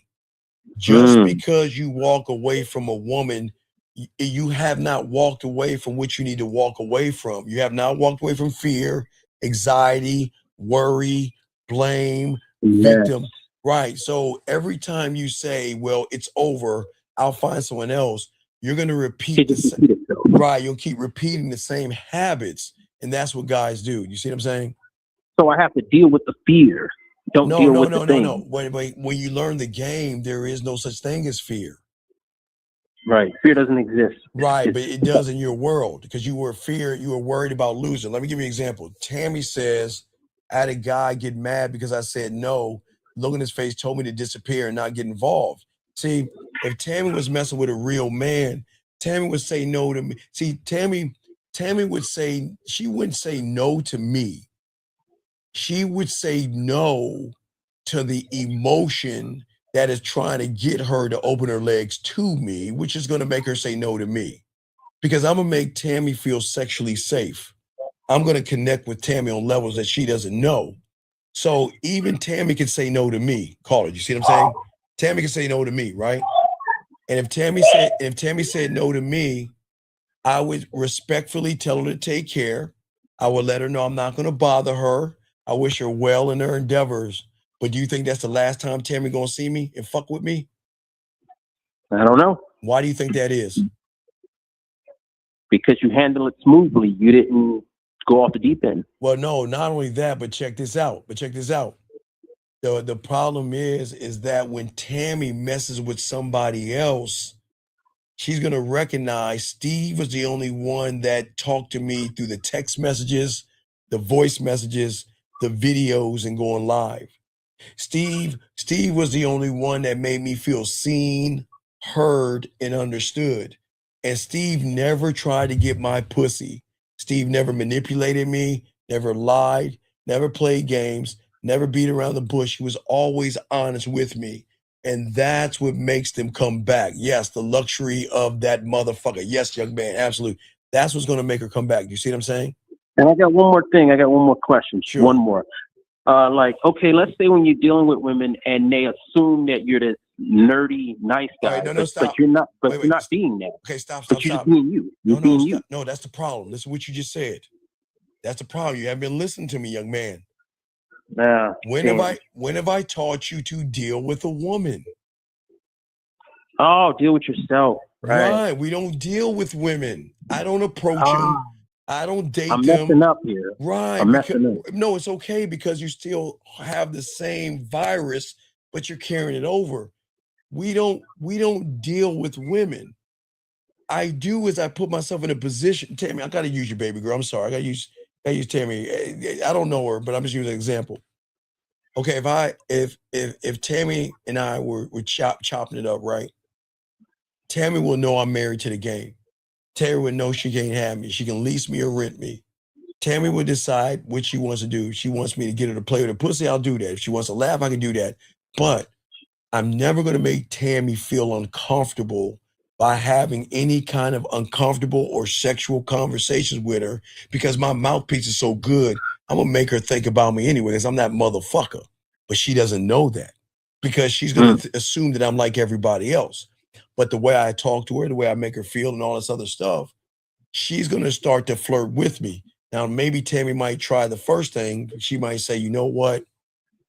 Just because you walk away from a woman you have not walked away from what you need to walk away from. You have not walked away from fear, anxiety, worry, blame, victim. Right. So every time you say, well, it's over, I'll find someone else, you're going to repeat the same. Right. You'll keep repeating the same habits. And that's what guys do. You see what I'm saying? So I have to deal with the fear. Don't deal with the thing. No. Wait. When you learn the game, there is no such thing as fear. Right. Fear doesn't exist. Right, but it does in your world because you were worried about losing. Let me give you an example. Tammy says, I had a guy get mad because I said no, look in his face, told me to disappear and not get involved. See, if Tammy was messing with a real man, Tammy would say no to me. See, Tammy would say, she wouldn't say no to me. She would say no to the emotion that is trying to get her to open her legs to me, which is going to make her say no to me. Because I'm going to make Tammy feel sexually safe. I'm going to connect with Tammy on levels that she doesn't know. So even Tammy can say no to me. Call it. You see what I'm saying? Tammy can say no to me, right? And if Tammy said no to me, I would respectfully tell her to take care. I would let her know I'm not going to bother her. I wish her well in her endeavors. But do you think that's the last time Tammy gonna see me and fuck with me? I don't know. Why do you think that is? Because you handle it smoothly. You didn't go off the deep end. Well, no, not only that, but check this out. The problem is that when Tammy messes with somebody else, she's gonna recognize Steve was the only one that talked to me through the text messages, the voice messages, the videos, and going live. Steve was the only one that made me feel seen, heard, and understood. And Steve never tried to get my pussy. Steve never manipulated me, never lied, never played games, never beat around the bush. He was always honest with me. And that's what makes them come back. Yes, the luxury of that motherfucker. Yes, young man, absolutely. That's what's going to make her come back. Do you see what I'm saying? And I got one more thing. I got one more question. Sure. One more. Okay, let's say when you're dealing with women and they assume that you're this nerdy, nice guy, stop. but you're not. But you're not being that. Okay, stop. But you're just being you. You're being you. No, that's the problem. Listen to what you just said. That's the problem. You haven't been listening to me, young man. When have I taught you to deal with a woman? Oh, deal with yourself. Right. We don't deal with women. I don't approach them. I don't date them. I'm messing up here. Right. I'm messing up. No, it's okay because you still have the same virus, but you're carrying it over. We don't deal with women. I do is I put myself in a position. Tammy, I gotta use your baby girl. I'm sorry. I gotta use Tammy. I don't know her, but I'm just using an example. Okay, if Tammy and I were chopping it up, right? Tammy will know I'm married to the game. Tammy would know she can't have me. She can lease me or rent me. Tammy would decide what she wants to do. She wants me to get her to play with her pussy, I'll do that. If she wants to laugh, I can do that. But I'm never going to make Tammy feel uncomfortable by having any kind of uncomfortable or sexual conversations with her because my mouthpiece is so good, I'm going to make her think about me anyway because I'm that motherfucker. But she doesn't know that because she's going to assume that I'm like everybody else. But the way I talk to her, the way I make her feel and all this other stuff, she's going to start to flirt with me. Now, maybe Tammy might try the first thing. She might say, you know what?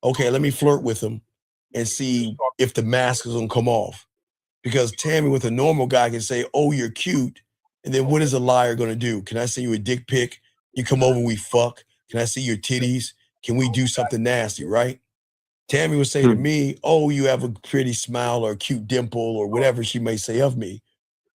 Okay, let me flirt with him and see if the mask is going to come off. Because Tammy with a normal guy can say, oh, you're cute. And then what is a liar going to do? Can I send you a dick pic? You come over and we fuck. Can I see your titties? Can we do something nasty, right? Tammy would say to me, oh, you have a pretty smile or a cute dimple or whatever she may say of me.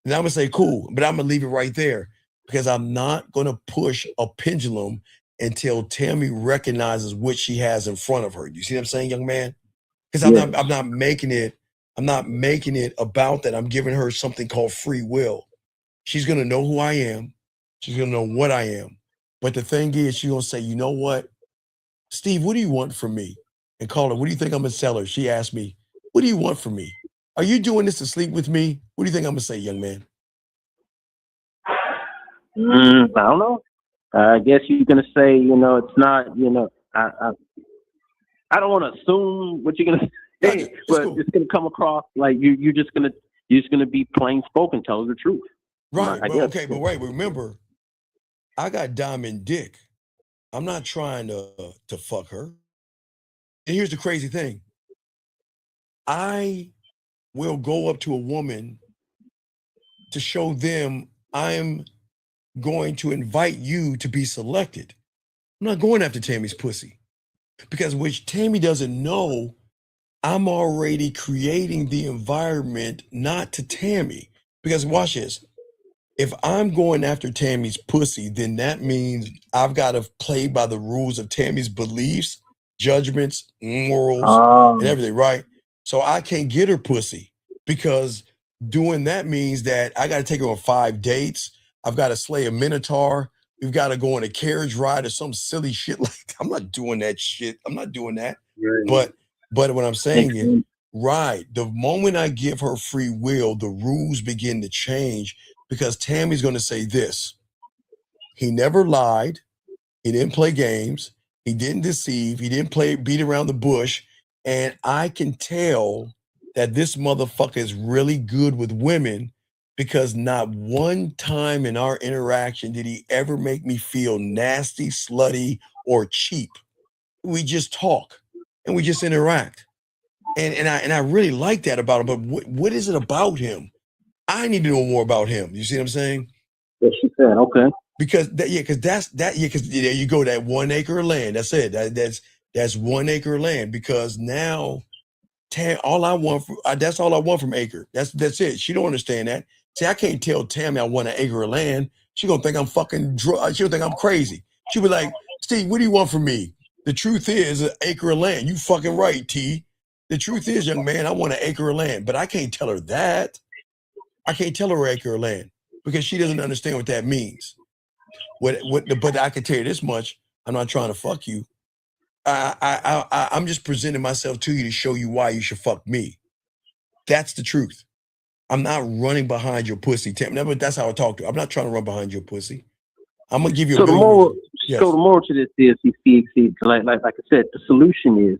And I'm going to say, cool, but I'm going to leave it right there because I'm not going to push a pendulum until Tammy recognizes what she has in front of her. You see what I'm saying, young man? Because I'm not making it about that. I'm giving her something called free will. She's going to know who I am. She's going to know what I am. But the thing is, she's going to say, you know what? Steve, what do you want from me? And call her, what do you think I'm going to tell her? She asked me, what do you want from me? Are you doing this to sleep with me? What do you think I'm going to say, young man? I don't know. I guess you're going to say, it's not, I don't want to assume what you're going to say, but it's going to come across like you're just going to be plain spoken, tell her the truth. Right, I but guess. okay, but wait, remember, I got diamond dick. I'm not trying to fuck her. And here's the crazy thing. I will go up to a woman to show them I'm going to invite you to be selected. I'm not going after Tammy's pussy. Because which Tammy doesn't know, I'm already creating the environment not to Tammy. Because watch this. If I'm going after Tammy's pussy, then that means I've got to play by the rules of Tammy's beliefs, judgments, morals, and everything, right? So I can't get her pussy because doing that means that I got to take her on 5 dates. I've got to slay a minotaur. We've got to go on a carriage ride or some silly shit like that. I'm not doing that shit. I'm not doing that. But what I'm saying is, right, the moment I give her free will, the rules begin to change because Tammy's going to say this. He never lied. He didn't play games. He didn't deceive. He didn't beat around the bush. And I can tell that this motherfucker is really good with women because not one time in our interaction did he ever make me feel nasty, slutty, or cheap. We just talk and we just interact. And I really like that about him. But what is it about him? I need to know more about him. You see what I'm saying? Yes, she said, okay. Because there you go, that 1 acre of land. That's it. That's 1 acre of land. Because now, that's all I want from acre. That's it. She don't understand that. See, I can't tell Tammy I want an acre of land. She gonna think I'm fucking drunk. She'll think I'm crazy. She'll be like, Steve, what do you want from me? The truth is an acre of land. You fucking right, T. The truth is, young man, I want an acre of land. But I can't tell her that. I can't tell her acre of land because she doesn't understand what that means. But I can tell you this much: I'm not trying to fuck you. I'm just presenting myself to you to show you why you should fuck me. That's the truth. I'm not running behind your pussy, Tim. But that's how I talk to you. I'm not trying to run behind your pussy. I'm gonna give you. So the moral to this is, like I said, the solution is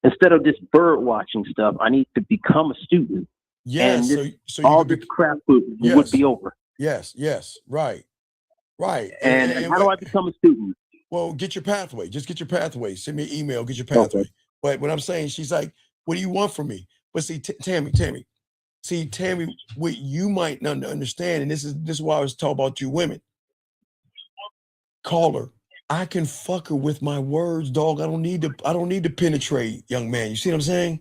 instead of this bird watching stuff, I need to become a student. Yes, and this crap would be over. Yes, right. And how do I become a student? Well, get your pathway. Just get your pathway. Send me an email. Get your pathway. Okay. But what I'm saying, she's like, "What do you want from me?" But see, Tammy. See, Tammy, what you might not understand, and this is why I was talking about you women. Call her. I can fuck her with my words, dog. I don't need to penetrate, young man. You see what I'm saying?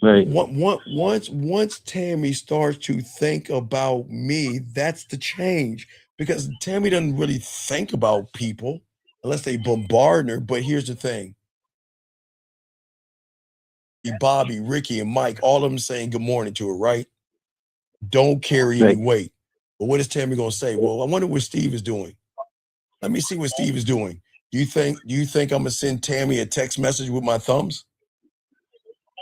Right. Once Tammy starts to think about me, that's the change. Because Tammy doesn't really think about people unless they bombard her. But here's the thing. Bobby, Ricky, and Mike, all of them saying good morning to her, right? Don't carry any weight. But what is Tammy gonna say? Well, I wonder what Steve is doing. Let me see what Steve is doing. Do you think I'm gonna send Tammy a text message with my thumbs?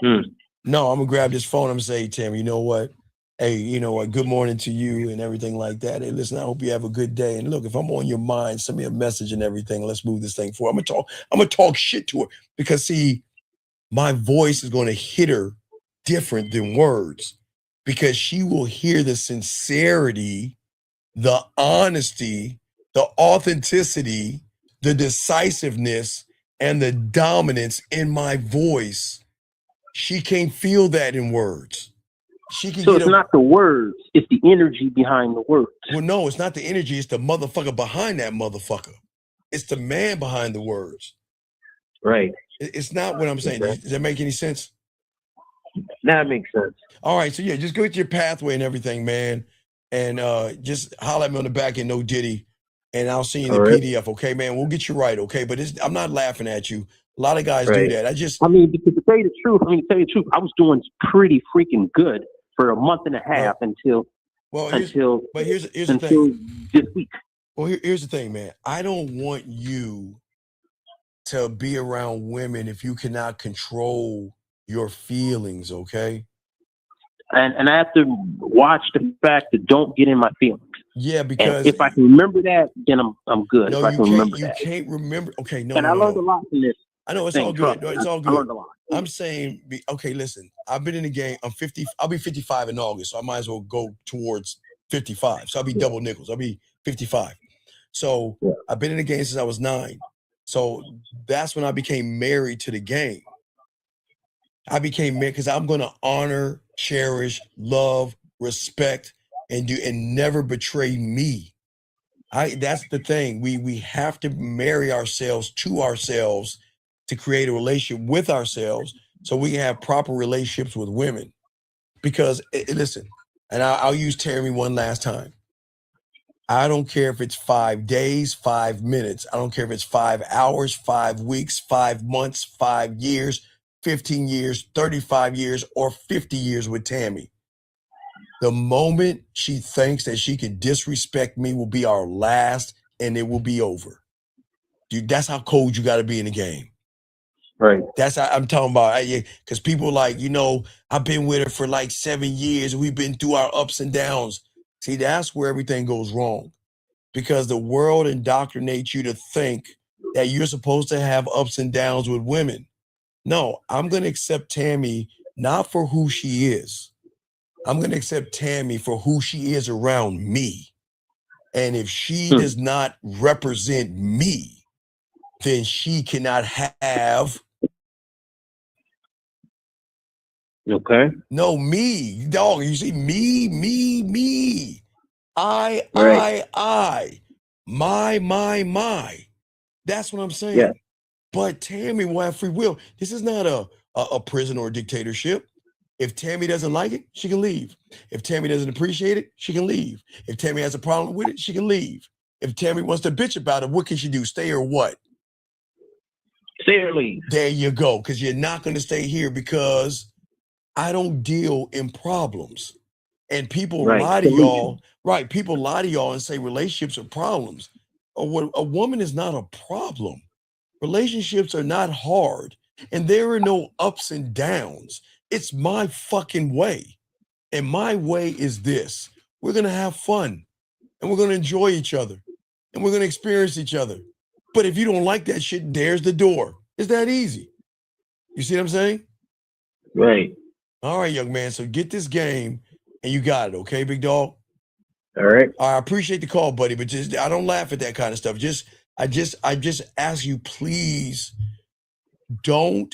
No, I'm gonna grab this phone. I'm gonna say, Tammy, you know what? Hey, you know what? Good morning to you and everything like that. Hey, listen, I hope you have a good day. And look, if I'm on your mind, send me a message and everything. Let's move this thing forward. I'm gonna talk shit to her because see, my voice is gonna hit her different than words because she will hear the sincerity, the honesty, the authenticity, the decisiveness, and the dominance in my voice. She can't feel that in words. So it's not the words, it's the energy behind the words. Well, no, it's not the energy, it's the motherfucker behind that motherfucker. It's the man behind the words. Right. It's not what I'm saying. Does that make any sense? That makes sense. All right, so yeah, just go to your pathway and everything, man. And just holler at me on the back end, no Diddy. And I'll send you the PDF, okay, man? We'll get you right, okay? But I'm not laughing at you. A lot of guys do that. Because to tell you the truth, I was doing pretty freaking good for a month and a half until here's the thing. This week. Well, here's the thing, man. I don't want you to be around women if you cannot control your feelings, okay? And I have to watch the fact that don't get in my feelings. Yeah, because and if I can remember that, then I'm good. No, if I can remember you that. can't remember. Okay, no. And I learned a lot from this. I know it's all good. No, it's all good. I learned a lot. I'm saying, okay, listen. I've been in the game. I'm 50. I'll be 55 in August, so I might as well go towards 55. So I'll be double nickels. I'll be 55. So I've been in the game since I was 9. So that's when I became married to the game. I became married because I'm going to honor, cherish, love, respect, and never betray me. That's the thing. We have to marry ourselves to ourselves to create a relationship with ourselves so we can have proper relationships with women. Because listen, and I'll use Tammy one last time. I don't care if it's 5 days, 5 minutes. I don't care if it's 5 hours, 5 weeks, 5 months, 5 years, 15 years, 35 years, or 50 years with Tammy. The moment she thinks that she can disrespect me will be our last, and it will be over. Dude, that's how cold you got to be in the game. Right. That's how I'm talking about. Because people like, I've been with her for like 7 years. We've been through our ups and downs. See, that's where everything goes wrong. Because the world indoctrinates you to think that you're supposed to have ups and downs with women. No, I'm going to accept Tammy not for who she is. I'm going to accept Tammy for who she is around me. And if she does not represent me, then she cannot have. Okay. No, me, dog. You see, me. I. My. That's what I'm saying. Yeah. But Tammy will have free will. This is not a prison or a dictatorship. If Tammy doesn't like it, she can leave. If Tammy doesn't appreciate it, she can leave. If Tammy has a problem with it, she can leave. If Tammy wants to bitch about it, what can she do? Stay or what? Stay or leave. There you go. Because you're not going to stay here because I don't deal in problems. And people lie to y'all. Right. People lie to y'all and say relationships are problems. A woman is not a problem. Relationships are not hard. And there are no ups and downs. It's my fucking way. And my way is this. We're going to have fun. And we're going to enjoy each other. And we're going to experience each other. But if you don't like that shit, there's the door. It's that easy. You see what I'm saying? Right. All right, young man. So get this game and you got it. Okay, big dog? All right. I appreciate the call, buddy. But I don't laugh at that kind of stuff. I just ask you, please don't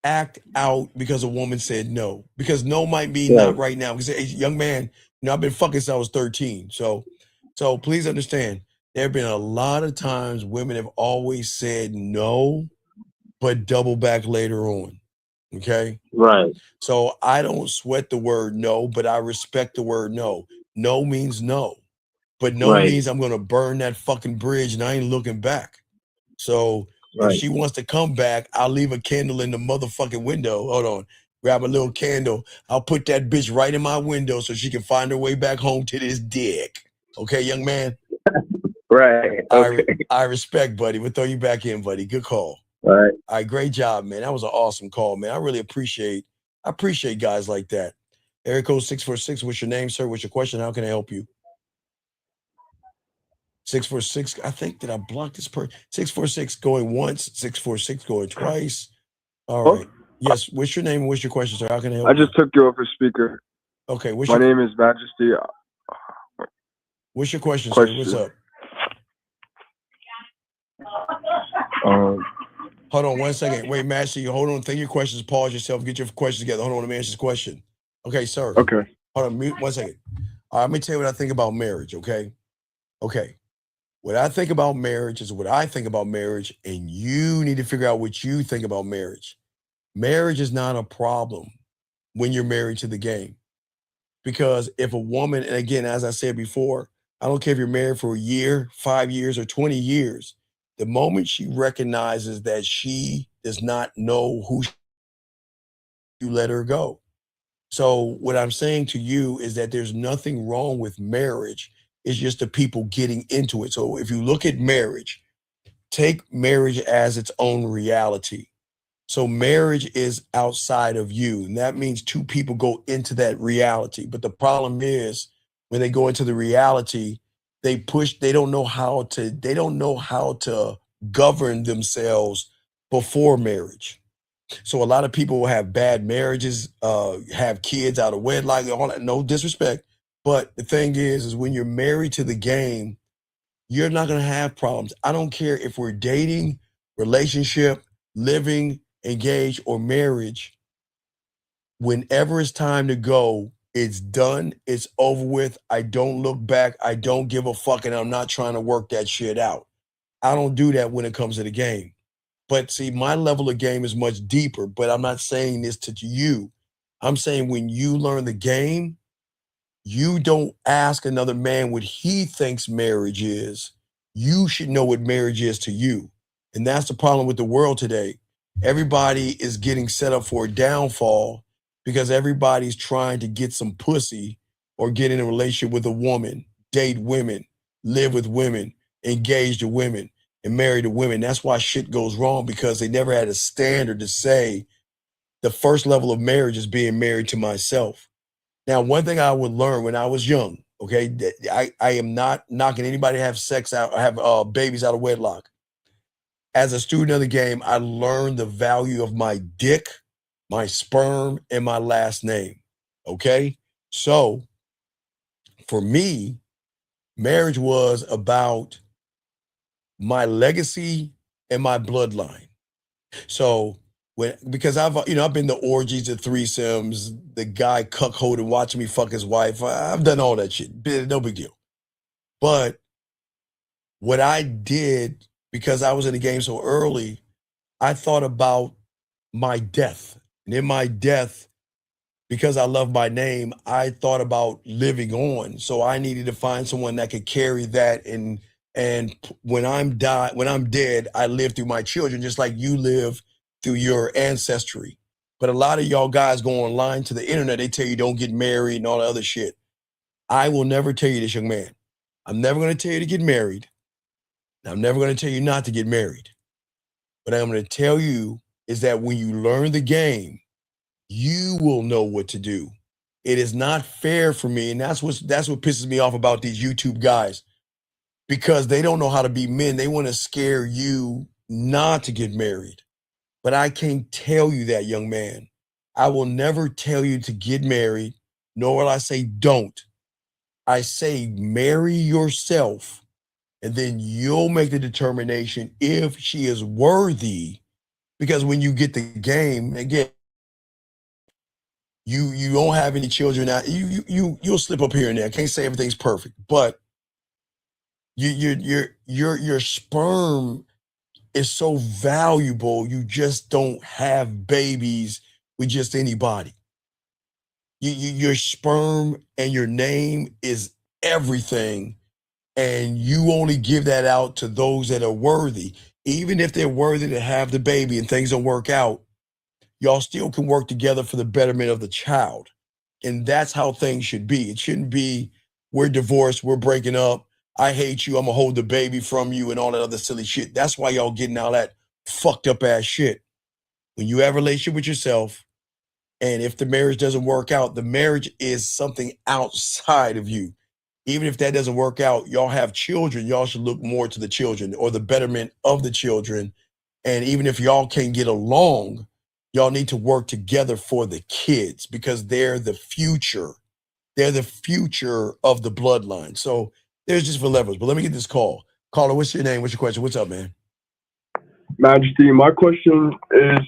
act out because a woman said no. Because no might be not right now. Because, hey, young man, I've been fucking since I was 13. So please understand, there have been a lot of times women have always said no, but double back later on. Okay? Right. So I don't sweat the word no, but I respect the word no. No means no. But no means I'm going to burn that fucking bridge and I ain't looking back. So if she wants to come back, I'll leave a candle in the motherfucking window. Hold on. Grab a little candle. I'll put that bitch right in my window so she can find her way back home to this dick. Okay, young man? Right. Okay. I respect, buddy. We'll throw you back in, buddy. Good call. All right. All right, great job, man. That was an awesome call, man. I really appreciate guys like that. Area code 646. What's your name, sir? What's your question? How can I help you? 646. I think that I blocked this person. 646 going once, 646 going twice. All right. Yes. What's your name? What's your question, sir? How can I help you? I just took you off as speaker. Okay. My name is Majesty. What's your question, sir? What's up? Hold on 1 second. Wait, Majesty, hold on. Think your questions. Pause yourself. Get your questions together. Hold on. Let me answer this question. Okay, sir. Okay. Hold on. Mute 1 second. All right. Let me tell you what I think about marriage. Okay. Okay. What I think about marriage is what I think about marriage, and you need to figure out what you think about marriage. Marriage is not a problem when you're married to the game. Because if a woman, and again, as I said before, I don't care if you're married for a year, 5 years, or 20 years, the moment she recognizes that she does not know who you let her go. So what I'm saying to you is that there's nothing wrong with marriage. It's just the people getting into it. So if you look at marriage, take marriage as its own reality. So marriage is outside of you. And that means two people go into that reality. But the problem is when they go into the reality, they don't know how to govern themselves before marriage. So a lot of people will have bad marriages, have kids out of wedlock, all that, no disrespect. But the thing is when you're married to the game, you're not going to have problems. I don't care if we're dating, relationship, living, engaged, or marriage. Whenever it's time to go, it's done. It's over with. I don't look back. I don't give a fuck, and I'm not trying to work that shit out. I don't do that when it comes to the game. But see, my level of game is much deeper, but I'm not saying this to you. I'm saying when you learn the game, you don't ask another man what he thinks marriage is. You should know what marriage is to you. And that's the problem with the world today. Everybody is getting set up for a downfall because everybody's trying to get some pussy or get in a relationship with a woman, date women, live with women, engage to women, and marry to women. That's why shit goes wrong, because they never had a standard to say the first level of marriage is being married to myself. Now, one thing I would learn when I was young, okay, I am not knocking anybody to have sex out, have babies out of wedlock. As a student of the game, I learned the value of my dick, my sperm, and my last name, okay? So for me, marriage was about my legacy and my bloodline. So because I've been to orgies, the threesomes, the guy cuckolding, watching me fuck his wife. I've done all that shit. No big deal. But what I did, because I was in the game so early, I thought about my death. And in my death, because I love my name, I thought about living on. So I needed to find someone that could carry that. And when I'm dead, I live through my children, just like you live through your ancestry. But a lot of y'all guys go online to the internet, they tell you don't get married and all that other shit. I will never tell you this, young man. I'm never going to tell you to get married. I'm never going to tell you not to get married. What I'm going to tell you is that when you learn the game, you will know what to do. It is not fair for me, and that's what pisses me off about these YouTube guys, because they don't know how to be men. They want to scare you not to get married. But I can't tell you that, young man. I will never tell you to get married, nor will I say don't. I say marry yourself, and then you'll make the determination if she is worthy. Because when you get the game, again, you don't have any children now. You'll slip up here and there. I can't say everything's perfect, but your sperm is so valuable. You just don't have babies with just anybody. Your sperm and your name is everything, and you only give that out to those that are worthy. Even if they're worthy to have the baby and things don't work out, y'all still can work together for the betterment of the child. And that's how things should be. It shouldn't be, we're divorced, we're breaking up, I hate you, I'm gonna hold the baby from you, and all that other silly shit. That's why y'all getting all that fucked up ass shit. When you have a relationship with yourself, and if the marriage doesn't work out, the marriage is something outside of you. Even if that doesn't work out, y'all have children, y'all should look more to the children or the betterment of the children. And even if y'all can't get along, y'all need to work together for the kids, because they're the future. They're the future of the bloodline. So there's just for levels. But let me get this call. Caller, what's your name? What's your question? What's up, man? Majesty, my question is,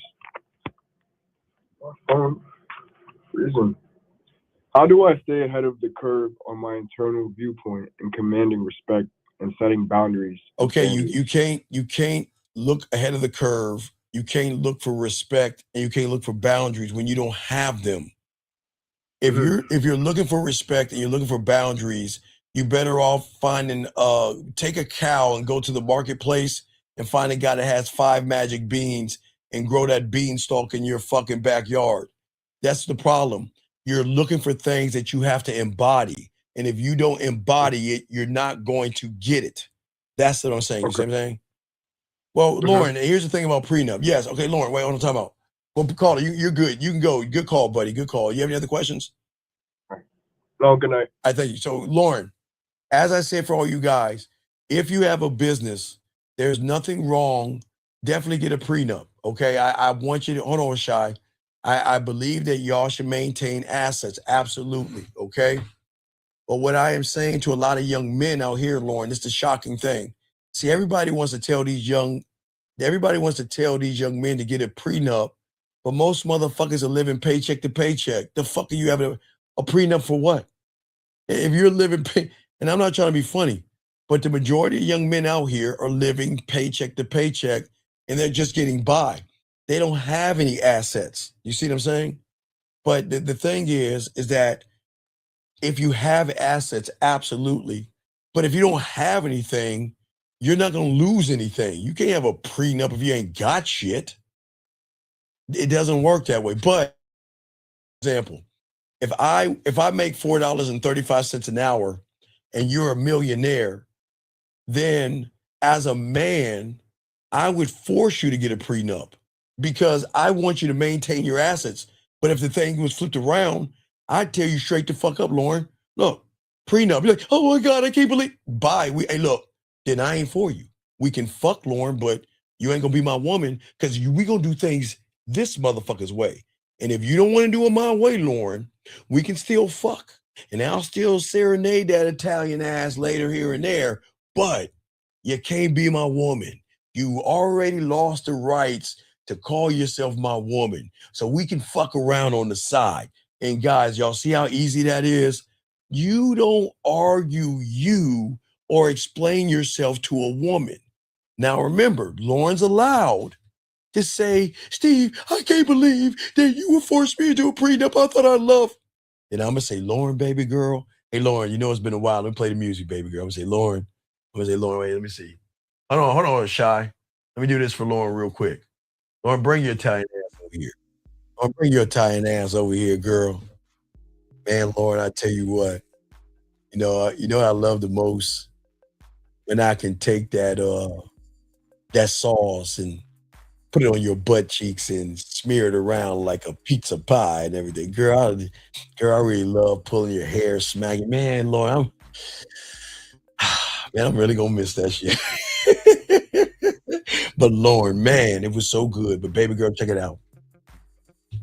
how do I stay ahead of the curve on my internal viewpoint in commanding respect and setting boundaries? Okay, you can't look ahead of the curve. You can't look for respect, and you can't look for boundaries when you don't have them. If you're looking for respect and you're looking for boundaries, you're better off finding take a cow and go to the marketplace and find a guy that has 5 magic beans and grow that beanstalk in your fucking backyard. That's the problem. You're looking for things that you have to embody. And if you don't embody it, you're not going to get it. That's what I'm saying. You see what I'm saying? Well, Lauren, here's the thing about prenup. Yes. Okay, Lauren, wait, what I'm talking about. Well, caller, you're good. You can go. Good call, buddy. Good call. You have any other questions? No, good night. I thank you. So, Lauren, as I said for all you guys, if you have a business, there's nothing wrong. Definitely get a prenup. Okay. I want you to hold on, Shy. I believe that y'all should maintain assets. Absolutely. Okay. But what I am saying to a lot of young men out here, Lauren, this is the shocking thing. See, everybody wants to tell these young men to get a prenup, but most motherfuckers are living paycheck to paycheck. The fuck are you having a prenup for what? If you're living, and I'm not trying to be funny, but the majority of young men out here are living paycheck to paycheck, and they're just getting by. They don't have any assets. You see what I'm saying? But the thing is that if you have assets, absolutely. But if you don't have anything, you're not going to lose anything. You can't have a prenup if you ain't got shit. It doesn't work that way. But, for example, if I make $4.35 an hour and you're a millionaire, then as a man, I would force you to get a prenup because I want you to maintain your assets. But if the thing was flipped around, I'd tell you straight the fuck up, Lauren. Look, prenup. You're like, oh my God, I can't believe. Bye. Hey, look, then I ain't for you. We can fuck, Lauren, but you ain't gonna be my woman because we gonna do things this motherfucker's way. And if you don't want to do it my way, Lauren, we can still fuck. And I'll still serenade that Italian ass later here and there, but you can't be my woman. You already lost the rights to call yourself my woman. So we can fuck around on the side. And guys, y'all see how easy that is? You don't argue you or explain yourself to a woman. Now remember, Lauren's allowed to say, Steve, I can't believe that you would force me into a prenup I thought I loved. And I'm going to say, Lauren, baby girl. Hey, Lauren, you know it's been a while. Let me play the music, baby girl. I'm going to say, Lauren. Wait, let me see. Hold on, Shy. Let me do this for Lauren real quick. Lauren, bring your Italian ass over here. Lauren, bring your Italian ass over here, girl. Man, Lauren, I tell you what. You know I love the most when I can take that sauce and put it on your butt cheeks and smear it around like a pizza pie and everything. Girl, I really love pulling your hair, smacking. Man, Lauren, I'm really gonna miss that shit. But Lauren, man, it was so good. But baby girl, check it out.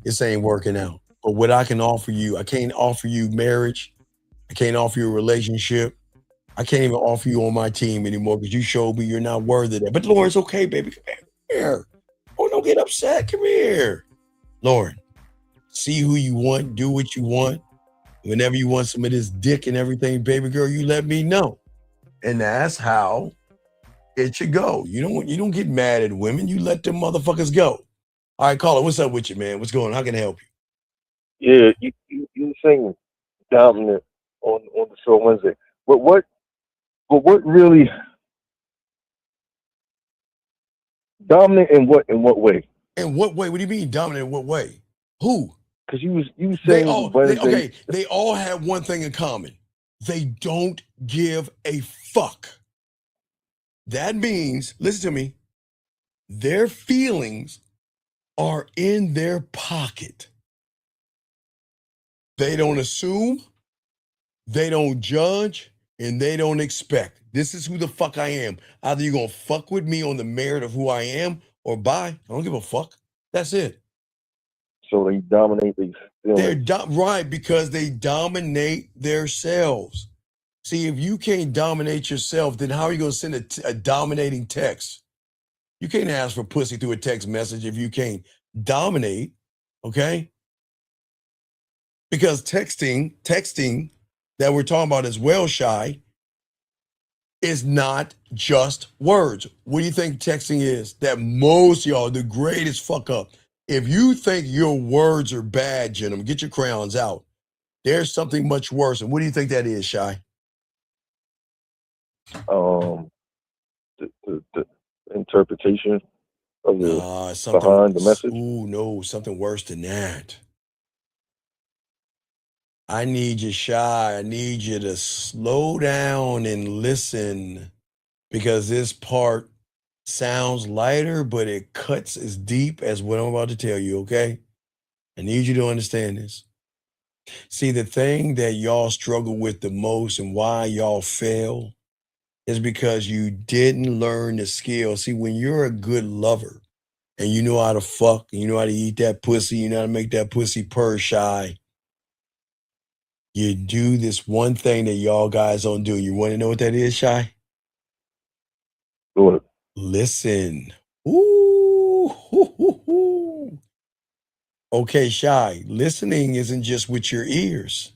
This ain't working out. But what I can offer you, I can't offer you marriage. I can't offer you a relationship. I can't even offer you on my team anymore because you showed me you're not worthy of that. But Lauren, it's okay, baby. Come here. Oh, don't get upset. Come here. Lauren, see who you want, do what you want. Whenever you want some of this dick and everything, baby girl, you let me know. And that's how it should go. You don't get mad at women. You let them motherfuckers go. All right, caller, what's up with you, man? What's going on? How can I help you? Yeah, you were saying dominant on the show Wednesday. But what really dominant in what way? In what way? What do you mean dominant in what way? Who? Because you was saying Wednesday. They all have one thing in common. They don't give a fuck. That means, listen to me, their feelings are in their pocket. They don't assume, they don't judge, and they don't expect. This is who the fuck I am. Either you're going to fuck with me on the merit of who I am or bye. I don't give a fuck. That's it. So they dominate these feelings. They're right, because they dominate themselves. See, if you can't dominate yourself, then how are you going to send a dominating text? You can't ask for pussy through a text message if you can't dominate, okay? Because texting that we're talking about as well, Shy, is not just words. What do you think texting is? That most y'all, the greatest fuck up. If you think your words are bad, gentlemen, get your crayons out. There's something much worse. And what do you think that is, Shy? The interpretation of the behind the message. Ooh, no, something worse than that. I need you, Shy. I need you to slow down and listen, because this part sounds lighter, but it cuts as deep as what I'm about to tell you, okay? I need you to understand this. See, the thing that y'all struggle with the most and why y'all fail is because you didn't learn the skill. See, when you're a good lover and you know how to fuck and you know how to eat that pussy, you know how to make that pussy purr, Shy, You do this one thing that y'all guys don't do. You want to know what that is, Shy? What? Listen. Ooh. Hoo, hoo, hoo. Okay, Shy. Listening isn't just with your ears.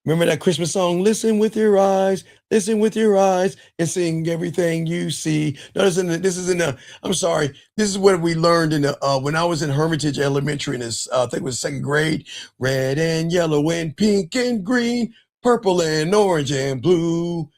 Remember that Christmas song, listen with your eyes, and sing everything you see. No, this is in the, I'm sorry, this is what we learned in the, when I was in Hermitage Elementary in this, I think it was second grade, red and yellow and pink and green, purple and orange and blue.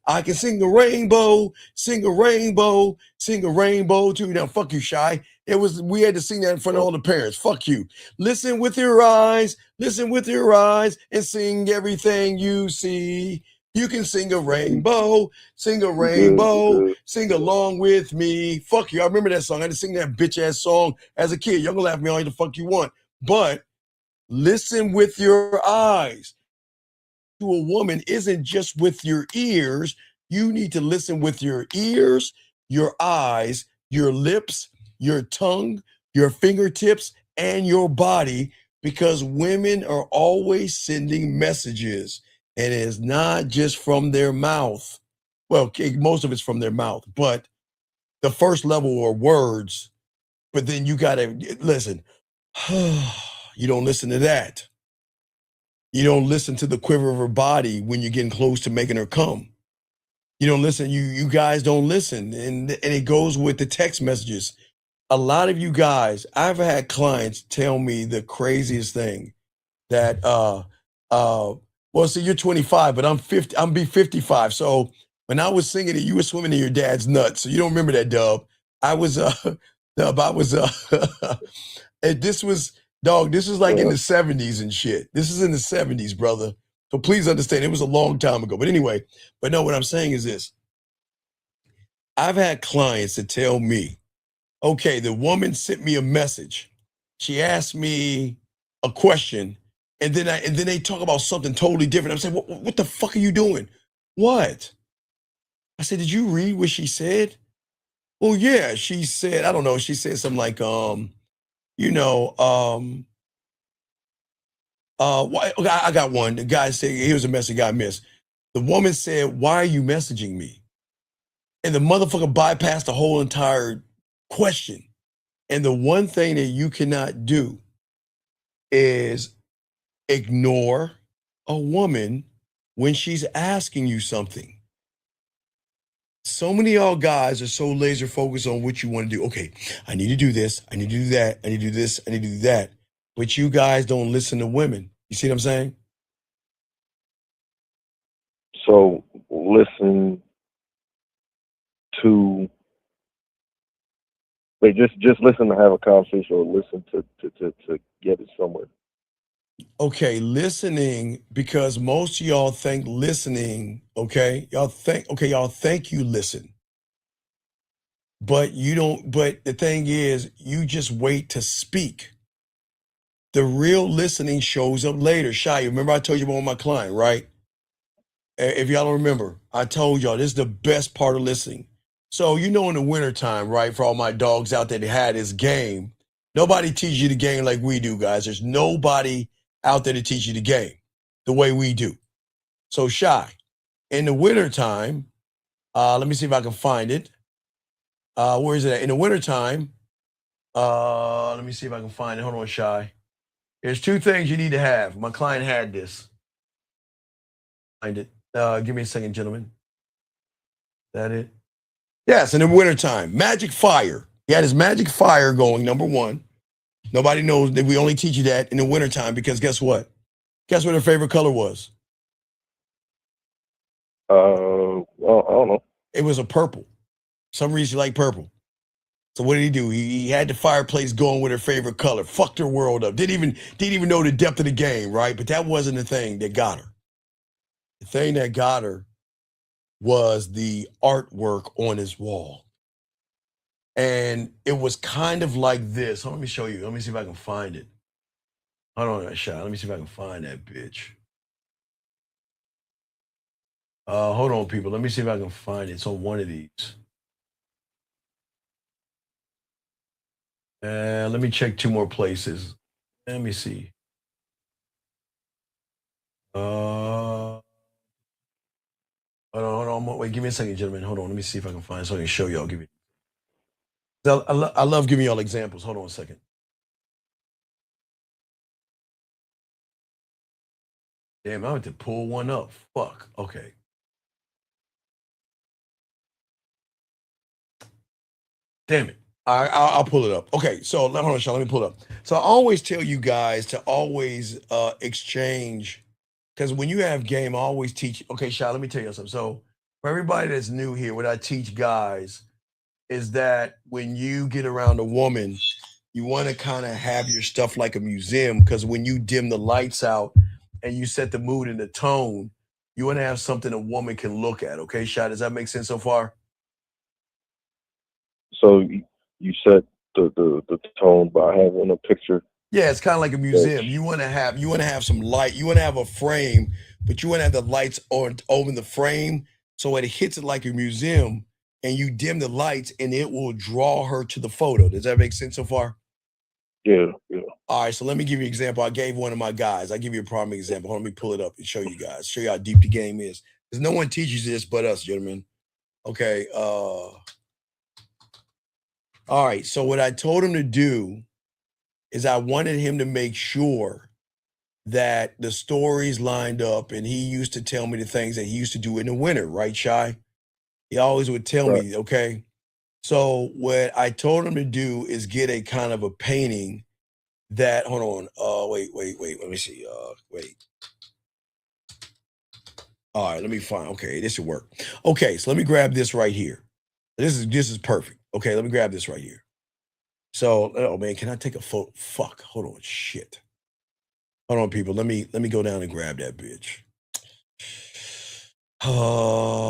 I can sing a rainbow, sing a rainbow, sing a rainbow too. Now, fuck you, Shy. We had to sing that in front of all the parents. Fuck you. Listen with your eyes, and sing everything you see. You can sing a rainbow, sing along with me. Fuck you. I remember that song. I had to sing that bitch ass song as a kid. Y'all can laugh at me all the fuck you want. But listen with your eyes to a woman isn't just with your ears. You need to listen with your ears, your eyes, your lips, your tongue, your fingertips, and your body, because women are always sending messages, and it's not just from their mouth. Well, most of it's from their mouth, but the first level are words. But then you got to listen. You don't listen to that. You don't listen to the quiver of her body when you're getting close to making her come. You don't listen. You guys don't listen. And it goes with the text messages. A lot of you guys, I've had clients tell me the craziest thing that, well, see, you're 25, but I'm 50, I'm be 55. So when I was singing it, you were swimming in your dad's nuts. So you don't remember that, Dub. I was, Dub, I was, and this was, dog, this was like in the 70s and shit. This is in the 70s, brother. So please understand, it was a long time ago. But anyway, but no, what I'm saying is this. I've had clients that tell me, okay, the woman sent me a message. She asked me a question, and then they talk about something totally different. I'm saying, what the fuck are you doing? What? I said, did you read what she said? Well, yeah, she said, I don't know, she said something like, okay, I got one. The guy said, here's a message I missed. The woman said, why are you messaging me? And the motherfucker bypassed the whole entire question. And the one thing that you cannot do is ignore a woman when she's asking you something. So many of y'all guys are so laser focused on what you want to do. Okay, I need to do this. I need to do that. I need to do this. I need to do that. But you guys don't listen to women. You see what I'm saying? So listen to, wait, just listen to have a conversation, or listen to get it somewhere. Okay, listening, because most of y'all think listening, okay? Y'all think you listen. But you don't, but the thing is, you just wait to speak. The real listening shows up later. Shy, remember I told you about my client, right? If y'all don't remember, I told y'all this is the best part of listening. So in the wintertime, right, for all my dogs out there that had this game, nobody teaches you the game like we do, guys. There's nobody out there to teach you the game the way we do. So Shy, in the wintertime, let me see if I can find it. Where is it at? In the wintertime, let me see if I can find it. Hold on, Shy. There's two things you need to have. My client had this. Find it. Give me a second, gentlemen. That it? Yes, in the wintertime. Magic fire. He had his magic fire going, number one. Nobody knows that we only teach you that in the wintertime because guess what? Guess what her favorite color was? Well, I don't know. It was a purple. Some reason she liked purple. So what did he do? He had the fireplace going with her favorite color. Fucked her world up. Didn't even know the depth of the game, right? But that wasn't the thing that got her. The thing that got her was the artwork on his wall. And it was kind of like this. Let me show you. Let me see if I can find it. Hold on a shot. Let me see if I can find that bitch. Hold on, people. Let me see if I can find it. It's on one of these. Let me check two more places. Let me see. Hold on. Wait, give me a second, gentlemen. Hold on. Let me see if I can find something to show y'all. Give me. I love giving y'all examples. Hold on a second. Damn, I have to pull one up. Fuck. Okay. Damn it. I'll pull it up. Okay, so hold on, Sean. Let me pull it up. So I always tell you guys to always exchange, because when you have game, I always teach. Okay, Sean, let me tell you something. So for everybody that's new here, what I teach guys is that when you get around a woman, you want to kind of have your stuff like a museum, because when you dim the lights out and you set the mood and the tone, you want to have something a woman can look at. Okay, Sean, does that make sense so far? So you set the tone by having a picture. Yeah, it's kind of like a museum. You want to have some light. You want to have a frame, but you want to have the lights on over the frame, so it hits it like a museum, and you dim the lights, and it will draw her to the photo. Does that make sense so far? Yeah. All right, so let me give you an example. I gave one of my guys. I give you a prime example. Hold on, let me pull it up and show you guys. Show you how deep the game is. Because no one teaches this but us, gentlemen. Okay. All right, so what I told him to do is I wanted him to make sure that the stories lined up, and he used to tell me the things that he used to do in the winter, right, Shy? He always would tell me, okay? So what I told him to do is get a kind of a painting that, hold on, wait, let me see, wait. All right, let me find, okay, this should work. Okay, so let me grab this right here. This is perfect. Okay, let me grab this right here. So, oh man, can I take a photo? Fuck, hold on, shit. Hold on, people. Let me go down and grab that bitch. Oh.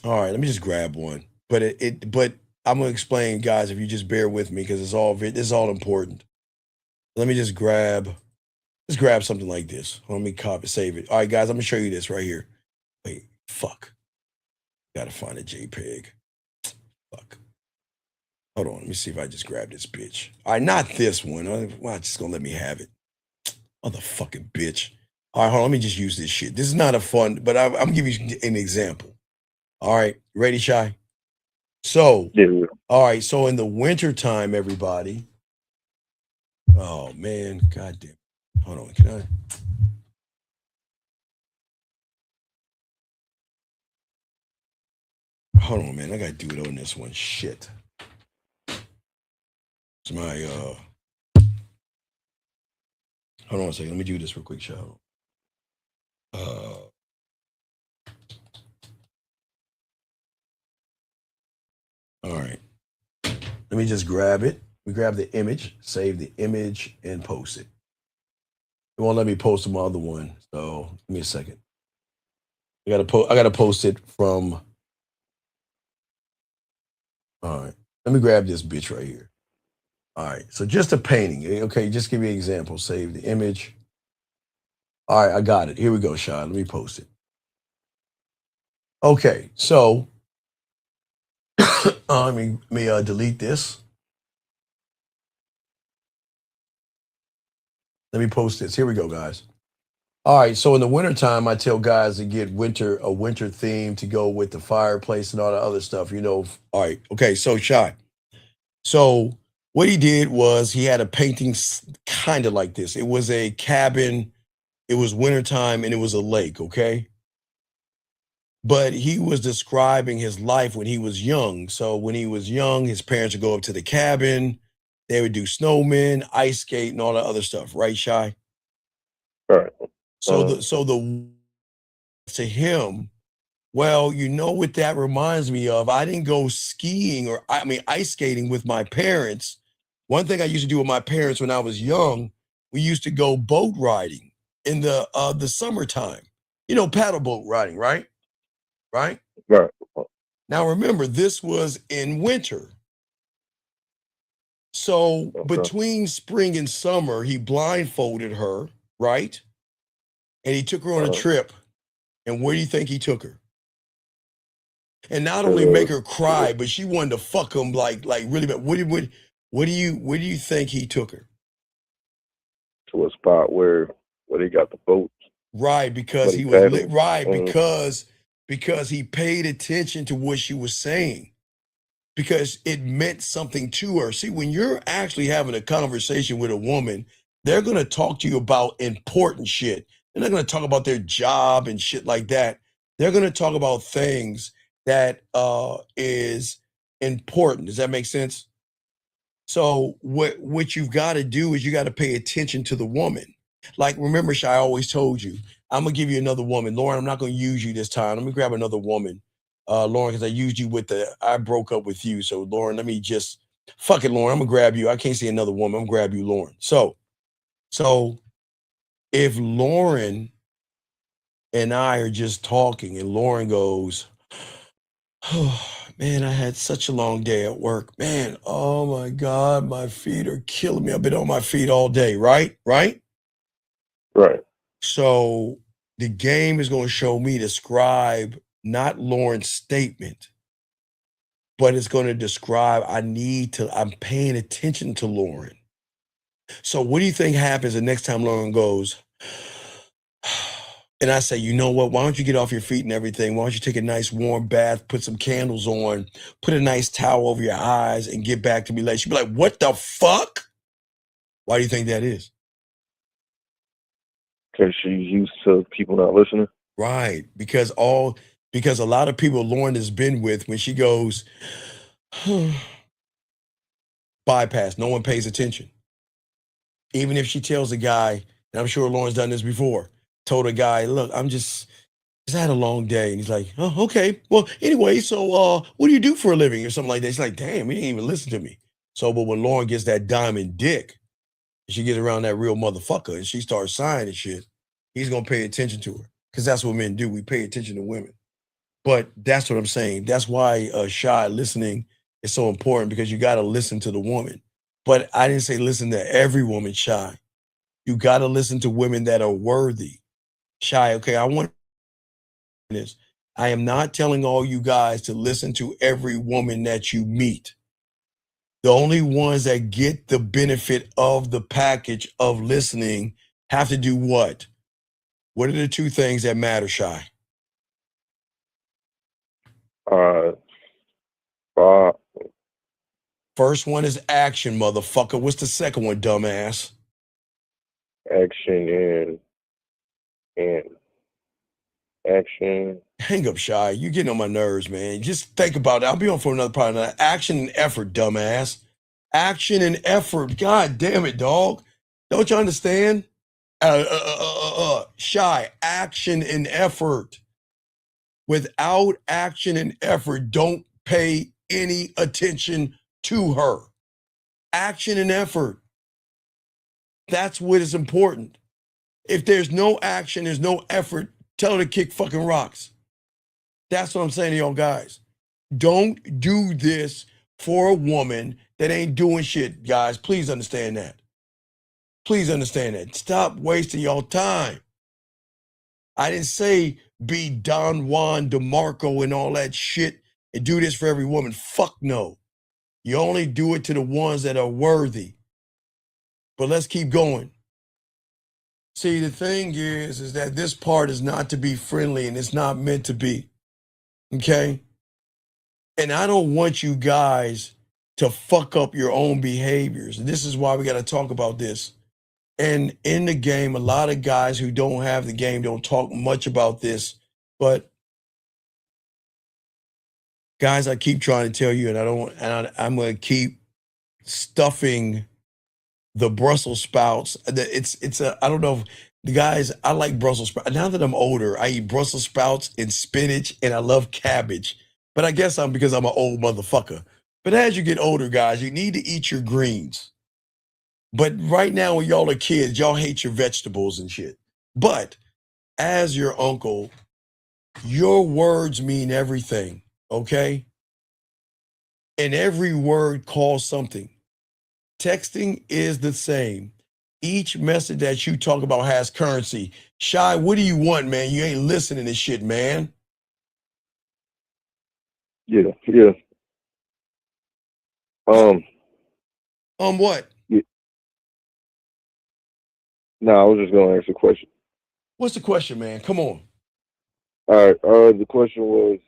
All right, let me just grab one. But but I'm gonna explain, guys, if you just bear with me, because this is all important. Let me just grab something like this. Let me copy, save it. All right, guys, I'm gonna show you this right here. Wait, fuck. Gotta find a JPEG. Fuck. Hold on, let me see if I just grab this bitch. All right, not this one. Why just gonna let me have it? Motherfucking bitch. All right, hold on, let me just use this shit. This is not a fun, but I'm gonna give you an example. All right, ready, Shy? So, all right, so in the wintertime, everybody. Oh man, goddamn. Hold on, can I? Hold on, man. I gotta do it on this one. Shit. It's my hold on a second. Let me do this real quick, child. All right. Let me just grab it. We grab the image, save the image, and post it. It won't let me post my other one. So give me a second. I gotta post it from. All right. Let me grab this bitch right here. All right. So just a painting. Okay, just give me an example. Save the image. All right, I got it. Here we go, Sean. Let me post it. Okay, so let me delete this. Let me post this. Here we go, guys. All right, so in the wintertime, I tell guys to get a winter theme to go with the fireplace and all the other stuff, you know. All right, okay, so Shy. So what he did was he had a painting kind of like this. It was a cabin, it was wintertime, and it was a lake, okay? But he was describing his life when he was young. So when he was young, his parents would go up to the cabin, they would do snowmen, ice skate, and all that other stuff, right, Shy? Right. So to him, well, you know what that reminds me of? I didn't go skiing ice skating with my parents. One thing I used to do with my parents when I was young, we used to go boat riding in the summertime. You know, paddle boat riding, right? Right? Right. Now remember, this was in winter. So between spring and summer, he blindfolded her, right? And he took her on a trip. And where do you think he took her? And not only make her cry, but she wanted to fuck him like really bad. Where do you think he took her? to a spot where they got the votes. Right, because But he he was paddled. right, because he paid attention to what she was saying. Because it meant something to her. See, when you're actually having a conversation with a woman, they're going to talk to you about important shit. They're not going to talk about their job and shit like that. They're going to talk about things that is important. Does that make sense? So what you've got to do is you got to pay attention to the woman. Like, remember, Shy, I always told you, I'm going to give you another woman. Lauren, I'm not going to use you this time. Let me grab another woman. Lauren, because I used you I broke up with you. So, Lauren, let me just, fuck it, Lauren, I'm going to grab you. I can't see another woman. I'm going to grab you, Lauren. So if Lauren and I are just talking and Lauren goes, oh, man, I had such a long day at work. Man, oh my God, my feet are killing me. I've been on my feet all day, right? Right? Right. So the game is going to show me describe not Lauren's statement, but it's going to describe I'm paying attention to Lauren. So what do you think happens the next time Lauren goes, and I say, you know what, why don't you get off your feet and everything? Why don't you take a nice warm bath, put some candles on, put a nice towel over your eyes and get back to me later? She'd be like, what the fuck? Why do you think that is? Because she's used to people not listening. Right. Because a lot of people Lauren has been with, when she goes, bypass, no one pays attention. Even if she tells a guy, and I'm sure Lauren's done this before, told a guy, look, I just had a long day. And he's like, oh, okay. Well, anyway, so what do you do for a living or something like that? He's like, damn, he didn't even listen to me. So, but when Lauren gets that diamond dick, she gets around that real motherfucker and she starts sighing and shit, he's going to pay attention to her. Because that's what men do. We pay attention to women. But that's what I'm saying. That's why Shy listening is so important, because you got to listen to the woman. But I didn't say listen to every woman, Shy. You got to listen to women that are worthy. Shy, okay, I want this. I am not telling all you guys to listen to every woman that you meet. The only ones that get the benefit of the package of listening have to do what? What are the two things that matter, Shy? First one is action, motherfucker. What's the second one, dumbass? Action and action. Hang up, Shy. You're getting on my nerves, man. Just think about it. I'll be on for another part of that. Action and effort, dumbass. Action and effort. God damn it, dog. Don't you understand? Shy. Action and effort. Without action and effort, don't pay any attention to her. Action and effort. That's what is important. If there's no action, there's no effort, tell her to kick fucking rocks. That's what I'm saying to y'all guys. Don't do this for a woman that ain't doing shit, guys. Please understand that. Please understand that. Stop wasting y'all time. I didn't say be Don Juan DeMarco and all that shit and do this for every woman. Fuck no. You only do it to the ones that are worthy. But let's keep going. See, the thing is that this part is not to be friendly, and it's not meant to be. Okay? And I don't want you guys to fuck up your own behaviors. And this is why we got to talk about this. And in the game, a lot of guys who don't have the game don't talk much about this. But guys, I keep trying to tell you, and I'm going to keep stuffing the Brussels sprouts. I don't know if the guys, I like Brussels sprouts. Now that I'm older, I eat Brussels sprouts and spinach, and I love cabbage. But I guess because I'm an old motherfucker. But as you get older, guys, you need to eat your greens. But right now, when y'all are kids, y'all hate your vegetables and shit. But as your uncle, your words mean everything, okay? And every word calls something. Texting is the same. Each message that you talk about has currency. Shy, what do you want, man? You ain't listening to shit, man. Yeah. What? No, I was just gonna ask a question. What's the question, man? Come on. All right. The question was: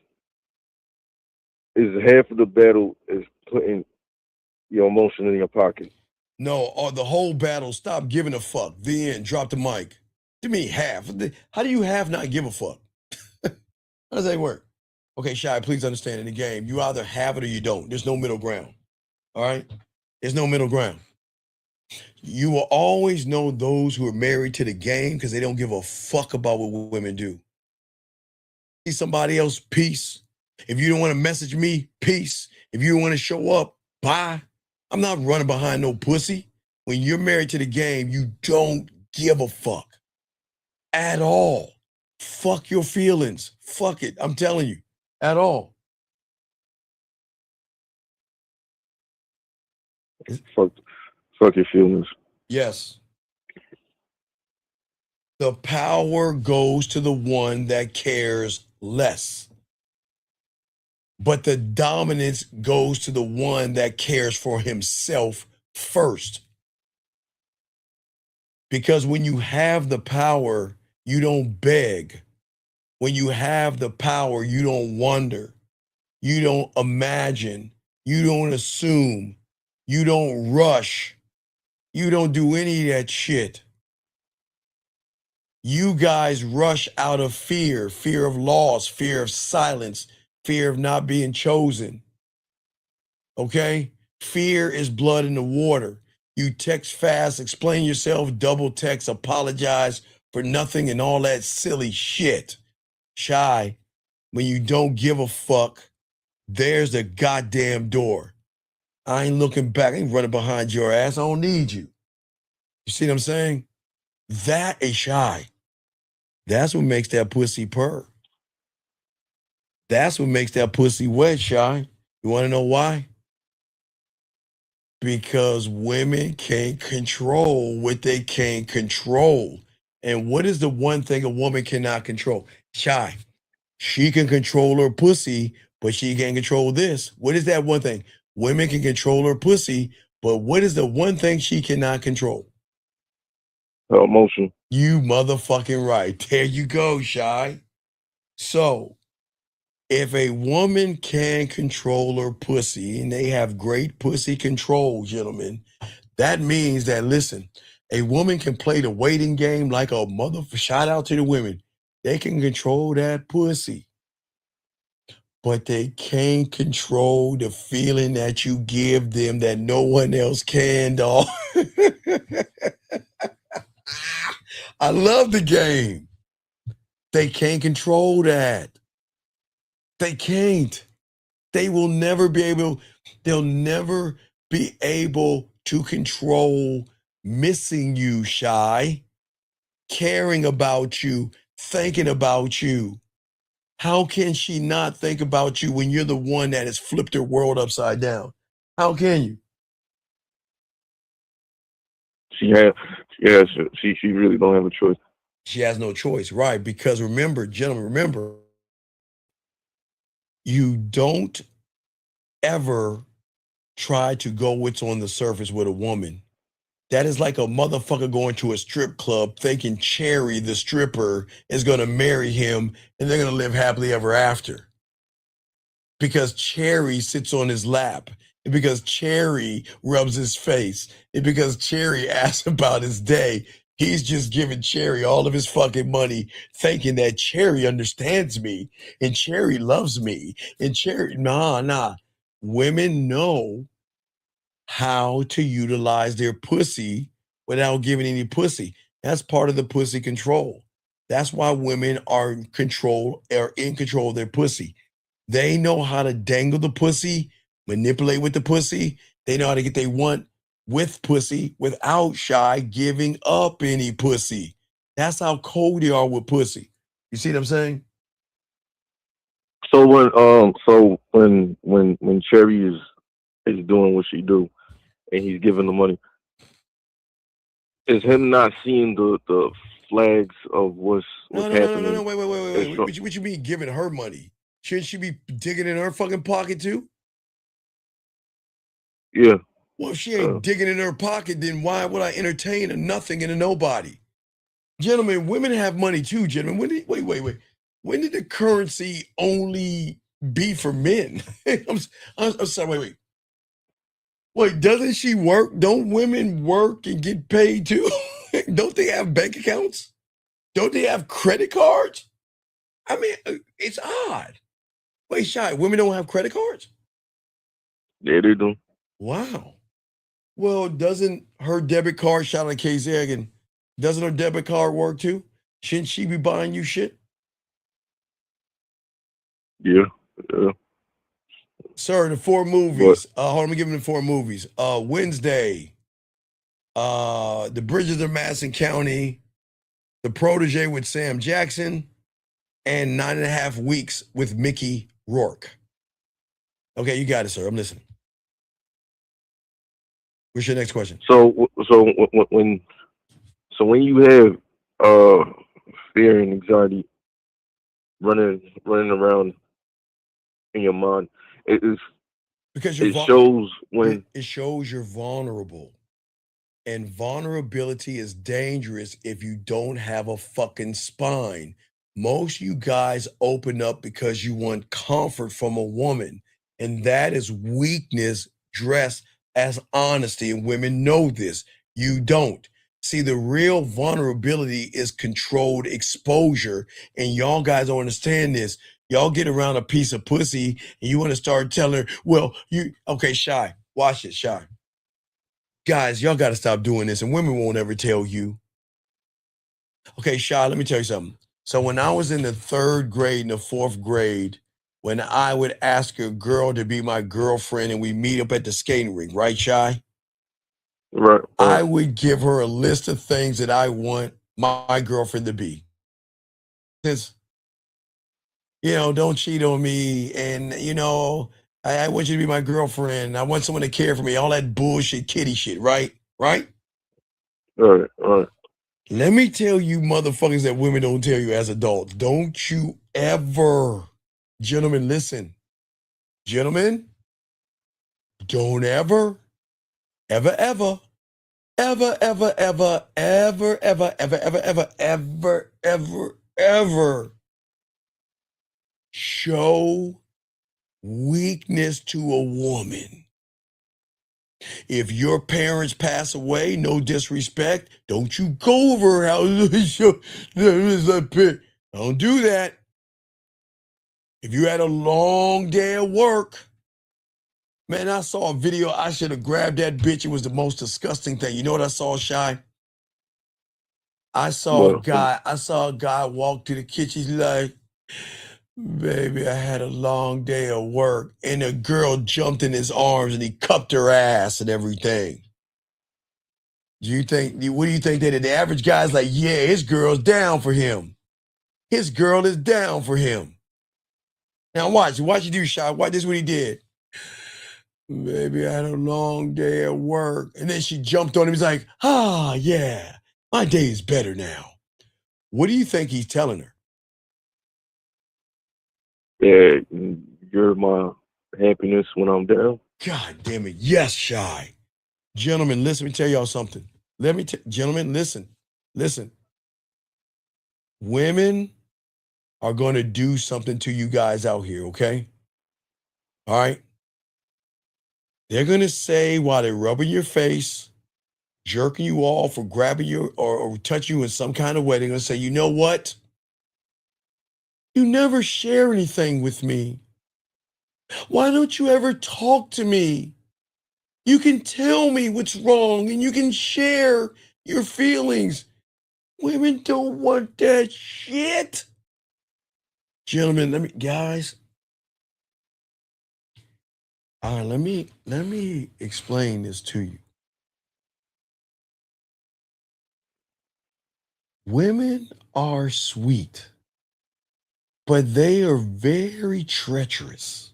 is half of the battle is putting your emotion in your pocket? No, or the whole battle. Stop giving a fuck. The end. Drop the mic. To me, half. How do you half not give a fuck? How does that work? Okay, Shy, please understand in the game, you either have it or you don't. There's no middle ground. All right? There's no middle ground. You will always know those who are married to the game because they don't give a fuck about what women do. See somebody else, peace. If you don't want to message me, peace. If you don't want to show up, bye. I'm not running behind no pussy. When you're married to the game, you don't give a fuck at all. Fuck your feelings. Fuck it. I'm telling you, at all. Fuck your feelings. Yes. The power goes to the one that cares less. But the dominance goes to the one that cares for himself first. Because when you have the power, you don't beg. When you have the power, you don't wonder. You don't imagine. You don't assume. You don't rush. You don't do any of that shit. You guys rush out of fear of loss, fear of silence, fear of not being chosen. Okay? Fear is blood in the water. You text fast, explain yourself, double text, apologize for nothing and all that silly shit. Shy, when you don't give a fuck, there's the goddamn door. I ain't looking back. I ain't running behind your ass. I don't need you. You see what I'm saying? That is shy. That's what makes that pussy purr. That's what makes that pussy wet, Shy. You want to know why? Because women can't control what they can't control. And what is the one thing a woman cannot control? Shy. She can control her pussy, but she can't control this. What is that one thing? Women can control her pussy, but what is the one thing she cannot control? Her emotion. You motherfucking right. There you go, Shy. So, if a woman can control her pussy, and they have great pussy control, gentlemen, that means that, listen, a woman can play the waiting game like a mother. Shout out to the women. They can control that pussy, but they can't control the feeling that you give them that no one else can, dog. I love the game. They can't control that. They can't. They will never be able, they'll never be able to control missing you, Shy, caring about you, thinking about you. How can she not think about you when you're the one that has flipped her world upside down? How can you? She really don't have a choice. She has no choice, right? Because remember, gentlemen, remember, you don't ever try to go what's on the surface with a woman. That is like a motherfucker going to a strip club thinking Cherry, the stripper, is going to marry him and they're going to live happily ever after. Because Cherry sits on his lap, and because Cherry rubs his face, and because Cherry asks about his day, he's just giving Cherry all of his fucking money, thinking that Cherry understands me and Cherry loves me. And Cherry, nah. Women know how to utilize their pussy without giving any pussy. That's part of the pussy control. That's why women are in control of their pussy. They know how to dangle the pussy, manipulate with the pussy. They know how to get they want with pussy without Shy giving up any pussy. That's how cold they are with pussy. You see what I'm saying? So when Cherry is doing what she do, and he's giving the money, is him not seeing the flags of what's happening? No, wait. What you mean giving her money? Shouldn't she be digging in her fucking pocket too? Yeah. Well, if she ain't digging in her pocket, then why would I entertain a nothing and a nobody? Gentlemen, women have money too, gentlemen. Wait. When did the currency only be for men? I'm sorry, wait. Wait, doesn't she work? Don't women work and get paid too? Don't they have bank accounts? Don't they have credit cards? I mean, it's odd. Wait, Shy, women don't have credit cards? Yeah, they do. Wow. Well, doesn't her debit card, shout out to KZ, doesn't her debit card work too? Shouldn't she be buying you shit? Yeah. Sir, the 4 movies. Hold on, let me give him the 4 movies. Wednesday, The Bridges of Madison County, The Protege with Sam Jackson, and 9.5 Weeks with Mickey Rourke. Okay, you got it, sir. I'm listening. What's your next question? So when you have fear and anxiety running around in your mind, because it shows you're vulnerable. And vulnerability is dangerous if you don't have a fucking spine. Most you guys open up because you want comfort from a woman. And that is weakness dressed as honesty. And women know this. You don't. See, the real vulnerability is controlled exposure. And y'all guys don't understand this. Y'all get around a piece of pussy and you want to start telling her, well, okay, Shy, watch it, Shy. Guys, y'all got to stop doing this, and women won't ever tell you. Okay, Shy, let me tell you something. So when I was in the 3rd grade and the 4th grade, when I would ask a girl to be my girlfriend and we meet up at the skating rink, right, Shy? Right. I would give her a list of things that I want my girlfriend to be. Since, don't cheat on me, and, I want you to be my girlfriend. I want someone to care for me. All that bullshit, kitty shit, right? Right? All right. Let me tell you motherfuckers that women don't tell you as adults. Don't you ever, gentlemen, listen. Gentlemen, don't ever show weakness to a woman. If your parents pass away, no disrespect, don't you go over her house. Don't do that. If you had a long day at work, man, I saw a video. I should have grabbed that bitch. It was the most disgusting thing. You know what I saw, Shy? I saw a guy walk to the kitchen. He's like, baby, I had a long day of work. And a girl jumped in his arms and he cupped her ass and everything. What do you think they did? The average guy's like, yeah, his girl's down for him. His girl is down for him. Now watch you do, Shy. Watch this, what he did. Baby, I had a long day at work. And then she jumped on him. He's like, yeah, my day is better now. What do you think he's telling her? Yeah, you're my happiness when I'm down. God damn it. Yes, Shy. Gentlemen, listen, let me tell y'all something. Gentlemen, listen. Women are going to do something to you guys out here, okay? All right? They're going to say while they're rubbing your face, jerking you off, or grabbing you or touching you in some kind of way, they're going to say, you know what? You never share anything with me. Why don't you ever talk to me? You can tell me what's wrong and you can share your feelings. Women don't want that shit. Gentlemen, guys. All right, let me explain this to you. Women are sweet, but they are very treacherous.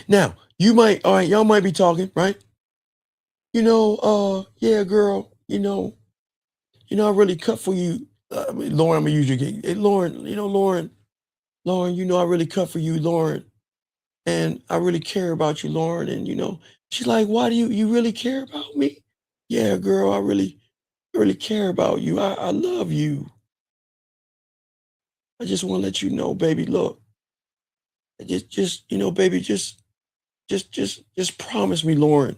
Now, y'all might be talking, right? Yeah, girl, I really cut for you. Lauren, I'm gonna use your game. Hey, Lauren, Lauren, I really cut for you, Lauren. And I really care about you, Lauren. And, she's like, why do you really care about me? Yeah, girl, I really I really care about you. I love you. I just want to let you know, baby, look. Just you know, baby, just promise me, Lauren.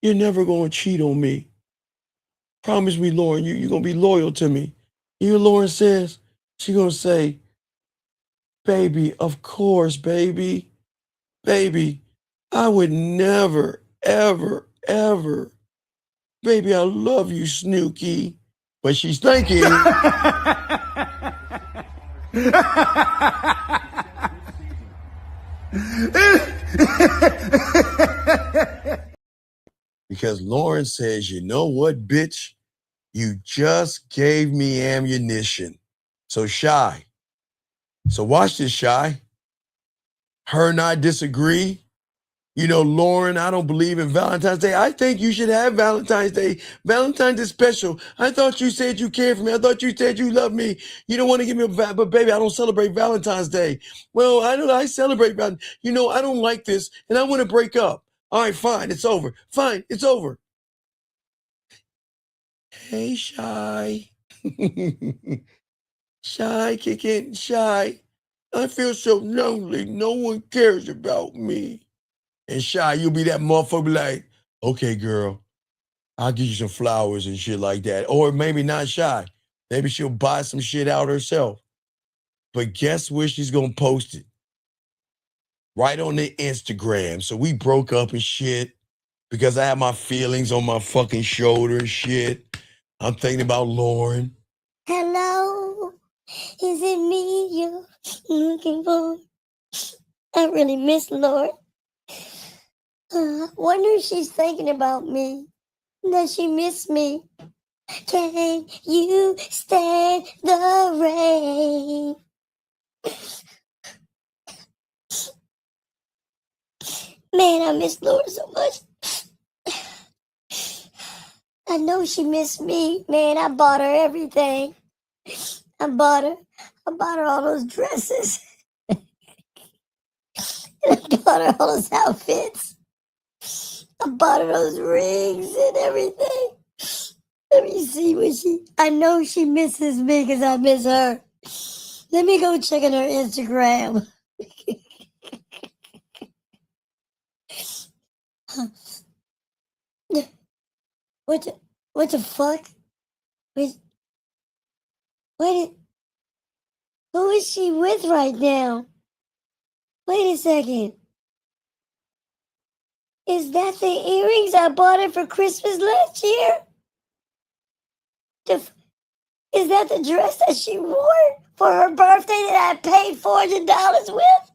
You're never going to cheat on me. Promise me, Lauren, you're going to be loyal to me. You know what Lauren says? She's going to say, baby, of course, baby. Baby, I would never, ever, ever. Baby, I love you, Snooky. But she's thinking. Because Lauren says, you know what, bitch? You just gave me ammunition. So Shy. So watch this, Shy. Her and I disagree. You know, Lauren, I don't believe in Valentine's Day. I think you should have Valentine's Day. Valentine's is special. I thought you said you cared for me. I thought you said you love me. You don't want to give me but baby, I don't celebrate Valentine's Day. Well, I celebrate Valentine's. You know, I don't like this, and I want to break up. All right, fine, it's over. Fine, it's over. Hey, Shy. Shy, kick in, Shy. I feel so lonely. No one cares about me. And Shy, you'll be that motherfucker like, okay, girl, I'll give you some flowers and shit like that. Or maybe not Shy. Maybe she'll buy some shit out herself. But guess where she's going to post it? Right on the Instagram. So we broke up and shit because I had my feelings on my fucking shoulder and shit. I'm thinking about Lauren. Hello, is it me you're looking for? I really miss Lauren. Wonder if she's thinking about me. Does she miss me? Can you stand the rain? Man, I miss Lauren so much. I know she missed me. Man, I bought her everything. I bought her all those dresses. I bought her all those outfits. I bought her those rings and everything. Let me see what I know she misses me because I miss her. Let me go check on her Instagram. What the fuck? Who is she with right now? Wait a second. Is that the earrings I bought her for Christmas last year? Is that the dress that she wore for her birthday that I paid $400 with?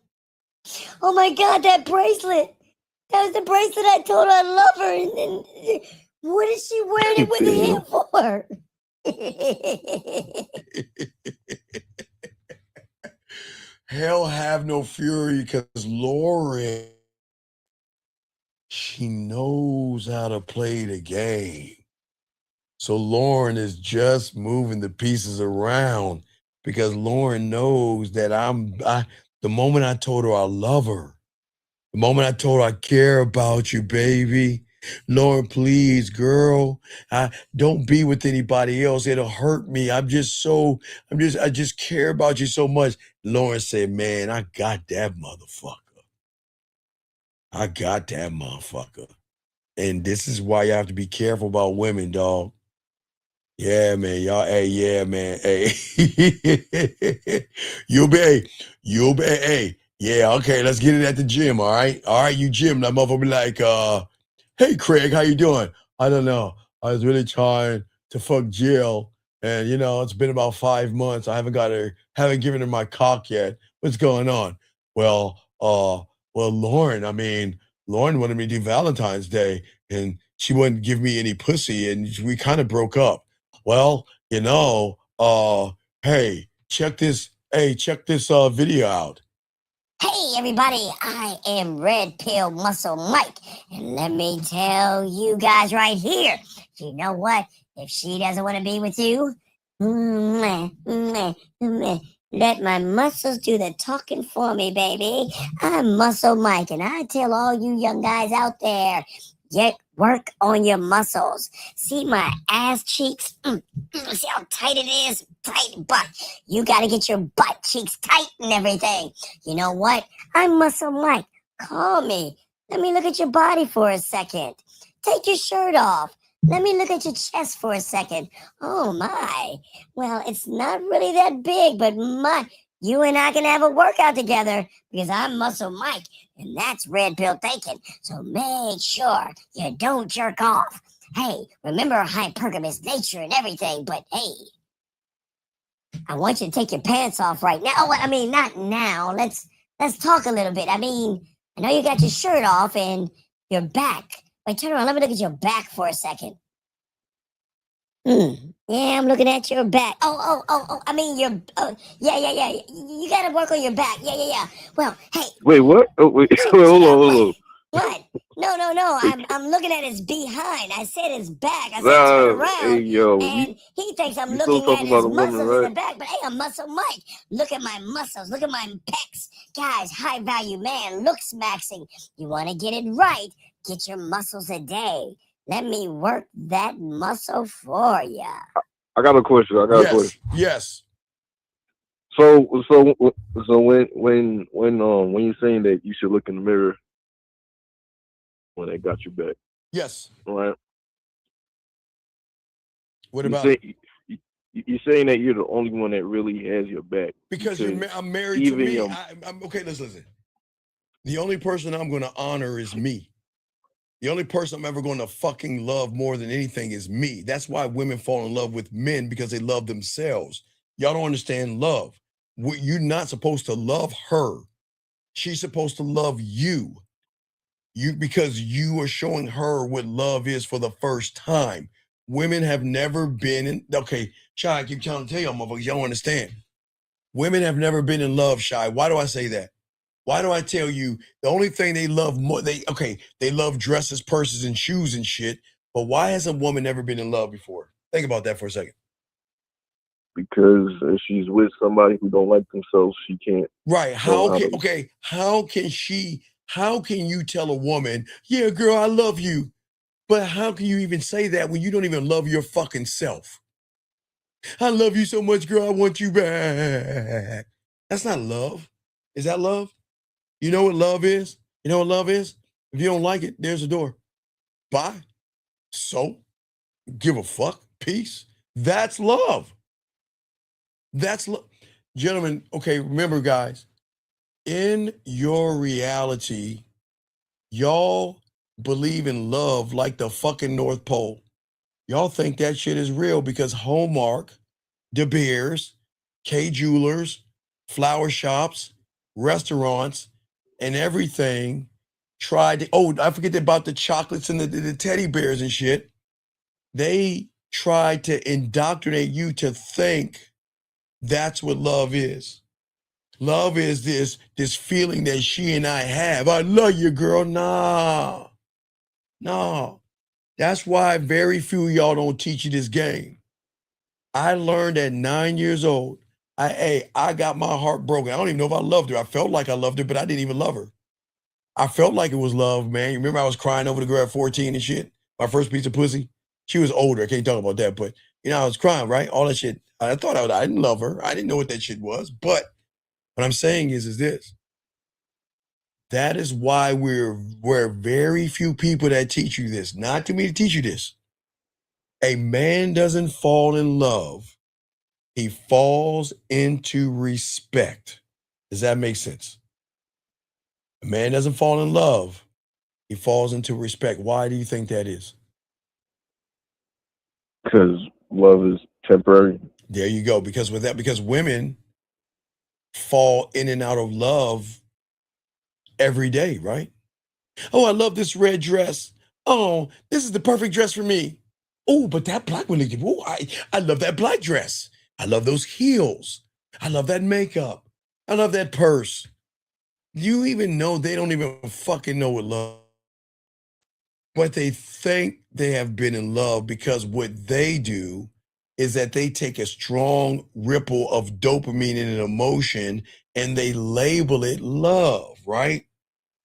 Oh my God, that bracelet. That was the bracelet I told her I love her. And what is she wearing it with him for? Hell have no fury because Lauren, she knows how to play the game. So Lauren is just moving the pieces around because Lauren knows that the moment I told her I love her, the moment I told her I care about you, baby, Lauren, please, girl, don't be with anybody else. It'll hurt me. I just care about you so much. Lauren said, man, I got that motherfucker. I got that motherfucker. And this is why you have to be careful about women, dog. Yeah, man, y'all, hey, yeah, man, hey. You'll be, hey, yeah, okay, let's get it at the gym, all right? All right, you gym, that motherfucker be like, hey, Craig, how you doing? I don't know. I was really trying to fuck Jill, and, you know, it's been about 5 months. I haven't given her my cock yet. What's going on? Well, Lauren wanted me to do Valentine's Day, and she wouldn't give me any pussy, and we kind of broke up. Well, you know, hey, check this video out. Hey everybody, I am Red Pill Muscle Mike, and let me tell you guys right here, you know what? If she doesn't want to be with you, let my muscles do the talking for me, baby. I'm Muscle Mike, and I tell all you young guys out there, get Work on your muscles. See my ass cheeks? See how tight it is? Tight butt. You gotta get your butt cheeks tight and everything. You know what? I'm Muscle Mike. Call me. Let me look at your body for a second. Take your shirt off. Let me look at your chest for a second. Oh my. Well, it's not really that big, but you and I can have a workout together because I'm Muscle Mike, and that's red pill thinking. So make sure you don't jerk off. Hey, remember hypergamous nature and everything, but hey, I want you to take your pants off right now. Oh, I mean, not now. Let's talk a little bit. I mean, I know you got your shirt off and your back. Wait, turn around. Let me look at your back for a second. Yeah, I'm looking at your back. Oh. I mean, your. Yeah. You got to work on your back. Yeah. Well, hey. Wait, what? Oh, wait. Hold on. What? No. I'm looking at his behind. I said his back. I said turn around. Hey, yo, and he thinks I'm looking at his muscles in the back. But hey, I'm Muscle Mike. Look at my muscles. Look at my pecs. Guys, high value man, looks maxing. You want to get it right? Get your muscles a day. Let me work that muscle for you. I got a question. Yes. So when you're saying that you should look in the mirror when they got your back. Yes. Right. What about? You're saying that you're the only one that really has your back because I'm married to me. I'm okay. Listen. The only person I'm going to honor is me. The only person I'm ever going to fucking love more than anything is me. That's why women fall in love with men, because they love themselves. Y'all don't understand love. You're not supposed to love her. She's supposed to love you. Because you are showing her what love is for the first time. Women have never been in, okay, Shy, I keep trying to tell y'all motherfuckers, y'all don't understand. Women have never been in love, Shy. Why do I say that? Why do I tell you the only thing they love more, they love dresses, purses, and shoes and shit, but why has a woman never been in love before? Think about that for a second. Because if she's with somebody who don't like themselves, she can't. Right. How can you tell a woman, yeah, girl, I love you, but how can you even say that when you don't even love your fucking self? I love you so much, girl, I want you back. That's not love. Is that love? You know what love is? You know what love is? If you don't like it, there's a door. Bye. So, give a fuck. Peace. That's love. That's love. Gentlemen, okay, remember, guys, in your reality, y'all believe in love like the fucking North Pole. Y'all think that shit is real because Hallmark, De Beers, K Jewelers, flower shops, restaurants, and everything tried to, I forget about the chocolates and the teddy bears and shit. They tried to indoctrinate you to think that's what love is. Love is this feeling that she and I have. I love you, girl. Nah. That's why very few of y'all don't teach you this game. I learned at 9 years old. I got my heart broken. I don't even know if I loved her. I felt like I loved her, but I didn't even love her. I felt like it was love, man. You remember I was crying over the girl at 14 and shit? My first piece of pussy? She was older. I can't talk about that, but I was crying, right? All that shit. I thought I didn't love her. I didn't know what that shit was. But what I'm saying is this. That is why we're very few people that teach you this. Not to me to teach you this. A man doesn't fall in love. He falls into respect. Does that make sense? A man doesn't fall in love. He falls into respect. Why do you think that is? Because love is temporary. There you go. Because women fall in and out of love every day, right? Oh, I love this red dress. Oh, this is the perfect dress for me. Oh, but that black one, I love that black dress. I love those heels. I love that makeup. I love that purse. You even know they don't even fucking know what love. But they think they have been in love because what they do is that they take a strong ripple of dopamine and an emotion and they label it love, right?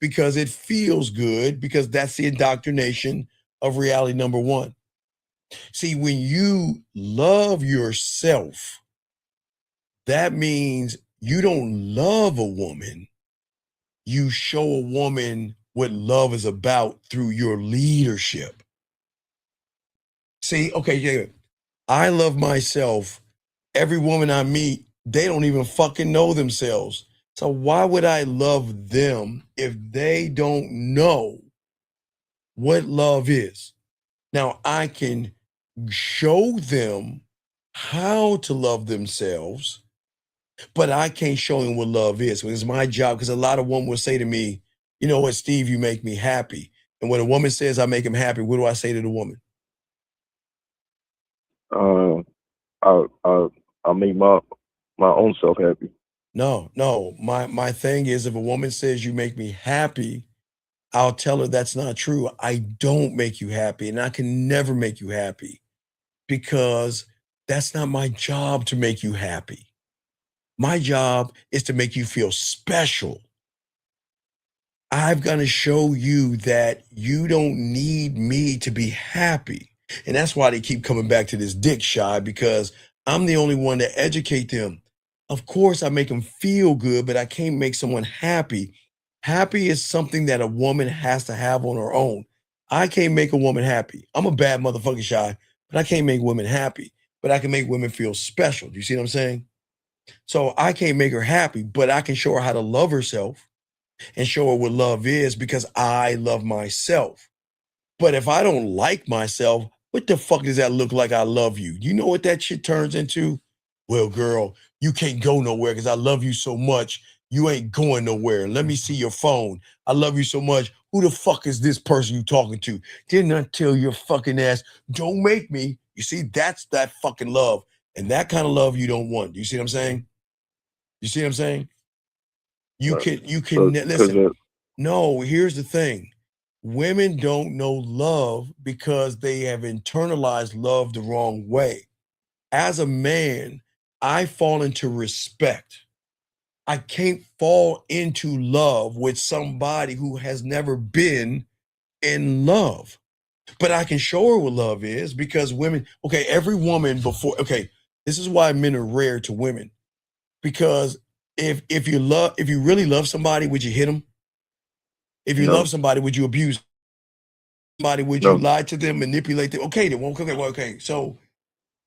Because it feels good, because that's the indoctrination of reality number one. See, when you love yourself, that means you don't love a woman. You show a woman what love is about through your leadership. See, okay, yeah, I love myself. Every woman I meet, they don't even fucking know themselves. So why would I love them if they don't know what love is? Now, I can show them how to love themselves, but I can't show them what love is. It's my job, because a lot of women will say to me, you know what, Steve, you make me happy. And when a woman says I make him happy, what do I say to the woman? I'll make my own self happy. No. My thing is, if a woman says you make me happy, I'll tell her that's not true. I don't make you happy, and I can never make you happy, because that's not my job to make you happy. My job is to make you feel special. I've got to show you that you don't need me to be happy. And that's why they keep coming back to this dick, Shy, because I'm the only one to educate them. Of course, I make them feel good, but I can't make someone happy. Happy is something that a woman has to have on her own. I can't make a woman happy. I'm a bad motherfucker, Shy, but I can't make women happy. But I can make women feel special. Do you see what I'm saying? So I can't make her happy, but I can show her how to love herself and show her what love is, because I love myself. But if I don't like myself, what the fuck does that look like I love you? You know what that shit turns into? Well, girl, you can't go nowhere because I love you so much. You ain't going nowhere. Let me see your phone. I love you so much. Who the fuck is this person you talking to? Didn't I tell your fucking ass, don't make me? You see, that's that fucking love. And that kind of love you don't want. You see what I'm saying? You see what I'm saying? You can listen. No, here's the thing. Women don't know love because they have internalized love the wrong way. As a man, I fall into respect. I can't fall into love with somebody who has never been in love. But I can show her what love is, because women, okay, every woman before, okay, this is why men are rare to women. Because if you really love somebody, would you hit them? If you love somebody, would you abuse somebody? Would you lie to them, manipulate them? Okay, then okay. So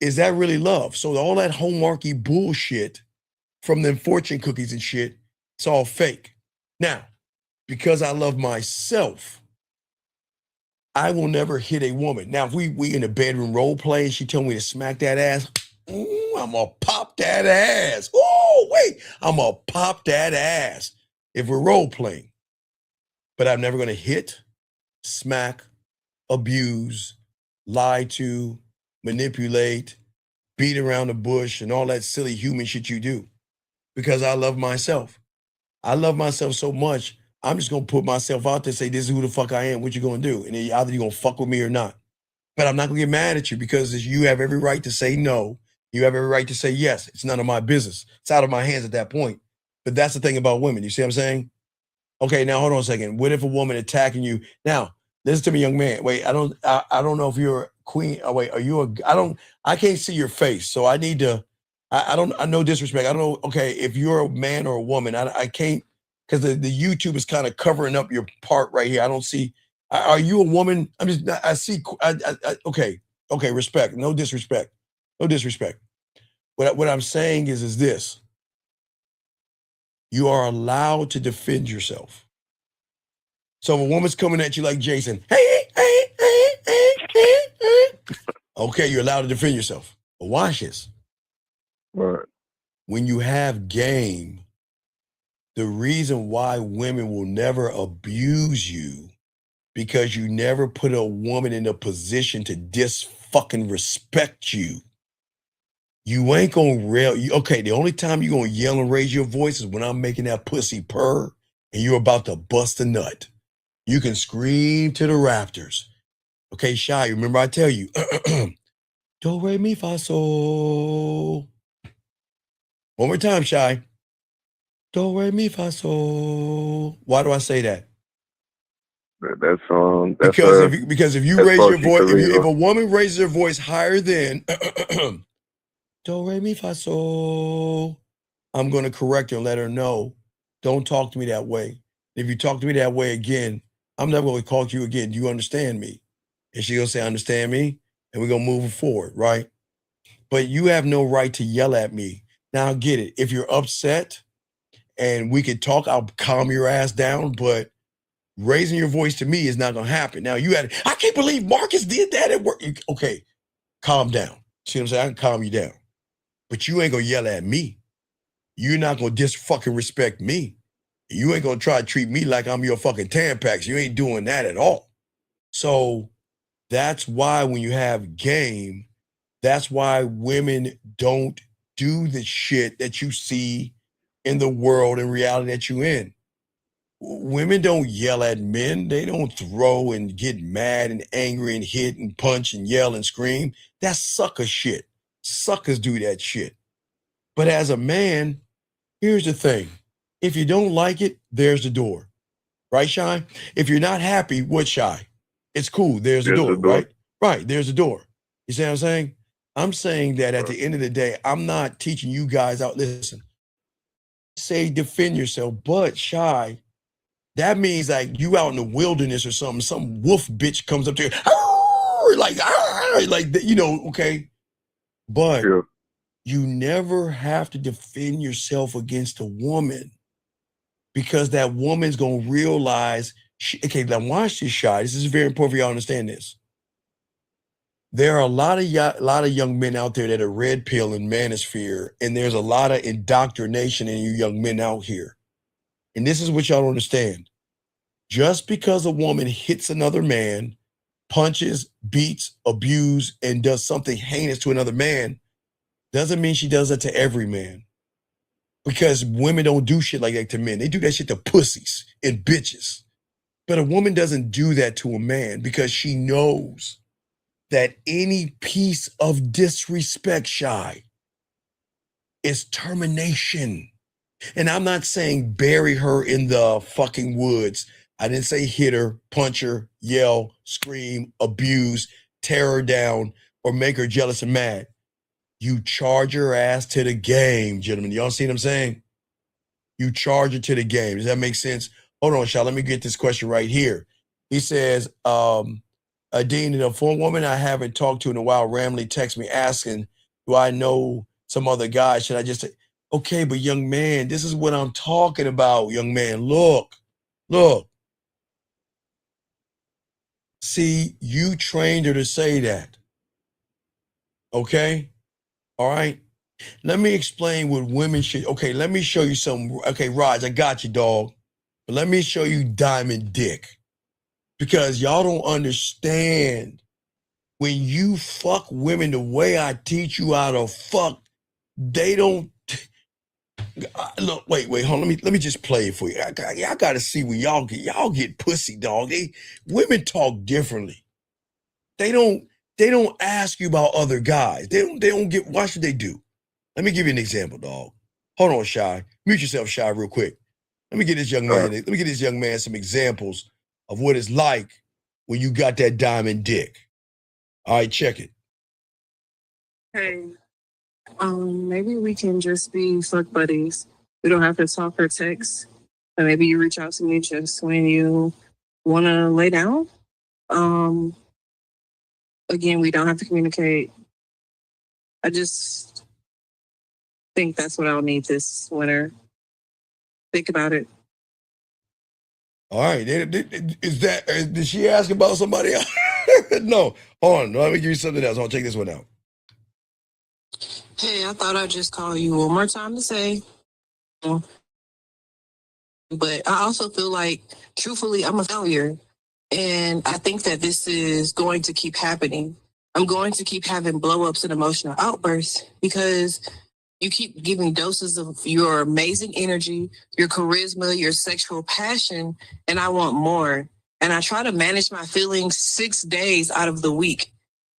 is that really love? So all that homeworky bullshit from them fortune cookies and shit, it's all fake. Now, because I love myself, I will never hit a woman. Now, if we in a bedroom role play and she told me to smack that ass, ooh, I'm gonna pop that ass. Oh, wait, I'm gonna pop that ass if we're role playing. But I'm never gonna hit, smack, abuse, lie to, manipulate, beat around the bush, and all that silly human shit you do, because I love myself. I love myself so much, I'm just gonna put myself out there and say, this is who the fuck I am, what you gonna do? And then either you're gonna fuck with me or not. But I'm not gonna get mad at you, because you have every right to say no. You have every right to say yes. It's none of my business. It's out of my hands at that point. But that's the thing about women. You see what I'm saying? Okay, now hold on a second. What if a woman attacking you? Now, listen to me, young man. Wait, I don't know if you're a queen. Oh, wait, are you I can't see your face. So I need to, I know disrespect. I don't know. Okay, if you're a man or a woman, I can't, because the YouTube is kind of covering up your part right here. I don't see, are you a woman? I see, okay, respect. No disrespect. No disrespect. What I'm saying is this. You are allowed to defend yourself. So if a woman's coming at you like Jason, okay, you're allowed to defend yourself. But watch this. Right. When you have game, the reason why women will never abuse you, because you never put a woman in a position to fucking respect you. You ain't gonna okay, the only time you're gonna yell and raise your voice is when I'm making that pussy purr and you're about to bust a nut. You can scream to the rafters. Okay, Shy, remember I tell you, do, re, mi, fa, sol. One more time, Shy. Do, re, mi, fa, sol. Why do I say that? That's because if you raise your voice, if a a woman raises her voice higher than do re mi fa sol, I'm going to correct her and let her know, don't talk to me that way. If you talk to me that way again, I'm never going to call you again. Do you understand me? And she's going to say, understand me, and we're going to move forward, right? But you have no right to yell at me. Now, I get it. If you're upset and we could talk, I'll calm your ass down, but raising your voice to me is not going to happen. Now, I can't believe Marcus did that at work. Okay, calm down. See what I'm saying? I can calm you down. But you ain't going to yell at me. You're not going to fucking respect me. You ain't going to try to treat me like I'm your fucking Tampax. You ain't doing that at all. So that's why when you have game, that's why women don't do the shit that you see in the world and reality that you in. Women don't yell at men. They don't throw and get mad and angry and hit and punch and yell and scream. That's sucker shit. Suckers do that shit. But as a man, here's the thing. If you don't like it, there's the door. Right, Shy? If you're not happy, what, Shy? It's cool. There's the door, right? Right, there's the door. You see what I'm saying? I'm saying that at the end of the day, I'm not teaching you guys out. Listen, say defend yourself, but Shy, that means like you out in the wilderness or something, some wolf bitch comes up to you, like, you know, okay? But you never have to defend yourself against a woman because that woman's going to realize, okay, now watch this, Shy. This is very important for y'all to understand this. There are a lot of young men out there that are red pill and manosphere, and there's a lot of indoctrination in you young men out here. And this is what y'all don't understand. Just because a woman hits another man, punches, beats, abuses, and does something heinous to another man, doesn't mean she does that to every man. Because women don't do shit like that to men. They do that shit to pussies and bitches. But a woman doesn't do that to a man because she knows that any piece of disrespect, Shy, is termination. And I'm not saying bury her in the fucking woods. I didn't say hit her, punch her, yell, scream, abuse, tear her down, or make her jealous and mad. You charge her ass to the game, gentlemen. Y'all see what I'm saying? You charge her to the game. Does that make sense? Hold on, Shaw. Let me get this question right here. He says, Dean, a foreign woman I haven't talked to in a while randomly texts me asking, do I know some other guy? Should I just say, okay, but young man, this is what I'm talking about, young man. Look. See, you trained her to say that. Okay? All right? Let me explain what women should. Okay, let me show you some. Okay, Raj, I got you, dog. But let me show you Diamond Dick. Because y'all don't understand. When you fuck women the way I teach you how to fuck, they don't. Look, wait, hold on. Let me just play it for you. I gotta see where y'all get pussy, dog. Women talk differently. They don't ask you about other guys. They don't get. Why should they do? Let me give you an example, dog. Hold on, Shy. Mute yourself, Shy, real quick. Let me get this young man. Let me get this young man some examples of what it's like when you got that diamond dick. All right, check it. Hey, maybe we can just be fuck buddies. We don't have to talk or text. But maybe you reach out to me just when you want to lay down. Again, we don't have to communicate. I just think that's what I'll need this winter. Think about it. All right. Did she ask about somebody else? No. Hold on. Let me give you something else. I'll check this one out. Hey, I thought I'd just call you one more time to say. But I also feel like, truthfully, I'm a failure. And I think that this is going to keep happening. I'm going to keep having blow-ups and emotional outbursts because you keep giving doses of your amazing energy, your charisma, your sexual passion, and I want more. And I try to manage my feelings 6 days out of the week,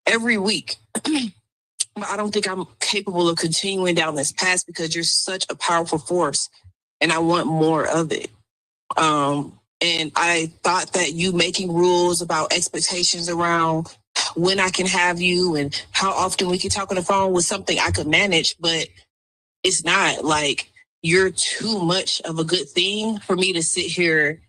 every week. But I don't think I'm capable of continuing down this path because you're such a powerful force, and I want more of it. And I thought that you making rules about expectations around when I can have you and how often we can talk on the phone was something I could manage, but it's not. Like, you're too much of a good thing for me to sit here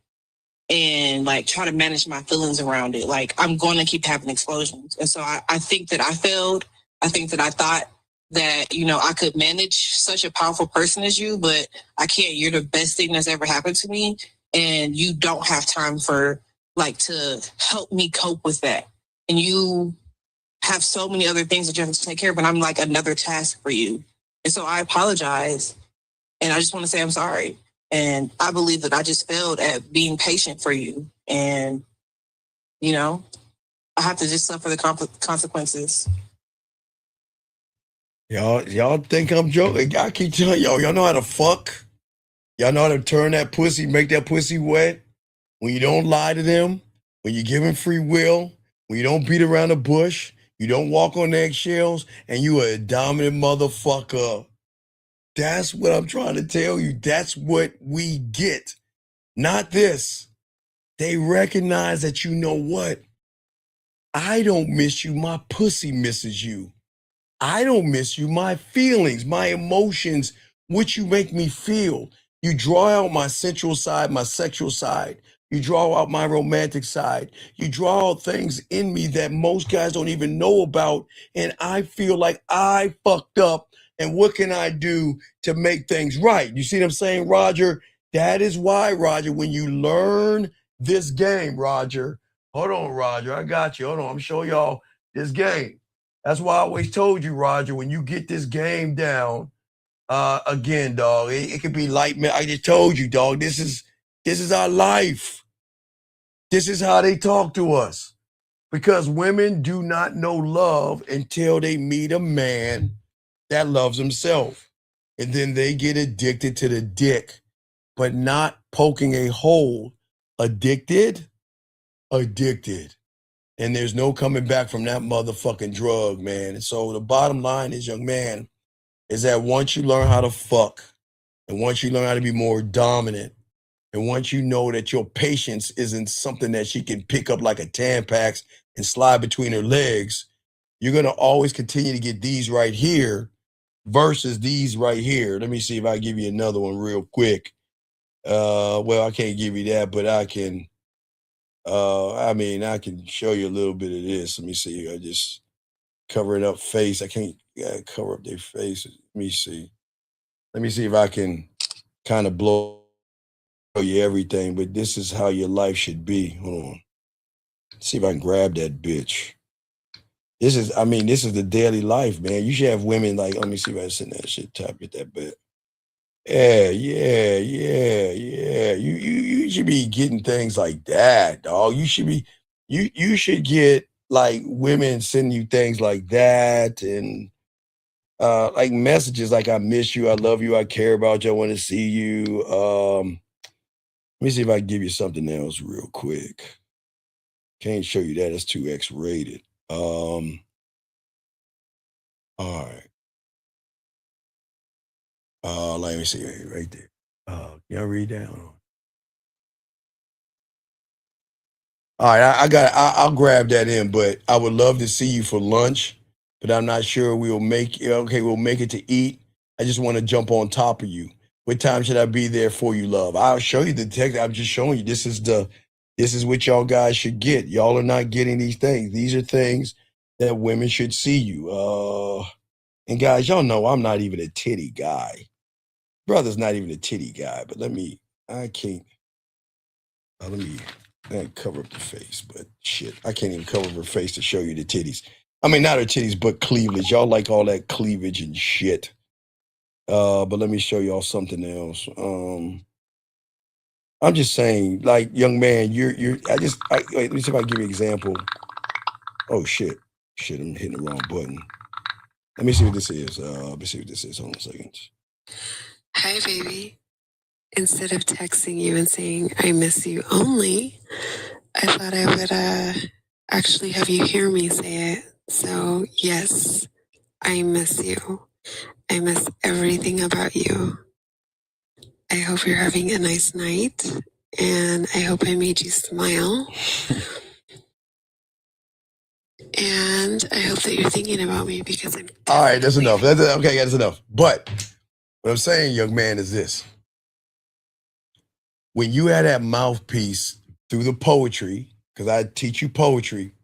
and like try to manage my feelings around it. Like, I'm going to keep having explosions. And so I think that I failed. I think that I thought that, I could manage such a powerful person as you, but I can't. You're the best thing that's ever happened to me. And you don't have time for to help me cope with that. And you have so many other things that you have to take care of, but I'm like another task for you. And so I apologize. And I just want to say I'm sorry. And I believe that I just failed at being patient for you. And, I have to just suffer the consequences. Y'all think I'm joking? I keep telling y'all know how to fuck? Y'all know how to turn that pussy, make that pussy wet? When you don't lie to them, when you give them free will, when you don't beat around the bush, you don't walk on eggshells, and you are a dominant motherfucker. That's what I'm trying to tell you. That's what we get. Not this. They recognize that, you know what? I don't miss you. My pussy misses you. I don't miss you. My feelings, my emotions, what you make me feel. You draw out my sensual side, my sexual side. You draw out my romantic side. You draw out things in me that most guys don't even know about. And I feel like I fucked up. And what can I do to make things right? You see what I'm saying, Roger? That is why, Roger, when you learn this game, Roger, hold on, Roger, I got you. Hold on, I'm showing y'all this game. That's why I always told you, Roger, when you get this game down, again, dog, it could be light. I just told you, dog, this is our life. This is how they talk to us. Because women do not know love until they meet a man that loves himself. And then they get addicted to the dick, but not poking a hole. Addicted. And there's no coming back from that motherfucking drug, man. And so the bottom line is, young man, is that once you learn how to fuck, and once you learn how to be more dominant, and once you know that your patience isn't something that she can pick up like a Tampax and slide between her legs, you're going to always continue to get these right here versus these right here. Let me see if I give you another one real quick. Well, I can't give you that, but I can. I can show you a little bit of this. Let me see. I just covering up face. I can't cover up their faces. Let me see. Let me see if I can kind of blow you everything, but this is how your life should be. Hold on. Let's see if I can grab that bitch. This is the daily life, man. You should have women like, let me see if I can send that shit, type it that bit. Yeah. You should be getting things like that, dog. You should get like women sending you things like that, and like messages like, I miss you, I love you, I care about you, I want to see you. Let me see if I can give you something else real quick. Can't show you that, it's too X-rated. All right. Let me see right there. Y'all read that? All right, I'll grab that in, but I would love to see you for lunch, but I'm not sure we'll make it to eat. I just want to jump on top of you. What time should I be there for you, love? I'll show you the text. I'm just showing you this is what y'all guys should get. Y'all are not getting these things. These are things that women should see you. And guys, y'all know I'm not even a titty guy. Brother's not even a titty guy, but let me cover up the face, but shit, I can't even cover her face to show you the titties. I mean, not her titties, but cleavage. Y'all like all that cleavage and shit. But let me show y'all something else. I'm just saying, like, young man, wait, let me see if I can give you an example. Oh shit, I'm hitting the wrong button. Let me see what this is. Hold on a second. Hi, baby. Instead of texting you and saying, I miss you only, I thought I would actually have you hear me say it. So, yes, I miss you. I miss everything about you. I hope you're having a nice night. and I hope I made you smile. And I hope that you're thinking about me because I'm. All right, that's enough. Okay, that's enough. But what I'm saying, young man, is this. When you had that mouthpiece through the poetry, because I teach you poetry,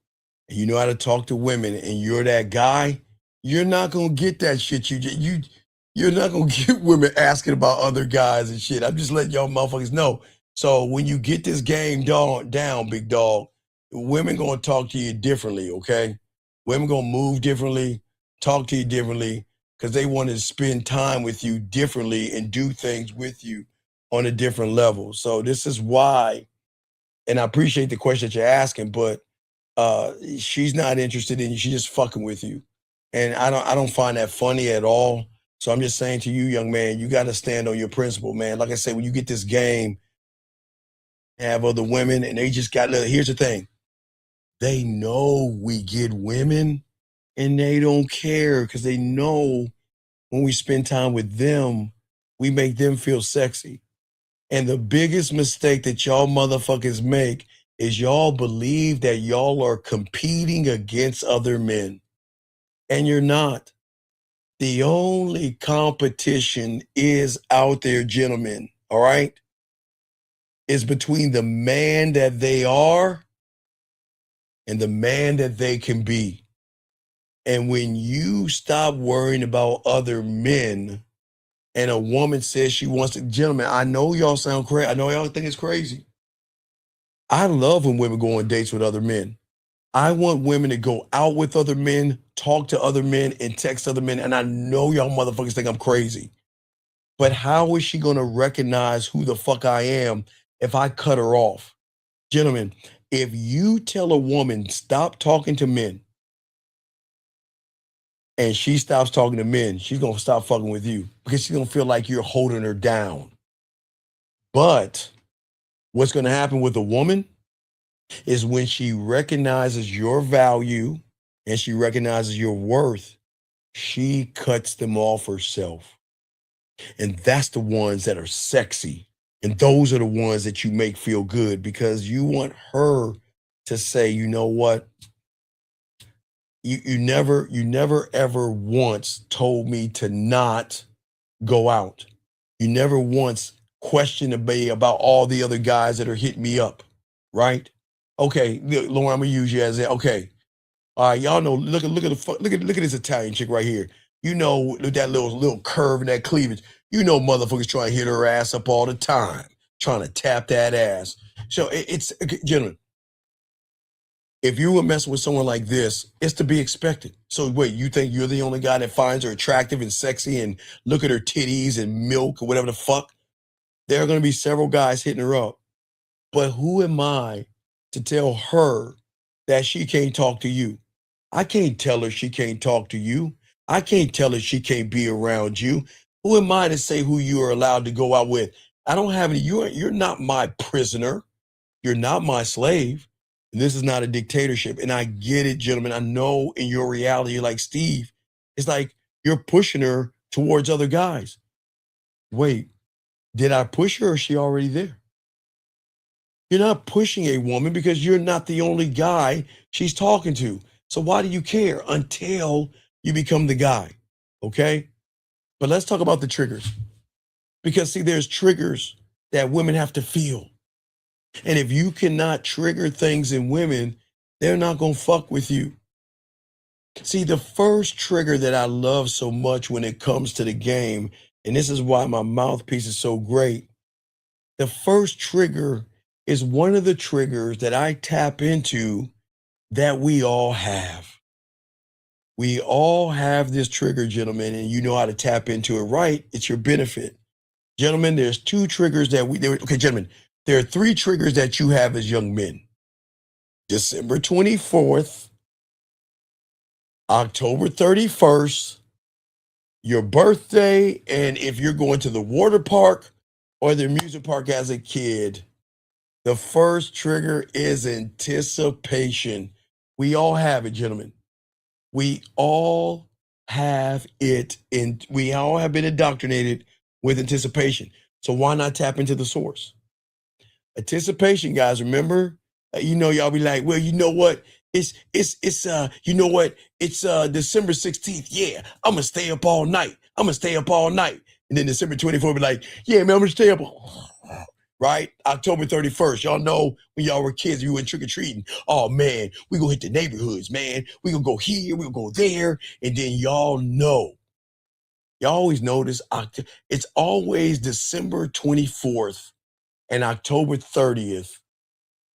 and you know how to talk to women, and you're that guy, you're not gonna get that shit. You're not gonna get women asking about other guys and shit. I'm just letting y'all motherfuckers know. So when you get this game down, big dog, women gonna talk to you differently, okay? Women gonna move differently, talk to you differently, because they want to spend time with you differently and do things with you on a different level. So this is why, and I appreciate the question that you're asking, but she's not interested in you. She's just fucking with you. And I don't find that funny at all. So I'm just saying to you, young man, you got to stand on your principle, man. Like I said, when you get this game, have other women, and they just got, here's the thing. They know we get women, and they don't care because they know when we spend time with them, we make them feel sexy. And the biggest mistake that y'all motherfuckers make is y'all believe that y'all are competing against other men. And you're not. The only competition is out there, gentlemen, all right? Is between the man that they are and the man that they can be. And when you stop worrying about other men and a woman says she wants to, gentlemen, I know y'all sound crazy. I know y'all think it's crazy. I love when women go on dates with other men. I want women to go out with other men, talk to other men, and text other men. And I know y'all motherfuckers think I'm crazy. But how is she going to recognize who the fuck I am if I cut her off? Gentlemen, if you tell a woman, stop talking to men, and she stops talking to men, she's going to stop fucking with you because she's going to feel like you're holding her down. But what's going to happen with a woman is when she recognizes your value and she recognizes your worth, she cuts them off herself. And that's the ones that are sexy. And those are the ones that you make feel good because you want her to say, you know what? You never ever once told me to not go out. You never once questioned me about all the other guys that are hitting me up, right? Okay, Lauren, I'm gonna use you as okay. All right, y'all know. Look at this Italian chick right here. You know, with that little curve and that cleavage. You know, motherfuckers trying to hit her ass up all the time, trying to tap that ass. So it's gentlemen. If you were messing with someone like this, it's to be expected. So wait, you think you're the only guy that finds her attractive and sexy and look at her titties and milk or whatever the fuck? There are going to be several guys hitting her up. But who am I to tell her that she can't talk to you? I can't tell her she can't talk to you. I can't tell her she can't be around you. Who am I to say who you are allowed to go out with? I don't have any, you're not my prisoner. You're not my slave. And this is not a dictatorship. And I get it, gentlemen. I know in your reality, you're like, Steve, it's like you're pushing her towards other guys. Wait, did I push her or is she already there? You're not pushing a woman because you're not the only guy she's talking to. So why do you care until you become the guy? Okay? But let's talk about the triggers. Because see, there's triggers that women have to feel. And if you cannot trigger things in women, they're not going to fuck with you. See, the first trigger that I love so much when it comes to the game, and this is why my mouthpiece is so great, the first trigger is one of the triggers that I tap into that we all have. We all have this trigger, gentlemen, and you know how to tap into it right. It's your benefit. Gentlemen, there's two triggers that okay, gentlemen, there are three triggers that you have as young men. December 24th, October 31st, your birthday, and if you're going to the water park or the amusement park as a kid, the first trigger is anticipation. We all have it, gentlemen. We all have it, and we all have been indoctrinated with anticipation. So why not tap into the source? Anticipation, guys. Remember, y'all be like, well, you know what? It's you know what? It's December 16th. Yeah, I'm gonna stay up all night. And then December 24th, be like, yeah, man, I'm gonna stay up. Right? October 31st. Y'all know when y'all were kids, you went trick-or-treating. Oh man, we gonna hit the neighborhoods, man. We gonna go here, we gonna go there. And then y'all always notice it's always December 24th and October 30th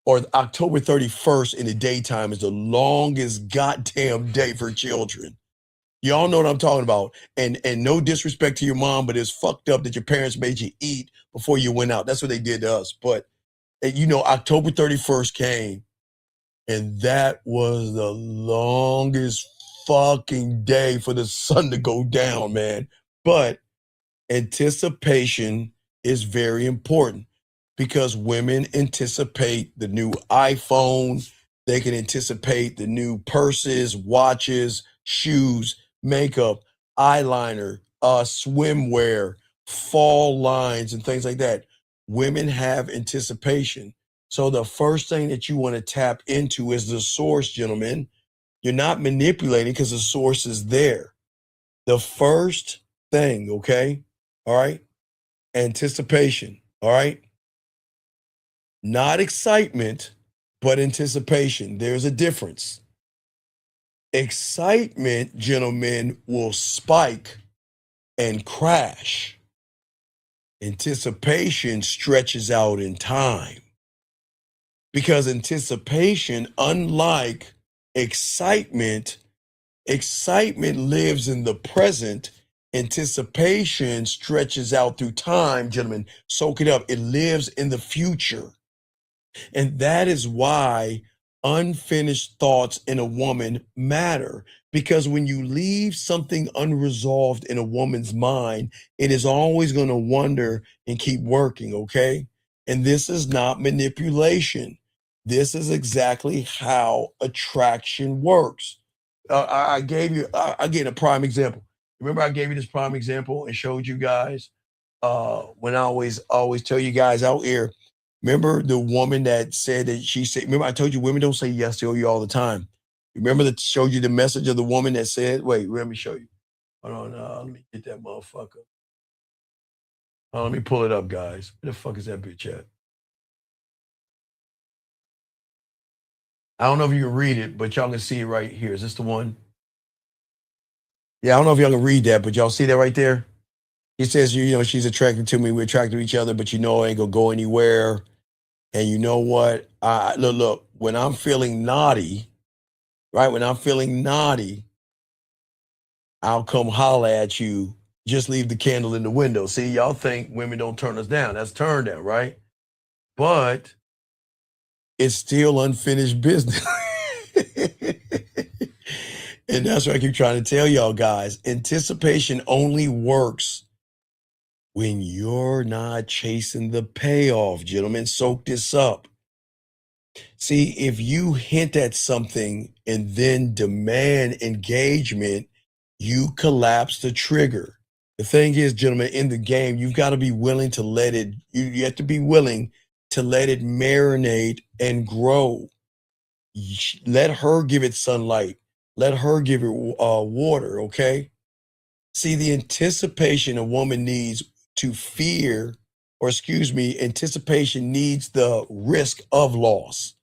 or October 31st in the daytime is the longest goddamn day for children. Y'all know what I'm talking about. And no disrespect to your mom, but it's fucked up that your parents made you eat before you went out. That's what they did to us. But October 31st came, and that was the longest fucking day for the sun to go down, man. But anticipation is very important because women anticipate the new iPhone. They can anticipate the new purses, watches, shoes, makeup, eyeliner, swimwear, fall lines, and things like that. Women have anticipation. So the first thing that you want to tap into is the source, gentlemen. You're not manipulating because the source is there. The first thing, okay? All right? Anticipation, all right? Not excitement, but anticipation. There's a difference. Excitement, gentlemen, will spike and crash. Anticipation stretches out in time. Because anticipation, unlike excitement lives in the present. Anticipation stretches out through time, gentlemen. Soak it up. It lives in the future. And that is why unfinished thoughts in a woman matter. Because when you leave something unresolved in a woman's mind, it is always going to wonder and keep working, okay? And this is not manipulation. This is exactly how attraction works. I gave you, again, a prime example. Remember I gave you this prime example and showed you guys when I always tell you guys out here, remember the woman that said that she said, remember I told you women don't say yes to you all the time. Remember that showed you the message of the woman that said, wait, let me show you. Hold on, let me get that motherfucker. Let me pull it up, guys. Where the fuck is that bitch at? I don't know if you can read it, but y'all can see it right here. Is this the one? Yeah, I don't know if y'all can read that, but y'all see that right there? He says, she's attracted to me. We're attracted to each other, but I ain't gonna go anywhere. And you know what? Look, when I'm feeling naughty, right? When I'm feeling naughty, I'll come holler at you. Just leave the candle in the window. See, y'all think women don't turn us down. That's turn down, right? But it's still unfinished business. And that's what I keep trying to tell y'all guys. Anticipation only works when you're not chasing the payoff, gentlemen. Soak this up. See, if you hint at something and then demand engagement, you collapse the trigger. The thing is, gentlemen, in the game, you've got to be willing to let it, you have to be willing to let it marinate and grow. Let her give it sunlight. Let her give it water, okay? See, the anticipation a woman needs to fear, anticipation needs the risk of loss.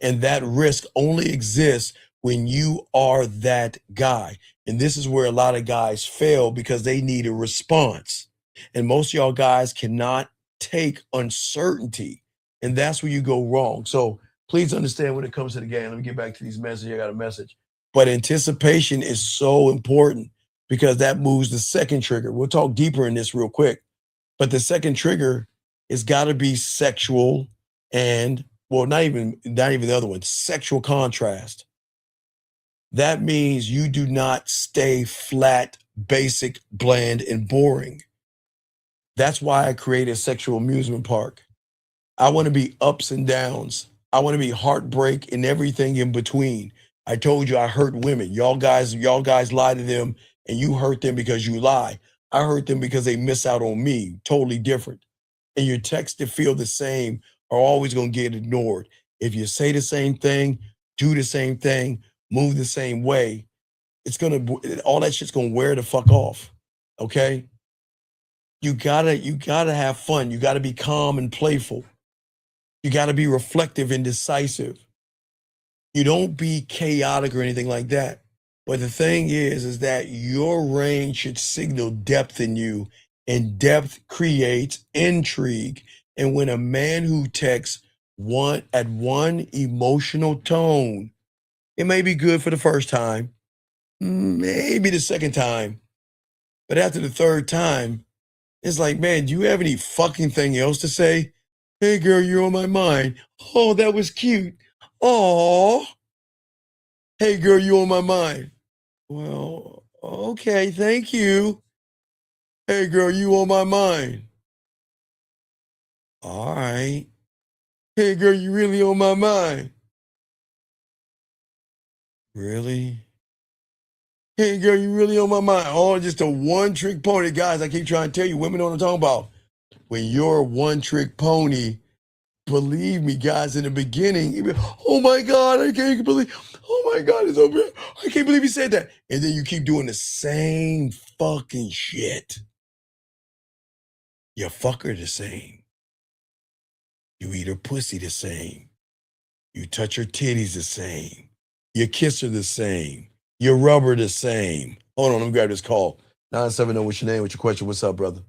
And that risk only exists when you are that guy. And this is where a lot of guys fail because they need a response. And most of y'all guys cannot take uncertainty. And that's where you go wrong. So please understand when it comes to the game. Let me get back to these messages. I got a message. But anticipation is so important because that moves the second trigger. We'll talk deeper in this real quick. But the second trigger has got to be sexual and, well, not even the other one, sexual contrast. That means you do not stay flat, basic, bland, and boring. That's why I created a sexual amusement park. I want to be ups and downs. I want to be heartbreak and everything in between. I told you I hurt women. Y'all guys lie to them and you hurt them because you lie. I hurt them because they miss out on me. Totally different. And your texts that feel the same are always going to get ignored. If you say the same thing, do the same thing, move the same way, all that shit's going to wear the fuck off. Okay? You gotta have fun. You gotta be calm and playful. You gotta be reflective and decisive. You don't be chaotic or anything like that. But the thing is that your range should signal depth in you, and depth creates intrigue. And when a man who texts at one emotional tone, it may be good for the first time, maybe the second time, but after the third time, it's like, man, do you have any fucking thing else to say? Hey, girl, you're on my mind. Oh, that was cute. Oh, hey, girl, you on my mind. Well, okay, thank you. Hey, girl, you on my mind. All right. Hey, girl, you really on my mind. Really? Hey, girl, you really on my mind. Oh, just a one-trick pony. Guys, I keep trying to tell you, women know what I'm talking about. When you're a one-trick pony, believe me, guys, in the beginning, you'd be, oh my God, I can't believe, oh my God, it's over here. I can't believe he said that. And then you keep doing the same fucking shit. You fuck her the same. You eat her pussy the same. You touch her titties the same. You kiss her the same. You rub her the same. Hold on, let me grab this call. 970, what's your name? What's your question? What's up, brother?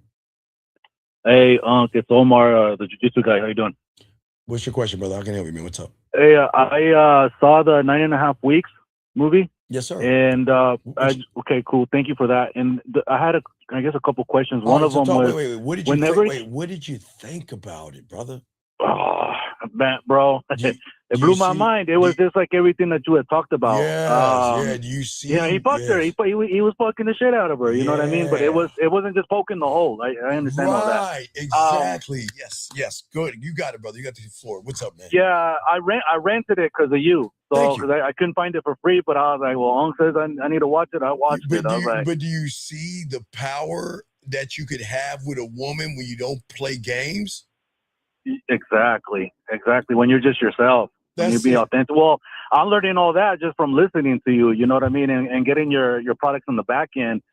Hey, it's Omar, the jiu-jitsu guy. How you doing? What's your question, brother? How can I help you, man? What's up? Hey, I saw the 9.5 Weeks movie. Yes, sir. And okay, cool. Thank you for that. And I had I guess a couple questions. One of them was, wait. What did you think? What did you think about it, brother? Oh, man, bro, it blew my mind. It was just like everything that you had talked about. Yeah. Do you see? Yeah, he fucked her. He was fucking the shit out of her. You know what I mean? But it wasn't just poking the hole. I understand all that. Right, exactly. Yes. Good. You got it, brother. You got the floor. What's up, man? Yeah, I rented it because of you. So because I couldn't find it for free, but I was like, well, Ong says I need to watch it. I watched it. But do you see the power that you could have with a woman when you don't play games? Exactly. When you're just yourself, when you be authentic. Well, I'm learning all that just from listening to you. You know what I mean, and getting your products on the back end.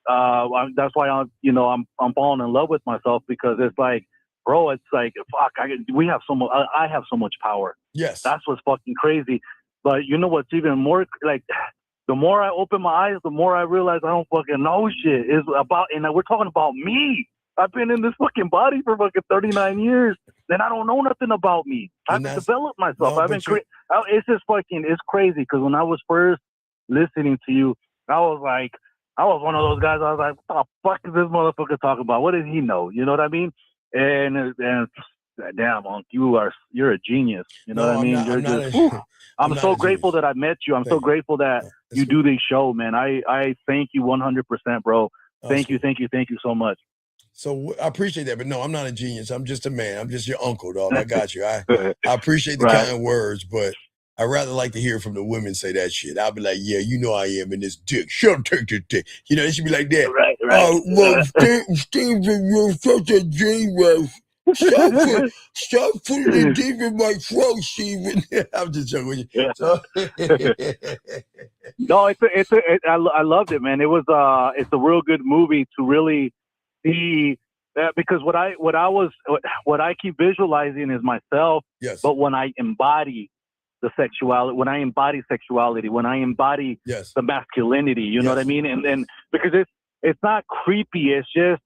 That's why I'm falling in love with myself, because it's like, bro, it's like, fuck, we have so much. I have so much power. Yes, that's what's fucking crazy. But you know what's even more like, the more I open my eyes, the more I realize I don't fucking know shit. Is about, and we're talking about me. I've been in this fucking body for fucking 39 years, and I don't know nothing about me. I haven't developed myself. It's just fucking, it's crazy. Because when I was first listening to you, I was one of those guys. I was like, what the fuck is this motherfucker talking about? What does he know? You know what I mean? And damn, Monk, you're a genius. You know what I mean? I'm so grateful that I met you. I'm so grateful that you do this show, man. I thank you 100%, bro. Thank you so much. So I appreciate that, but no, I'm not a genius. I'm just a man. I'm just your uncle, dog. I got you. I appreciate the kind words, but I rather like to hear from the women say that shit. I'll be like, yeah, you know I am in this dick. Shut up, take this dick. You know, it should be like that. Right. Oh, well, Steve, you're such a genius. Stop putting it deep in my throat, Steven. I'm just joking with you. Yeah. So, no, I loved it, man. It was it's a real good movie to really see that, because what I keep visualizing is myself. Yes. But when I embody the sexuality, when I embody the masculinity, you know what I mean? And because it's not creepy. It just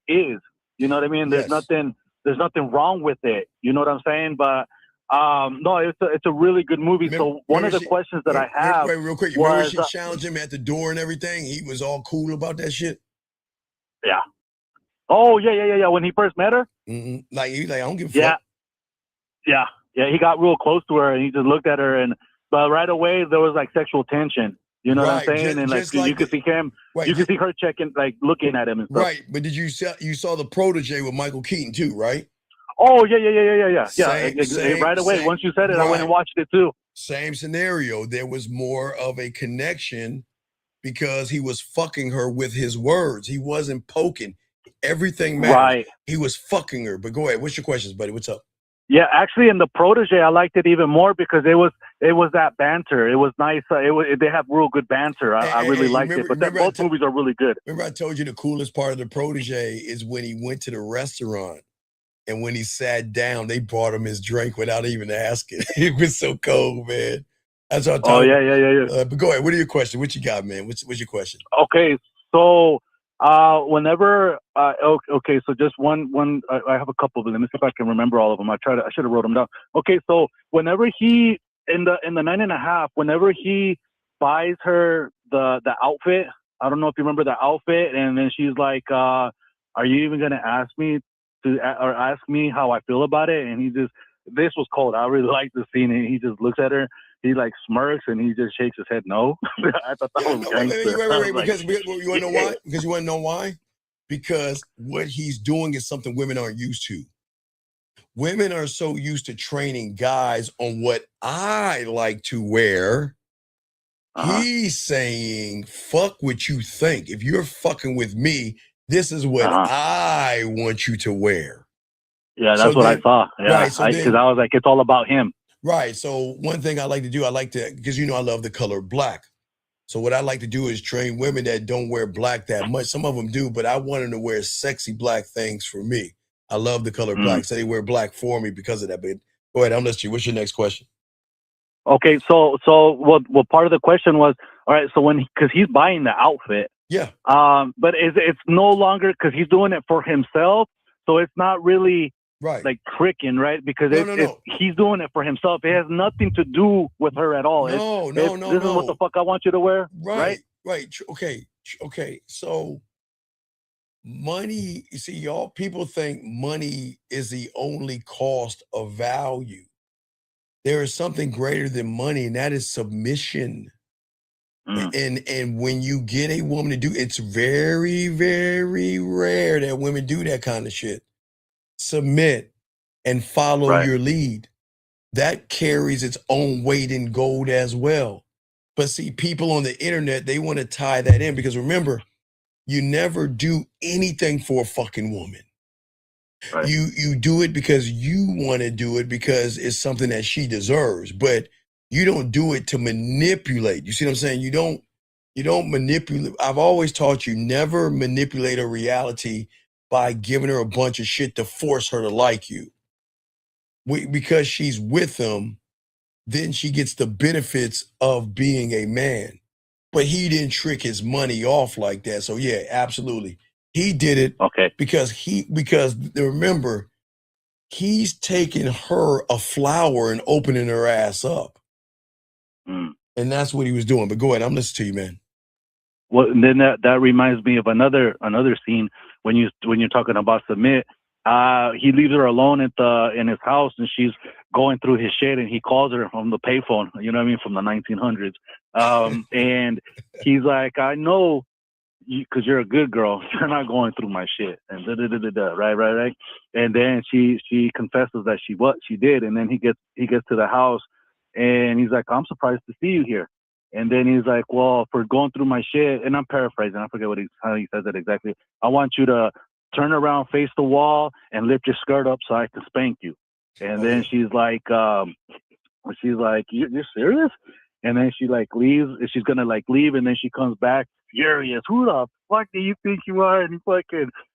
is. You know what I mean? There's nothing wrong with it. You know what I'm saying? But no, it's a really good movie. So one of the questions that I have, wait, real quick. Remember she challenged him at the door and everything? He was all cool about that shit. Yeah. Oh yeah. When he first met her, like he was like, I don't give a fuck. Yeah. He got real close to her and he just looked at her, but right away there was like sexual tension. You know what I'm saying? And like you could see him, you could see her checking, like looking at him and stuff. Right, but you saw the protege with Michael Keaton too, right? Oh yeah. Right away, once you said it, I went and watched it too. Same scenario. There was more of a connection because he was fucking her with his words. He wasn't poking. Everything mattered. Right. He was fucking her. But go ahead. What's your questions, buddy? What's up? Yeah, actually, in the Protege, I liked it even more because it was that banter. It was nice. They have real good banter. I really liked it. But both movies are really good. Remember, I told you the coolest part of the Protege is when he went to the restaurant and when he sat down, they brought him his drink without even asking. It was so cold, man. That's what I'm talking about. Yeah. But go ahead. What are your questions? What you got, man? What's your question? Okay, so whenever okay, so just one. I have a couple of them. Let me see if I can remember all of them. I should have wrote them down. Okay, so whenever he in the 9.5, whenever he buys her the outfit, I don't know if you remember the outfit, and then she's like, "Are you even gonna ask me or ask me how I feel about it?" And this was cold. I really liked the scene, and he just looks at her. He like smirks and he just shakes his head no. I thought that was gangster. Wait, because you want to know why? Because you want to know why? Because what he's doing is something women aren't used to. Women are so used to training guys on what I like to wear. He's saying, fuck what you think. If you're fucking with me, this is what I want you to wear. Yeah, that's what I saw. Yeah, because I was like, it's all about him. Right. So one thing I like to do, because you know I love the color black. So what I like to do is train women that don't wear black that much. Some of them do, but I want them to wear sexy black things for me. I love the color black. So they wear black for me because of that. But go ahead, I'm listening to you. What's your next question? Okay, so what part of the question was, all right, so because he's buying the outfit. Yeah. But it's no longer, because he's doing it for himself. So it's not really like tricking, right? Because he's doing it for himself. It has nothing to do with her at all. This is what the fuck I want you to wear. Right. Okay. So money, you see, y'all people think money is the only cost of value. There is something greater than money, and that is submission. And when you get a woman to do, it's very, very rare that women do that kind of shit. Submit and follow your lead. That carries its own weight in gold as well. But see, people on the internet, they want to tie that in because remember, you never do anything for a fucking woman. You do it because you want to do it because it's something that she deserves, but you don't do it to manipulate. You see what I'm saying? You don't manipulate. I've always taught you never manipulate a reality by giving her a bunch of shit to force her to like you. Because she's with him, then she gets the benefits of being a man. But he didn't trick his money off like that. So yeah, absolutely. He did it because remember, he's taking her a flower and opening her ass up. And that's what he was doing. But go ahead, I'm listening to you, man. Well, and then that reminds me of another scene when you're talking about submit. He leaves her alone in his house, and she's going through his shit, and he calls her on the payphone. You know what I mean, from the 1900s. And he's like, "I know, because you're a good girl. You're not going through my shit." And right. And then she confesses that she did, and then he gets to the house, and he's like, "I'm surprised to see you here." And then he's like, "Well, for going through my shit," and I'm paraphrasing, I forget how he says it exactly. "I want you to turn around, face the wall, and lift your skirt up so I can spank you." And then she's like, "You're serious?" And then she like leaves. She's gonna like leave, and then she comes back furious. "Who the fuck do you think you are?" And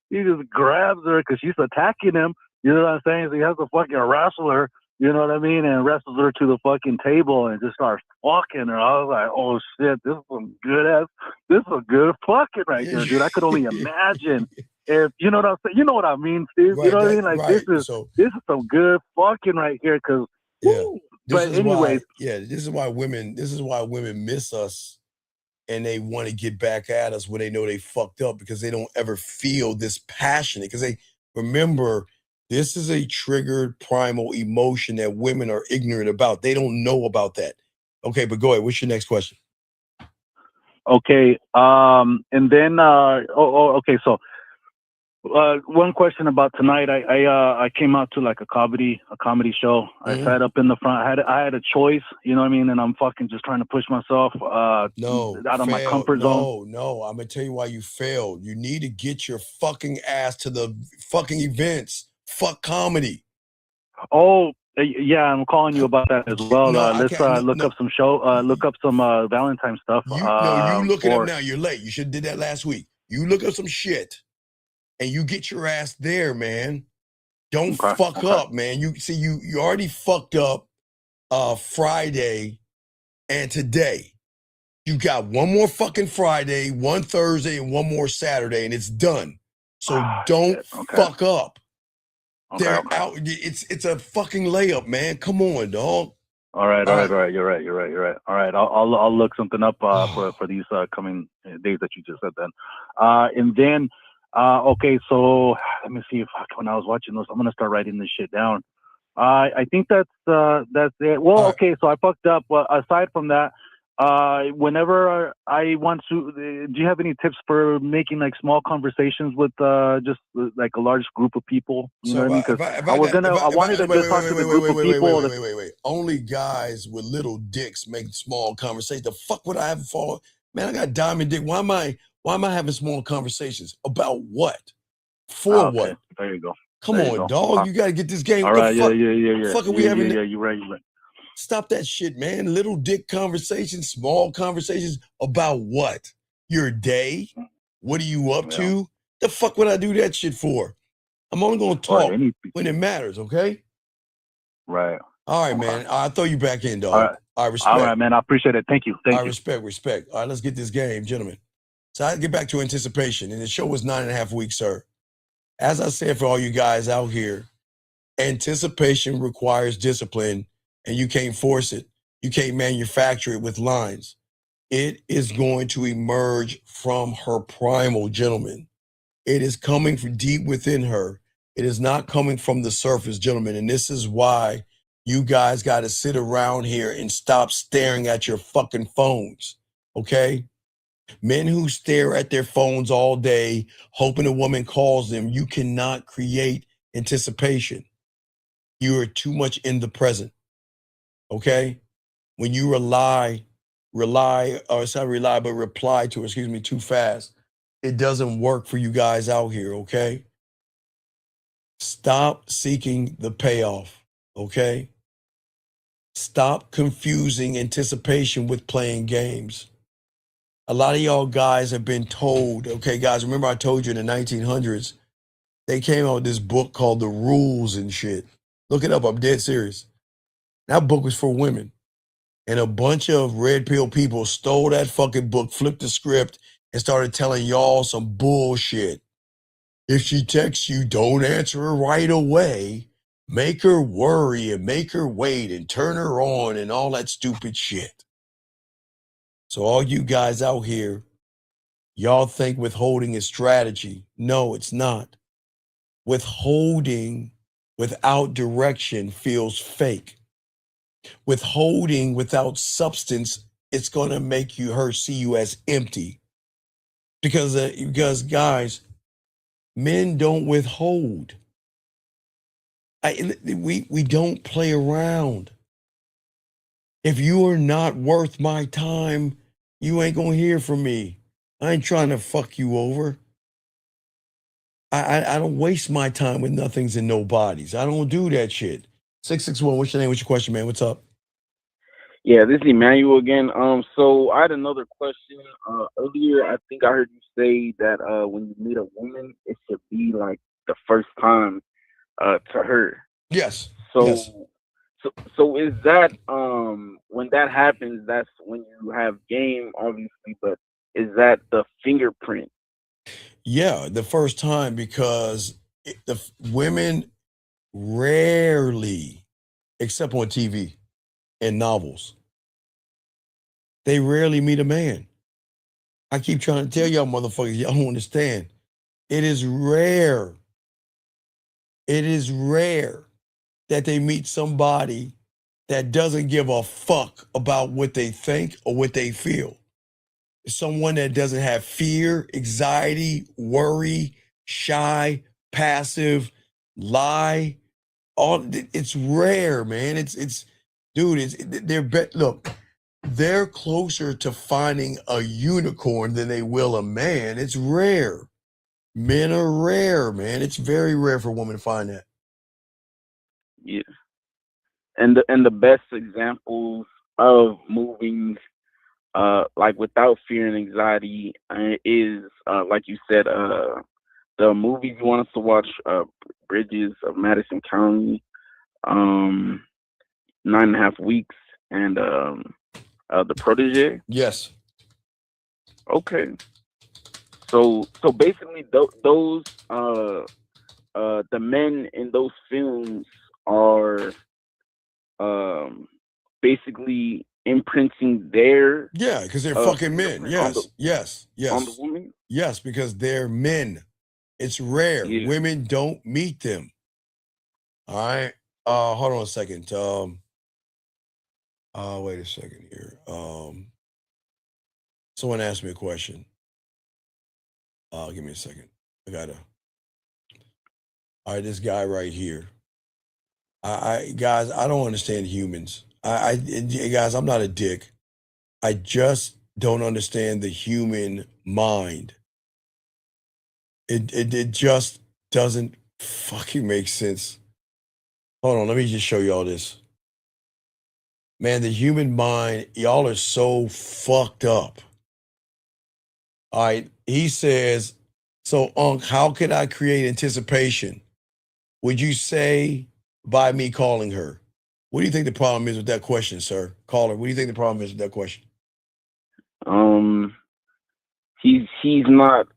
he just grabs her because she's attacking him. You know what I'm saying? So he has to fucking wrestle her. You know what I mean? And wrestles her to the fucking table and just starts fucking her. I was like, "Oh shit, this is some good fucking right here, dude." I could only imagine if you know what I'm saying. You know what I mean, Steve? You know what I mean? Like this is some good fucking right here. Because but anyways, this is why women miss us, and they want to get back at us when they know they fucked up because they don't ever feel this passionate. Because they remember, this is a triggered primal emotion that women are ignorant about. They don't know about that. Okay, but go ahead. What's your next question? Okay. And then okay. So one question about tonight. I came out to like a comedy show. I sat up in the front. I had a choice, you know what I mean? And I'm fucking just trying to push myself out of my comfort zone. No, I'm gonna tell you why you failed. You need to get your fucking ass to the fucking events. Fuck comedy. Oh, yeah, I'm calling you about that as well. No, I Let's can't. look up some look up some Valentine stuff. You look it up now. You're late. You should have did that last week. You look up some shit, and you get your ass there, man. Don't fuck up, man. You see, you already fucked up Friday and today. You got one more fucking Friday, one Thursday, and one more Saturday, and it's done. So don't fuck up. They're out. It's a fucking layup, man. Come on, dog. All right. You're right. All right, I'll look something up for these coming days that you just said then. And then okay, so let me see if when I was watching this, I'm gonna start writing this shit down. I think that's it. Well, okay, so I fucked up. Aside from that, whenever I want to, do you have any tips for making like small conversations with just like a large group of people? You know what I mean? Because I wanted to just talk to the group of people. Wait. Only guys with little dicks make small conversations. The fuck would I have for? Man, I got diamond dick. Why am I having small conversations about what? For what? There you go. Come on, dog. You got to get this game. All right, yeah. Fuck are we having? Yeah, you're right. Stop that shit, man. Little dick conversations, small conversations about what? Your day? What are you up to? The fuck would I do that shit for? I'm only going to talk when it matters, okay? Right. All right, man. I'll throw you back in, dog. I respect. All right, man. I appreciate it. Thank you. Respect. All right, let's get this game, gentlemen. So I get back to anticipation, and the show was 9.5 weeks, sir. As I said, for all you guys out here, anticipation requires discipline, and you can't force it. You can't manufacture it with lines. It is going to emerge from her primal, gentlemen. It is coming from deep within her. It is not coming from the surface, gentlemen. And this is why you guys got to sit around here and stop staring at your fucking phones, okay? Men who stare at their phones all day, hoping a woman calls them, you cannot create anticipation. You are too much in the present, okay? When you reply to, too fast, it doesn't work for you guys out here, okay? Stop seeking the payoff, okay? Stop confusing anticipation with playing games. A lot of y'all guys have been told, okay, guys, remember I told you in the 1900s, they came out with this book called The Rules and shit. Look it up, I'm dead serious. That book was for women. And a bunch of red pill people stole that fucking book, flipped the script, and started telling y'all some bullshit. If she texts you, don't answer her right away. Make her worry and make her wait and turn her on and all that stupid shit. So all you guys out here, y'all think withholding is strategy. No, it's not. Withholding without direction feels fake. Withholding without substance, it's going to make her see you as empty. Because guys, men don't withhold. We don't play around. If you are not worth my time, you ain't gonna hear from me. I ain't trying to fuck you over. I don't waste my time with nothings and nobodies. I don't do that shit. 661, what's your name? What's your question, man? What's up? Yeah, this is Emmanuel again. So I had another question. Earlier, I think I heard you say that when you meet a woman, it should be like the first time to her. Yes. So is that when that happens, that's when you have game, obviously, but is that the fingerprint? Yeah, the first time, because the women rarely, except on TV and novels, they rarely meet a man. I keep trying to tell y'all motherfuckers, y'all don't understand. It is rare. It is rare that they meet somebody that doesn't give a fuck about what they think or what they feel. Someone that doesn't have fear, anxiety, worry, shy, passive, lie. It's rare, man. They're closer to finding a unicorn than they will a man. It's rare. Men are rare, man. It's very rare for a woman to find that. Yeah. And the best examples of moving like without fear and anxiety is like you said, the movies you want us to watch, Bridges of Madison County, 9.5 Weeks, and The Protege. Yes. Okay. So basically those the men in those films are basically imprinting their because they're fucking men. fingerprint Yes. on the woman. Yes, because they're men. It's rare. Yeah. Women don't meet them. All right. Hold on a second. Wait a second here. Someone asked me a question. Give me a second. All right, this guy right here. Guys, I don't understand humans. Guys, I'm not a dick. I just don't understand the human mind. It just doesn't fucking make sense. Hold on, let me just show you all this. Man, the human mind, y'all are so fucked up. All right, he says, so Unc, how can I create anticipation? Would you say by me calling her? What do you think the problem is with that question, sir? Caller, what do you think the problem is with that question? He's not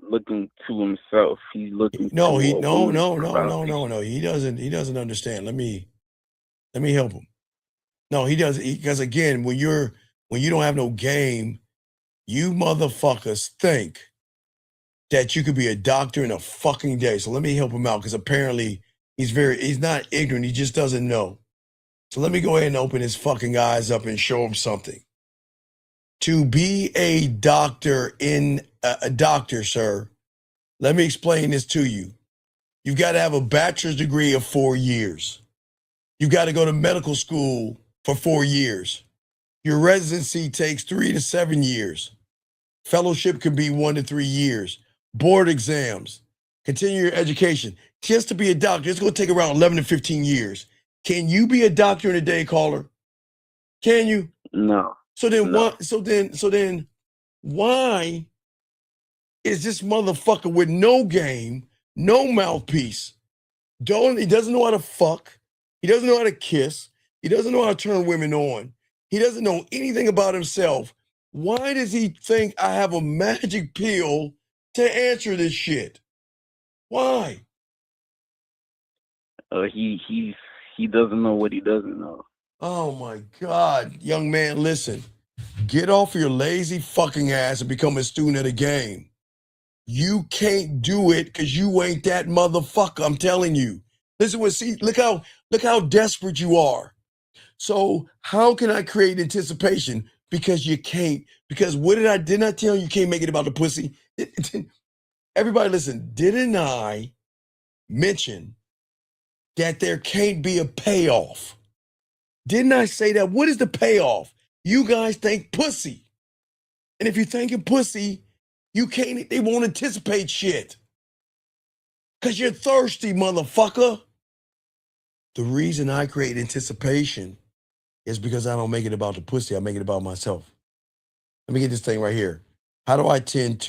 looking to himself. He's looking No. to He validation. He doesn't understand. Let me help him. No, he doesn't, because again, when you don't have no game, you motherfuckers think that you could be a doctor in a fucking day. So let me help him out, because apparently he's not ignorant. He just doesn't know. So let me go ahead and open his fucking eyes up and show him something. To be a doctor sir, let me explain this to you. You've got to have a bachelor's degree of 4 years. You've got to go to medical school for 4 years. Your residency takes 3 to 7 years. Fellowship can be 1 to 3 years. Board exams, continue your education. Just to be a doctor, it's going to take around 11 to 15 years. Can you be a doctor in a day, caller? Can you? No. So then why is this motherfucker with no game, no mouthpiece? He doesn't know how to fuck. He doesn't know how to kiss. He doesn't know how to turn women on. He doesn't know anything about himself. Why does he think I have a magic pill to answer this shit? Why? He doesn't know what he doesn't know. Oh my God, young man, listen. Get off your lazy fucking ass and become a student of the game. You can't do it because you ain't that motherfucker. I'm telling you. Look how desperate you are. So how can I create anticipation? Because you can't. Because didn't I tell you can't make it about the pussy? Everybody listen, didn't I mention that there can't be a payoff? Didn't I say that? What is the payoff? You guys think pussy. And if you're thinking pussy, they won't anticipate shit. Because you're thirsty, motherfucker. The reason I create anticipation is because I don't make it about the pussy. I make it about myself. Let me get this thing right here. How do I tend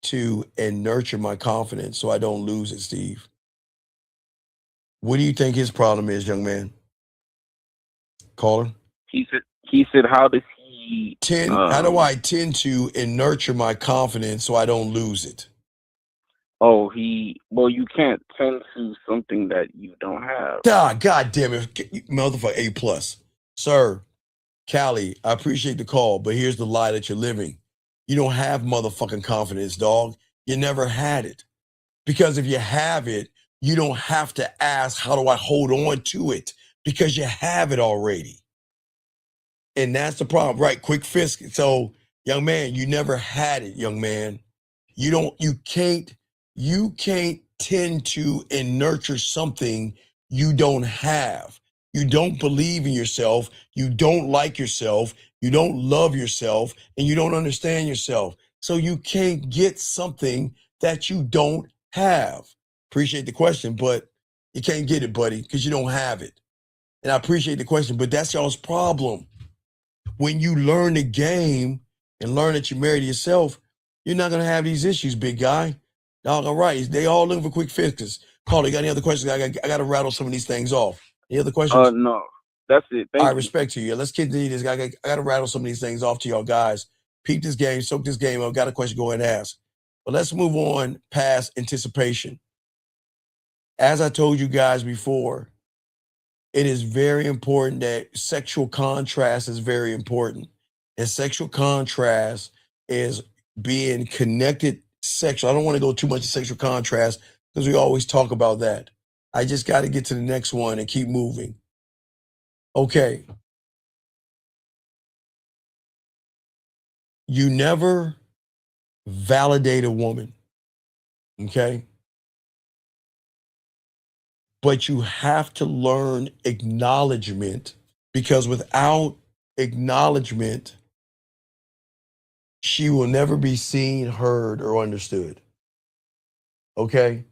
to and nurture my confidence so I don't lose it, Steve? What do you think his problem is, young man? Caller? He said, how does he how do I tend to and nurture my confidence so I don't lose it? You can't tend to something that you don't have. God damn it. Motherfucker, A+. Sir, Callie, I appreciate the call, but here's the lie that you're living. You don't have motherfucking confidence, dog. You never had it. Because if you have it, you don't have to ask, how do I hold on to it? Because you have it already. And that's the problem, right? Quick fix. So, young man, you never had it, young man. You can't tend to and nurture something you don't have. You don't believe in yourself. You don't like yourself. You don't love yourself, and you don't understand yourself. So you can't get something that you don't have. Appreciate the question, but You can't get it, buddy, because you don't have it. And I appreciate the question, but that's y'all's problem. When you learn the game and learn that you're married to yourself, you're not going to have these issues, big guy. Dog, all right. They all looking for quick fixes. Carl, you got any other questions? I got to rattle some of these things off. Any other questions? No, that's it. Thank I you. respect to you. Let's continue this. I got to rattle some of these things off to y'all guys. Peep this game, soak this game up. Got a question, go ahead and ask. But let's move on past anticipation. As I told you guys before, it is very important that sexual contrast is very important. And sexual contrast is being connected sexual. I don't want to go too much to sexual contrast because we always talk about that. I just got to get to the next one and keep moving. Okay. You never validate a woman, okay? But you have to learn acknowledgement, because without acknowledgement, she will never be seen, heard, or understood. Okay?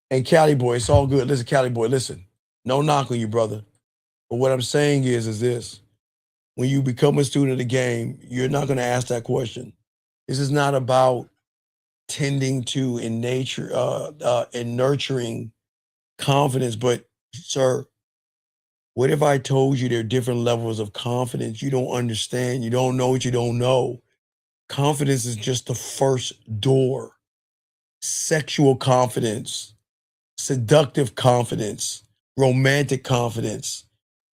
And Cali boy, it's all good. Listen, Cali boy, listen. No knock on you, brother. But what I'm saying is this. When you become a student of the game, you're not going to ask that question. This is not about tending to in nature and nurturing confidence. But sir, what if I told you there are different levels of confidence? You don't understand. You don't know what you don't know. Confidence is just the first door. Sexual confidence, seductive confidence, romantic confidence,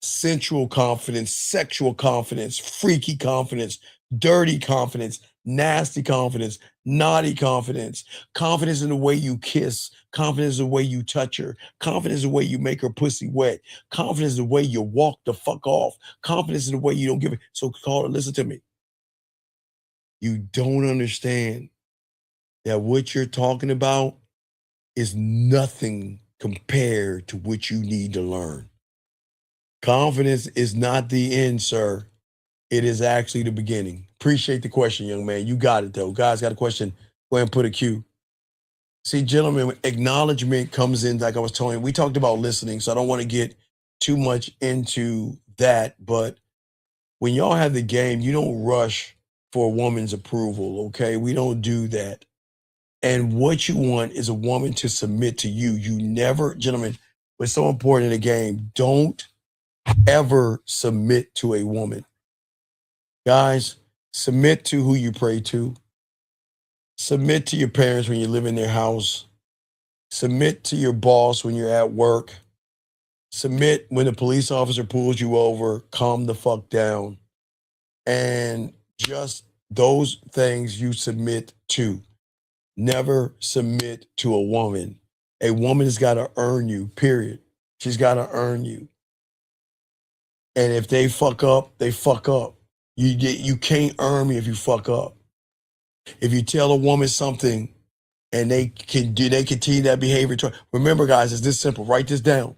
sensual confidence, sexual confidence, freaky confidence, dirty confidence, nasty confidence, naughty confidence, confidence in the way you kiss, confidence in the way you touch her, confidence in the way you make her pussy wet, confidence in the way you walk the fuck off, confidence in the way you don't give it. So Carter, listen to me. You don't understand that what you're talking about is nothing compared to what you need to learn. Confidence is not the end, sir. It is actually the beginning. Appreciate the question, young man. You got it, though. Guys, got a question? Go ahead and put a Q. See, gentlemen, acknowledgement comes in, like I was telling you. We talked about listening, so I don't want to get too much into that. But when y'all have the game, you don't rush for a woman's approval, okay? We don't do that. And what you want is a woman to submit to you. You never, gentlemen, what's so important in the game, don't ever submit to a woman. Guys, submit to who you pray to. Submit to your parents when you live in their house. Submit to your boss when you're at work. Submit when the police officer pulls you over. Calm the fuck down. And just those things you submit to. Never submit to a woman. A woman has got to earn you, period. She's got to earn you. And if they fuck up, they fuck up. You can't earn me if you fuck up. If you tell a woman something and they continue that behavior. Remember, guys, it's this simple. Write this down.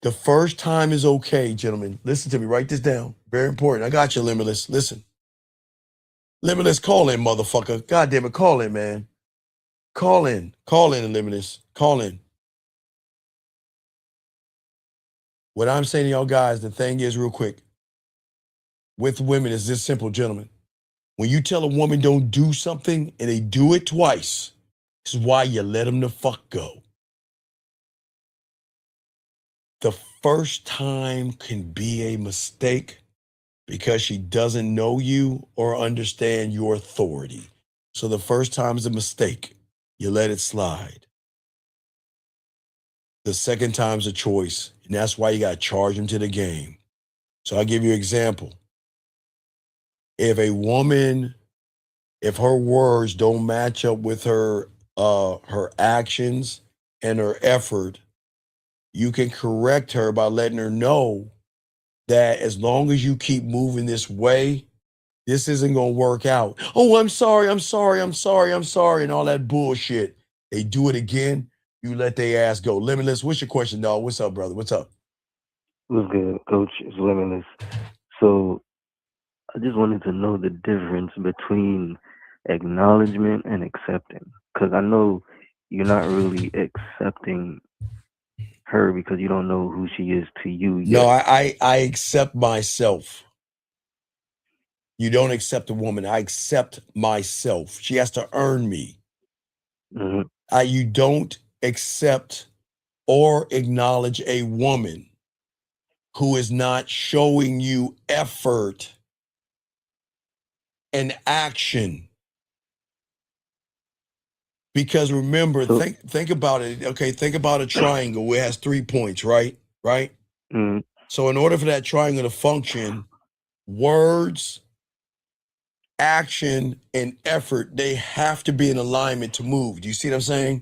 The first time is okay, gentlemen. Listen to me. Write this down. Very important. I got you, Limitless. Listen. Limitless, call in, motherfucker. God damn it, call in, man. Call in. Call in, Limitless. Call in. What I'm saying to y'all guys, the thing is, real quick, with women is this simple, gentlemen. When you tell a woman don't do something and they do it twice, this is why you let them the fuck go. The first time can be a mistake because she doesn't know you or understand your authority. So the first time is a mistake. You let it slide. The second time's a choice, and that's why you got to charge them to the game. So I'll give you an example. If a woman, if her words don't match up with her actions and her effort, you can correct her by letting her know that as long as you keep moving this way, this isn't going to work out. Oh, I'm sorry, and all that bullshit. They do it again, you let their ass go. Limitless, what's your question, dog? What's up, brother? What's up? What's good, Coach? It's Limitless. So I just wanted to know the difference between acknowledgement and accepting. Because I know you're not really accepting her because you don't know who she is to you yet. No, I accept myself. You don't accept a woman. I accept myself. She has to earn me. Mm-hmm. You don't accept or acknowledge a woman who is not showing you effort and action. Because remember, think about it. Okay, think about a triangle. It has 3 points, right? Right? Mm-hmm. So in order for that triangle to function, words, action, and effort, they have to be in alignment to move. Do you see what I'm saying?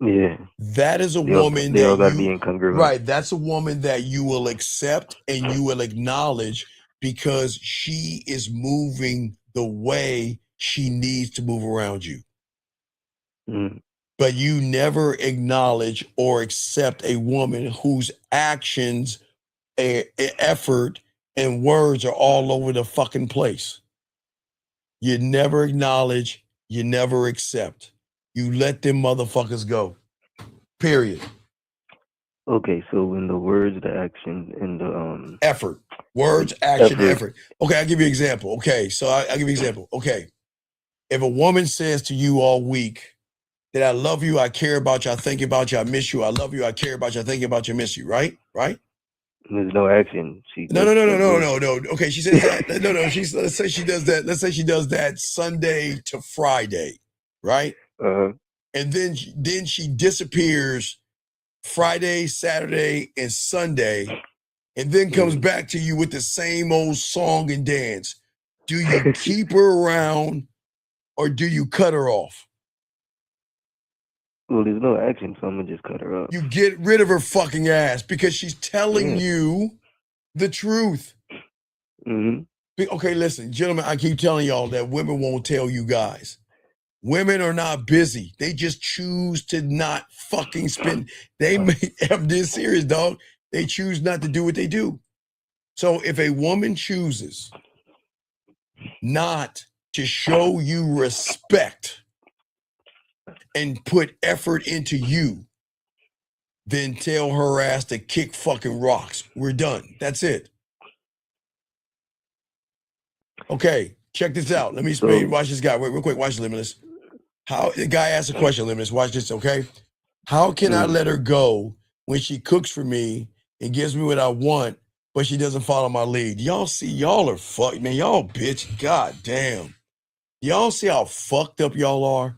Yeah. That is a They all woman gotta that be you, incongruent. right, that's a woman that you will accept and you will acknowledge because she is moving the way she needs to move around you. Mm. But you never acknowledge or accept a woman whose actions, effort, and words are all over the fucking place. You never acknowledge, you never accept. You let them motherfuckers go. Period. Okay, so in the words, the action, and the effort. Words, action, effort. Okay, I'll give you an example. Okay, so I'll give you an example. Okay, if a woman says to you all week that I love you, I care about you, I think about you, I miss you, I love you, I care about you, I think about you, I miss you, right? Right? There's no action. No. Okay, she says that. No. Let's say she does that. Let's say she does that Sunday to Friday, right? And then she disappears Friday, Saturday, and Sunday, and then comes back to you with the same old song and dance. Do you keep her around or do you cut her off? Well, there's no action, so I'm gonna just cut her off. You get rid of her fucking ass because she's telling you the truth. Mm-hmm. Okay, listen, gentlemen, I keep telling y'all that women won't tell you guys. Women are not busy. They just choose to not fucking spend. I'm this serious, dog. They choose not to do what they do. So if a woman chooses not to show you respect and put effort into you, then tell her ass to kick fucking rocks. We're done. That's it. Okay, check this out. Let me explain. Watch this guy. Wait, real quick. Watch Limitless. The guy asked a question, Limitless. Watch this, okay? How can I let her go when she cooks for me and gives me what I want, but she doesn't follow my lead? Y'all see, y'all are fucked, man. Y'all bitch. God damn. Y'all see how fucked up y'all are?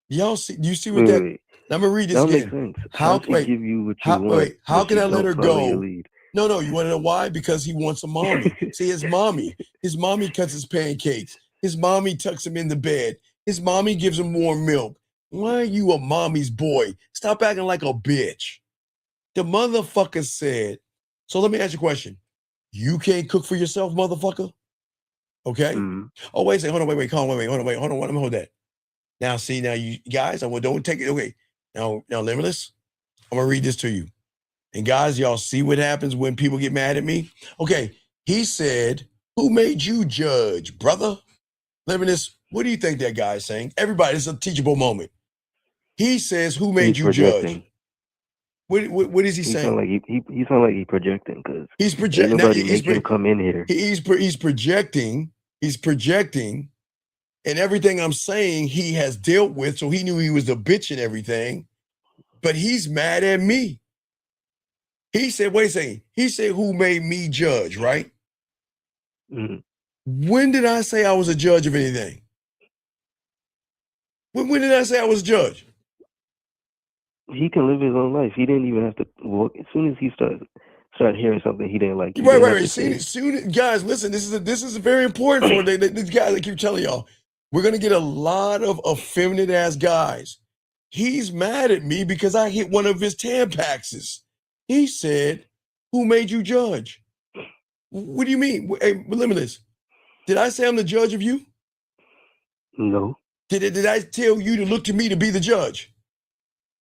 Y'all see, you see what that? I'm gonna read this again. That makes sense. How she give you what you want? How can I let her go? Lead? No, you wanna know why? Because he wants a mommy. See, his mommy cuts his pancakes. His mommy tucks him in the bed. His mommy gives him warm milk. Why are you a mommy's boy? Stop acting like a bitch. The motherfucker said, so let me ask you a question. You can't cook for yourself, motherfucker? Okay? Oh, wait a second. Hold on, wait, hold on, let me hold that. Now, see, now you guys, don't take it. Okay. Now, Limitless, I'm gonna read this to you. And guys, y'all see what happens when people get mad at me? Okay, he said, who made you judge, brother? Limitless, what do you think that guy is saying? Everybody, it's a teachable moment. He says, who made you judge? What is he saying? He sound like he's projecting because he's projecting. Nobody make him come in here. He's projecting. He's projecting. And everything I'm saying, he has dealt with, so he knew he was a bitch and everything. But he's mad at me. He said, wait a second. He said, who made me judge, right? When did I say I was a judge of anything? When did I say I was a judge? He can live his own life. He didn't even have to walk. As soon as he started hearing something he didn't like. Right. Soon, guys, listen, this is very important for these guys. I keep telling y'all, we're gonna get a lot of effeminate ass guys. He's mad at me because I hit one of his Tampaxes. He said, who made you judge? What do you mean? Hey, Limitless, did I say I'm the judge of you? No. Did I tell you to look to me to be the judge?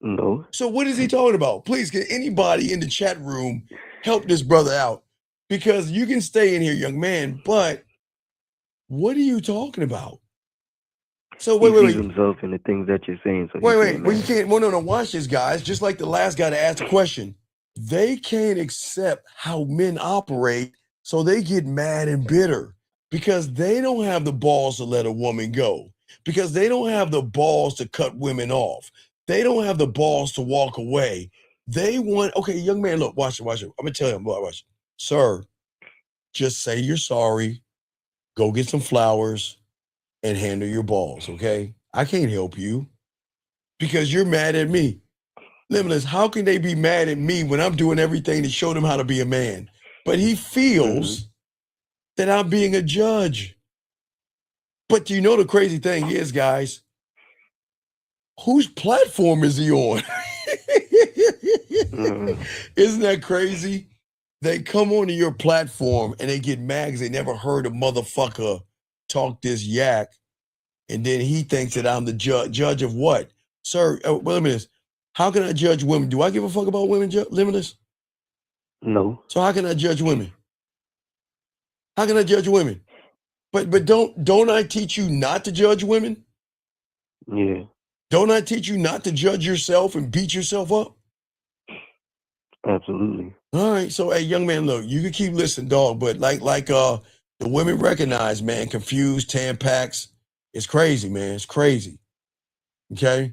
No. So what is he talking about? Please, can anybody in the chat room help this brother out? Because you can stay in here, young man, but what are you talking about? So he wait. sees himself in the things that you're saying. So Wait. Well, you can't. Well, no. Watch this, guys. Just like the last guy to ask the question, they can't accept how men operate, so they get mad and bitter because they don't have the balls to let a woman go, because they don't have the balls to cut women off. They don't have the balls to walk away. They want. Okay, young man, look, watch it. I'm gonna tell him, watch, sir. Just say you're sorry. Go get some flowers and handle your balls. Okay, I can't help you because you're mad at me. Limitless, how can they be mad at me when I'm doing everything to show them how to be a man? But he feels that I'm being a judge. But you know the crazy thing is, guys, whose platform is he on? Isn't that crazy? They come onto your platform and they get mad because they never heard a motherfucker talk this yak. And then he thinks that I'm the judge of what? Sir, Limitless, how can I judge women? Do I give a fuck about women, Limitless? No. So how can I judge women? How can I judge women? But don't I teach you not to judge women? Yeah. Don't I teach you not to judge yourself and beat yourself up? Absolutely. All right. So hey, young man, look, you can keep listening, dog, but like the women recognize, man, confused, Tampax. It's crazy, man. It's crazy. Okay.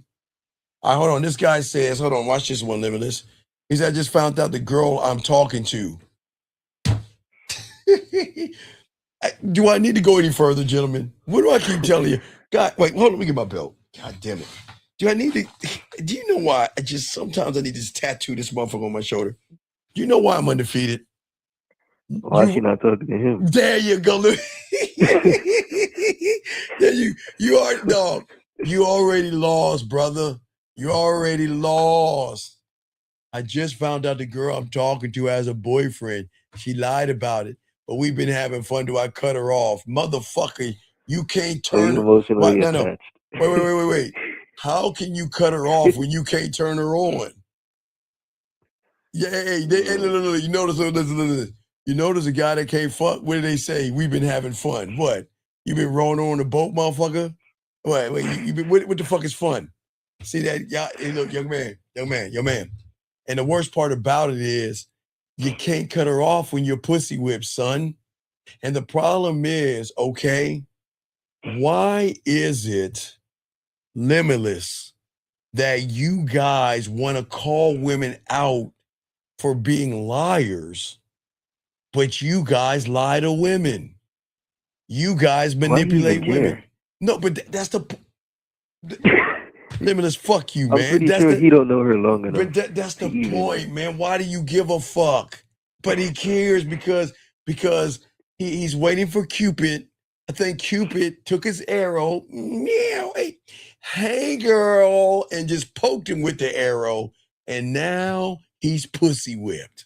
All right, hold on. This guy says, hold on, watch this one, Limitless. He said, I just found out the girl I'm talking to. Do I need to go any further, gentlemen? What do I keep telling you? God, wait, hold on, let me get my belt. God damn it. Do you know why sometimes I need to just tattoo this motherfucker on my shoulder? Do you know why I'm undefeated? Why she not talking to him? There you go. You already, dog. You already lost, brother. You already lost. I just found out the girl I'm talking to has a boyfriend. She lied about it, but we've been having fun. Do I cut her off? Motherfucker, you can't turn her. Emotionally No. attached. Wait. How can you cut her off when you can't turn her on? Yeah, hey, look, you notice, listen. You notice a guy that can't fuck? What do they say? We've been having fun. What? You been rowing on the boat, motherfucker? Wait, you been, what the fuck is fun? See that? Yeah, hey, look, young man. And the worst part about it is you can't cut her off when you're pussy whipped, son. And the problem is, okay, why is it, Limitless, that you guys want to call women out for being liars, but you guys lie to women? You guys manipulate women. No, but that's the Limitless, fuck you, man. I'm pretty sure he don't know her long enough. But that's the point, man. Why do you give a fuck? But he cares because he's waiting for Cupid. I think Cupid took his arrow, meow, hey girl, and just poked him with the arrow, and now he's pussy whipped.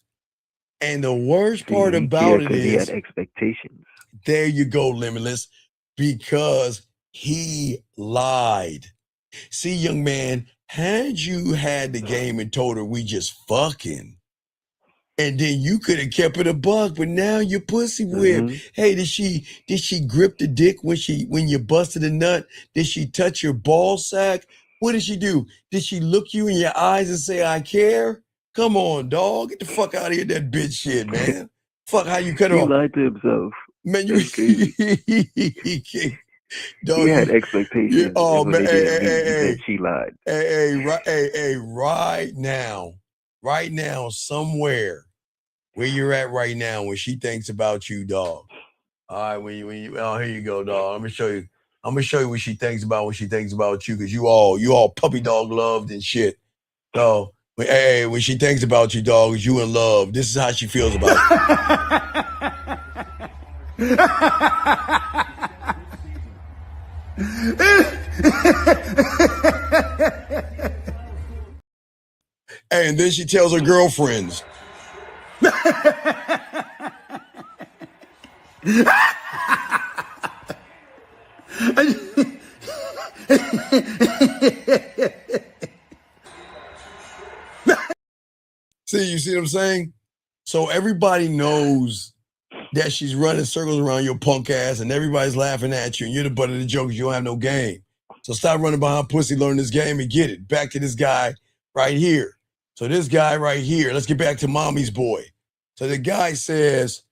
And the worst part about it is he had expectations. There you go, Limitless, because he lied. See, young man, had you had the game and told her we just fucking, and then you could have kept it a buck, but now you're pussy whipped. Hey, did she grip the dick when you busted a nut? Did she touch your ball sack? What did she do? Did she look you in your eyes and say, I care? Come on, dog. Get the fuck out of here, that bitch shit, man. Fuck how you cut her off. He lied to himself. Man, he can't. Dog, he had expectations. Oh man, hey, she lied. Right now, somewhere where you're at right now, when she thinks about you, dog. All right, when you here you go, dog. I'm gonna show you what she thinks about when she thinks about you, because you all puppy dog loved and shit. So when she thinks about you, dog, is you in love. This is how she feels about it. And then she tells her girlfriends. You see what I'm saying? So everybody knows that she's running circles around your punk ass, and everybody's laughing at you, and you're the butt of the joke because you don't have no game. So stop running behind pussy, learn this game and get it. Back to this guy right here. So this guy right here, let's get back to mommy's boy. So the guy says,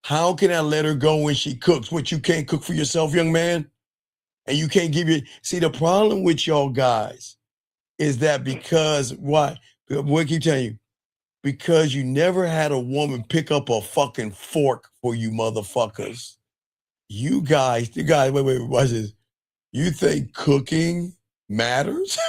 how can I let her go when she cooks? What, you can't cook for yourself, young man? And you can't give your, see, the problem with y'all guys is that because, why? What I keep telling you? Because you never had a woman pick up a fucking fork for you motherfuckers. You guys, wait, watch this. You think cooking matters?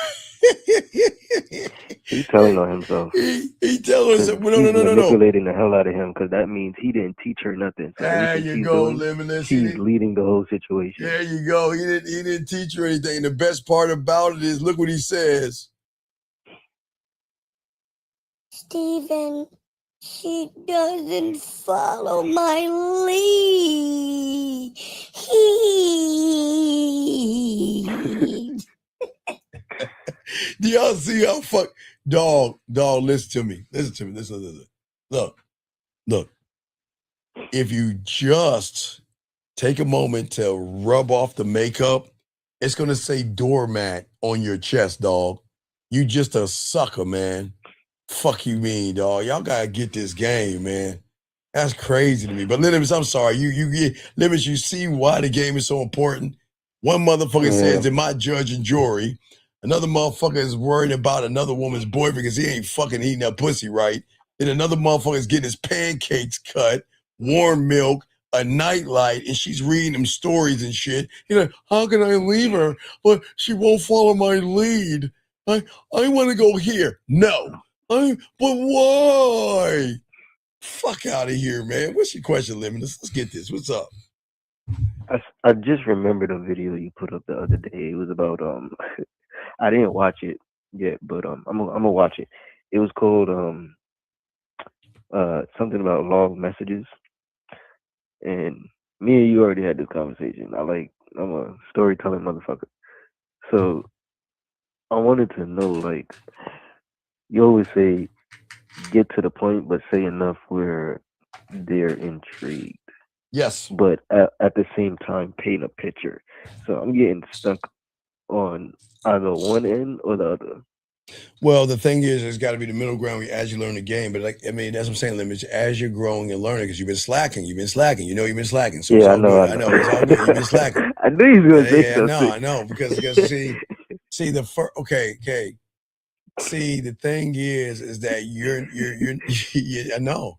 He's telling on himself. He telling us, no. She's manipulating the hell out of him because that means he didn't teach her nothing. So There everything you she's go, doing, Limitless. she's leading the whole situation. There you go. He didn't teach her anything. And the best part about it is, look what he says. Steven, she doesn't follow my lead. Do y'all see how dog, listen to me. Listen. Look. If you just take a moment to rub off the makeup, it's gonna say doormat on your chest, dog. You just a sucker, man. Fuck you mean, dog. Y'all gotta get this game, man. That's crazy to me. But Limits, I'm sorry. Limits, you see why the game is so important? One motherfucker says, "Am I judge and jury?" Another motherfucker is worried about another woman's boyfriend because he ain't fucking eating that pussy right. Then another motherfucker is getting his pancakes cut, warm milk, a nightlight, and she's reading them stories and shit. You're like, how can I leave her? But she won't follow my lead. I want to go here. No. But why? Fuck out of here, man. What's your question, Limitless? Let's get this. What's up? I just remembered a video you put up the other day. It was about I didn't watch it yet, but I'm gonna watch it. It was called something about long messages. And me and you already had this conversation. I'm a storytelling motherfucker. So I wanted to know, like, you always say get to the point, but say enough where they're intrigued. Yes. But at the same time, paint a picture. So I'm getting stuck on either one end or the other. Well, the thing is, there's got to be the middle ground as you learn the game. But that's what I'm saying, Limits. As you're growing and learning, because you've been slacking. You know you've been slacking. So yeah, it's all I know. It's all good. You've been slacking. I knew you was gonna say something. I know because see the first. Okay. See, the thing is that you're I know.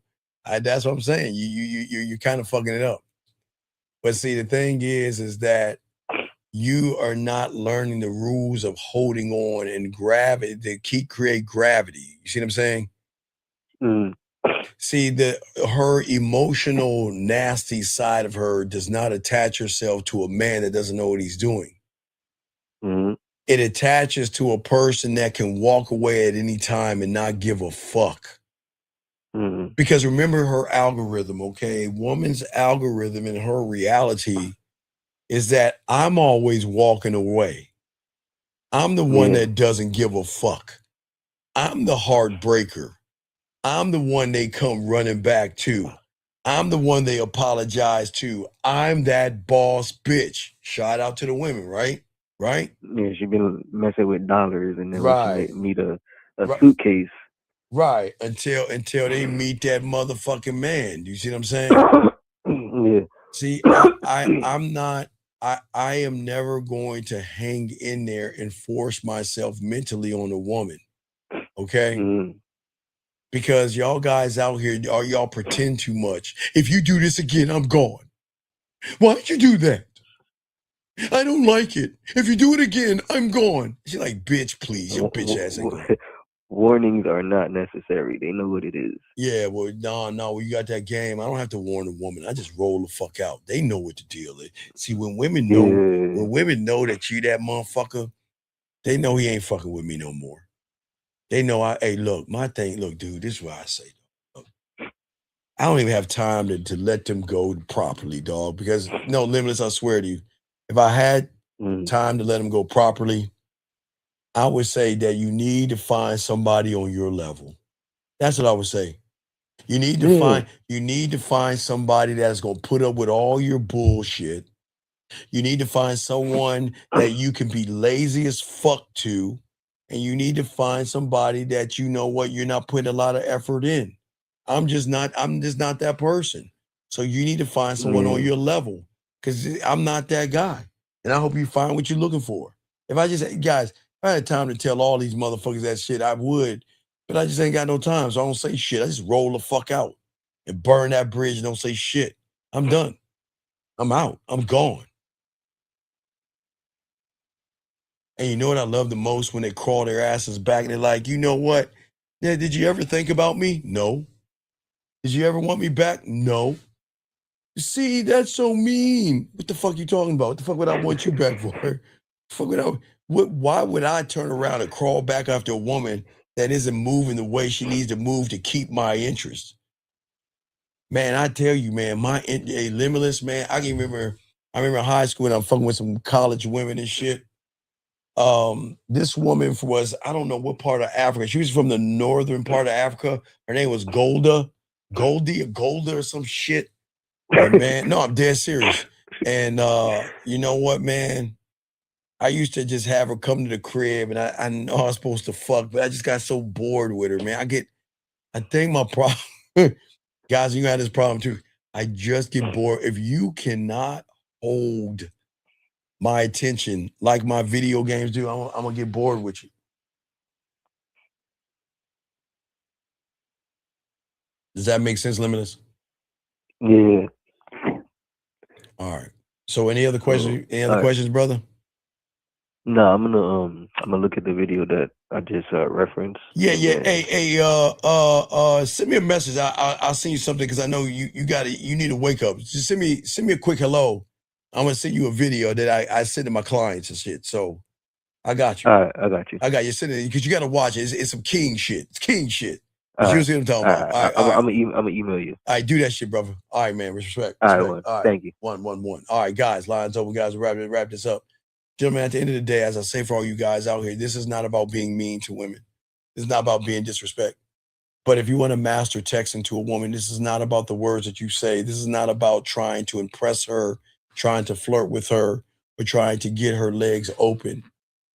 That's what I'm saying. You're kind of fucking it up. But see, the thing is that you are not learning the rules of holding on and gravity to create gravity. You see what I'm saying? See, her emotional, nasty side of her does not attach herself to a man that doesn't know what he's doing. It attaches to a person that can walk away at any time and not give a fuck. Because remember her algorithm, okay? Woman's algorithm in her reality is that I'm always walking away. I'm the one that doesn't give a fuck. I'm the heartbreaker. I'm the one they come running back to. I'm the one they apologize to. I'm that boss bitch. Shout out to the women, right? Right? Yeah, she been messing with dollars and then Right. she meet a suitcase. Right. Until they meet that motherfucking man. Do you see what I'm saying? Yeah. See, I'm not. I am never going to hang in there and force myself mentally on a woman. Okay? Because y'all guys out here, y'all pretend too much. If you do this again, I'm gone. Why'd you do that? I don't like it. If you do it again, I'm gone. She's like, bitch, please. Your bitch ass ain't gone. Warnings are not necessary. They know what it is. Yeah, well, no, you got that game. I don't have to warn a woman. I just roll the fuck out. They know what the deal is. See, when women know that you that motherfucker, they know he ain't fucking with me no more. They know look, dude, this is what I say. Look, I don't even have time to let them go properly, dog, because no, Limitless, I swear to you, if I had time to let them go properly, I would say that you need to find somebody on your level. That's what I would say. You need to find somebody that's gonna put up with all your bullshit You need to find someone that you can be lazy as fuck to, and you need to find somebody that you know what you're not putting a lot of effort in. I'm just not that person. So you need to find someone on your level, because I'm not that guy. And I hope you find what you're looking for. If I had time to tell all these motherfuckers that shit, I would, but I just ain't got no time. So I don't say shit. I just roll the fuck out and burn that bridge and don't say shit. I'm done. I'm out. I'm gone. And you know what I love the most? When they crawl their asses back and they're like, you know what? Yeah, did you ever think about me? No. Did you ever want me back? No. See, that's so mean. What the fuck you talking about? What the fuck would I want you back for? Why would I turn around and crawl back after a woman that isn't moving the way she needs to move to keep my interest? Man, I tell you, man, Limitless, man, I remember high school and I'm fucking with some college women and shit. This woman was, I don't know what part of Africa. She was from the northern part of Africa. Her name was Golda or some shit. And man, no, I'm dead serious. And you know what, man? I used to just have her come to the crib, and I know I was supposed to fuck, but I just got so bored with her, man. I think my problem, guys, you got this problem too. I just get bored. If you cannot hold my attention like my video games do, I'm gonna get bored with you. Does that make sense, Limitless? Yeah. All right. So any other questions? Any other questions, brother? No, I'm gonna look at the video that I just referenced. Yeah. Hey, send me a message. I'll send you something, because I know you need to wake up. Just send me a quick hello. I'm gonna send you a video that I send to my clients and shit. So I got you. All right, I got you. I got you. Send it, because you gotta watch it. It's some king shit. It's king shit. All You right. see what I'm talking about? All right, all right. I'm gonna email you. All right, do that shit, brother. All right, man. Respect. All right, Respect. one. Thank you. One. All right, guys. Lines open, guys. Wrap this up. Gentlemen, at the end of the day, as I say for all you guys out here, this is not about being mean to women. This is not about being disrespect. But if you want to master texting to a woman, this is not about the words that you say. This is not about trying to impress her, trying to flirt with her, or trying to get her legs open.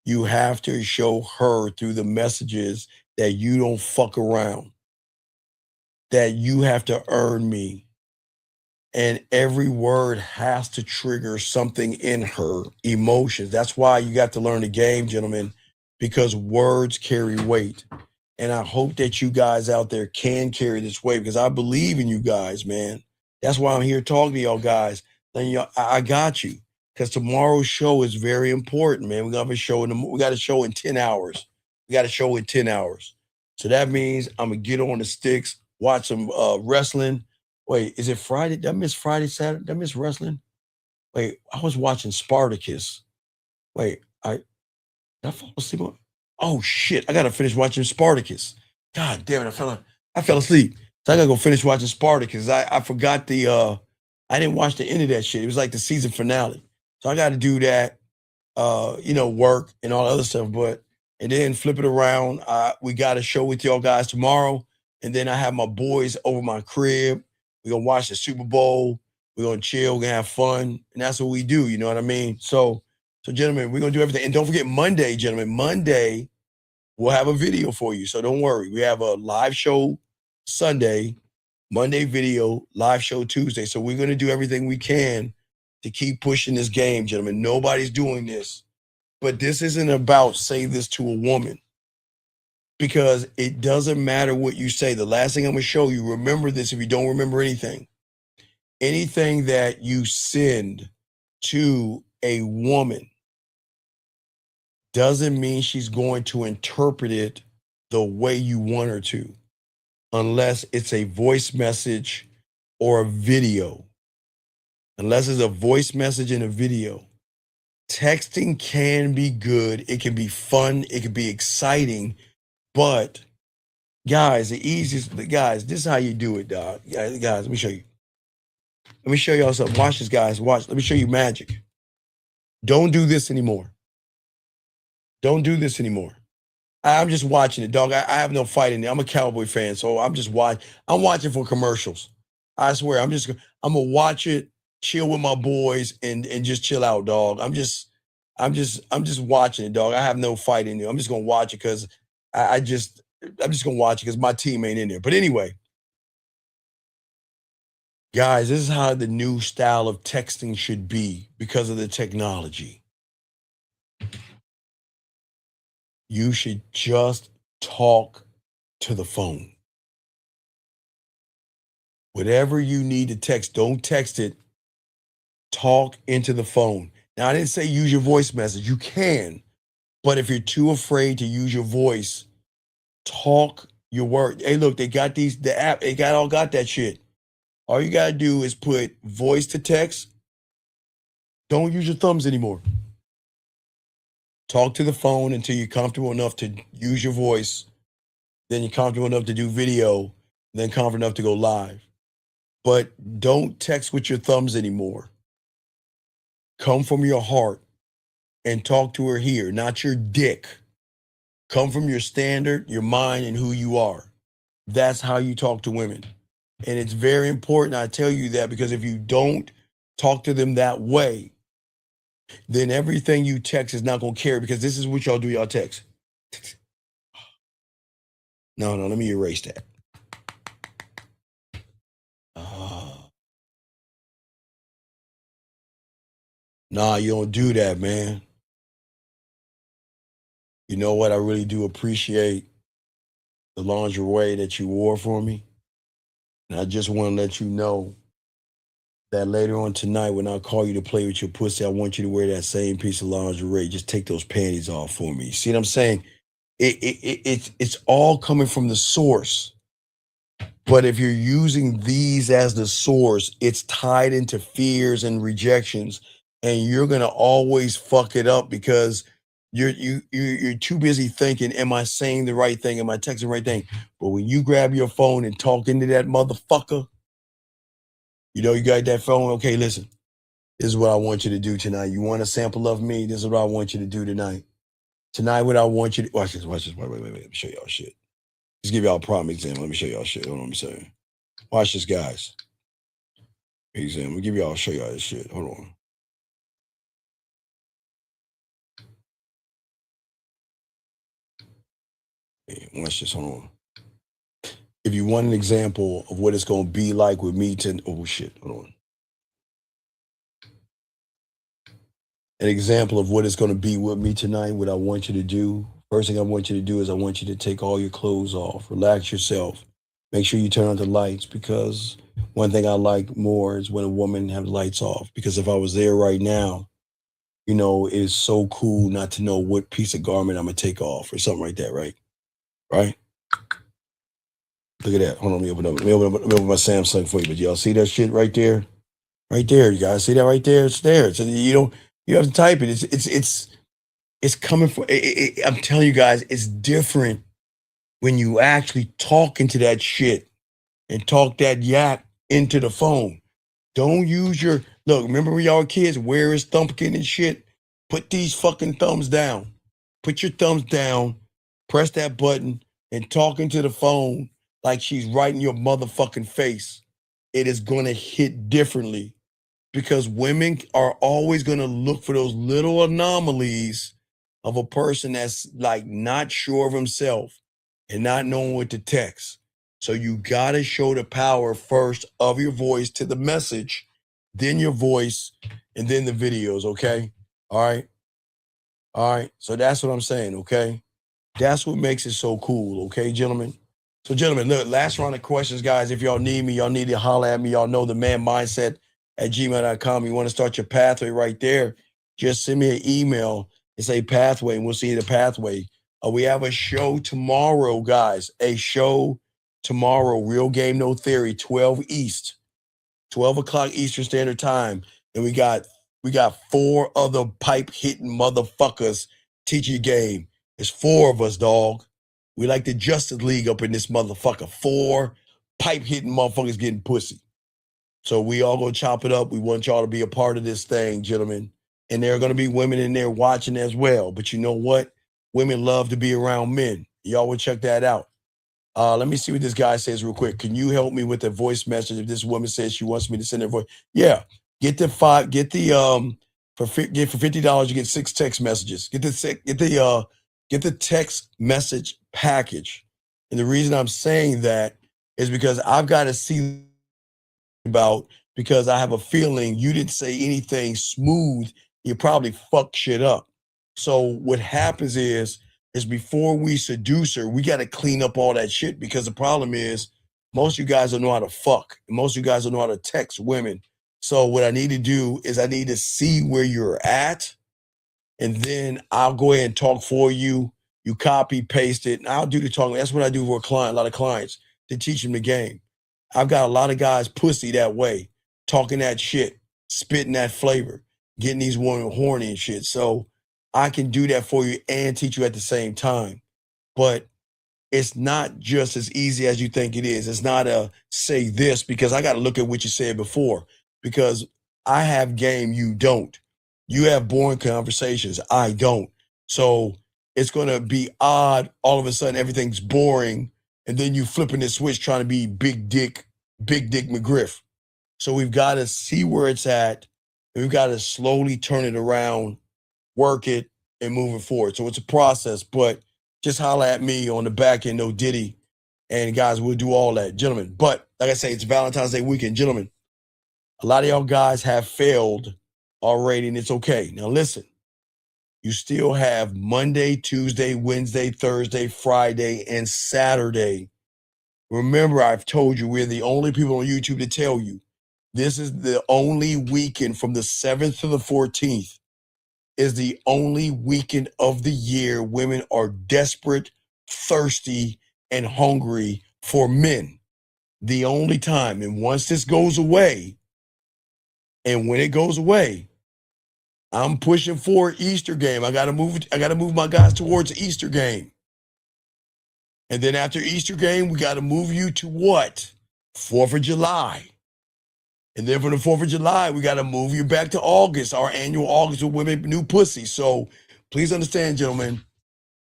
You have to show her through the messages that you don't fuck around, that you have to earn me. And every word has to trigger something in her, emotions. That's why you got to learn the game, gentlemen, because words carry weight. And I hope that you guys out there can carry this weight, because I believe in you guys, man. That's why I'm here talking to y'all guys. I got you, because tomorrow's show is very important, man. We're gonna have a show we got a show in 10 hours. We got a show in 10 hours. So that means I'm gonna get on the sticks, watch some wrestling. Wait, is it Friday? Did I miss Friday, Saturday? Did I miss wrestling? Wait, I was watching Spartacus. Wait, did I fall asleep on? Oh shit, I gotta finish watching Spartacus. God damn it, I fell asleep. So I gotta go finish watching Spartacus. I forgot I didn't watch the end of that shit. It was like the season finale. So I gotta do that, work and all the other stuff. And then flip it around. We got a show with y'all guys tomorrow. And then I have my boys over my crib. We're gonna watch the Super Bowl. We're gonna chill, we're gonna have fun. And that's what we do, you know what I mean? So gentlemen, we're gonna do everything. And don't forget Monday, gentlemen. Monday, we'll have a video for you. So don't worry. We have a live show Sunday, Monday video, live show Tuesday. So we're gonna do everything we can to keep pushing this game, gentlemen. Nobody's doing this. But this isn't about say this to a woman, because it doesn't matter what you say. The last thing I'm gonna show you, remember this if you don't remember anything. Anything that you send to a woman doesn't mean she's going to interpret it the way you want her to, unless it's a voice message or a video. Unless it's a voice message and a video. Texting can be good. It can be fun. It can be exciting. But guys, this is how you do it, dog. Guys, let me show you. Let me show y'all something. Watch this, guys. Watch. Let me show you magic. Don't do this anymore. Don't do this anymore. I'm just watching it, dog. I have no fight in there. I'm a Cowboy fan, so I'm just watching. I'm watching for commercials. I swear, I'm gonna watch it chill with my boys and just chill out, dog. I'm just watching it, dog. I have no fight in there. I'm just gonna watch it because I'm just gonna watch it because my team ain't in there. But anyway, guys, this is how the new style of texting should be because of the technology. You should just talk to the phone. Whatever you need to text, don't text it. Talk into the phone. Now, I didn't say use your voice message. You can, but if you're too afraid to use your voice, talk your word. Hey, look, they got the app. They got that shit. All you gotta do is put voice to text. Don't use your thumbs anymore. Talk to the phone until you're comfortable enough to use your voice. Then you're comfortable enough to do video. Then comfortable enough to go live. But don't text with your thumbs anymore. Come from your heart and talk to her here, not your dick. Come from your standard, your mind, and who you are. That's how you talk to women. And it's very important I tell you that, because if you don't talk to them that way, then everything you text is not going to carry, because this is what y'all do, y'all text. No, let me erase that. Nah, you don't do that, man. You know what? I really do appreciate the lingerie that you wore for me. And I just want to let you know that later on tonight, when I call you to play with your pussy, I want you to wear that same piece of lingerie. Just take those panties off for me. See what I'm saying? It's all coming from the source. But if you're using these as the source, it's tied into fears and rejections, and you're gonna always fuck it up because you're too busy thinking, am I saying the right thing? Am I texting the right thing? But when you grab your phone and talk into that motherfucker, you know you got that phone. Okay, listen, this is what I want you to do tonight. You want a sample of me? This is what I want you to do tonight. Tonight, what I want you to watch this. Wait. Let me show y'all shit. Just give y'all a prime example. Let me show y'all shit. Hold on, let me say. Watch this, guys. Example. Let me show y'all this shit. Hold on. Hey, watch this. Hold on. If you want an example of what it's gonna be like with me oh shit, hold on. An example of what it's gonna be with me tonight, what I want you to do. First thing I want you to do is I want you to take all your clothes off, relax yourself. Make sure you turn on the lights, because one thing I like more is when a woman have the lights off, because if I was there right now, you know, it is so cool not to know what piece of garment I'm gonna take off or something like that, right? Right? Look at that. Hold on, let me open up my Samsung for you. But y'all see that shit right there? Right there, you guys see that right there? It's there. So you have to type it. It's coming from. I'm telling you guys, it's different when you actually talk into that shit and talk that yak into the phone. Don't use your look. Remember when y'all were kids? Where is thumbkin and shit? Put these fucking thumbs down. Put your thumbs down. Press that button and talk into the phone like she's right in your motherfucking face. It is gonna hit differently, because women are always gonna look for those little anomalies of a person that's like not sure of himself and not knowing what to text. So you gotta show the power first of your voice to the message, then your voice, and then the videos, okay? All right. So that's what I'm saying, okay? That's what makes it so cool, okay, gentlemen? So, gentlemen, look, last round of questions, guys. If y'all need me, y'all need to holler at me. Y'all know the man mindset at gmail.com. You want to start your pathway right there, just send me an email and say pathway, and we'll see the pathway. We have a show tomorrow, guys. A show tomorrow, Real Game No Theory, 12 East, 12 o'clock Eastern Standard Time. And we got 4 other pipe-hitting motherfuckers teaching game. It's 4 of us, dog. We like the Justice League up in this motherfucker. 4 pipe-hitting motherfuckers getting pussy. So we all gonna chop it up. We want y'all to be a part of this thing, gentlemen. And there are gonna be women in there watching as well. But you know what? Women love to be around men. Y'all will check that out. Let me see what this guy says real quick. Can you help me with a voice message if this woman says she wants me to send her voice? Yeah. Get the for $50 you get 6 text messages. Get the text message package. And the reason I'm saying that is because I've got to see because I have a feeling you didn't say anything smooth. You probably fucked shit up. So what happens is before we seduce her, we got to clean up all that shit, because the problem is most of you guys don't know how to fuck. And most of you guys don't know how to text women. So what I need to do is I need to see where you're at, and then I'll go ahead and talk for you. You copy, paste it, and I'll do the talking. That's what I do for a lot of clients, to teach them the game. I've got a lot of guys pussy that way, talking that shit, spitting that flavor, getting these women horny and shit. So I can do that for you and teach you at the same time. But it's not just as easy as you think it is. It's not a say this, because I got to look at what you said before, because I have game, you don't. You have boring conversations, I don't. So it's going to be odd. All of a sudden, everything's boring. And then you flipping the switch trying to be Big Dick McGriff. So we've got to see where it's at. And we've got to slowly turn it around, work it, and move it forward. So it's a process, but just holler at me on the back end, no Diddy. And guys, we'll do all that, gentlemen. But like I say, it's Valentine's Day weekend, gentlemen. A lot of y'all guys have failed already, and it's okay. Now listen, you still have Monday, Tuesday, Wednesday, Thursday, Friday, and Saturday. Remember, I've told you we're the only people on YouTube to tell you this is the only weekend from the 7th to the 14th is the only weekend of the year women are desperate, thirsty, and hungry for men. The only time. And once this goes away, and when it goes away, I'm pushing for Easter game. I gotta move my guys towards the Easter game. And then after Easter game, we gotta move you to what? 4th of July. And then from the 4th of July, we gotta move you back to August, our annual August with Women New Pussy. So please understand, gentlemen,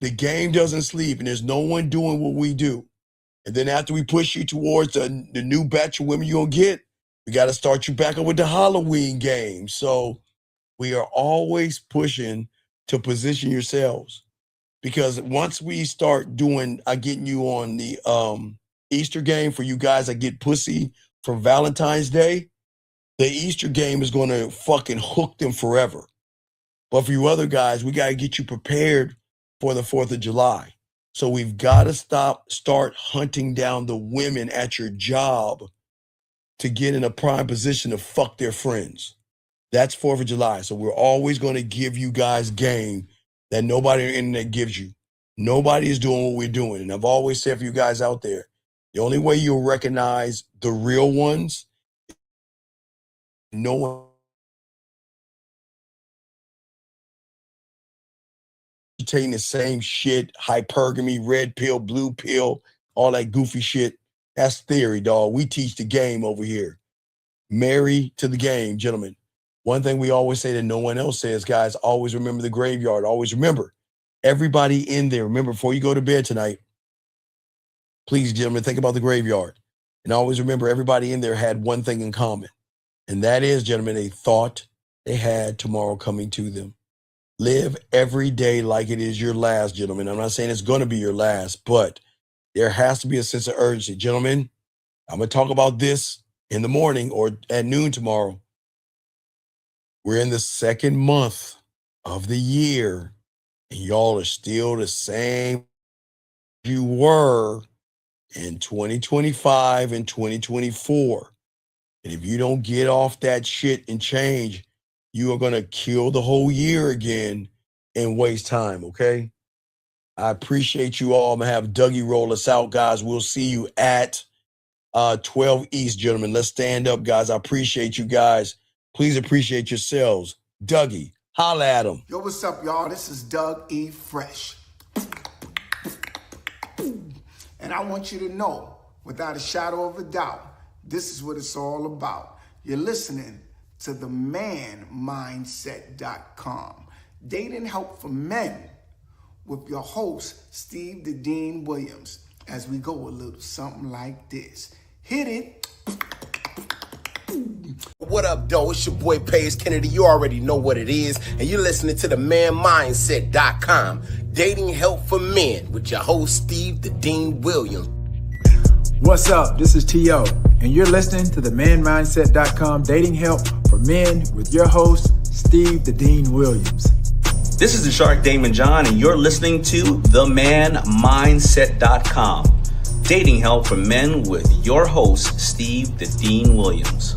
the game doesn't sleep, and there's no one doing what we do. And then after we push you towards the new batch of women you'll get, we got to start you back up with the Halloween game. So we are always pushing to position yourselves, because once we start getting you on the Easter game for you guys that get pussy for Valentine's Day, the Easter game is going to fucking hook them forever. But for you other guys, we got to get you prepared for the 4th of July. So we've got to start hunting down the women at your job to get in a prime position to fuck their friends. That's 4th of July. So we're always going to give you guys game that nobody on the internet gives you. Nobody is doing what we're doing. And I've always said for you guys out there, the only way you'll recognize the real ones, no one taking the same shit, hypergamy, red pill, blue pill, all that goofy shit. That's theory, dog. We teach the game over here. Marry to the game, gentlemen. One thing we always say that no one else says, guys, always remember the graveyard. Always remember, everybody in there, remember, before you go to bed tonight, please, gentlemen, think about the graveyard. And always remember, everybody in there had one thing in common. And that is, gentlemen, they thought they had tomorrow coming to them. Live every day like it is your last, gentlemen. I'm not saying it's going to be your last, but there has to be a sense of urgency. Gentlemen, I'm going to talk about this in the morning or at noon tomorrow. We're in the 2nd month of the year, and y'all are still the same you were in 2025 and 2024. And if you don't get off that shit and change, you are going to kill the whole year again and waste time, okay? I appreciate you all. I'm going to have Dougie roll us out, guys. We'll see you at 12 East, gentlemen. Let's stand up, guys. I appreciate you guys. Please appreciate yourselves. Dougie, holla at him. Yo, what's up, y'all? This is Doug E. Fresh. And I want you to know, without a shadow of a doubt, this is what it's all about. You're listening to themanmindset.com. Dating help for men with your host, Steve the Dean Williams, as we go a little something like this. Hit it. What up, though? It's your boy Paige Kennedy. You already know what it is. And you're listening to the manmindset.com. Dating help for men with your host, Steve the Dean Williams. What's up? This is T.O. And you're listening to the manmindset.com dating help for men with your host, Steve the Dean Williams. This is the Shark Damon John, and you're listening to themanmindset.com. Dating help for men with your host, Steve the Dean Williams.